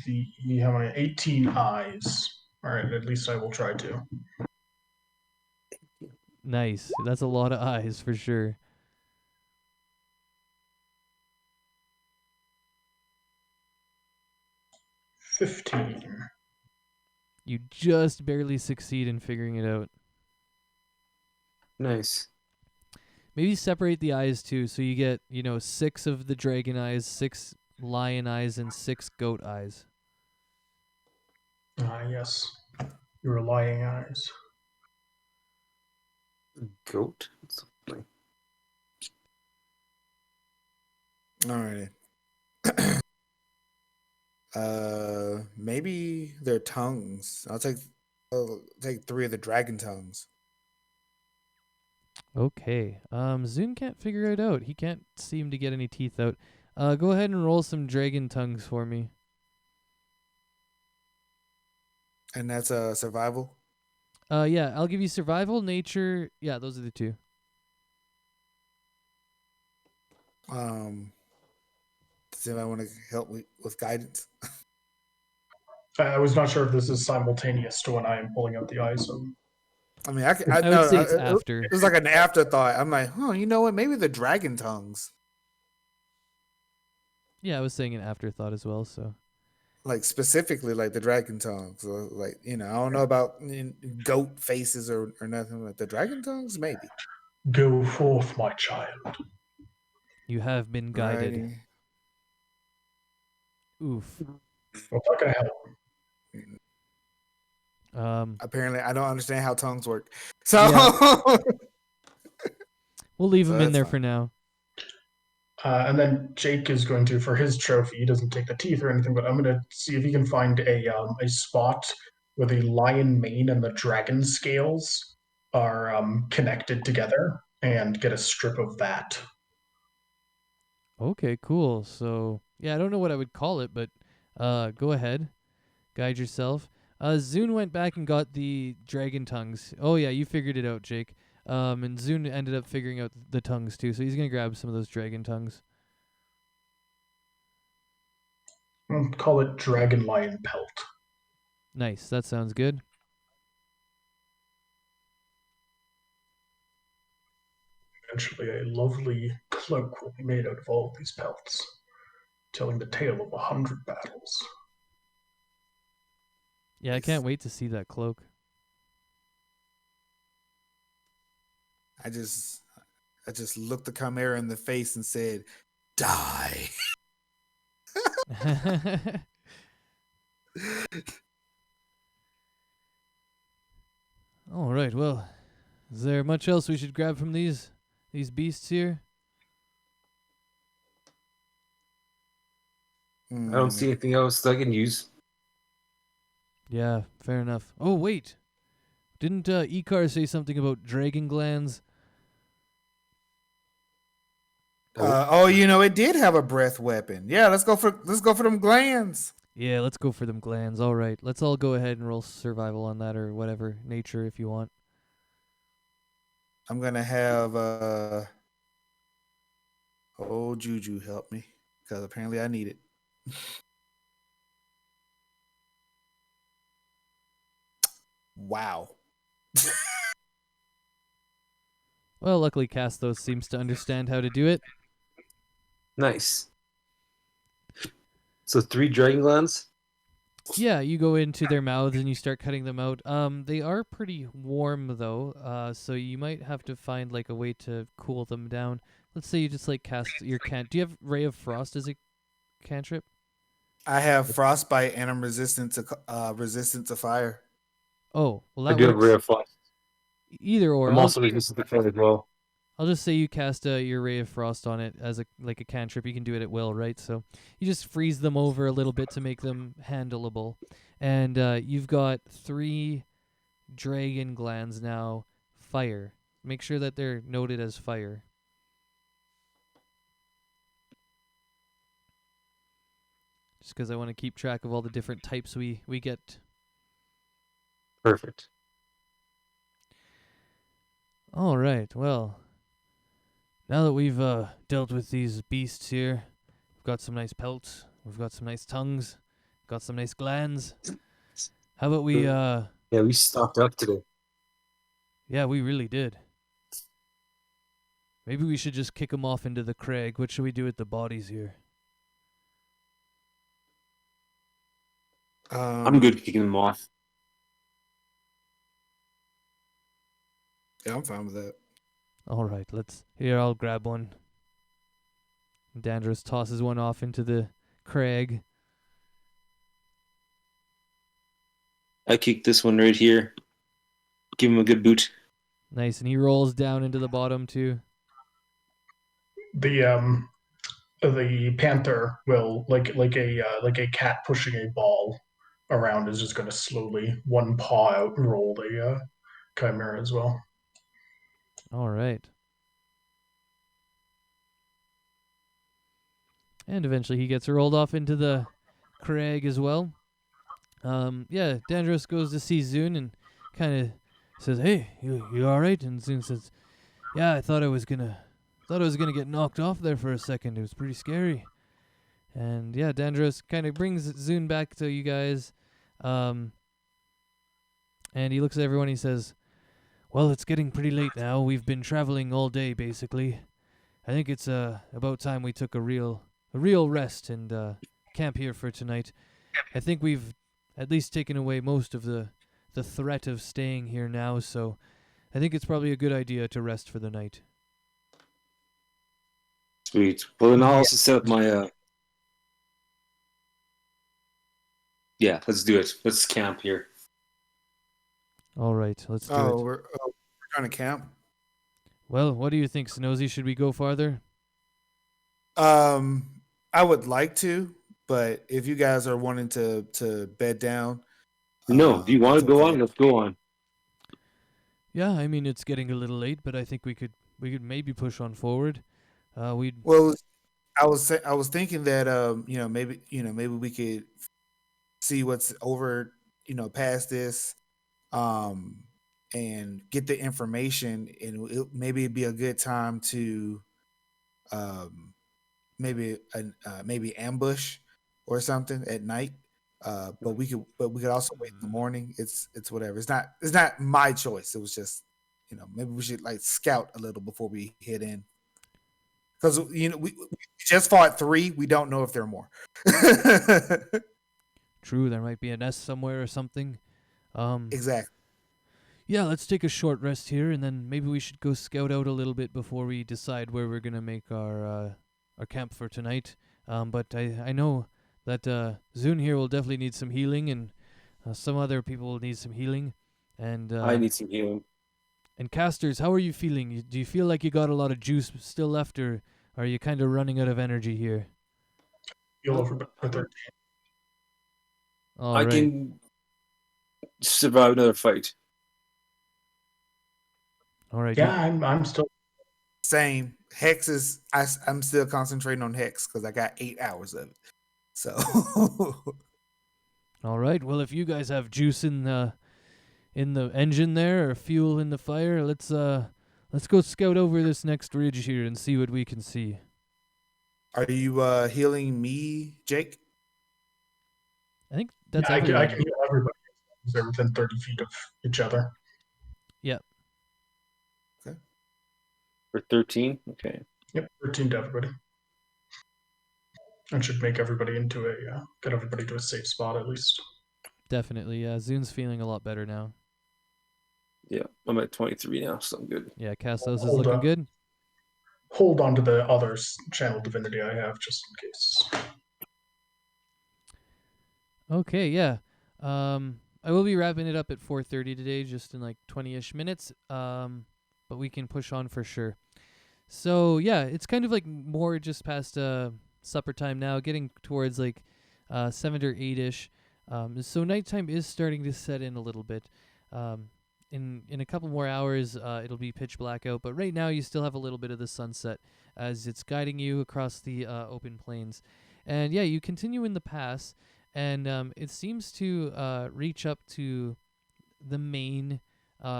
B: how many? 18 eyes. All right, at least I will try to.
A: Nice. That's a lot of eyes for sure.
B: $15.
A: You just barely succeed in figuring it out.
E: Nice.
A: Maybe separate the eyes too, so you get, 6 of the dragon eyes, 6 lion eyes, and 6 goat eyes.
B: Ah, yes. Your lying eyes.
E: Goat.
C: All right. Maybe their tongues. I'll take 3 of the dragon tongues.
A: Okay. Zune can't figure it out. He can't seem to get any teeth out. Go ahead and roll some dragon tongues for me.
C: And that's a survival.
A: Yeah, I'll give you survival, nature. Yeah, those are the 2.
C: Does anybody want to help me with guidance?
B: I was not sure if this is simultaneous to when I am pulling out the eyes. So
C: I mean,
A: I would say it's after.
C: It was like an afterthought. I'm like, you know what? Maybe the dragon tongues.
A: Yeah, I was saying an afterthought as well, so.
C: Like specifically, like the dragon tongues. Or like, I don't know about goat faces or nothing. Like the dragon tongues, maybe.
B: go forth, my child.
A: You have been guided.
C: Alrighty.
A: Oof.
B: Well, how can I help?
C: Apparently, I don't understand how tongues work. So
A: Yeah. We'll leave
C: So
A: him in
C: that's
A: there
C: fine.
A: for now.
B: And then Jake is going to, for his trophy, he doesn't take the teeth or anything, but I'm going to see if he can find a spot where the lion mane and the dragon scales are connected together and get a strip of that.
A: Okay, cool. So, yeah, I don't know what I would call it, but go ahead. Guide yourself. Zune went back and got the dragon tongues. Oh, yeah, you figured it out, Jake. And Zune ended up figuring out the tongues, too, so he's going to grab some of those dragon tongues.
B: I'll call it dragon lion pelt.
A: Nice. That sounds good.
B: Eventually, a lovely cloak will be made out of all of these pelts, telling the tale of 100 battles.
A: Yeah, I can't wait to see that cloak.
C: I just looked the Chimera in the face and said, "Die."
A: All right, well, is there much else we should grab from these beasts here?
E: I don't see anything else that I can use.
A: Yeah, fair enough. Oh, wait. Didn't Ikar say something about dragon glands?
C: It did have a breath weapon. Yeah, let's go for them glands.
A: Yeah, let's go for them glands. All right, let's all go ahead and roll survival on that or whatever, nature if you want.
C: I'm gonna have Juju help me because apparently I need it. Wow.
A: Well, luckily Castos seems to understand how to do it.
E: Nice. So 3 dragon glands?
A: Yeah, you go into their mouths and you start cutting them out. They are pretty warm though, so you might have to find like a way to cool them down. Let's say you just like cast your Do you have Ray of Frost as a cantrip?
C: I have frostbite and I'm resistant to fire.
A: Oh, well
E: I
A: that
E: do have
A: works.
E: Ray of Frost.
A: Either or.
E: I'm also resistant to fire as well.
A: I'll just say you cast your Ray of Frost on it as a cantrip. You can do it at will, right? So you just freeze them over a little bit to make them handleable. And you've got 3 dragon glands now. Fire. Make sure that they're noted as fire. Just because I want to keep track of all the different types we get.
E: Perfect.
A: All right. Well, now that we've dealt with these beasts here, we've got some nice pelts. We've got some nice tongues. Got some nice glands. How about we?
E: Yeah, we stocked up today.
A: Yeah, we really did. Maybe we should just kick them off into the crag. What should we do with the bodies here?
E: I'm good kicking them off.
C: Yeah, I'm fine with that.
A: All right. Here, I'll grab one. Dandros tosses one off into the crag.
F: I kicked this one right here. Give him a good boot.
A: Nice, and he rolls down into the bottom too.
B: The panther will like a cat pushing a ball around is just going to slowly one paw out and roll the chimera as well.
A: All right. And eventually he gets rolled off into the crag as well. Yeah, Dandros goes to see Zune and kind of says, "Hey, you all right?" And Zune says, "Yeah, I thought I was gonna get knocked off there for a second. It was pretty scary." And yeah, Dandros kind of brings Zune back to you guys. And he looks at everyone. He says, "Well, it's getting pretty late now. We've been traveling all day, basically. I think it's about time we took a real rest and camp here for tonight. I think we've at least taken away most of the threat of staying here now, so I think it's probably a good idea to rest for the night."
F: Sweet. Well, then I'll also set up my. Yeah, let's do it. Let's camp here.
A: All right, let's do it.
C: We're trying to camp.
A: Well, what do you think, Snozy? Should we go farther?
C: I would like to, but if you guys are wanting to bed down,
F: No, do you want to go on? Let's go on.
A: Yeah, I mean it's getting a little late, but I think we could maybe push on forward.
C: Well, I was thinking that maybe we could see what's over past this, and get the information, and maybe it'd be a good time to maybe ambush or something at night. But we could also wait in the morning. It's whatever. It's not my choice. It was just maybe we should like scout a little before we head in, because we just fought 3. We don't know if there are more.
A: True, there might be a nest somewhere or something.
C: Exactly.
A: Yeah, let's take a short rest here, and then maybe we should go scout out a little bit before we decide where we're gonna make our camp for tonight. But I know that Zune here will definitely need some healing, and some other people will need some healing. And
F: I need some healing.
A: And Casters, how are you feeling? Do you feel like you got a lot of juice still left, or are you kind of running out of energy here?
B: You'll over with it.
A: All
F: I
A: right.
F: can survive another fight.
A: All right.
B: Yeah, I'm still.
C: Same. Hex is. I'm still concentrating on Hex because I got 8 hours of it. So.
A: All right. Well, if you guys have juice in the engine there, or fuel in the fire, let's go scout over this next ridge here and see what we can see.
C: Are you healing me, Jake?
A: I think that's
B: I
A: everyone.
B: can heal everybody. They're within 30 feet of each other.
A: Yeah.
C: Okay.
F: For 13? Okay.
B: Yep, 13 to everybody. And should make everybody into get everybody to a safe spot at least.
A: Definitely. Yeah. Zune's feeling a lot better now.
F: Yeah, I'm at 23 now, so I'm good.
A: Yeah, Castos is
B: Hold
A: looking
B: up.
A: good.
B: Hold on to the other channel divinity I have just in case.
A: Okay, yeah. I will be wrapping it up at 4:30 today, just in like 20-ish minutes. But we can push on for sure. So yeah, it's kind of like more just past supper time now, getting towards like 7 or 8-ish. So nighttime is starting to set in a little bit. In a couple more hours, it'll be pitch black out. But right now, you still have a little bit of the sunset as it's guiding you across the open plains. And yeah, you continue in the pass, and it seems to reach up to the main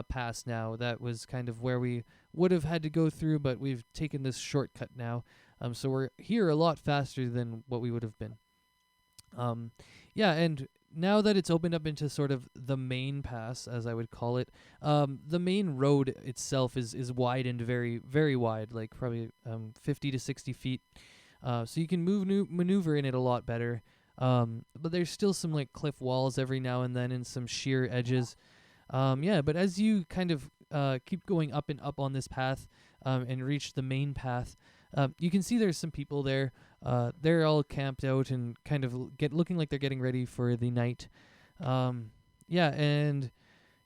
A: pass now. That was kind of where we would have had to go through, but we've taken this shortcut now. So we're here a lot faster than what we would have been. Yeah, and now that it's opened up into sort of the main pass, as I would call it, the main road itself is widened very, very wide, like probably 50 to 60 feet. So you can maneuver in it a lot better. But there's still some like cliff walls every now and then and some sheer edges. Yeah, but as you kind of keep going up and up on this path and reach the main path, you can see there's some people there. They're all camped out and kind of looking like they're getting ready for the night. Yeah, and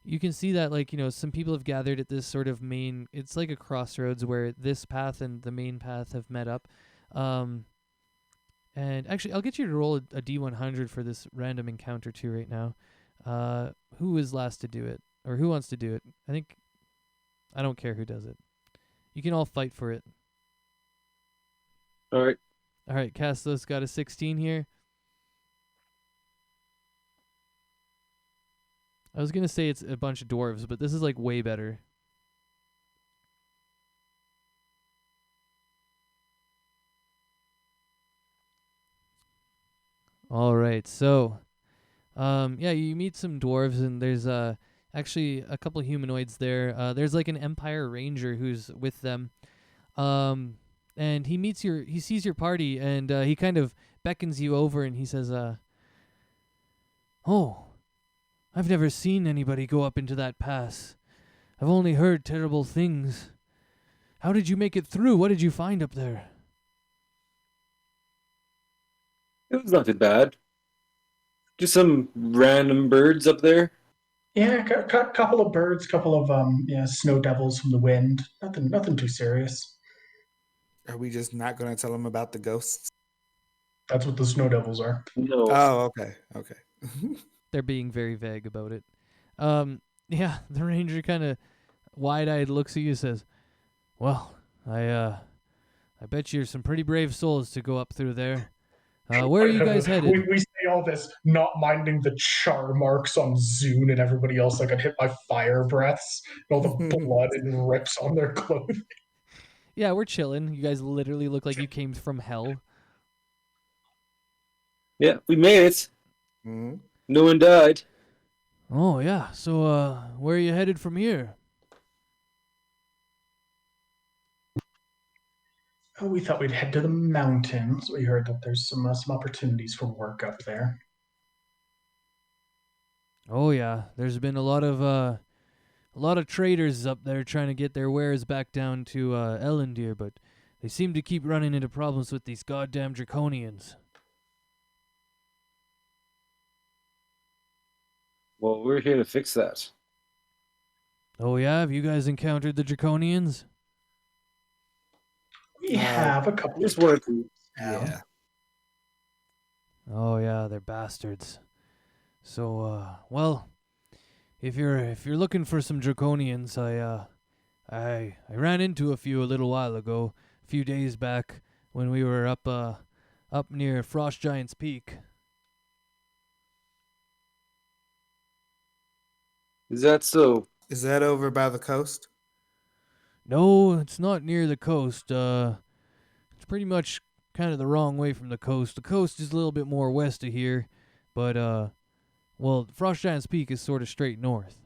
A: you can see that, like, some people have gathered at this sort of main, it's like a crossroads where this path and the main path have met up. And actually, I'll get you to roll a D100 for this random encounter too right now. Who is last to do it? Or who wants to do it? I don't care who does it. You can all fight for it.
F: All right.
A: All right, Castos got a 16 here. I was going to say it's a bunch of dwarves, but this is like way better. All right, so yeah, you meet some dwarves, and there's actually a couple humanoids there. There's like an Empire Ranger who's with them. And he sees your party, and he kind of beckons you over, and he says, "Oh, I've never seen anybody go up into that pass. I've only heard terrible things. How did you make it through? What did you find up there?"
F: It was not too bad. Just some random birds up there.
B: Yeah, couple of birds, couple of snow devils from the wind. Nothing too serious.
C: Are we just not going to tell them about the ghosts?
B: That's what the snow devils are.
F: No.
C: Oh, okay.
A: They're being very vague about it. Yeah, the ranger kind of wide-eyed looks at you and says, "Well, I bet you're some pretty brave souls to go up through there. Where are you guys headed?"
B: We say all this, not minding the char marks on Zune and everybody else that got hit by fire breaths, and all the blood and rips on their clothes.
A: Yeah, we're chilling. You guys literally look like you came from hell.
F: Yeah, we made it.
C: Mm-hmm.
F: No one died.
A: Oh, yeah. So, where are you headed from here?
B: Oh, we thought we'd head to the mountains. We heard that there's some opportunities for work up there.
A: Oh, yeah. There's been a lot of traders up there trying to get their wares back down to Ellendir, but they seem to keep running into problems with these goddamn draconians.
F: Well, we're here to fix that.
A: Oh, yeah? Have you guys encountered the draconians?
B: We have a couple
F: Just
B: of
F: wanted to.
C: Yeah.
A: Oh, yeah, they're bastards. So, well, if you're looking for some draconians, I ran into a few a little while ago, a few days back when we were up near Frost Giant's Peak.
F: Is that so?
C: Is that over by the coast?
A: No, it's not near the coast. It's pretty much kind of the wrong way from the coast. The coast is a little bit more west of here, but well, Frost Giant's Peak is sort of straight north.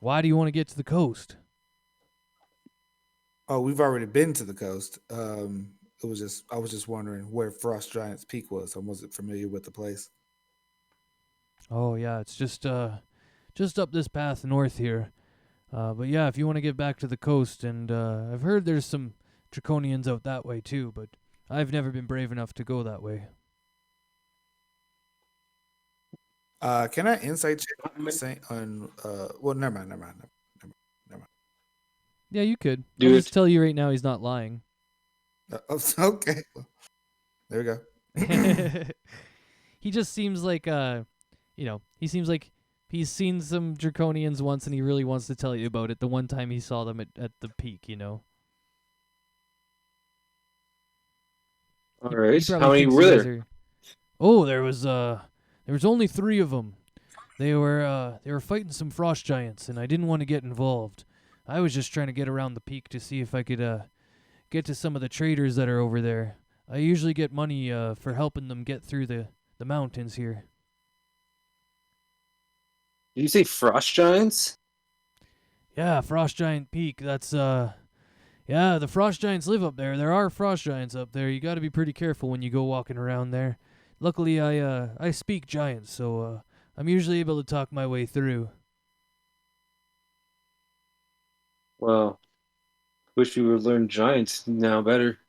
A: Why do you want to get to the coast?
C: Oh, we've already been to the coast. I was just wondering where Frost Giant's Peak was. I wasn't familiar with the place.
A: Oh yeah, it's just up this path north here. But yeah, if you want to get back to the coast, and I've heard there's some draconians out that way too, but I've never been brave enough to go that way.
C: Can I insight check on? Well, never mind.
A: Yeah, you could.
F: Do
A: I'll
F: it.
A: just tell you right now, he's not lying.
C: Okay, well, there we go.
A: He just seems like he seems like he's seen some draconians once, and he really wants to tell you about it. The one time he saw them at the peak,
F: All
A: He
F: right.
A: probably
F: How many
A: thinks
F: were
A: you guys
F: there?
A: are- Oh, there was There was only 3 of them. They were fighting some frost giants, and I didn't want to get involved. I was just trying to get around the peak to see if I could get to some of the traders that are over there. I usually get money for helping them get through the mountains here.
F: Did you say frost giants?
A: Yeah, Frost Giant Peak. That's yeah, the frost giants live up there. There are frost giants up there. You got to be pretty careful when you go walking around there. Luckily, I speak giant, so I'm usually able to talk my way through.
F: Well, wish we would learn giants now better.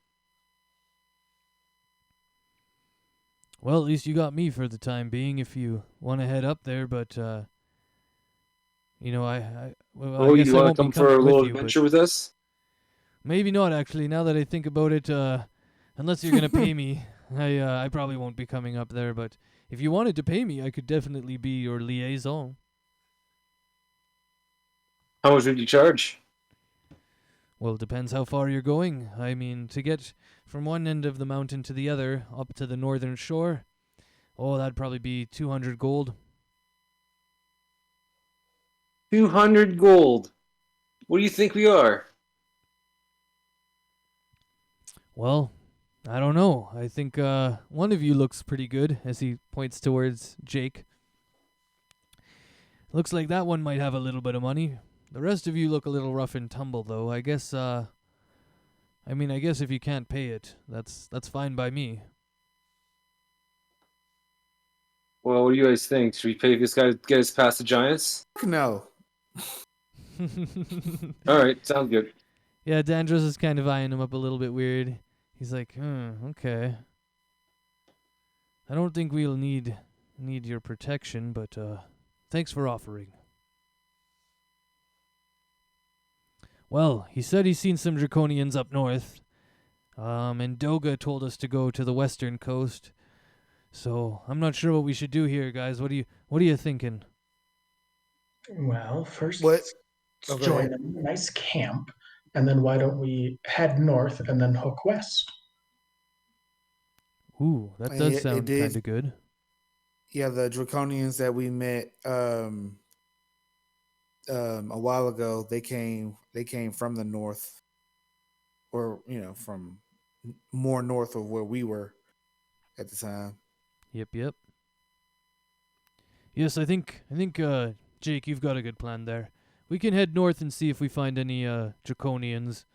A: Well, at least you got me for the time being. If you want to head up there, but you know, well,
F: Oh,
A: I guess
F: you
A: I
F: want
A: won't
F: to
A: be
F: come for a
A: coming
F: little
A: with you, but
F: adventure with us?
A: maybe not actually. Now that I think about it, unless you're gonna pay me, I probably won't be coming up there. But if you wanted to pay me, I could definitely be your liaison.
F: How much would you charge?
A: Well, it depends how far you're going. I mean, to get from one end of the mountain to the other, up to the northern shore, oh, that'd probably be 200 gold.
F: 200 gold. What do you think we are?
A: Well, I don't know. I think one of you looks pretty good, as he points towards Jake. Looks like that one might have a little bit of money. The rest of you look a little rough and tumble, though. I guess if you can't pay it, that's fine by me.
F: Well, what do you guys think? Should we pay this guy to get us past the giants?
C: No.
F: All right, sounds good.
A: Yeah, Dandros is kind of eyeing him up a little bit weird. He's like, okay. I don't think we'll need your protection, but thanks for offering. Well, he said he's seen some draconians up north. And Doga told us to go to the western coast. So I'm not sure what we should do here, guys. What are you thinking?
B: Well, first
C: What?
B: let's
C: Oh, go
B: join
C: ahead.
B: a nice camp, and then why don't we head north and then hook west?
A: Ooh, that does
C: It
A: sound
C: did.
A: kind of good.
C: Yeah, the draconians that we met a while ago, they came from the north, or from more north of where we were at the time.
A: Yep. Yes, I think Jake, you've got a good plan there. We can head north and see if we find any draconians,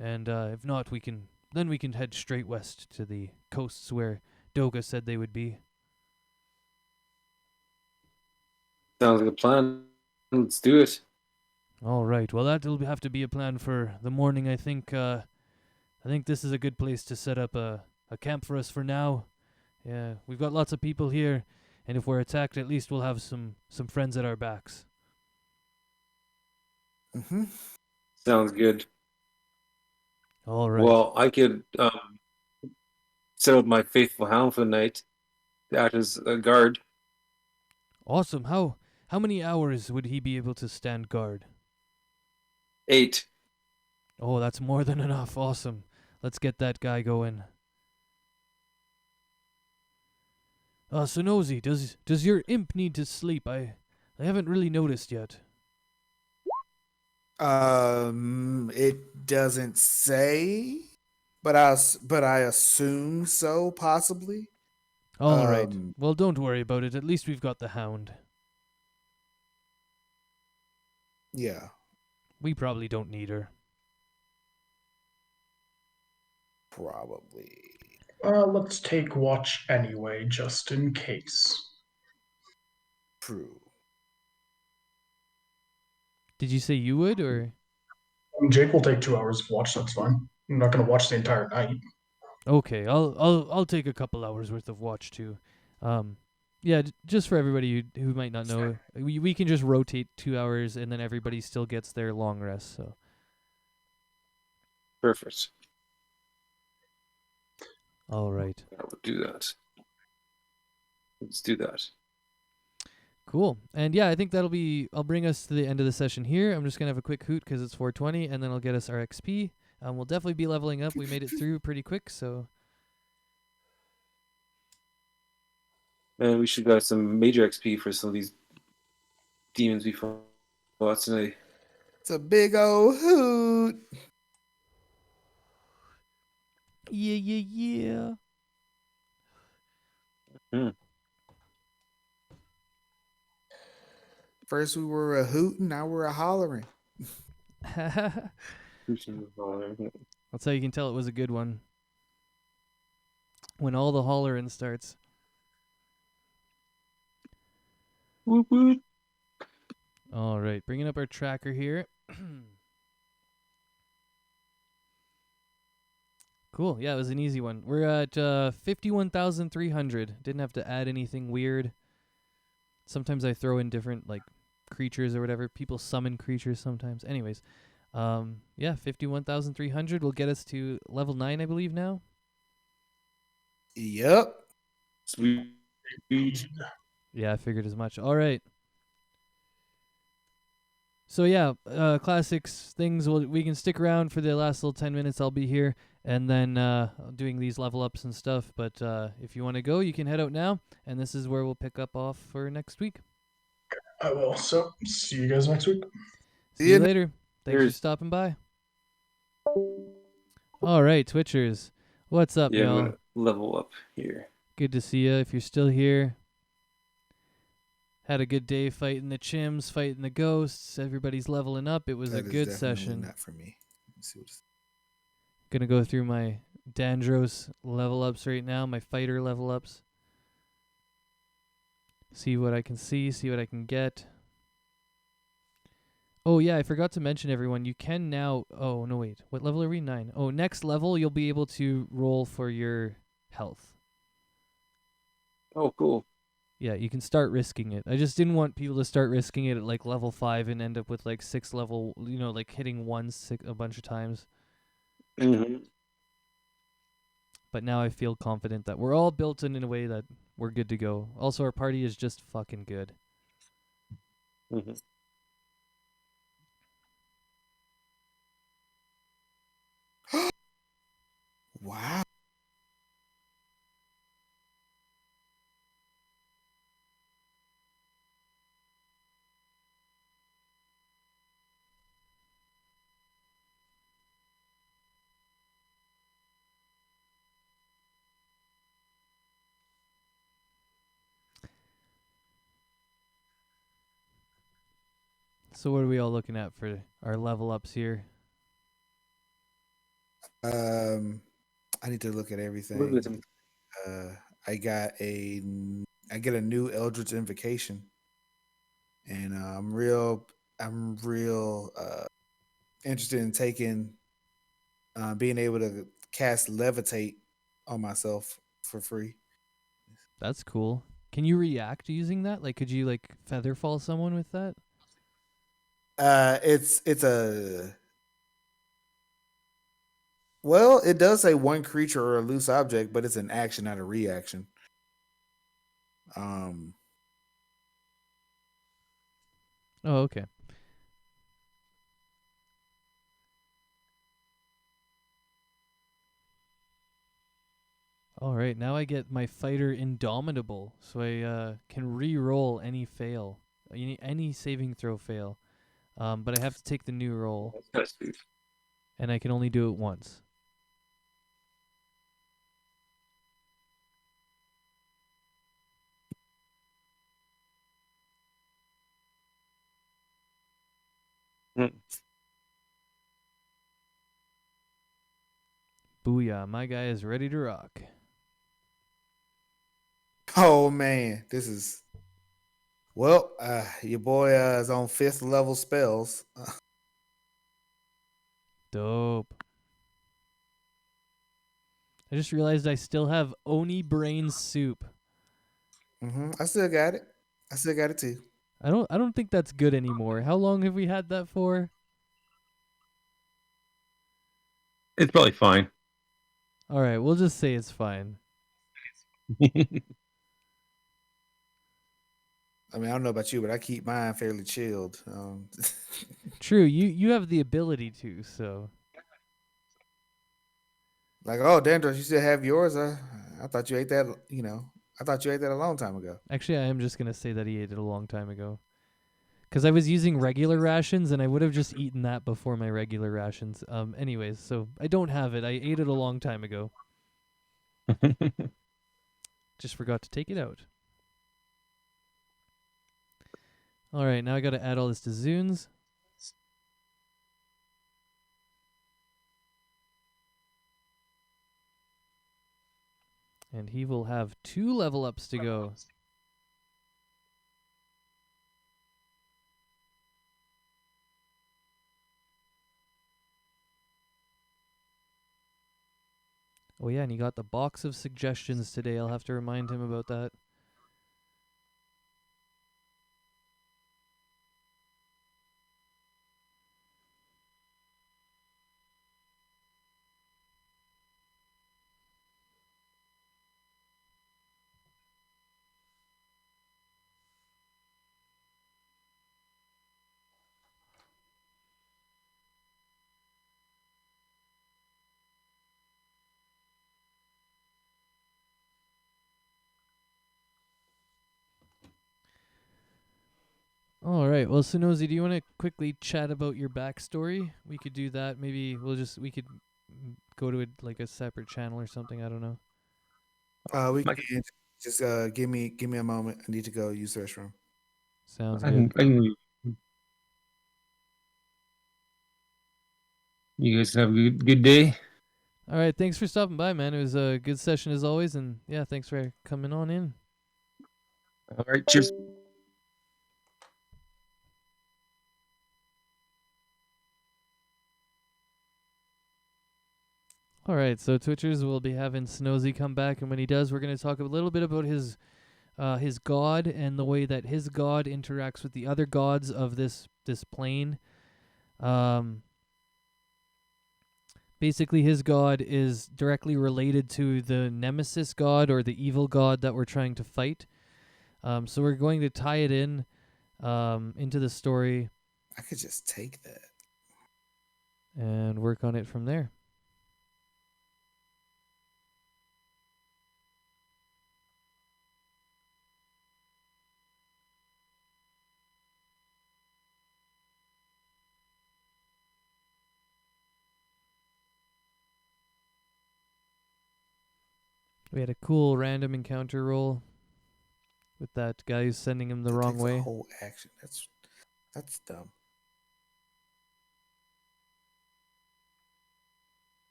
A: and if not, we can head straight west to the coasts where Doga said they would be.
F: Sounds like a plan. Let's do it.
A: All right. Well, that'll have to be a plan for the morning. I think this is a good place to set up a camp for us for now. Yeah, we've got lots of people here, and if we're attacked, at least we'll have some friends at our backs.
C: Mm-hmm.
F: Sounds good.
A: All right.
F: Well, I could set up my faithful hound for the night to act as a guard.
A: Awesome. How many hours would he be able to stand guard?
F: 8.
A: Oh, that's more than enough. Awesome. Let's get that guy going. Sonozi, does your imp need to sleep? I haven't really noticed yet.
C: It doesn't say, but I assume so, possibly.
A: All right. Well, don't worry about it. At least we've got the hound.
C: Yeah.
A: We probably don't need her.
C: Probably.
B: Let's take watch anyway, just in case.
C: True.
A: Did you say you would, or?
B: Jake will take 2 hours of watch. That's fine. I'm not going to watch the entire night.
A: Okay, I'll take a couple hours worth of watch too. Yeah, just for everybody who might not know, we can just rotate 2 hours and then everybody still gets their long rest. So.
F: Perfect.
A: All right.
F: I would do that. Let's do that.
A: Cool. And yeah, I think I'll bring us to the end of the session here. I'm just going to have a quick hoot because it's 420, and then I'll get us our XP. We'll definitely be leveling up. We made it through pretty quick, so.
F: Man, we should got some major XP for some of these demons we fought tonight.
C: It's a big old hoot.
A: Yeah, yeah,
C: First we were a hooting, now we're a hollering.
A: yeah. That's how you can tell it was a good one. When all the hollering starts.
F: Whoop, whoop.
A: All right, bringing up our tracker here. Cool. Yeah, it was an easy one. We're at 51,300. Didn't have to add anything weird. Sometimes I throw in different like creatures or whatever. People summon creatures sometimes. Anyways, yeah, 51,300 will get us to level 9, I believe now.
C: Yep.
F: Sweet.
A: Yeah, I figured as much. All right. So yeah, classics things. We can stick around for the last little 10 minutes. I'll be here, and then doing these level ups and stuff. But if you want to go, you can head out now, and this is where we'll pick up off for next week.
B: I will. So see you guys next week.
A: See you later. Thanks for
F: Cheers.
A: stopping by. All right, Twitchers, what's up,
F: Yeah, I'm
A: y'all?
F: gonna level up here.
A: Good to see you. If you're still here, had a good day fighting the chims, fighting the ghosts. Everybody's leveling up. It was a
C: That is
A: good
C: definitely
A: session.
C: Not for me. Let's see what it's-
A: Gonna go through my Dandros level ups right now, my fighter level ups. See what I can see what I can get. Oh yeah, I forgot to mention everyone, you can now, oh no wait, what level are we? 9. Oh, next level you'll be able to roll for your health.
F: Oh, cool.
A: Yeah, you can start risking it. I just didn't want people to start risking it at like level 5 and end up with like 6 level, like hitting 1 a bunch of times.
F: Mm-hmm.
A: But now I feel confident that we're all built in a way that we're good to go. Also, our party is just fucking good.
F: Mm-hmm.
C: Wow.
A: So what are we all looking at for our level ups here?
C: I need to look at everything.
F: Look at them.
C: I get a new Eldritch Invocation, and I'm real interested in taking being able to cast Levitate on myself for free.
A: That's cool. Can you react using that? Like, could you like feather fall someone with that?
C: It's a well, it does say one creature or a loose object, but it's an action, not a reaction.
A: Oh, okay. All right, now I get my fighter Indomitable, so I can re-roll any fail, any saving throw fail. But I have to take the new roll,
F: That's sweet.
A: and I can only do it once.
F: Mm.
A: Booyah, my guy is ready to rock.
C: Oh man, this is well. Your boy is on 5th level spells.
A: Dope. I just realized I still have Oni Brain Soup.
C: I still got it. I still got it too.
A: I don't think that's good anymore. How long have we had that for?
F: It's probably fine.
A: All right, we'll just say it's fine.
C: I mean, I don't know about you, but I keep mine fairly chilled.
A: True, you have the ability to, so.
C: Like, oh, Dandros, you still have yours? I thought you ate that. I thought you ate that a long time ago.
A: Actually, I am just gonna say that he ate it a long time ago. Because I was using regular rations, and I would have just eaten that before my regular rations. Anyways, so I don't have it. I ate it a long time ago. Just forgot to take it out. All right, now I got to add all this to Zunes. And he will have 2 level ups to go. Oh yeah, and he got the box of suggestions today. I'll have to remind him about that. All right. Well, Sonozi, do you want to quickly chat about your backstory? We could do that. Maybe we could go to like a separate channel or something. I don't know.
C: We can just give me a moment. I need to go use the restroom.
A: Sounds
F: I
A: good.
F: can, you guys have a good day.
A: All right. Thanks for stopping by, man. It was a good session as always, and yeah, thanks for coming on in.
F: All right, cheers.
A: All right, so Twitchers will be having Snozy come back, and when he does, we're going to talk a little bit about his god and the way that his god interacts with the other gods of this plane. Basically, his god is directly related to the nemesis god or the evil god that we're trying to fight. So we're going to tie it in into the story
C: I could just take that.
A: and work on it from there. We had a cool random encounter roll with that guy who's sending him the
C: That
A: wrong
C: takes
A: way.
C: a whole action. That's dumb.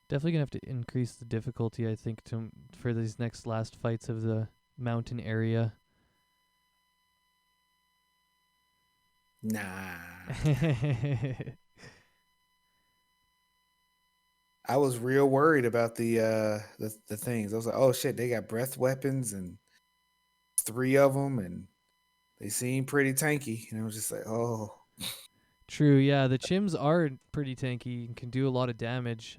A: Definitely gonna have to increase the difficulty, I think, for these next last fights of the mountain area.
C: Nah. I was real worried about the things. I was like, oh shit, they got breath weapons and 3 of them, and they seem pretty tanky. And I was just like, oh.
A: True, yeah, the chims are pretty tanky and can do a lot of damage.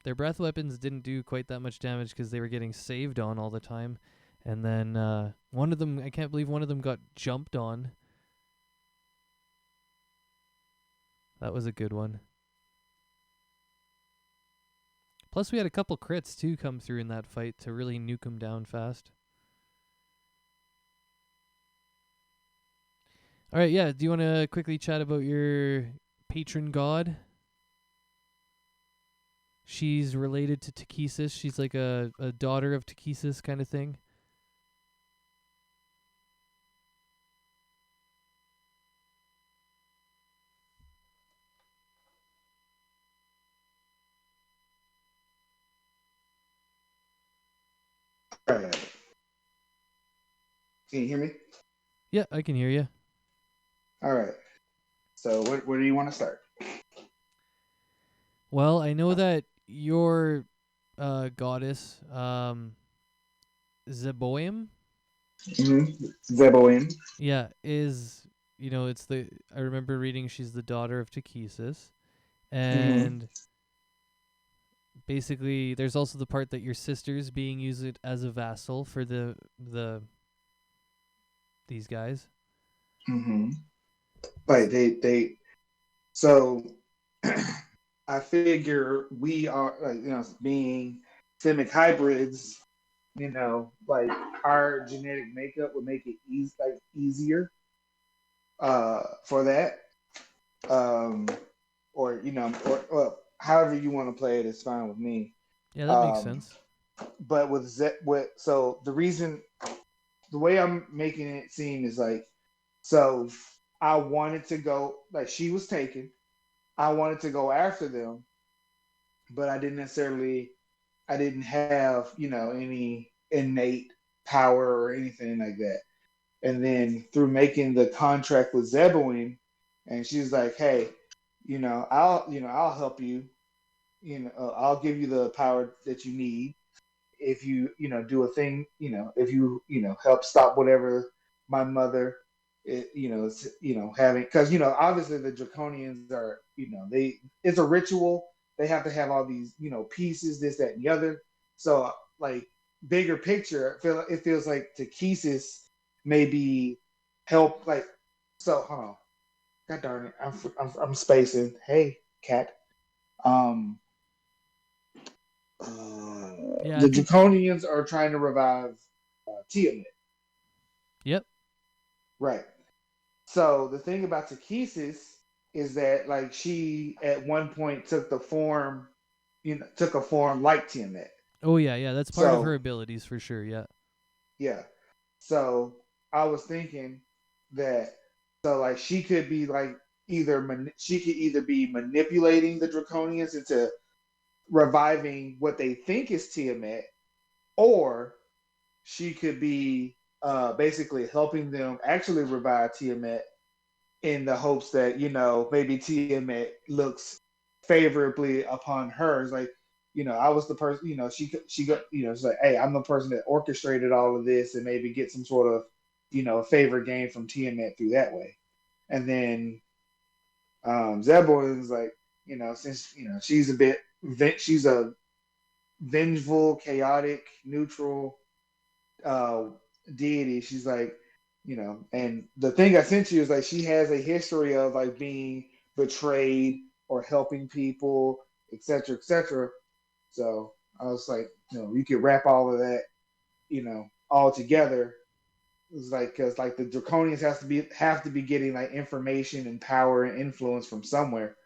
A: Their breath weapons didn't do quite that much damage because they were getting saved on all the time. And then one of them, I can't believe one of them got jumped on. That was a good one. Plus, we had a couple crits, too, come through in that fight to really nuke them down fast. All right, yeah, do you want to quickly chat about your patron god? She's related to Takesis. She's like a daughter of Takesis kind of thing.
D: All right. Can you hear me?
A: Yeah, I can hear you.
D: All right. So where do you want to start?
A: Well, I know that your goddess, Zeboim,
D: Zeboim.
A: yeah, is, it's I remember reading she's the daughter of Takesis. And basically, there's also the part that your sister's being used as a vassal for these guys.
D: But they so I figure we are being simic hybrids, like our genetic makeup would make it easier for that. Um, or or however you want to play it is fine with me.
A: Yeah, that makes
D: Um,
A: sense.
D: but so the way I'm making it seem is like, so I wanted to go, like, she was taken. I wanted to go after them, but I didn't have, any innate power or anything like that. And then through making the contract with Zebulon, and she's like, hey, I'll help you. I'll give you the power that you need if you do a thing, if you help stop whatever my mother having, because obviously the draconians are, they it's a ritual. They have to have all these pieces, this, that, and the other. So, like, bigger picture, it feels like Takesis maybe help, like, so hold on, god darn it, I'm spacing. Hey, cat. um
A: Yeah, I
D: the
A: think.
D: Draconians are trying to revive Tiamat,
A: Yep.
D: right? So the thing about Takesis is that, like, she at one point took a form like Tiamat.
A: Oh yeah, yeah. That's part of her
D: So
A: abilities for sure. Yeah.
D: yeah, so I was thinking that, so like she could be like she could either be manipulating the Draconians into reviving what they think is Tiamat, or she could be basically helping them actually revive Tiamat in the hopes that maybe Tiamat looks favorably upon her. It's like, I was the person. She got, it's like, hey, I'm the person that orchestrated all of this, and maybe get some sort of favor gain from Tiamat through that way. And then Zebulon's like, since she's she's a vengeful, chaotic, neutral uh, deity. She's like, and the thing I sent you is like she has a history of like being betrayed or helping people, etc., etc. So I was like, you could wrap all of that, all together. It's like, because like the Draconians have to be getting like information and power and influence from somewhere.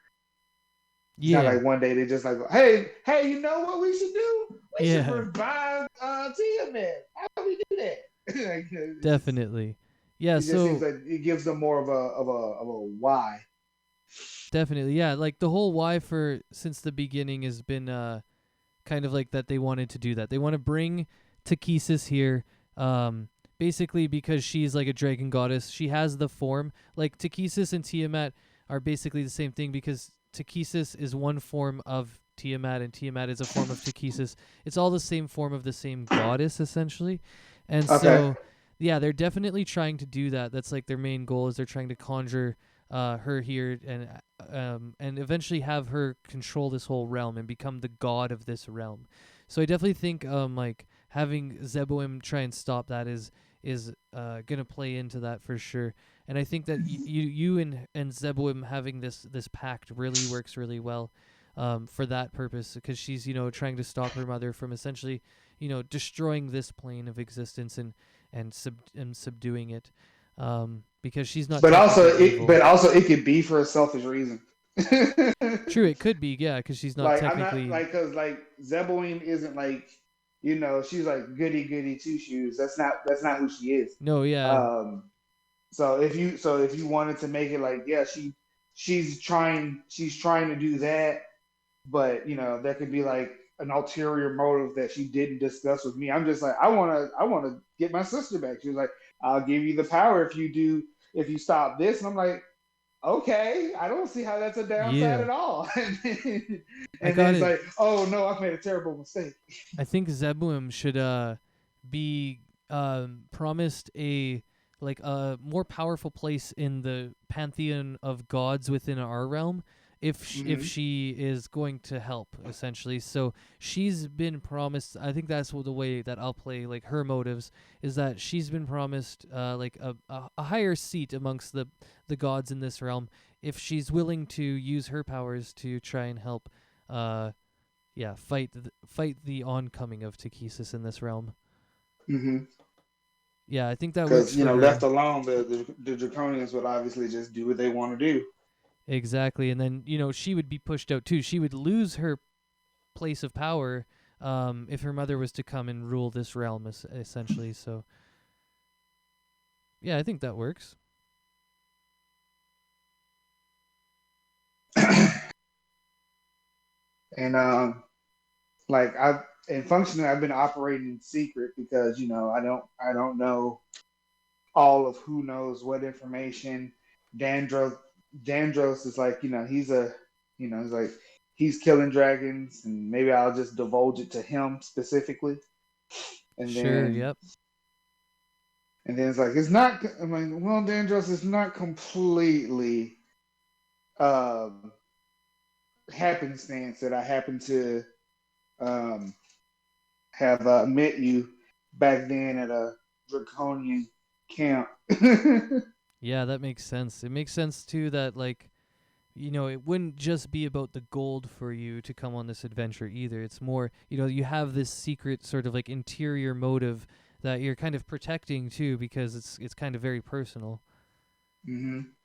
D: It's not
A: Yeah.
D: like one day they just like, hey, you know what we should do? We should
A: Yeah.
D: revive Tiamat. How do we do that? Like,
A: Definitely. Yeah.
D: it just seems
A: So
D: like it gives them more of a why.
A: definitely, yeah. Like the whole why for since the beginning has been kind of like that they wanted to do that. They want to bring Takesis here, um, basically because she's like a dragon goddess. She has the form. Like Takesis and Tiamat are basically the same thing because Takesis is one form of Tiamat and Tiamat is a form of Takesis. It's all the same form of the same goddess essentially. And
D: Okay.
A: so yeah, they're definitely trying to do that. That's like their main goal is they're trying to conjure her here and eventually have her control this whole realm and become the god of this realm. So I definitely think like having Zeboim try and stop that is gonna play into that for sure. And I think that you and Zeboim having this pact really works really well for that purpose because she's trying to stop her mother from essentially destroying this plane of existence and subduing it. Because she's not
D: But
A: technically
D: also,
A: evil.
D: it could be for a selfish reason.
A: True, it could be, yeah, because she's not
D: Like, I'm not
A: technically.
D: like, because like Zeboim isn't like, she's like goody two shoes. That's not who she is.
A: No, yeah,
D: Um, so if you wanted to make it like, yeah, she's trying to do that, but there could be like an ulterior motive that she didn't discuss with me. I'm just like, I want to get my sister back. She was like, I'll give you the power if you stop this, and I'm like, okay, I don't see how that's a downside
A: yeah.
D: at all. and
A: I
D: then
A: got
D: it's
A: it.
D: like, oh no, I've made a terrible mistake.
A: I think Zeboim should be promised a like a more powerful place in the pantheon of gods within our realm if
D: Hmm.
A: she is going to help essentially. So she's been promised. I think that's the way that I'll play like her motives is that she's been promised like a higher seat amongst the gods in this realm if she's willing to use her powers to try and help fight the oncoming of Takesis in this realm.
D: Mm-hmm.
A: Yeah, I think that works
D: Because, you
A: for
D: know,
A: her.
D: left alone, the Draconians would obviously just do what they want to do.
A: Exactly. And then, she would be pushed out too. She would lose her place of power if her mother was to come and rule this realm, essentially. So, yeah, I think that works.
D: And like functionally, I've been operating in secret because, you know, I don't know all of who knows what information. Dandros Dandros is like, you know, he's like he's killing dragons, and maybe I'll just divulge it to him specifically. And
A: Sure,
D: then
A: yep.
D: and then it's like it's not. I'm like, well, Dandros is not completely um, happenstance that I happen to um, have met you back then at a draconian camp.
A: Yeah, that makes sense. It makes sense too that like it wouldn't just be about the gold for you to come on this adventure either. It's more, you have this secret sort of like interior motive that you're kind of protecting too because it's kind of very personal.
D: hmm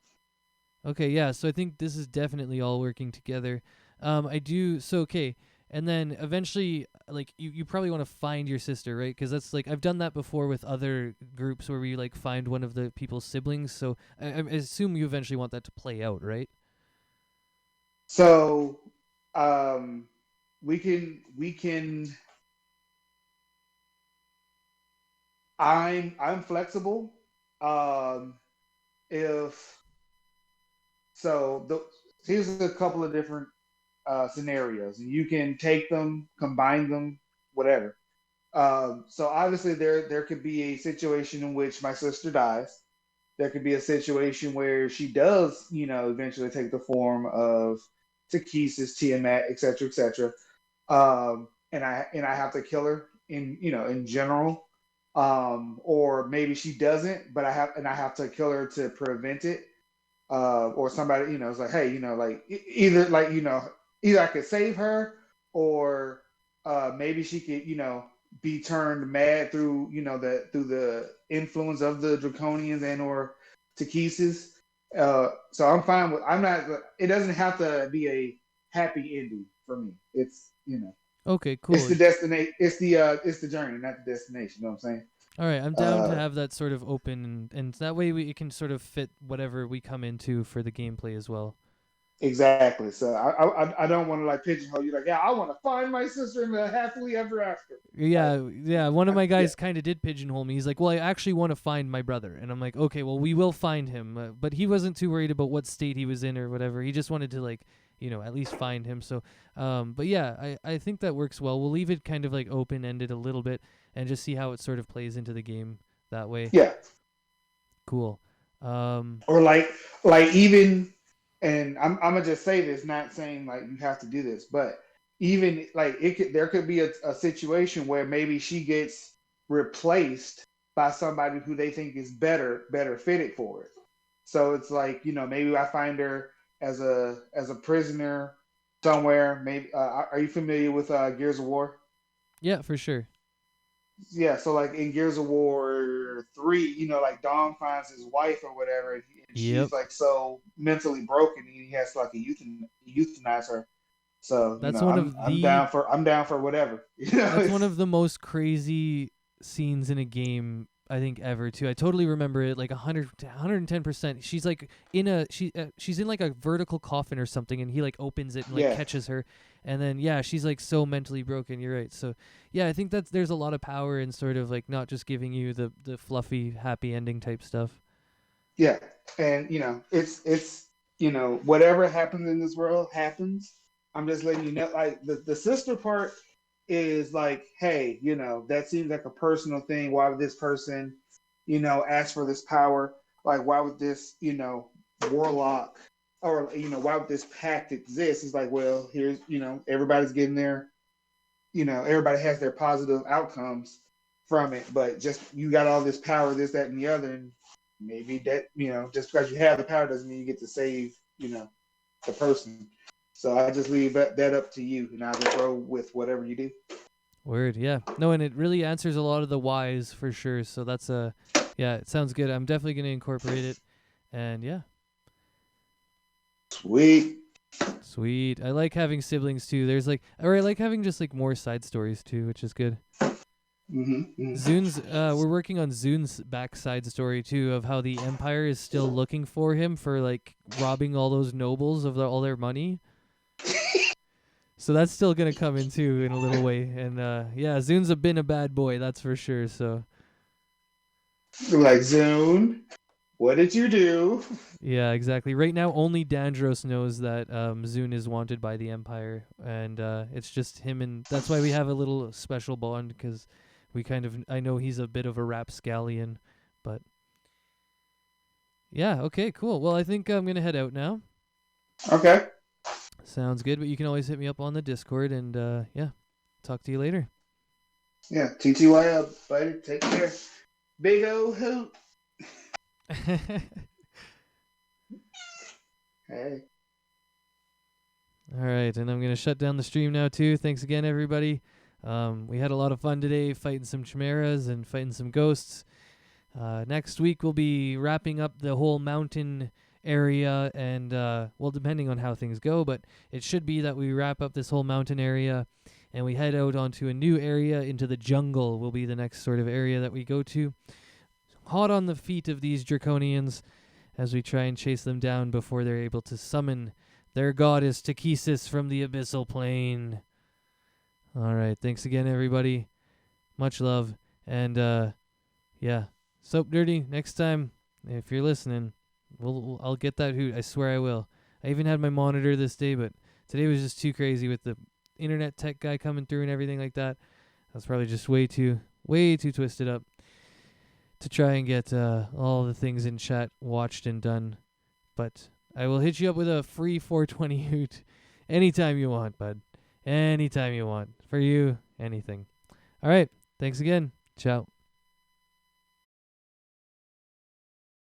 A: Okay, yeah, so I think this is definitely all working together. I do so okay, and then eventually, like you probably want to find your sister, right? Because that's like I've done that before with other groups where we like find one of the people's siblings. So I assume you eventually want that to play out, right?
D: So um, we can. I'm flexible. Um, if so, here's a couple of different scenarios, and you can take them, combine them, whatever. So obviously there could be a situation in which my sister dies. There could be a situation where she does, you know, eventually take the form of Takesis, Tiamat, etc., etc. And I have to kill her in, you know, in general. Or maybe she doesn't, but I have to kill her to prevent it. Or somebody, you know, is like, hey, you know, like either like, you know, either I could save her, or maybe she could, you know, be turned mad through, you know, through the influence of the draconians and or Takesis. So I'm fine with. I'm not. It doesn't have to be a happy ending for me. It's, you know,
A: Okay,
D: it's
A: cool.
D: the destination. It's the journey, not the destination. You know what I'm saying?
A: All right, I'm down to
D: Uh,
A: have that sort of open, and that way it can sort of fit whatever we come into for the gameplay as well.
D: Exactly. So I don't want to like pigeonhole you like, yeah, I want to find my sister in the happily ever after. Like,
A: Yeah. One of my
D: yeah,
A: guys kind of did pigeonhole me. He's like, "Well, I actually want to find my brother," and I'm like, "Okay, well, we will find him." But he wasn't too worried about what state he was in or whatever. He just wanted to like, at least find him. So, but yeah, I think that works well. We'll leave it kind of like open ended a little bit and just see how it sort of plays into the game that way.
D: yeah.
A: Cool.
D: Or like even, and I'm gonna just say this, not saying like you have to do this, but even like there could be a situation where maybe she gets replaced by somebody who they think is better fitted for it. So it's like, you know, maybe I find her as a prisoner somewhere. Maybe are you familiar with Gears of War?
A: Yeah, for sure.
D: Yeah, so like in Gears of War 3, you know, like Dom finds his wife or whatever, and
A: Yep.
D: she's like so mentally broken, and he has to like euthanize her. So, you
A: That's
D: know,
A: one
D: I'm
A: of
D: I'm
A: the
D: down for whatever. You know,
A: That's one of the most crazy scenes in a game I think ever too. I totally remember it like 110%. She's like she's in like a vertical coffin or something, and he like opens it and like
D: yeah,
A: catches her, and then yeah, she's like so mentally broken. You're right. So yeah, I think there's a lot of power in sort of like not just giving you the fluffy happy ending type stuff.
D: yeah, and you know, it's you know, whatever happens in this world happens. I'm just letting you know, like the sister part is like, hey, you know, that seems like a personal thing. Why would this person, you know, ask for this power? Like, why would this, you know, warlock, or, you know, why would this pact exist? It's like, well, here's, you know, everybody's getting their, you know, everybody has their positive outcomes from it, but just you got all this power, this, that, and the other, and maybe that, you know, just because you have the power doesn't mean you get to save, you know, the person. So I just leave that up to you, and I'll just roll with whatever you do.
A: Word, yeah. No, and it really answers a lot of the whys for sure. So that's yeah, it sounds good. I'm definitely gonna incorporate it. And yeah,
D: Sweet.
A: sweet. I like having siblings too. There's like, or I like having just like more side stories too, which is good.
D: Mm-hmm.
A: Zune's, we're working on Zune's backside story too of how the Empire is still looking for him for like robbing all those nobles of all their money. So that's still gonna come in too in a little way, and yeah, Zune's been a bad boy, that's for sure. So
D: Like, Zune, what did you do?
A: yeah, exactly. Right now, only Dandros knows that Zune is wanted by the Empire, and it's just him, and that's why we have a little special bond because we kind of I know he's a bit of a rapscallion, but yeah, okay, cool. Well, I think I'm gonna head out now.
D: Okay.
A: Sounds good, but you can always hit me up on the Discord, and yeah, talk to you later.
D: Yeah. TTY up, buddy. Take care. Big O hoot. Hey.
A: All right, and I'm going to shut down the stream now, too. Thanks again, everybody. We had a lot of fun today fighting some chimeras and fighting some ghosts. Next week, we'll be wrapping up the whole mountain area, and, well, depending on how things go, but it should be that we wrap up this whole mountain area, and we head out onto a new area into the jungle will be the next sort of area that we go to. Hot on the feet of these draconians as we try and chase them down before they're able to summon their goddess Takesis from the abyssal plane. All right, thanks again, everybody. Much love, and yeah, Soap Dirty. Next time, if you're listening, I'll get that hoot. I swear I will. I even had my monitor this day, but today was just too crazy with the internet tech guy coming through and everything like that. I was probably just way too twisted up to try and get all the things in chat watched and done. But I will hit you up with a free 420 hoot anytime you want, bud. Anytime you want. For you, anything. All right. Thanks again. Ciao.